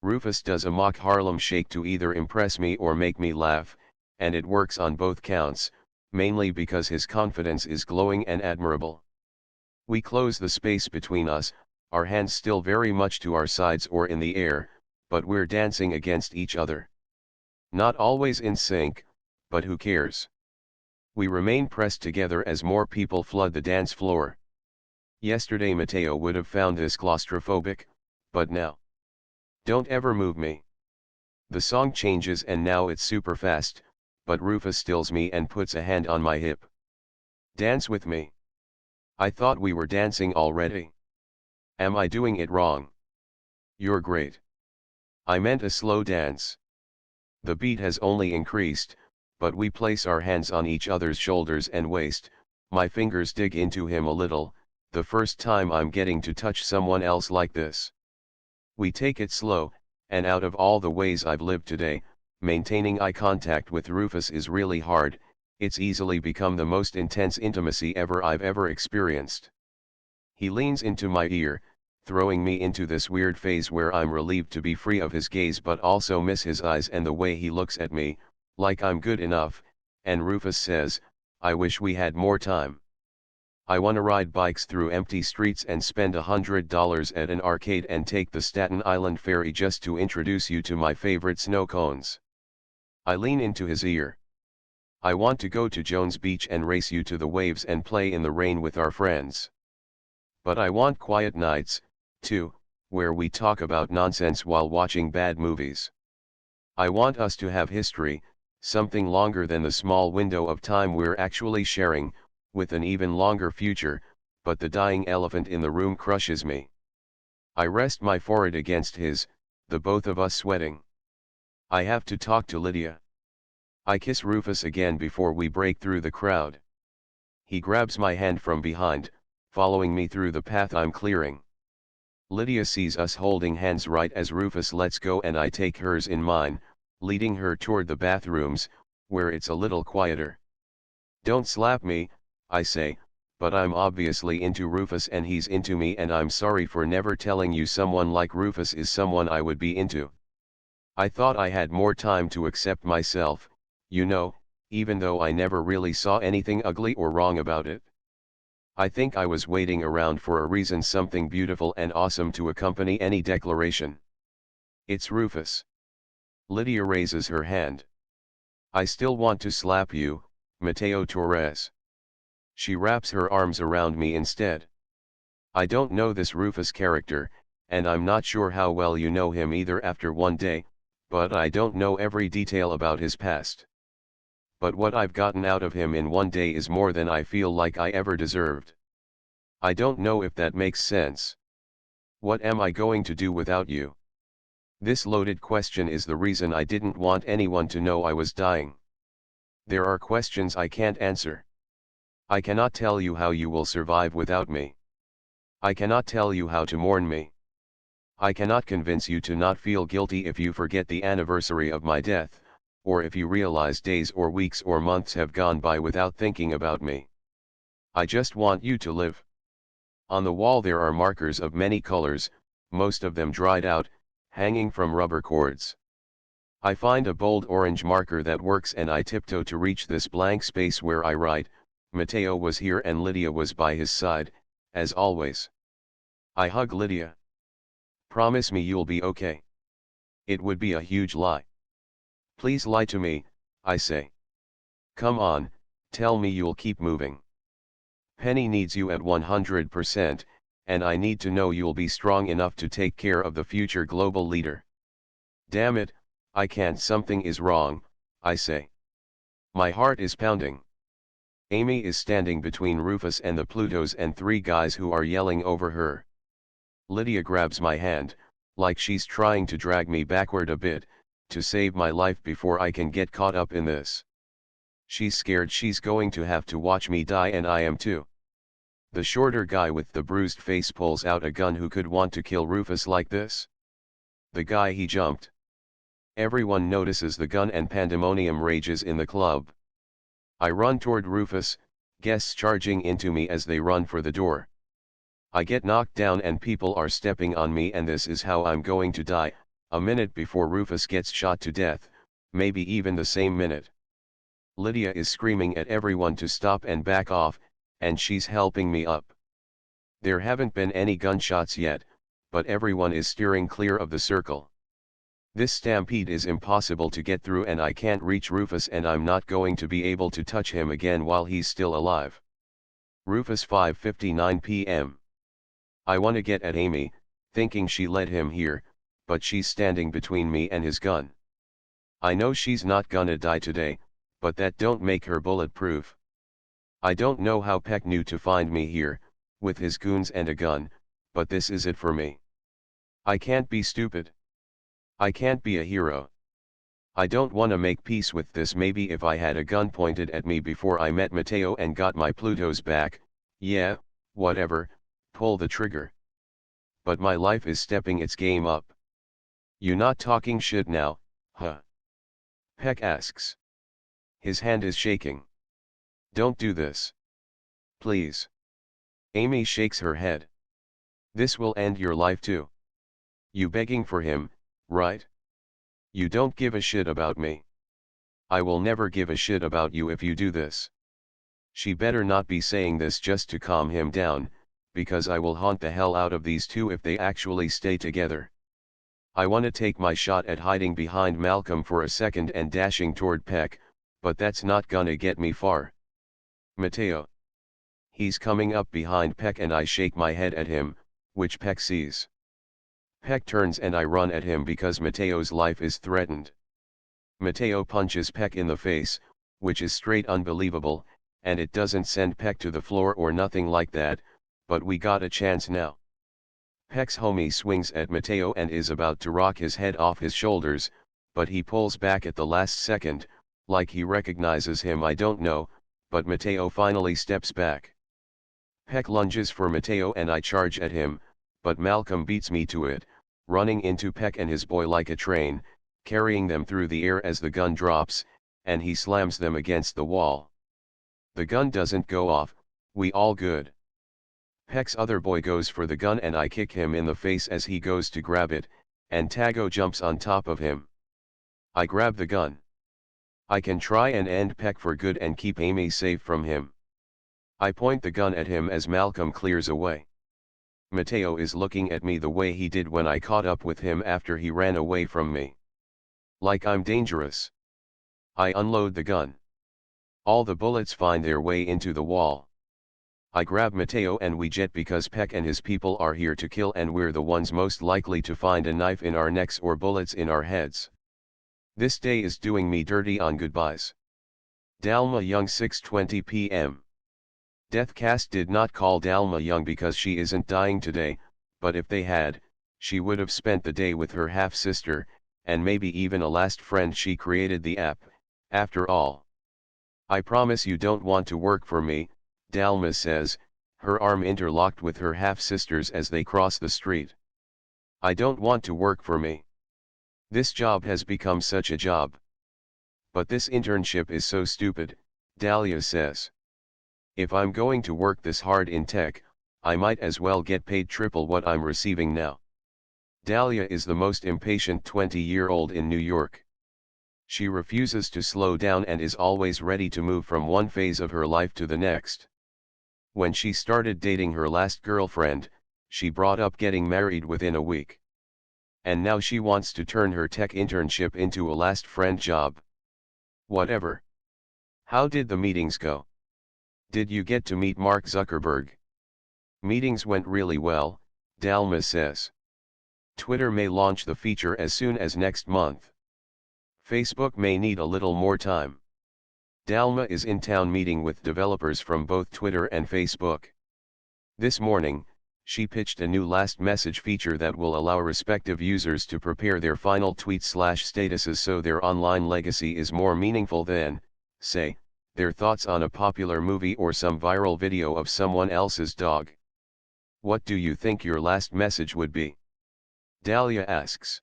Rufus does a mock Harlem shake to either impress me or make me laugh, and it works on both counts, mainly because his confidence is glowing and admirable. We close the space between us, our hands still very much to our sides or in the air, but we're dancing against each other. Not always in sync, but who cares? We remain pressed together as more people flood the dance floor. Yesterday Mateo would have found this claustrophobic, but now. Don't ever move me. The song changes and now it's super fast, but Rufus stills me and puts a hand on my hip. Dance with me. I thought we were dancing already. Am I doing it wrong? You're great. I meant a slow dance. The beat has only increased, but we place our hands on each other's shoulders and waist, my fingers dig into him a little, the first time I'm getting to touch someone else like this. We take it slow, and out of all the ways I've lived today, maintaining eye contact with Rufus is really hard. It's easily become the most intense intimacy I've ever experienced. He leans into my ear, throwing me into this weird phase where I'm relieved to be free of his gaze but also miss his eyes and the way he looks at me, like I'm good enough, and Rufus says, I wish we had more time. I wanna ride bikes through empty streets and spend $100 at an arcade and take the Staten Island ferry just to introduce you to my favorite snow cones. I lean into his ear. I want to go to Jones Beach and race you to the waves and play in the rain with our friends. But I want quiet nights, too, where we talk about nonsense while watching bad movies. I want us to have history, something longer than the small window of time we're actually sharing, with an even longer future, but the dying elephant in the room crushes me. I rest my forehead against his, the both of us sweating. I have to talk to Lydia. I kiss Rufus again before we break through the crowd. He grabs my hand from behind, following me through the path I'm clearing. Lydia sees us holding hands right as Rufus lets go and I take hers in mine, leading her toward the bathrooms, where it's a little quieter. Don't slap me, I say, but I'm obviously into Rufus and he's into me and I'm sorry for never telling you someone like Rufus is someone I would be into. I thought I had more time to accept myself, you know, even though I never really saw anything ugly or wrong about it. I think I was waiting around for a reason, something beautiful and awesome to accompany any declaration. It's Rufus. Lydia raises her hand. I still want to slap you, Mateo Torrez. She wraps her arms around me instead. I don't know this Rufus character, and I'm not sure how well you know him either after one day, but I don't know every detail about his past. But what I've gotten out of him in one day is more than I feel like I ever deserved. I don't know if that makes sense. What am I going to do without you? This loaded question is the reason I didn't want anyone to know I was dying. There are questions I can't answer. I cannot tell you how you will survive without me. I cannot tell you how to mourn me. I cannot convince you to not feel guilty if you forget the anniversary of my death, or if you realize days or weeks or months have gone by without thinking about me. I just want you to live. On the wall there are markers of many colors, most of them dried out, hanging from rubber cords. I find a bold orange marker that works and I tiptoe to reach this blank space where I write, Mateo was here and Lydia was by his side, as always. I hug Lydia. Promise me you'll be okay. It would be a huge lie. Please lie to me, I say. Come on, tell me you'll keep moving. Penny needs you at 100%, and I need to know you'll be strong enough to take care of the future global leader. Damn it, I can't, something is wrong, I say. My heart is pounding. Amy is standing between Rufus and the Plutos and three guys who are yelling over her. Lydia grabs my hand, like she's trying to drag me backward a bit, to save my life before I can get caught up in this. She's scared she's going to have to watch me die, and I am too. The shorter guy with the bruised face pulls out a gun. Who could want to kill Rufus like this? The guy he jumped. Everyone notices the gun and pandemonium rages in the club. I run toward Rufus, guests charging into me as they run for the door. I get knocked down and people are stepping on me, and this is how I'm going to die, a minute before Rufus gets shot to death, maybe even the same minute. Lydia is screaming at everyone to stop and back off, and she's helping me up. There haven't been any gunshots yet, but everyone is steering clear of the circle. This stampede is impossible to get through, and I can't reach Rufus, and I'm not going to be able to touch him again while he's still alive. Rufus, 5:59 p.m. I want to get at Amy, thinking she led him here, but she's standing between me and his gun. I know she's not gonna die today, but that don't make her bulletproof. I don't know how Peck knew to find me here, with his goons and a gun, but this is it for me. I can't be stupid. I can't be a hero. I don't want to make peace with this. Maybe if I had a gun pointed at me before I met Mateo and got my Plutos back, yeah, whatever, pull the trigger. But my life is stepping its game up. You not talking shit now, huh? Peck asks. His hand is shaking. Don't do this. Please. Amy shakes her head. This will end your life too. You begging for him, right? You don't give a shit about me. I will never give a shit about you if you do this. She better not be saying this just to calm him down, because I will haunt the hell out of these two if they actually stay together. I want to take my shot at hiding behind Malcolm for a second and dashing toward Peck, but that's not gonna get me far. Mateo. He's coming up behind Peck and I shake my head at him, which Peck sees. Peck turns and I run at him because Mateo's life is threatened. Mateo punches Peck in the face, which is straight unbelievable, and it doesn't send Peck to the floor or nothing like that, but we got a chance now. Peck's homie swings at Mateo and is about to rock his head off his shoulders, but he pulls back at the last second, like he recognizes him. I don't know, but Mateo finally steps back. Peck lunges for Mateo and I charge at him, but Malcolm beats me to it, running into Peck and his boy like a train, carrying them through the air as the gun drops, and he slams them against the wall. The gun doesn't go off, we all good. Peck's other boy goes for the gun and I kick him in the face as he goes to grab it, and Tago jumps on top of him. I grab the gun. I can try and end Peck for good and keep Amy safe from him. I point the gun at him as Malcolm clears away. Mateo is looking at me the way he did when I caught up with him after he ran away from me. Like I'm dangerous. I unload the gun. All the bullets find their way into the wall. I grab Mateo and we jet because Peck and his people are here to kill, and we're the ones most likely to find a knife in our necks or bullets in our heads. This day is doing me dirty on goodbyes. Dalma Young, 6:20 p.m. Deathcast did not call Dalma Young because she isn't dying today, but if they had, she would have spent the day with her half-sister, and maybe even a last friend. She created the app, after all. I promise you don't want to work for me, Dalma says, her arm interlocked with her half-sister's as they cross the street. I don't want to work for me. This job has become such a job. But this internship is so stupid, Dahlia says. If I'm going to work this hard in tech, I might as well get paid triple what I'm receiving now. Dahlia is the most impatient 20-year-old in New York. She refuses to slow down and is always ready to move from one phase of her life to the next. When she started dating her last girlfriend, she brought up getting married within a week. And now she wants to turn her tech internship into a last friend job. Whatever. How did the meetings go? Did you get to meet Mark Zuckerberg? Meetings went really well, Dalma says. Twitter may launch the feature as soon as next month. Facebook may need a little more time. Dalma is in town meeting with developers from both Twitter and Facebook. This morning, she pitched a new last message feature that will allow respective users to prepare their final tweets/statuses so their online legacy is more meaningful than, say, their thoughts on a popular movie or some viral video of someone else's dog. What do you think your last message would be? Dahlia asks.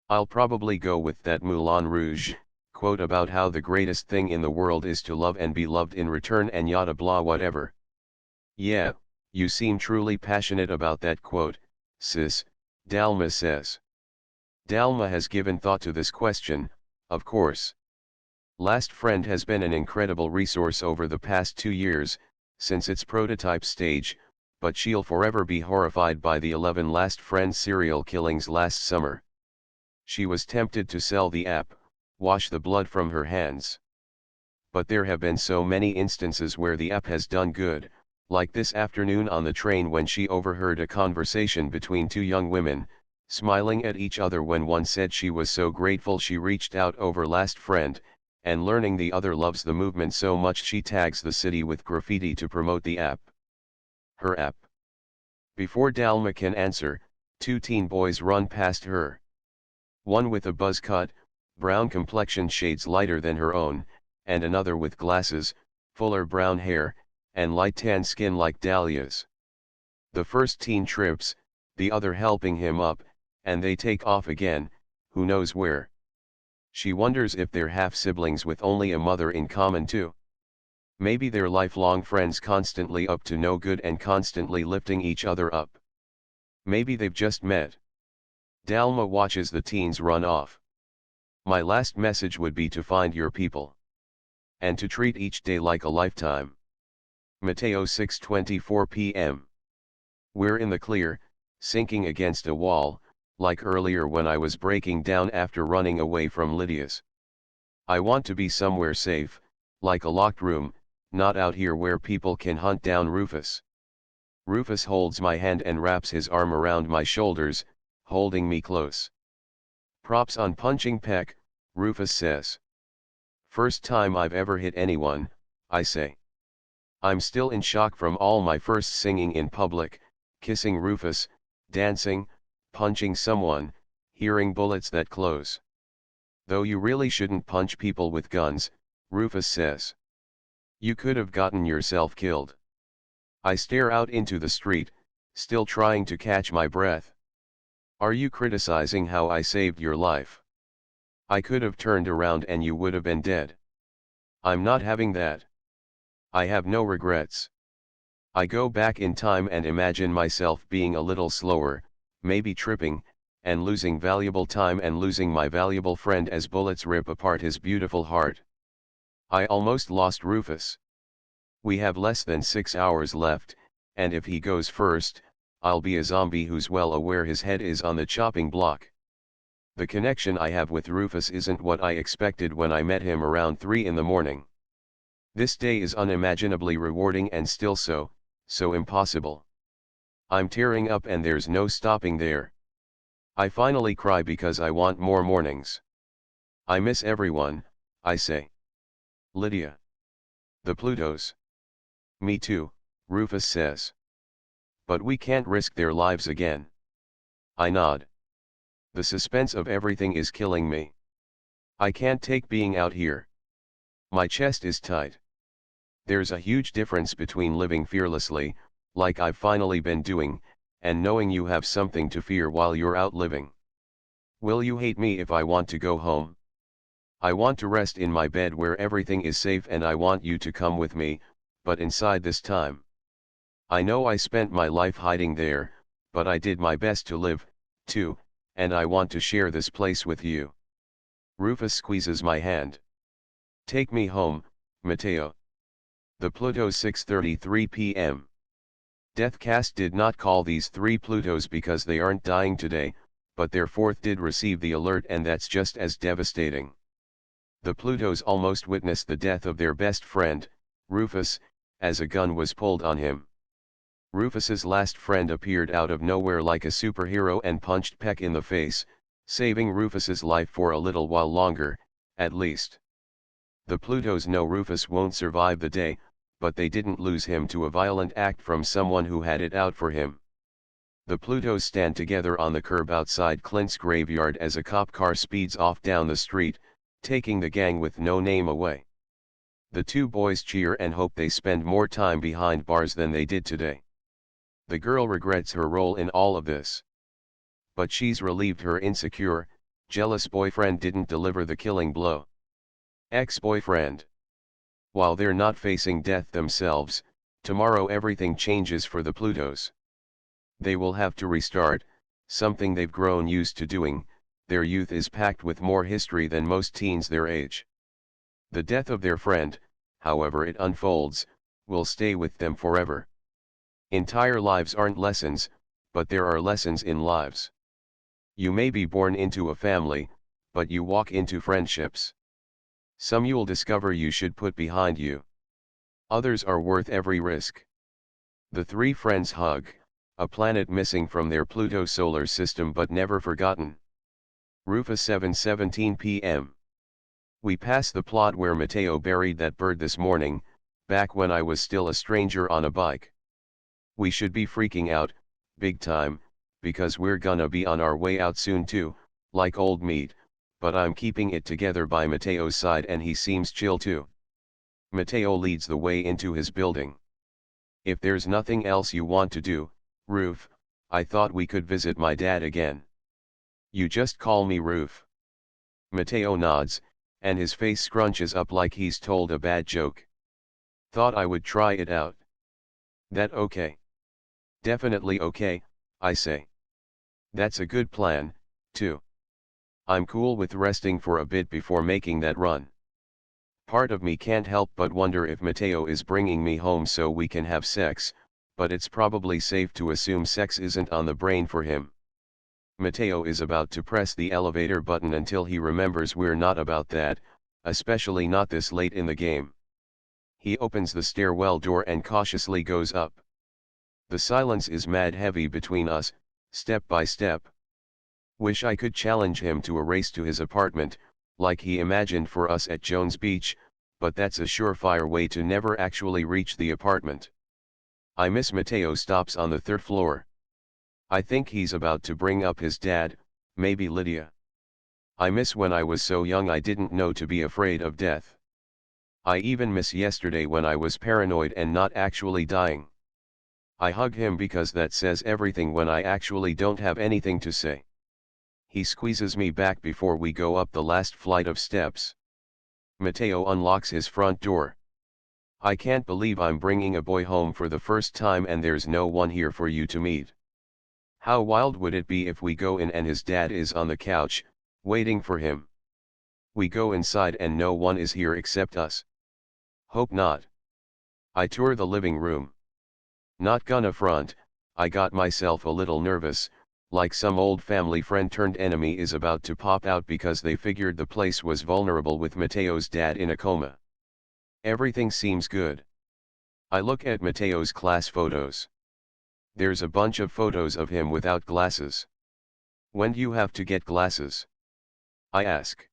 I'll probably go with that Moulin Rouge quote about how the greatest thing in the world is to love and be loved in return and yada blah whatever. Yeah, you seem truly passionate about that quote, sis, Dalma says. Dalma has given thought to this question, of course. Last Friend has been an incredible resource over the past 2 years, since its prototype stage, but she'll forever be horrified by the 11 Last Friend serial killings last summer. She was tempted to sell the app, wash the blood from her hands. But there have been so many instances where the app has done good, like this afternoon on the train when she overheard a conversation between two young women, smiling at each other when one said she was so grateful she reached out over Last Friend, and learning the other loves the movement so much she tags the city with graffiti to promote the app. Her app. Before Dalma can answer, two teen boys run past her. One with a buzz cut, brown complexion shades lighter than her own, and another with glasses, fuller brown hair, and light tan skin like Dahlia's. The first teen trips, the other helping him up, and they take off again, who knows where. She wonders if they're half-siblings with only a mother in common too. Maybe they're lifelong friends constantly up to no good and constantly lifting each other up. Maybe they've just met. Dalma watches the teens run off. My last message would be to find your people. And to treat each day like a lifetime. Mateo 6:24 p.m. We're in the clear, sinking against a wall, like earlier when I was breaking down after running away from Lydia's. I want to be somewhere safe, like a locked room, not out here where people can hunt down Rufus. Rufus holds my hand and wraps his arm around my shoulders, holding me close. Props on punching peck, Rufus says. First time I've ever hit anyone, I say. I'm still in shock from all my first singing in public, kissing Rufus, dancing, punching someone, hearing bullets that close. Though you really shouldn't punch people with guns, Rufus says. You could have gotten yourself killed. I stare out into the street, still trying to catch my breath. Are you criticizing how I saved your life? I could have turned around and you would have been dead. I'm not having that. I have no regrets. I go back in time and imagine myself being a little slower, maybe tripping, and losing valuable time and losing my valuable friend as bullets rip apart his beautiful heart. I almost lost Rufus. We have less than 6 hours left, and if he goes first, I'll be a zombie who's well aware his head is on the chopping block. The connection I have with Rufus isn't what I expected when I met him around 3 in the morning. This day is unimaginably rewarding and still so impossible. I'm tearing up and there's no stopping there. I finally cry because I want more mornings. I miss everyone, I say. Lydia. The Plutos. Me too, Rufus says. But we can't risk their lives again. I nod. The suspense of everything is killing me. I can't take being out here. My chest is tight. There's a huge difference between living fearlessly, like I've finally been doing, and knowing you have something to fear while you're out living. Will you hate me if I want to go home? I want to rest in my bed where everything is safe and I want you to come with me, but inside this time. I know I spent my life hiding there, but I did my best to live, 2, and I want to share this place with you. Rufus squeezes my hand. Take me home, Mateo. The Pluto 6:33 p.m. Deathcast did not call these 3 Plutos because they aren't dying today, but their 4th did receive the alert, and that's just as devastating. The Plutos almost witnessed the death of their best friend, Rufus, as a gun was pulled on him. Rufus's last friend appeared out of nowhere like a superhero and punched Peck in the face, saving Rufus's life for a little while longer, at least. The Plutos know Rufus won't survive the day, but they didn't lose him to a violent act from someone who had it out for him. The Plutos stand together on the curb outside Clint's graveyard as a cop car speeds off down the street, taking the gang with no name away. The 2 boys cheer and hope they spend more time behind bars than they did today. The girl regrets her role in all of this. But she's relieved her insecure, jealous boyfriend didn't deliver the killing blow. Ex-boyfriend. While they're not facing death themselves, tomorrow everything changes for the Plutos. They will have to restart, something they've grown used to doing. Their youth is packed with more history than most teens their age. The death of their friend, however it unfolds, will stay with them forever. Entire lives aren't lessons, but there are lessons in lives. You may be born into a family, but you walk into friendships. Some you'll discover you should put behind you. Others are worth every risk. The 3 friends hug, a planet missing from their Pluto solar system but never forgotten. Rufus 7:17 p.m. We pass the plot where Mateo buried that bird this morning, back when I was still a stranger on a bike. We should be freaking out, big time, because we're gonna be on our way out soon too, like old meat, but I'm keeping it together by Mateo's side and he seems chill too. Mateo leads the way into his building. If there's nothing else you want to do, Ruf, I thought we could visit my dad again. You just call me Ruf. Mateo nods, and his face scrunches up like he's told a bad joke. Thought I would try it out. That okay? Definitely okay, I say. That's a good plan, too. I'm cool with resting for a bit before making that run. Part of me can't help but wonder if Mateo is bringing me home so we can have sex, but it's probably safe to assume sex isn't on the brain for him. Mateo is about to press the elevator button until he remembers we're not about that, especially not this late in the game. He opens the stairwell door and cautiously goes up. The silence is mad heavy between us, step by step. Wish I could challenge him to a race to his apartment, like he imagined for us at Jones Beach, but that's a surefire way to never actually reach the apartment. I miss Mateo stops on the 3rd floor. I think he's about to bring up his dad, maybe Lydia. I miss when I was so young I didn't know to be afraid of death. I even miss yesterday when I was paranoid and not actually dying. I hug him because that says everything when I actually don't have anything to say. He squeezes me back before we go up the last flight of steps. Mateo unlocks his front door. I can't believe I'm bringing a boy home for the first time and there's no one here for you to meet. How wild would it be if we go in and his dad is on the couch, waiting for him? We go inside and no one is here except us. Hope not. I tour the living room. Not gonna front, I got myself a little nervous, like some old family friend turned enemy is about to pop out because they figured the place was vulnerable with Mateo's dad in a coma. Everything seems good. I look at Mateo's class photos. There's a bunch of photos of him without glasses. When do you have to get glasses? I ask.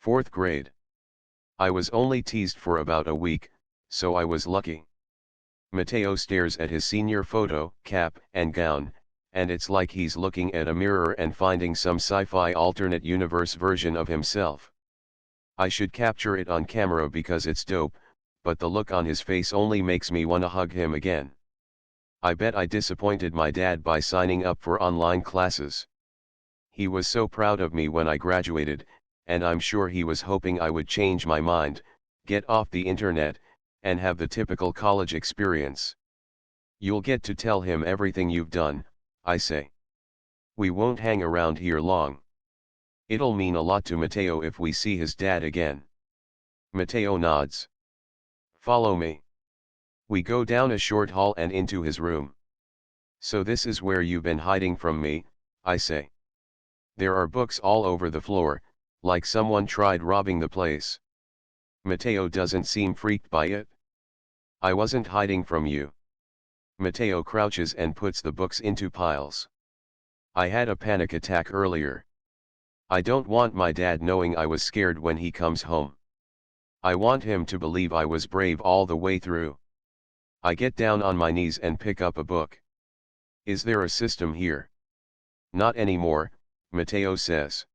4th grade. I was only teased for about a week, so I was lucky. Mateo stares at his senior photo, cap and gown, and it's like he's looking at a mirror and finding some sci-fi alternate universe version of himself. I should capture it on camera because it's dope, but the look on his face only makes me wanna hug him again. I bet I disappointed my dad by signing up for online classes. He was so proud of me when I graduated, and I'm sure he was hoping I would change my mind, get off the internet, and have the typical college experience. You'll get to tell him everything you've done, I say. We won't hang around here long. It'll mean a lot to Mateo if we see his dad again. Mateo nods. Follow me. We go down a short hall and into his room. So this is where you've been hiding from me, I say. There are books all over the floor, like someone tried robbing the place. Mateo doesn't seem freaked by it. I wasn't hiding from you. Mateo crouches and puts the books into piles. I had a panic attack earlier. I don't want my dad knowing I was scared when he comes home. I want him to believe I was brave all the way through. I get down on my knees and pick up a book. Is there a system here? Not anymore, Mateo says.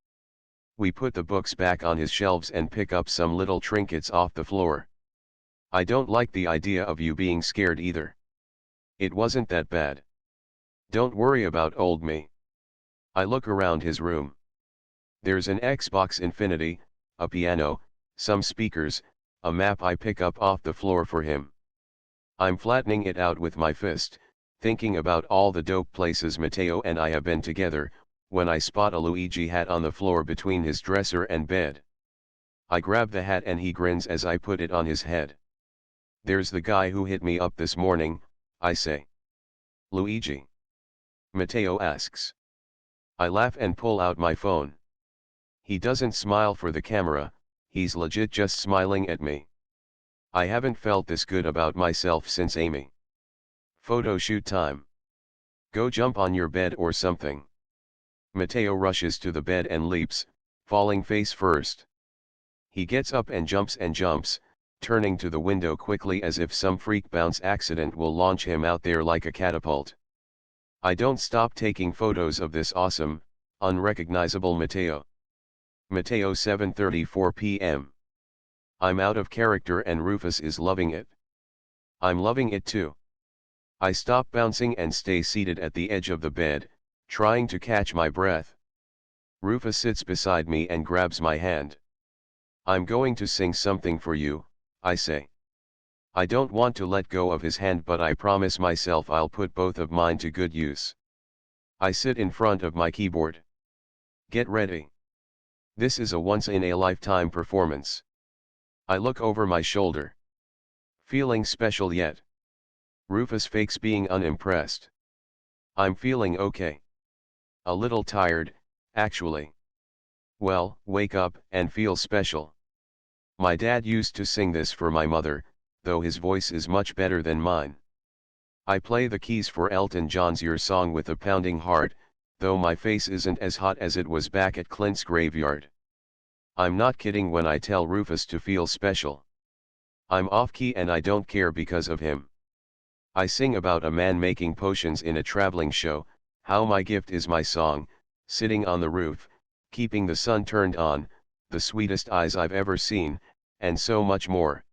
We put the books back on his shelves and pick up some little trinkets off the floor. I don't like the idea of you being scared either. It wasn't that bad. Don't worry about old me. I look around his room. There's an Xbox Infinity, a piano, some speakers, a map I pick up off the floor for him. I'm flattening it out with my fist, thinking about all the dope places Mateo and I have been together, when I spot a Luigi hat on the floor between his dresser and bed. I grab the hat and he grins as I put it on his head. There's the guy who hit me up this morning, I say. Luigi? Mateo asks. I laugh and pull out my phone. He doesn't smile for the camera, he's legit just smiling at me. I haven't felt this good about myself since Amy. Photo shoot time. Go jump on your bed or something. Mateo rushes to the bed and leaps, falling face first. He gets up and jumps, turning to the window quickly as if some freak bounce accident will launch him out there like a catapult. I don't stop taking photos of this awesome, unrecognizable Mateo. Mateo 7:34 p.m. I'm out of character and Rufus is loving it. I'm loving it too. I stop bouncing and stay seated at the edge of the bed, trying to catch my breath. Rufus sits beside me and grabs my hand. I'm going to sing something for you, I say. I don't want to let go of his hand, but I promise myself I'll put both of mine to good use. I sit in front of my keyboard. Get ready. This is a once-in-a-lifetime performance. I look over my shoulder. Feeling special yet? Rufus fakes being unimpressed. I'm feeling okay. A little tired, actually. Well, wake up and feel special. My dad used to sing this for my mother, though his voice is much better than mine. I play the keys for Elton John's Your Song with a pounding heart, though my face isn't as hot as it was back at Clint's graveyard. I'm not kidding when I tell Rufus to feel special. I'm off key and I don't care because of him. I sing about a man making potions in a traveling show, how my gift is my song, sitting on the roof, keeping the sun turned on, the sweetest eyes I've ever seen, and so much more.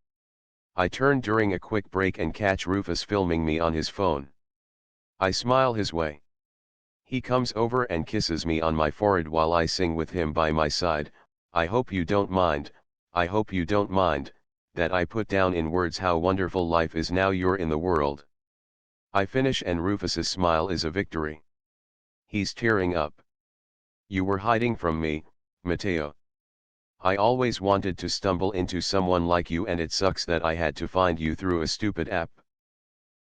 I turn during a quick break and catch Rufus filming me on his phone. I smile his way. He comes over and kisses me on my forehead while I sing with him by my side. I hope you don't mind, I hope you don't mind, that I put down in words how wonderful life is now you're in the world. I finish and Rufus's smile is a victory. He's tearing up. You were hiding from me, Mateo. I always wanted to stumble into someone like you and it sucks that I had to find you through a stupid app.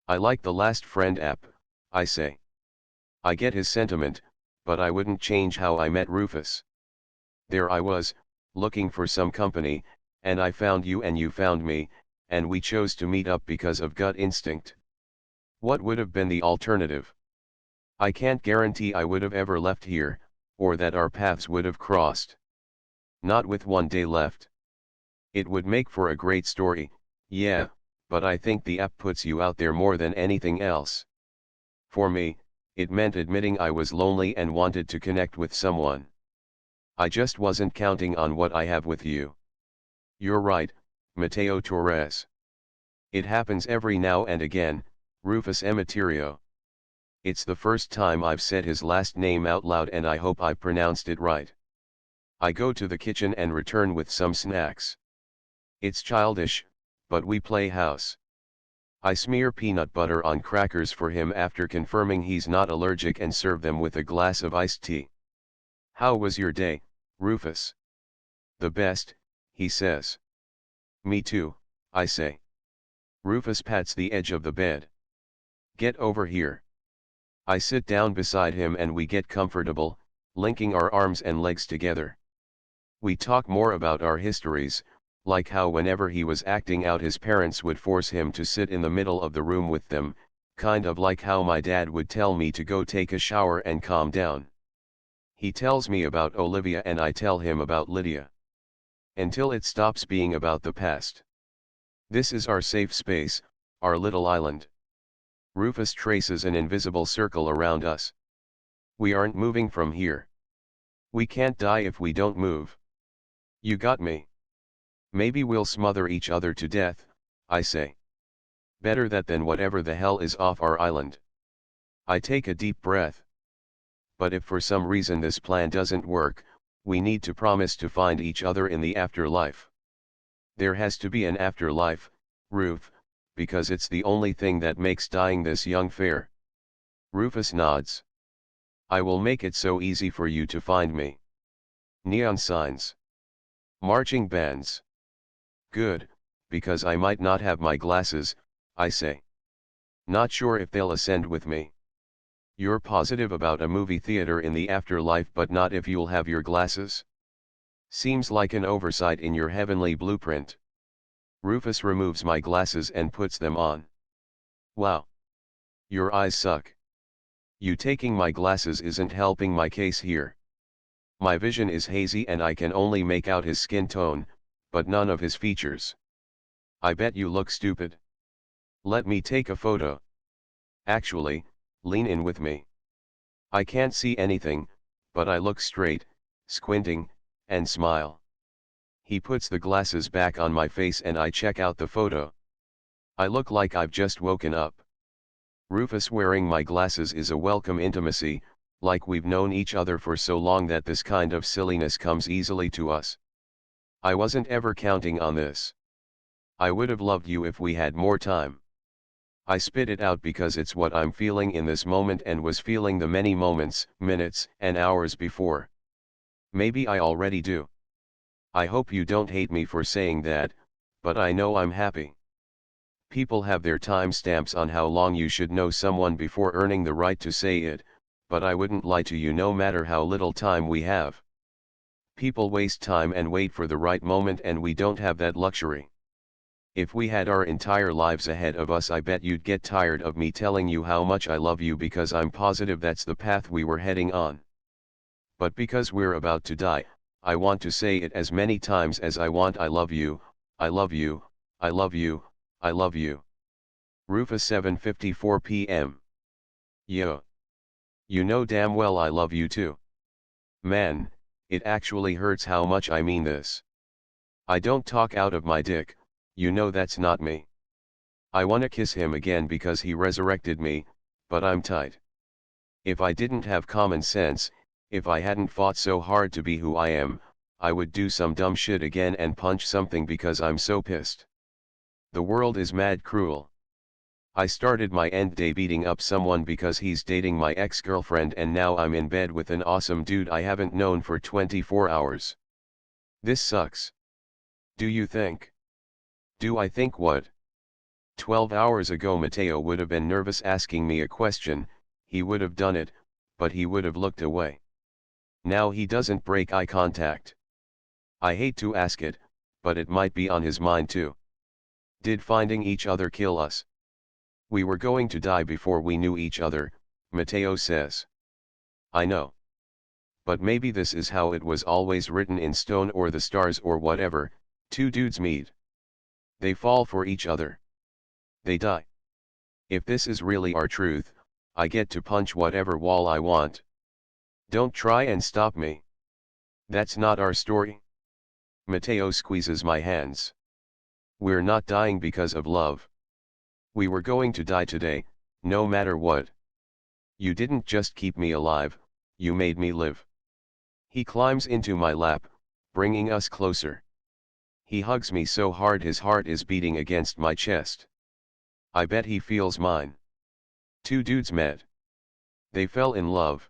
I like the Last Friend app, I say. I get his sentiment, but I wouldn't change how I met Rufus. There I was, looking for some company, and I found you and you found me, and we chose to meet up because of gut instinct. What would have been the alternative? I can't guarantee I would have ever left here, or that our paths would have crossed. Not with one day left. It would make for a great story, yeah, but I think the app puts you out there more than anything else. For me, it meant admitting I was lonely and wanted to connect with someone. I just wasn't counting on what I have with you. You're right, Mateo Torrez. It happens every now and again, Rufus Emeterio. It's the first time I've said his last name out loud and I hope I pronounced it right. I go to the kitchen and return with some snacks. It's childish, but we play house. I smear peanut butter on crackers for him after confirming he's not allergic and serve them with a glass of iced tea. How was your day, Rufus? The best, he says. Me too, I say. Rufus pats the edge of the bed. Get over here. I sit down beside him and we get comfortable, linking our arms and legs together. We talk more about our histories, like how whenever he was acting out his parents would force him to sit in the middle of the room with them, kind of like how my dad would tell me to go take a shower and calm down. He tells me about Olivia and I tell him about Lydia. Until it stops being about the past. This is our safe space, our little island. Rufus traces an invisible circle around us. We aren't moving from here. We can't die if we don't move. You got me. Maybe we'll smother each other to death, I say. Better that than whatever the hell is off our island. I take a deep breath. But if for some reason this plan doesn't work, we need to promise to find each other in the afterlife. There has to be an afterlife, Ruf, because it's the only thing that makes dying this young fair. Rufus nods. I will make it so easy for you to find me. Neon signs. Marching bands. Good, because I might not have my glasses, I say. Not sure if they'll ascend with me. You're positive about a movie theater in the afterlife but not if you'll have your glasses? Seems like an oversight in your heavenly blueprint. Rufus removes my glasses and puts them on. Wow. Your eyes suck. You taking my glasses isn't helping my case here. My vision is hazy and I can only make out his skin tone, but none of his features. I bet you look stupid. Let me take a photo. Actually, lean in with me. I can't see anything, but I look straight, squinting, and smile. He puts the glasses back on my face and I check out the photo. I look like I've just woken up. Rufus wearing my glasses is a welcome intimacy, like we've known each other for so long that this kind of silliness comes easily to us. I wasn't ever counting on this. I would have loved you if we had more time. I spit it out because it's what I'm feeling in this moment and was feeling the many moments, minutes, and hours before. Maybe I already do. I hope you don't hate me for saying that, but I know I'm happy. People have their time stamps on how long you should know someone before earning the right to say it, but I wouldn't lie to you no matter how little time we have. People waste time and wait for the right moment and we don't have that luxury. If we had our entire lives ahead of us I bet you'd get tired of me telling you how much I love you because I'm positive that's the path we were heading on. But because we're about to die, I want to say it as many times as I want. I love you, I love you, I love you, I love you. Rufus 7:54 p.m. Yo. You know damn well I love you too. Man, it actually hurts how much I mean this. I don't talk out of my dick, you know that's not me. I wanna kiss him again because he resurrected me, but I'm tight. If I didn't have common sense, if I hadn't fought so hard to be who I am, I would do some dumb shit again and punch something because I'm so pissed. The world is mad cruel. I started my end day beating up someone because he's dating my ex-girlfriend and now I'm in bed with an awesome dude I haven't known for 24 hours. This sucks. Do you think? Do I think what? 12 hours ago Mateo would have been nervous asking me a question, he would have done it, but he would have looked away. Now he doesn't break eye contact. I hate to ask it, but it might be on his mind too. Did finding each other kill us? We were going to die before we knew each other, Mateo says. I know. But maybe this is how it was always written in stone or the stars or whatever, two dudes meet. They fall for each other. They die. If this is really our truth, I get to punch whatever wall I want. Don't try and stop me. That's not our story. Mateo squeezes my hands. We're not dying because of love. We were going to die today, no matter what. You didn't just keep me alive, you made me live. He climbs into my lap, bringing us closer. He hugs me so hard his heart is beating against my chest. I bet he feels mine. Two dudes met. They fell in love.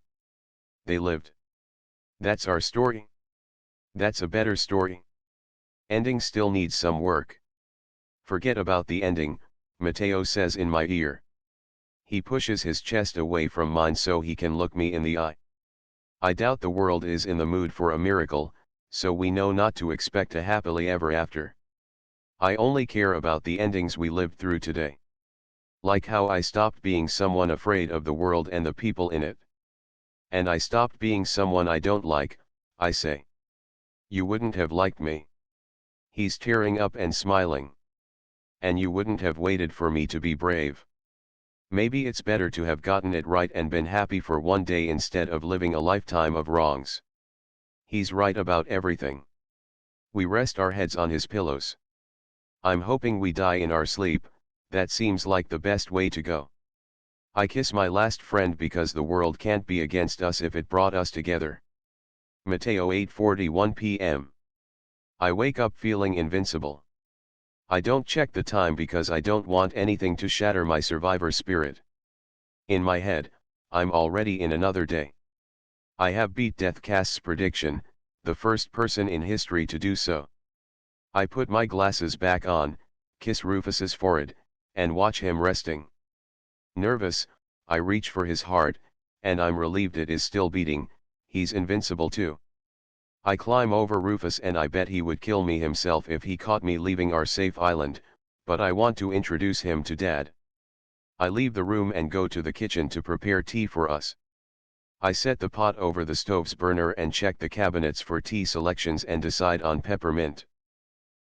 They lived. That's our story. That's a better story. Ending still needs some work. Forget about the ending, Mateo says in my ear. He pushes his chest away from mine so he can look me in the eye. I doubt the world is in the mood for a miracle, so we know not to expect a happily ever after. I only care about the endings we lived through today. Like how I stopped being someone afraid of the world and the people in it. And I stopped being someone I don't like, I say. You wouldn't have liked me. He's tearing up and smiling. And you wouldn't have waited for me to be brave. Maybe it's better to have gotten it right and been happy for one day instead of living a lifetime of wrongs. He's right about everything. We rest our heads on his pillows. I'm hoping we die in our sleep, that seems like the best way to go. I kiss my last friend because the world can't be against us if it brought us together. Mateo 8:41 p.m. I wake up feeling invincible. I don't check the time because I don't want anything to shatter my survivor spirit. In my head, I'm already in another day. I have beat Deathcast's prediction, the first person in history to do so. I put my glasses back on, kiss Rufus's forehead, and watch him resting. Nervous, I reach for his heart, and I'm relieved it is still beating. He's invincible too. I climb over Rufus and I bet he would kill me himself if he caught me leaving our safe island, but I want to introduce him to Dad. I leave the room and go to the kitchen to prepare tea for us. I set the pot over the stove's burner and check the cabinets for tea selections and decide on peppermint.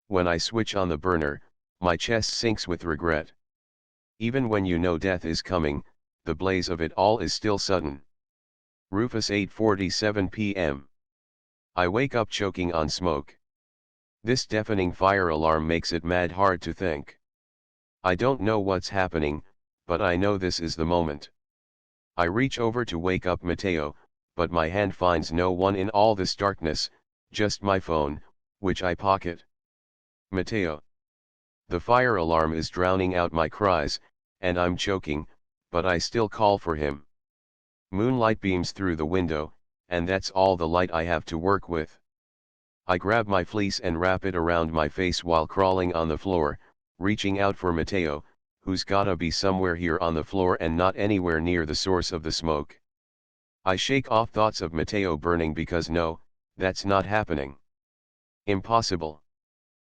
When I switch on the burner, my chest sinks with regret. Even when you know death is coming, the blaze of it all is still sudden. Rufus 8:47 p.m. I wake up choking on smoke. This deafening fire alarm makes it mad hard to think. I don't know what's happening, but I know this is the moment. I reach over to wake up Mateo, but my hand finds no one in all this darkness, just my phone, which I pocket. Mateo. The fire alarm is drowning out my cries, and I'm choking, but I still call for him. Moonlight beams through the window, and that's all the light I have to work with. I grab my fleece and wrap it around my face while crawling on the floor, reaching out for Mateo, who's gotta be somewhere here on the floor and not anywhere near the source of the smoke. I shake off thoughts of Mateo burning because no, that's not happening. Impossible.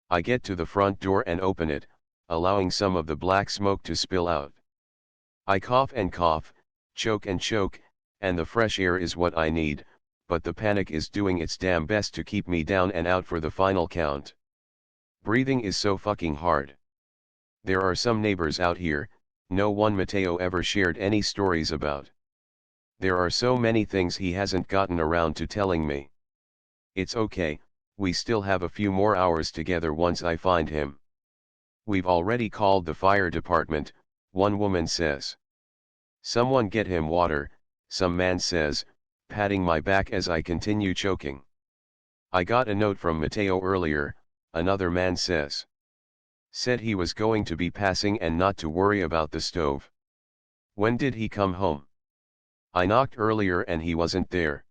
I get to the front door and open it, allowing some of the black smoke to spill out. I cough and cough, choke and choke, and the fresh air is what I need, but the panic is doing its damn best to keep me down and out for the final count. Breathing is so fucking hard. There are some neighbors out here, no one Mateo ever shared any stories about. There are so many things he hasn't gotten around to telling me. It's okay, we still have a few more hours together once I find him. We've already called the fire department, one woman says. Someone get him water, some man says, patting my back as I continue choking. I got a note from Mateo earlier, another man says. Said he was going to be passing and not to worry about the stove. When did he come home? I knocked earlier and he wasn't there.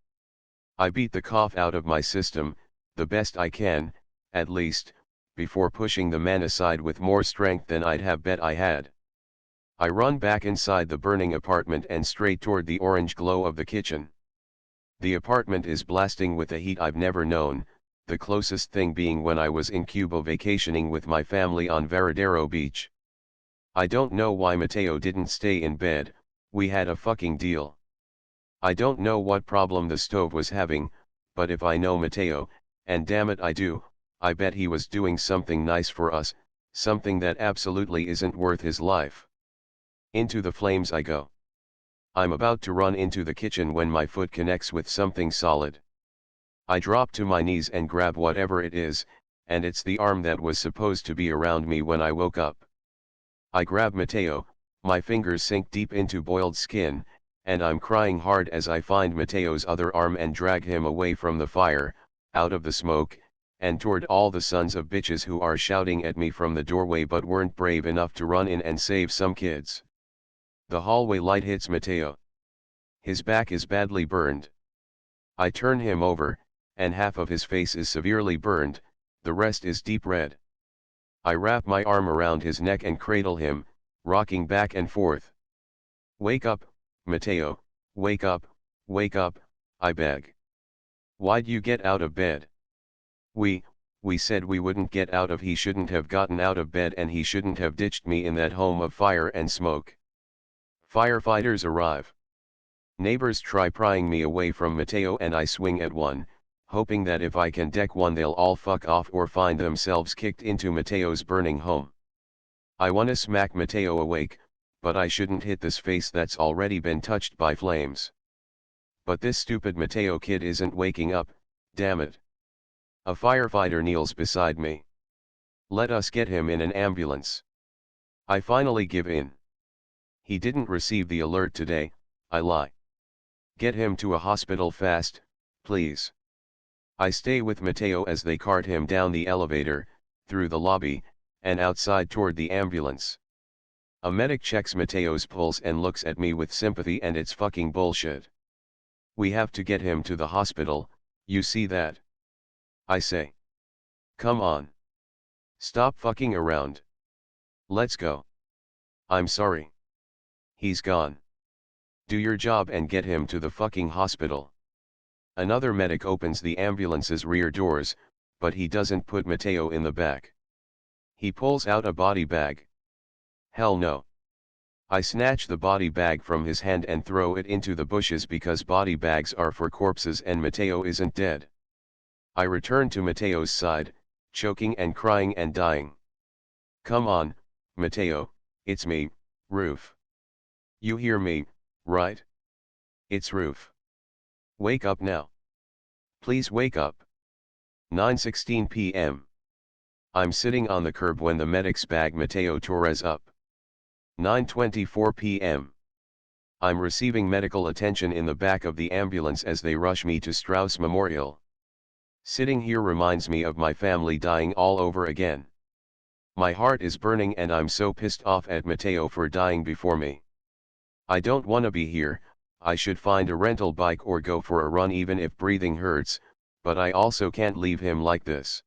I beat the cough out of my system, the best I can, at least, before pushing the man aside with more strength than I'd have bet I had. I run back inside the burning apartment and straight toward the orange glow of the kitchen. The apartment is blasting with a heat I've never known, the closest thing being when I was in Cuba vacationing with my family on Varadero Beach. I don't know why Mateo didn't stay in bed, we had a fucking deal. I don't know what problem the stove was having, but if I know Mateo, and damn it I do, I bet he was doing something nice for us, something that absolutely isn't worth his life. Into the flames I go. I'm about to run into the kitchen when my foot connects with something solid. I drop to my knees and grab whatever it is, and it's the arm that was supposed to be around me when I woke up. I grab Mateo, my fingers sink deep into boiled skin, and I'm crying hard as I find Mateo's other arm and drag him away from the fire, out of the smoke, and toward all the sons of bitches who are shouting at me from the doorway but weren't brave enough to run in and save some kids. The hallway light hits Mateo. His back is badly burned. I turn him over, and half of his face is severely burned, the rest is deep red. I wrap my arm around his neck and cradle him, rocking back and forth. "Wake up, Mateo, wake up, I beg. Why'd you get out of bed?" We said we wouldn't get out of. He shouldn't have gotten out of bed and he shouldn't have ditched me in that home of fire and smoke. Firefighters arrive. Neighbors try prying me away from Mateo and I swing at one, hoping that if I can deck one they'll all fuck off or find themselves kicked into Mateo's burning home. I wanna smack Mateo awake, but I shouldn't hit this face that's already been touched by flames. But this stupid Mateo kid isn't waking up, damn it. A firefighter kneels beside me. "Let us get him in an ambulance." I finally give in. "He didn't receive the alert today," I lie. "Get him to a hospital fast, please." I stay with Mateo as they cart him down the elevator, through the lobby, and outside toward the ambulance. A medic checks Mateo's pulse and looks at me with sympathy, and it's fucking bullshit. "We have to get him to the hospital, you see that?" I say. "Come on. Stop fucking around. Let's go." "I'm sorry. He's gone. Do your job and get him to the fucking hospital." Another medic opens the ambulance's rear doors, but he doesn't put Mateo in the back. He pulls out a body bag. Hell no. I snatch the body bag from his hand and throw it into the bushes because body bags are for corpses and Mateo isn't dead. I return to Mateo's side, choking and crying and dying. "Come on, Mateo, it's me, Ruf. You hear me, right? It's Ruf. Wake up now. Please wake up." 9:16 p.m. I'm sitting on the curb when the medics bag Mateo Torrez up. 9:24 p.m. I'm receiving medical attention in the back of the ambulance as they rush me to Strauss Memorial. Sitting here reminds me of my family dying all over again. My heart is burning and I'm so pissed off at Mateo for dying before me. I don't wanna be here. I should find a rental bike or go for a run even if breathing hurts, but I also can't leave him like this.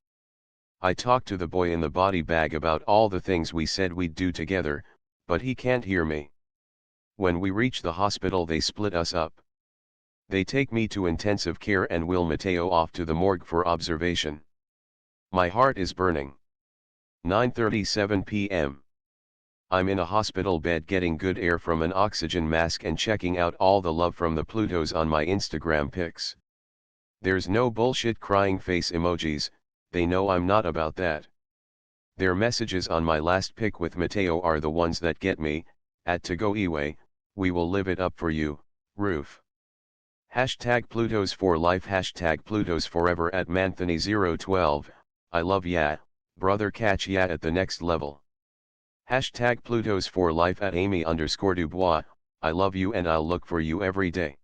I talk to the boy in the body bag about all the things we said we'd do together, but he can't hear me. When we reach the hospital they split us up. They take me to intensive care and wheel Mateo off to the morgue for observation. My heart is burning. 9:37 p.m. I'm in a hospital bed getting good air from an oxygen mask and checking out all the love from the Plutos on my Instagram pics. There's no bullshit crying face emojis, they know I'm not about that. Their messages on my last pic with Mateo are the ones that get me, at to go Iwe, we will live it up for you, Ruf. Hashtag Plutos for life, hashtag Plutos forever at Manthony012, I love ya, brother catch ya at the next level. Hashtag Plutos for life at Amy_Dubois, I love you and I'll look for you every day.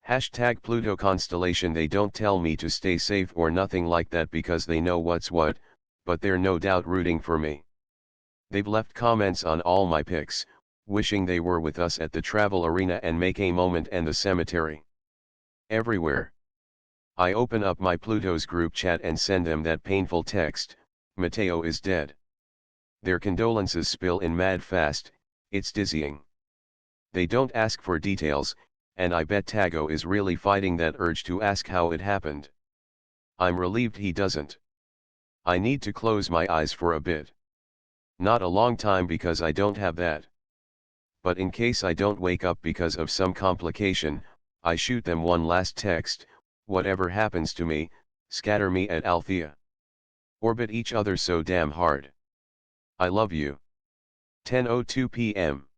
Hashtag Pluto constellation. They don't tell me to stay safe or nothing like that because they know what's what, but they're no doubt rooting for me. They've left comments on all my pics, wishing they were with us at the travel arena and make a moment and the cemetery. Everywhere. I open up my Pluto's group chat and send them that painful text, Mateo is dead. Their condolences spill in mad fast, it's dizzying. They don't ask for details, and I bet Tago is really fighting that urge to ask how it happened. I'm relieved he doesn't. I need to close my eyes for a bit. Not a long time because I don't have that. But in case I don't wake up because of some complication, I shoot them one last text, whatever happens to me, scatter me at Althea. Orbit each other so damn hard. I love you. 10:02 p.m.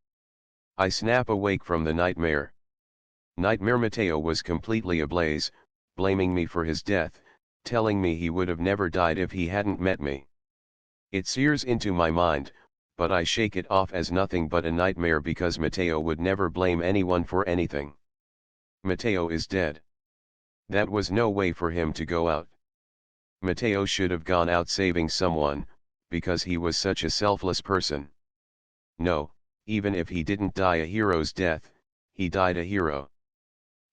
I snap awake from the nightmare. Nightmare Mateo was completely ablaze, blaming me for his death, telling me he would have never died if he hadn't met me. It sears into my mind, but I shake it off as nothing but a nightmare because Mateo would never blame anyone for anything. Mateo is dead. That was no way for him to go out. Mateo should have gone out saving someone, because he was such a selfless person. No, even if he didn't die a hero's death, he died a hero.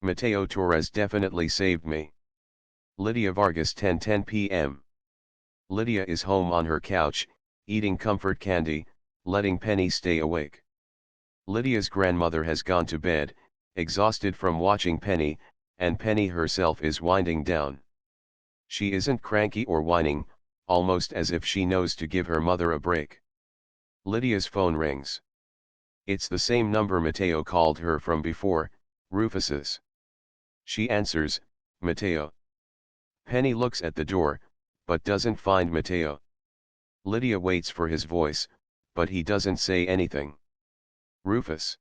Mateo Torrez definitely saved me. Lydia Vargas 10:10 p.m. Lydia is home on her couch, eating comfort candy, letting Penny stay awake. Lydia's grandmother has gone to bed, exhausted from watching Penny, and Penny herself is winding down. She isn't cranky or whining, almost as if she knows to give her mother a break. Lydia's phone rings. It's the same number Mateo called her from before, Rufus's. She answers, "Mateo." Penny looks at the door, but doesn't find Mateo. Lydia waits for his voice, but he doesn't say anything. "Rufus."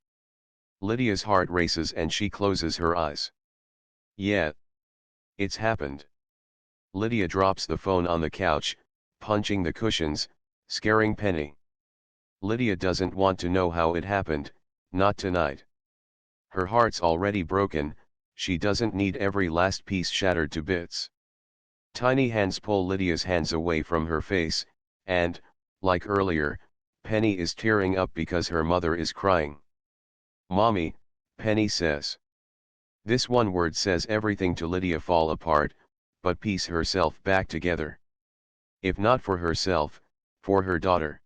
Lydia's heart races and she closes her eyes. Yeah. It's happened. Lydia drops the phone on the couch, punching the cushions, scaring Penny. Lydia doesn't want to know how it happened, not tonight. Her heart's already broken, she doesn't need every last piece shattered to bits. Tiny hands pull Lydia's hands away from her face, and, like earlier, Penny is tearing up because her mother is crying. "Mommy," Penny says. This one word says everything to Lydia. Fall apart, but piece herself back together. If not for herself, for her daughter.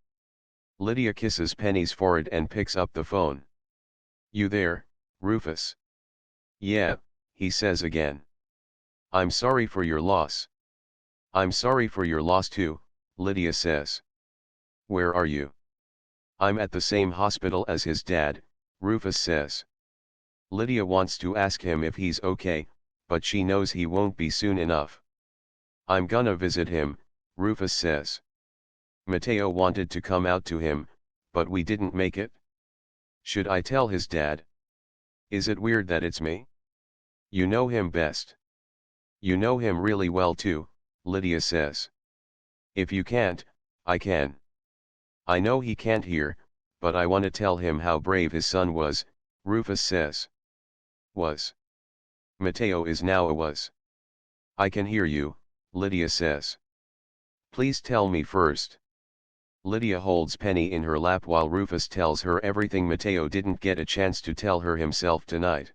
Lydia kisses Penny's forehead and picks up the phone. "You there, Rufus?" "Yeah," he says again. "I'm sorry for your loss." "I'm sorry for your loss too," Lydia says. "Where are you?" "I'm at the same hospital as his dad," Rufus says. Lydia wants to ask him if he's okay, but she knows he won't be soon enough. "I'm gonna visit him," Rufus says. "Mateo wanted to come out to him, but we didn't make it. Should I tell his dad? Is it weird that it's me? You know him best." "You know him really well too," Lydia says. "If you can't, I can. I know he can't hear, but I want to tell him how brave his son was," Rufus says. "Was. Mateo is now a was." "I can hear you," Lydia says. "Please tell me first." Lydia holds Penny in her lap while Rufus tells her everything Mateo didn't get a chance to tell her himself tonight.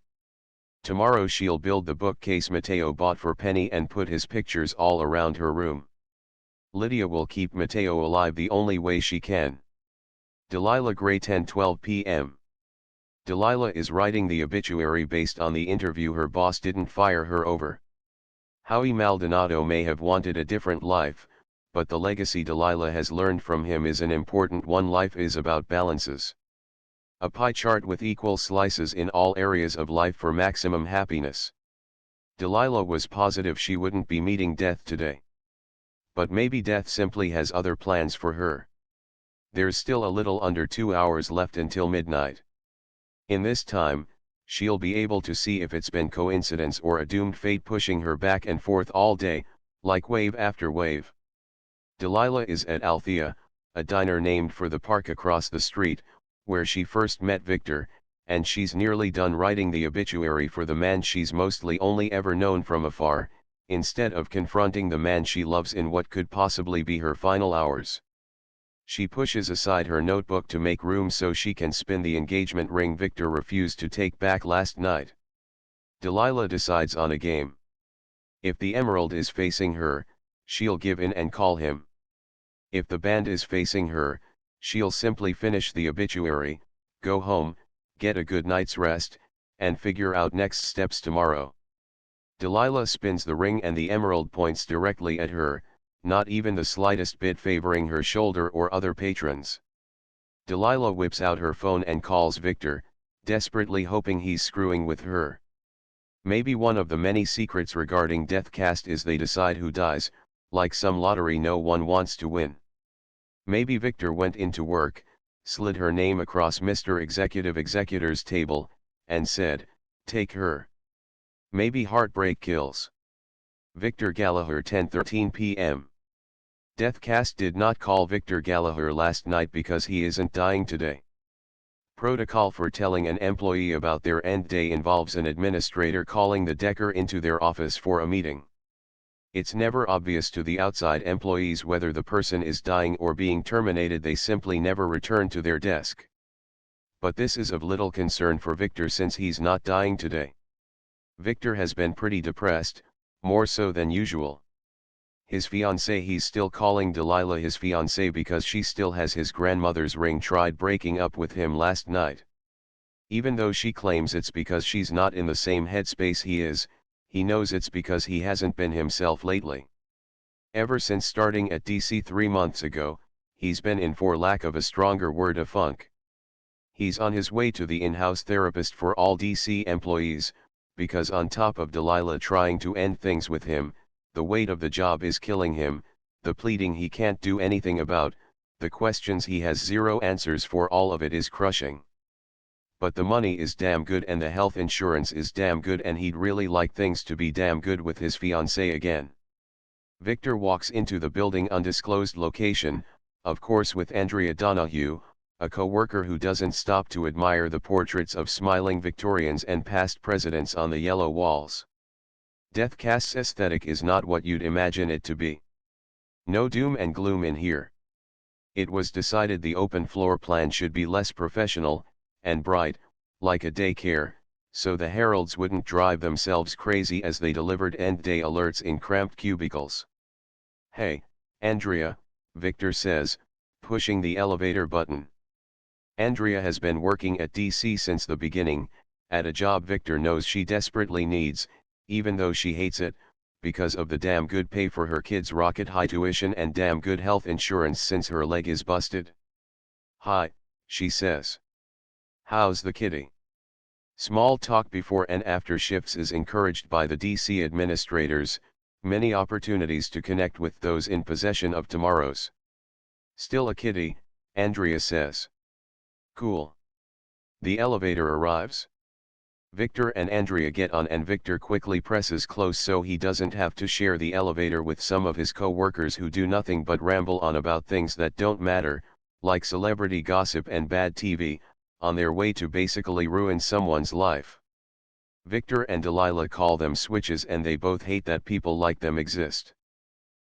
Tomorrow she'll build the bookcase Mateo bought for Penny and put his pictures all around her room. Lydia will keep Mateo alive the only way she can. Delilah Gray 10:12 p.m. Delilah is writing the obituary based on the interview her boss didn't fire her over. Howie Maldonado may have wanted a different life, but the legacy Delilah has learned from him is an important one. Life is about balances. A pie chart with equal slices in all areas of life for maximum happiness. Delilah was positive she wouldn't be meeting death today. But maybe death simply has other plans for her. There's still a little under 2 hours left until midnight. In this time, she'll be able to see if it's been coincidence or a doomed fate pushing her back and forth all day, like wave after wave. Delilah is at Althea, a diner named for the park across the street, where she first met Victor, and she's nearly done writing the obituary for the man she's mostly only ever known from afar, instead of confronting the man she loves in what could possibly be her final hours. She pushes aside her notebook to make room so she can spin the engagement ring Victor refused to take back last night. Delilah decides on a game. If the emerald is facing her, she'll give in and call him. If the band is facing her, she'll simply finish the obituary, go home, get a good night's rest, and figure out next steps tomorrow. Delilah spins the ring and the emerald points directly at her, not even the slightest bit favoring her shoulder or other patrons. Delilah whips out her phone and calls Victor, desperately hoping he's screwing with her. Maybe one of the many secrets regarding death cast is they decide who dies, like some lottery no one wants to win. Maybe Victor went into work, slid her name across Mr. Executor's table, and said, "Take her." Maybe heartbreak kills. Victor Gallagher 10:13 p.m. Deathcast did not call Victor Gallagher last night because he isn't dying today. Protocol for telling an employee about their end day involves an administrator calling the Decker into their office for a meeting. It's never obvious to the outside employees whether the person is dying or being terminated. They simply never return to their desk. But this is of little concern for Victor since he's not dying today. Victor has been pretty depressed, more so than usual. His fiancée, he's still calling Delilah his fiancée because she still has his grandmother's ring, tried breaking up with him last night. Even though she claims it's because she's not in the same headspace he is, he knows it's because he hasn't been himself lately. Ever since starting at DC 3 months ago, he's been in, for lack of a stronger word, a funk. He's on his way to the in-house therapist for all DC employees, because on top of Delilah trying to end things with him, the weight of the job is killing him, the pleading he can't do anything about, the questions he has zero answers for, all of it is crushing. But the money is damn good and the health insurance is damn good, and he'd really like things to be damn good with his fiancée again. Victor walks into the building undisclosed location, of course with Andrea Donahue, a co-worker who doesn't stop to admire the portraits of smiling Victorians and past presidents on the yellow walls. Death Cast's aesthetic is not what you'd imagine it to be. No doom and gloom in here. It was decided the open floor plan should be less professional and bright, like a daycare, so the heralds wouldn't drive themselves crazy as they delivered end-day alerts in cramped cubicles. "Hey, Andrea," Victor says, pushing the elevator button. Andrea has been working at DC since the beginning, at a job Victor knows she desperately needs, even though she hates it, because of the damn good pay for her kids' rocket-high tuition and damn good health insurance since her leg is busted. "Hi," she says. "How's the kitty?" Small talk before and after shifts is encouraged by the DC administrators, many opportunities to connect with those in possession of tomorrows. "Still a kitty," Andrea says. "Cool." The elevator arrives. Victor and Andrea get on and Victor quickly presses close so he doesn't have to share the elevator with some of his co-workers who do nothing but ramble on about things that don't matter, like celebrity gossip and bad TV, on their way to basically ruin someone's life. Victor and Delilah call them switches and they both hate that people like them exist.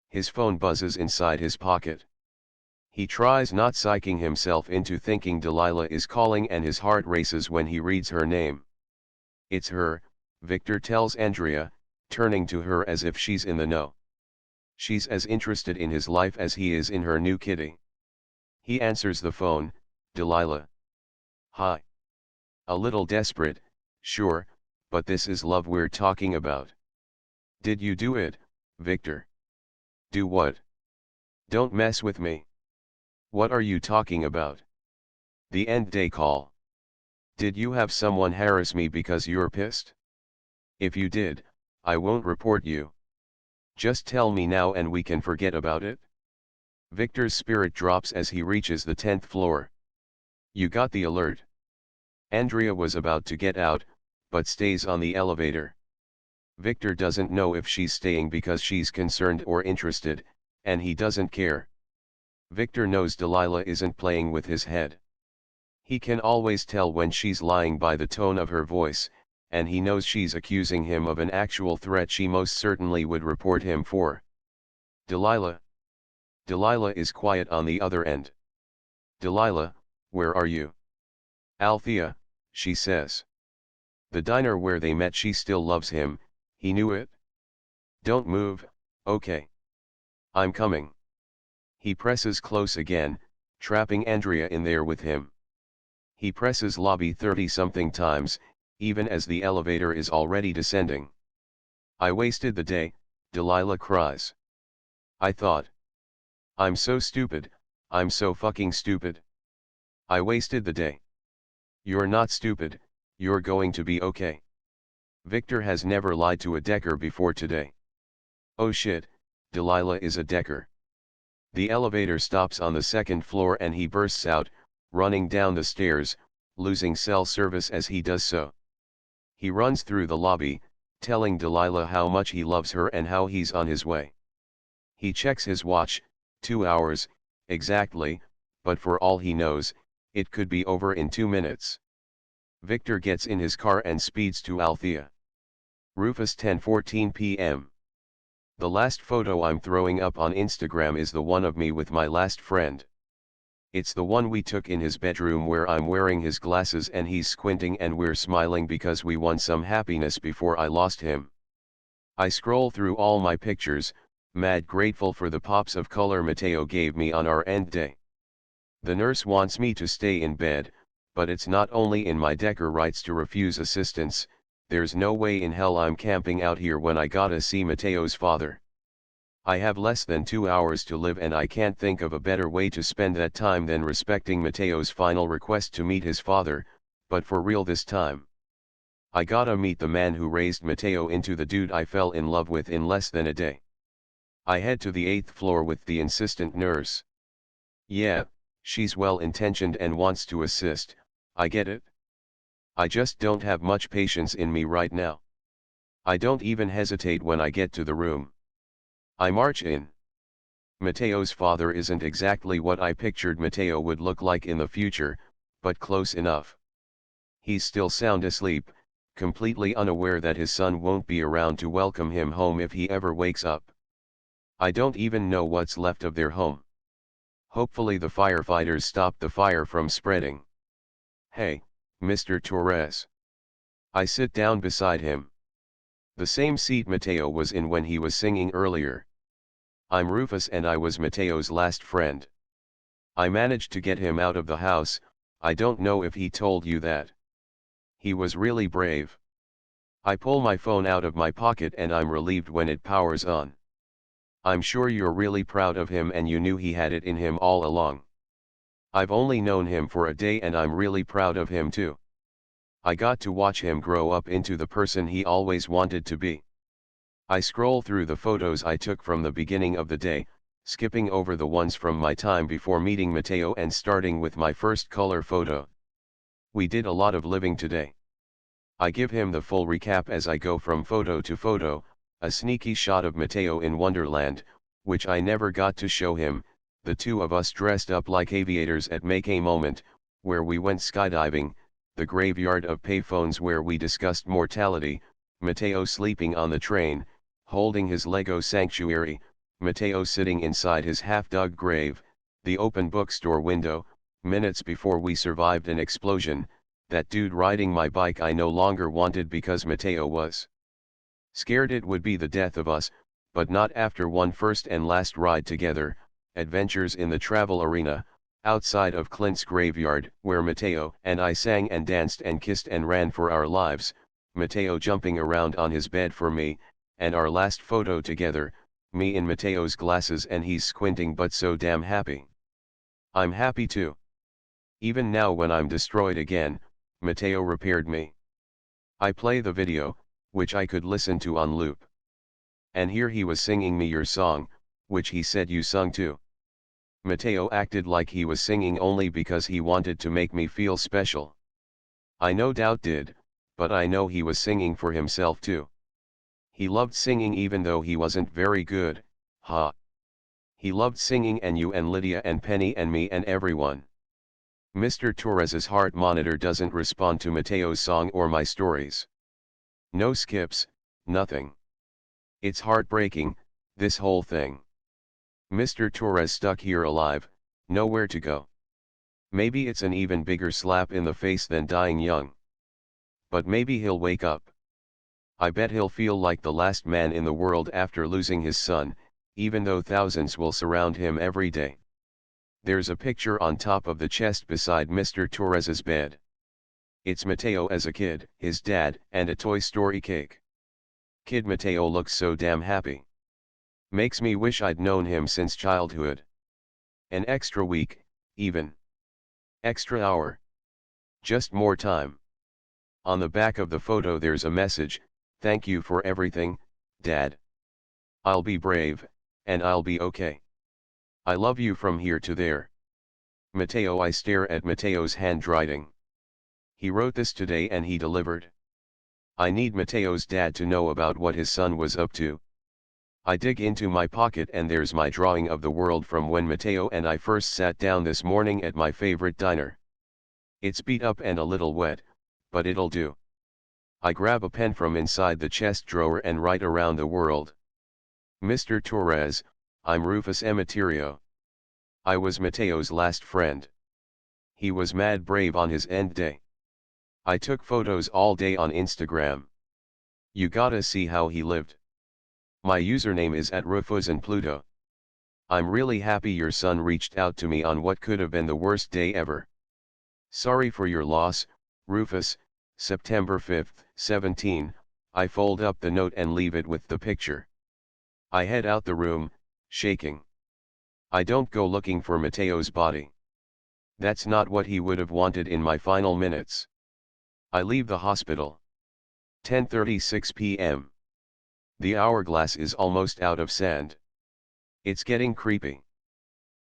His phone buzzes inside his pocket. He tries not psyching himself into thinking Delilah is calling and his heart races when he reads her name. "It's her," Victor tells Andrea, turning to her as if she's in the know. She's as interested in his life as he is in her new kitty. He answers the phone. "Delilah." "Hi." "A little desperate, sure, but this is love we're talking about." "Did you do it, Victor?" "Do what?" "Don't mess with me." "What are you talking about?" "The end-day call." "Did you have someone harass me because you're pissed?" "If you did, I won't report you. Just tell me now and we can forget about it." Victor's spirit drops as he reaches the 10th floor. "You got the alert." Andrea was about to get out, but stays on the elevator. Victor doesn't know if she's staying because she's concerned or interested, and he doesn't care. Victor knows Delilah isn't playing with his head. He can always tell when she's lying by the tone of her voice, and he knows she's accusing him of an actual threat she most certainly would report him for. "Delilah." Delilah is quiet on the other end. "Delilah, where are you?" "Althea," she says. "The diner where they met." She still loves him, he knew it. "Don't move, okay? I'm coming." He presses close again, trapping Andrea in there with him. He presses lobby 30-something times, even as the elevator is already descending. "I wasted the day," Delilah cries. "I thought. I'm so stupid, I'm so fucking stupid. I wasted the day." "You're not stupid, you're going to be okay." Victor has never lied to a Decker before today. "Oh shit, Delilah is a Decker." The elevator stops on the 2nd floor and he bursts out, running down the stairs, losing cell service as he does so. He runs through the lobby, telling Delilah how much he loves her and how he's on his way. He checks his watch, 2 hours, exactly, but for all he knows, it could be over in 2 minutes. Victor gets in his car and speeds to Althea. Rufus, 10:14 p.m. The last photo I'm throwing up on Instagram is the one of me with my last friend. It's the one we took in his bedroom where I'm wearing his glasses and he's squinting and we're smiling because we won some happiness before I lost him. I scroll through all my pictures, mad grateful for the pops of color Mateo gave me on our end day. The nurse wants me to stay in bed, but it's not only in my Decker rights to refuse assistance. There's no way in hell I'm camping out here when I gotta see Mateo's father. I have less than 2 hours to live and I can't think of a better way to spend that time than respecting Mateo's final request to meet his father, but for real this time. I gotta meet the man who raised Mateo into the dude I fell in love with in less than a day. I head to the 8th floor with the insistent nurse. Yeah, she's well-intentioned and wants to assist, I get it. I just don't have much patience in me right now. I don't even hesitate when I get to the room. I march in. Mateo's father isn't exactly what I pictured Mateo would look like in the future, but close enough. He's still sound asleep, completely unaware that his son won't be around to welcome him home if he ever wakes up. I don't even know what's left of their home. Hopefully the firefighters stopped the fire from spreading. Hey, Mr. Torrez. I sit down beside him. The same seat Mateo was in when he was singing earlier. I'm Rufus and I was Mateo's last friend. I managed to get him out of the house. I don't know if he told you that. He was really brave. I pull my phone out of my pocket and I'm relieved when it powers on. I'm sure you're really proud of him and you knew he had it in him all along. I've only known him for a day and I'm really proud of him too. I got to watch him grow up into the person he always wanted to be. I scroll through the photos I took from the beginning of the day, skipping over the ones from my time before meeting Mateo and starting with my first color photo. We did a lot of living today. I give him the full recap as I go from photo to photo, a sneaky shot of Mateo in Wonderland, which I never got to show him, the two of us dressed up like aviators at Make a Moment, where we went skydiving, the graveyard of payphones where we discussed mortality, Mateo sleeping on the train, holding his Lego sanctuary, Mateo sitting inside his half-dug grave, the open bookstore window, minutes before we survived an explosion, that dude riding my bike I no longer wanted because Mateo was scared it would be the death of us, but not after one first and last ride together, adventures in the travel arena, outside of Clint's graveyard, where Mateo and I sang and danced and kissed and ran for our lives, Mateo jumping around on his bed for me, and our last photo together, me in Mateo's glasses and he's squinting but so damn happy. I'm happy too. Even now when I'm destroyed again, Mateo repaired me. I play the video, which I could listen to on loop. And here he was singing me your song, which he said you sung too. Mateo acted like he was singing only because he wanted to make me feel special. I no doubt did, but I know he was singing for himself too. He loved singing even though he wasn't very good, ha. He loved singing and you and Lydia and Penny and me and everyone. Mr. Torres's heart monitor doesn't respond to Mateo's song or my stories. No skips, nothing. It's heartbreaking, this whole thing. Mr. Torrez stuck here alive, nowhere to go. Maybe it's an even bigger slap in the face than dying young. But maybe he'll wake up. I bet he'll feel like the last man in the world after losing his son, even though thousands will surround him every day. There's a picture on top of the chest beside Mr. Torres's bed. It's Mateo as a kid, his dad, and a Toy Story cake. Kid Mateo looks so damn happy. Makes me wish I'd known him since childhood. An extra week, even. Extra hour. Just more time. On the back of the photo there's a message, thank you for everything, Dad. I'll be brave, and I'll be okay. I love you from here to there. Mateo. I stare at Mateo's handwriting. He wrote this today and he delivered. I need Mateo's dad to know about what his son was up to. I dig into my pocket and there's my drawing of the world from when Mateo and I first sat down this morning at my favorite diner. It's beat up and a little wet, but it'll do. I grab a pen from inside the chest drawer and write around the world. Mr. Torrez, I'm Rufus Emeterio. I was Mateo's last friend. He was mad brave on his end day. I took photos all day on Instagram. You gotta see how he lived. My username is @RufusandPluto. I'm really happy your son reached out to me on what could have been the worst day ever. Sorry for your loss, Rufus. September 5, 17, I fold up the note and leave it with the picture. I head out the room, shaking. I don't go looking for Mateo's body. That's not what he would have wanted in my final minutes. I leave the hospital. 10:36 p.m. The hourglass is almost out of sand. It's getting creepy.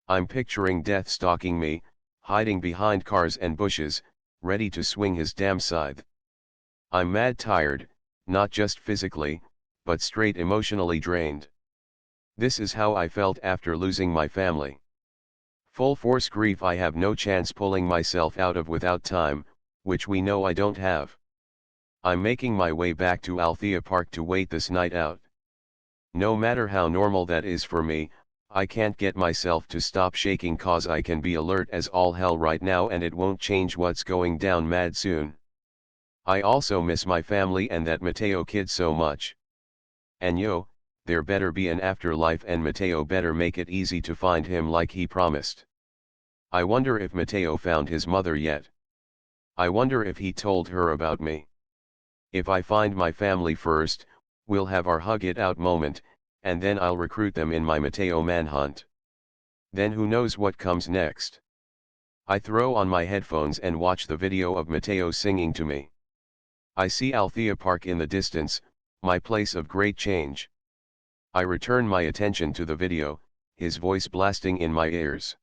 I'm picturing death stalking me, hiding behind cars and bushes, ready to swing his damn scythe. I'm mad tired, not just physically, but straight emotionally drained. This is how I felt after losing my family. Full force grief I have no chance pulling myself out of without time, which we know I don't have. I'm making my way back to Althea Park to wait this night out. No matter how normal that is for me, I can't get myself to stop shaking cause I can be alert as all hell right now and it won't change what's going down mad soon. I also miss my family and that Mateo kid so much. And yo, there better be an afterlife and Mateo better make it easy to find him like he promised. I wonder if Mateo found his mother yet. I wonder if he told her about me. If I find my family first, we'll have our hug it out moment, and then I'll recruit them in my Mateo manhunt. Then who knows what comes next. I throw on my headphones and watch the video of Mateo singing to me. I see Althea Park in the distance, my place of great change. I return my attention to the video, his voice blasting in my ears.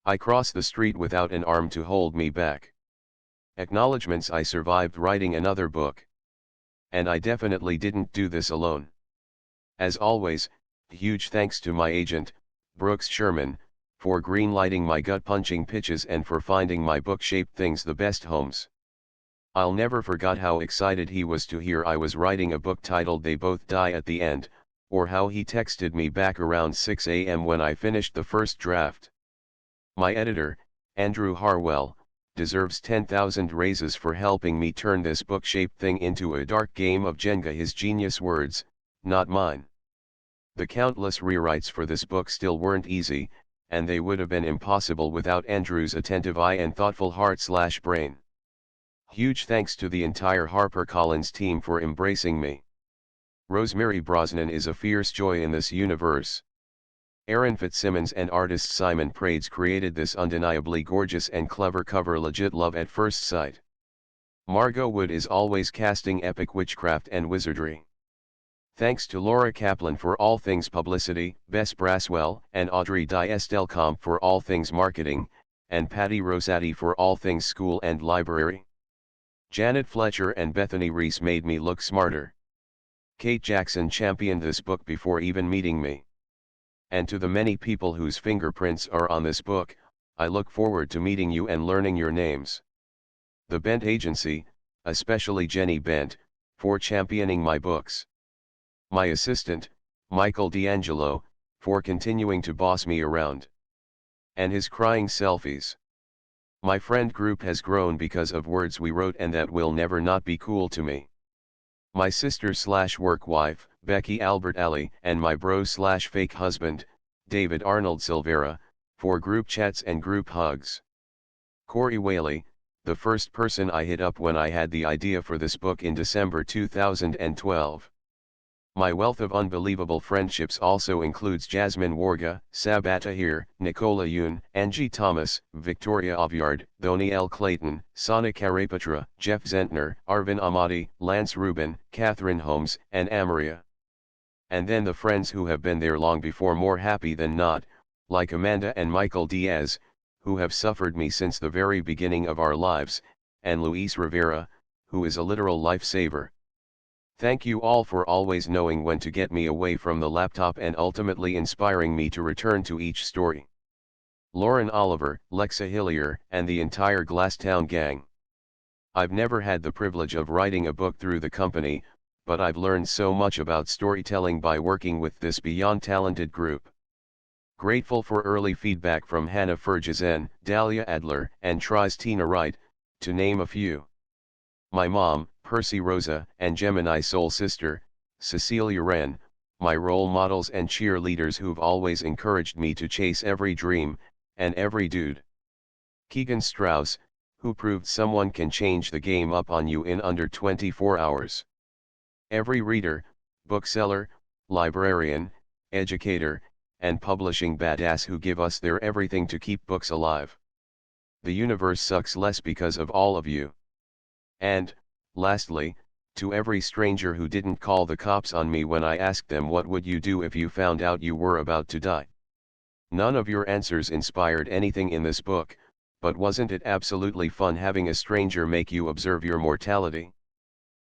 I cross the street without an arm to hold me back. Acknowledgements I survived writing another book. And I definitely didn't do this alone. As always, huge thanks to my agent, Brooks Sherman, for greenlighting my gut-punching pitches and for finding my book-shaped things the best homes. I'll never forget how excited he was to hear I was writing a book titled They Both Die at the End, or how he texted me back around 6 a.m. when I finished the first draft. My editor, Andrew Harwell, deserves 10,000 raises for helping me turn this book-shaped thing into a dark game of Jenga, his genius words, not mine. The countless rewrites for this book still weren't easy, and they would have been impossible without Andrew's attentive eye and thoughtful heart/brain. Huge thanks to the entire HarperCollins team for embracing me. Rosemary Brosnan is a fierce joy in this universe. Aaron Fitzsimmons and artist Simon Prades created this undeniably gorgeous and clever cover, legit love at first sight. Margot Wood is always casting epic witchcraft and wizardry. Thanks to Laura Kaplan for all things publicity, Bess Braswell and Audrey Diestelkamp for all things marketing, and Patty Rosati for all things school and library. Janet Fletcher and Bethany Reese made me look smarter. Kate Jackson championed this book before even meeting me. And to the many people whose fingerprints are on this book, I look forward to meeting you and learning your names. The Bent Agency, especially Jenny Bent, for championing my books. My assistant, Michael D'Angelo, for continuing to boss me around. And his crying selfies. My friend group has grown because of words we wrote and that will never not be cool to me. My sister/work wife, Becky Albert Alley, and my bro/fake husband, David Arnold Silvera, for group chats and group hugs. Corey Whaley, the first person I hit up when I had the idea for this book in December 2012. My wealth of unbelievable friendships also includes Jasmine Warga, Sabata Tahir, Nicola Yoon, Angie Thomas, Victoria Aviard, Dhoni L. Clayton, Sana Karapatra, Jeff Zentner, Arvin Amadi, Lance Rubin, Catherine Holmes, and Amaria. And then the friends who have been there long before, more happy than not, like Amanda and Michael Diaz, who have suffered me since the very beginning of our lives, and Luis Rivera, who is a literal lifesaver. Thank you all for always knowing when to get me away from the laptop and ultimately inspiring me to return to each story. Lauren Oliver, Lexa Hillier, and the entire Glasstown gang. I've never had the privilege of writing a book through the company, but I've learned so much about storytelling by working with this beyond talented group. Grateful for early feedback from Hannah Ferguson, Dahlia Adler, and Tries Tina Wright, to name a few. My mom, Percy Rosa, and Gemini soul sister, Cecilia Wren, my role models and cheerleaders who've always encouraged me to chase every dream, and every dude. Keegan Strauss, who proved someone can change the game up on you in under 24 hours. Every reader, bookseller, librarian, educator, and publishing badass who give us their everything to keep books alive. The universe sucks less because of all of you. And, lastly, to every stranger who didn't call the cops on me when I asked them what would you do if you found out you were about to die. None of your answers inspired anything in this book, but wasn't it absolutely fun having a stranger make you observe your mortality?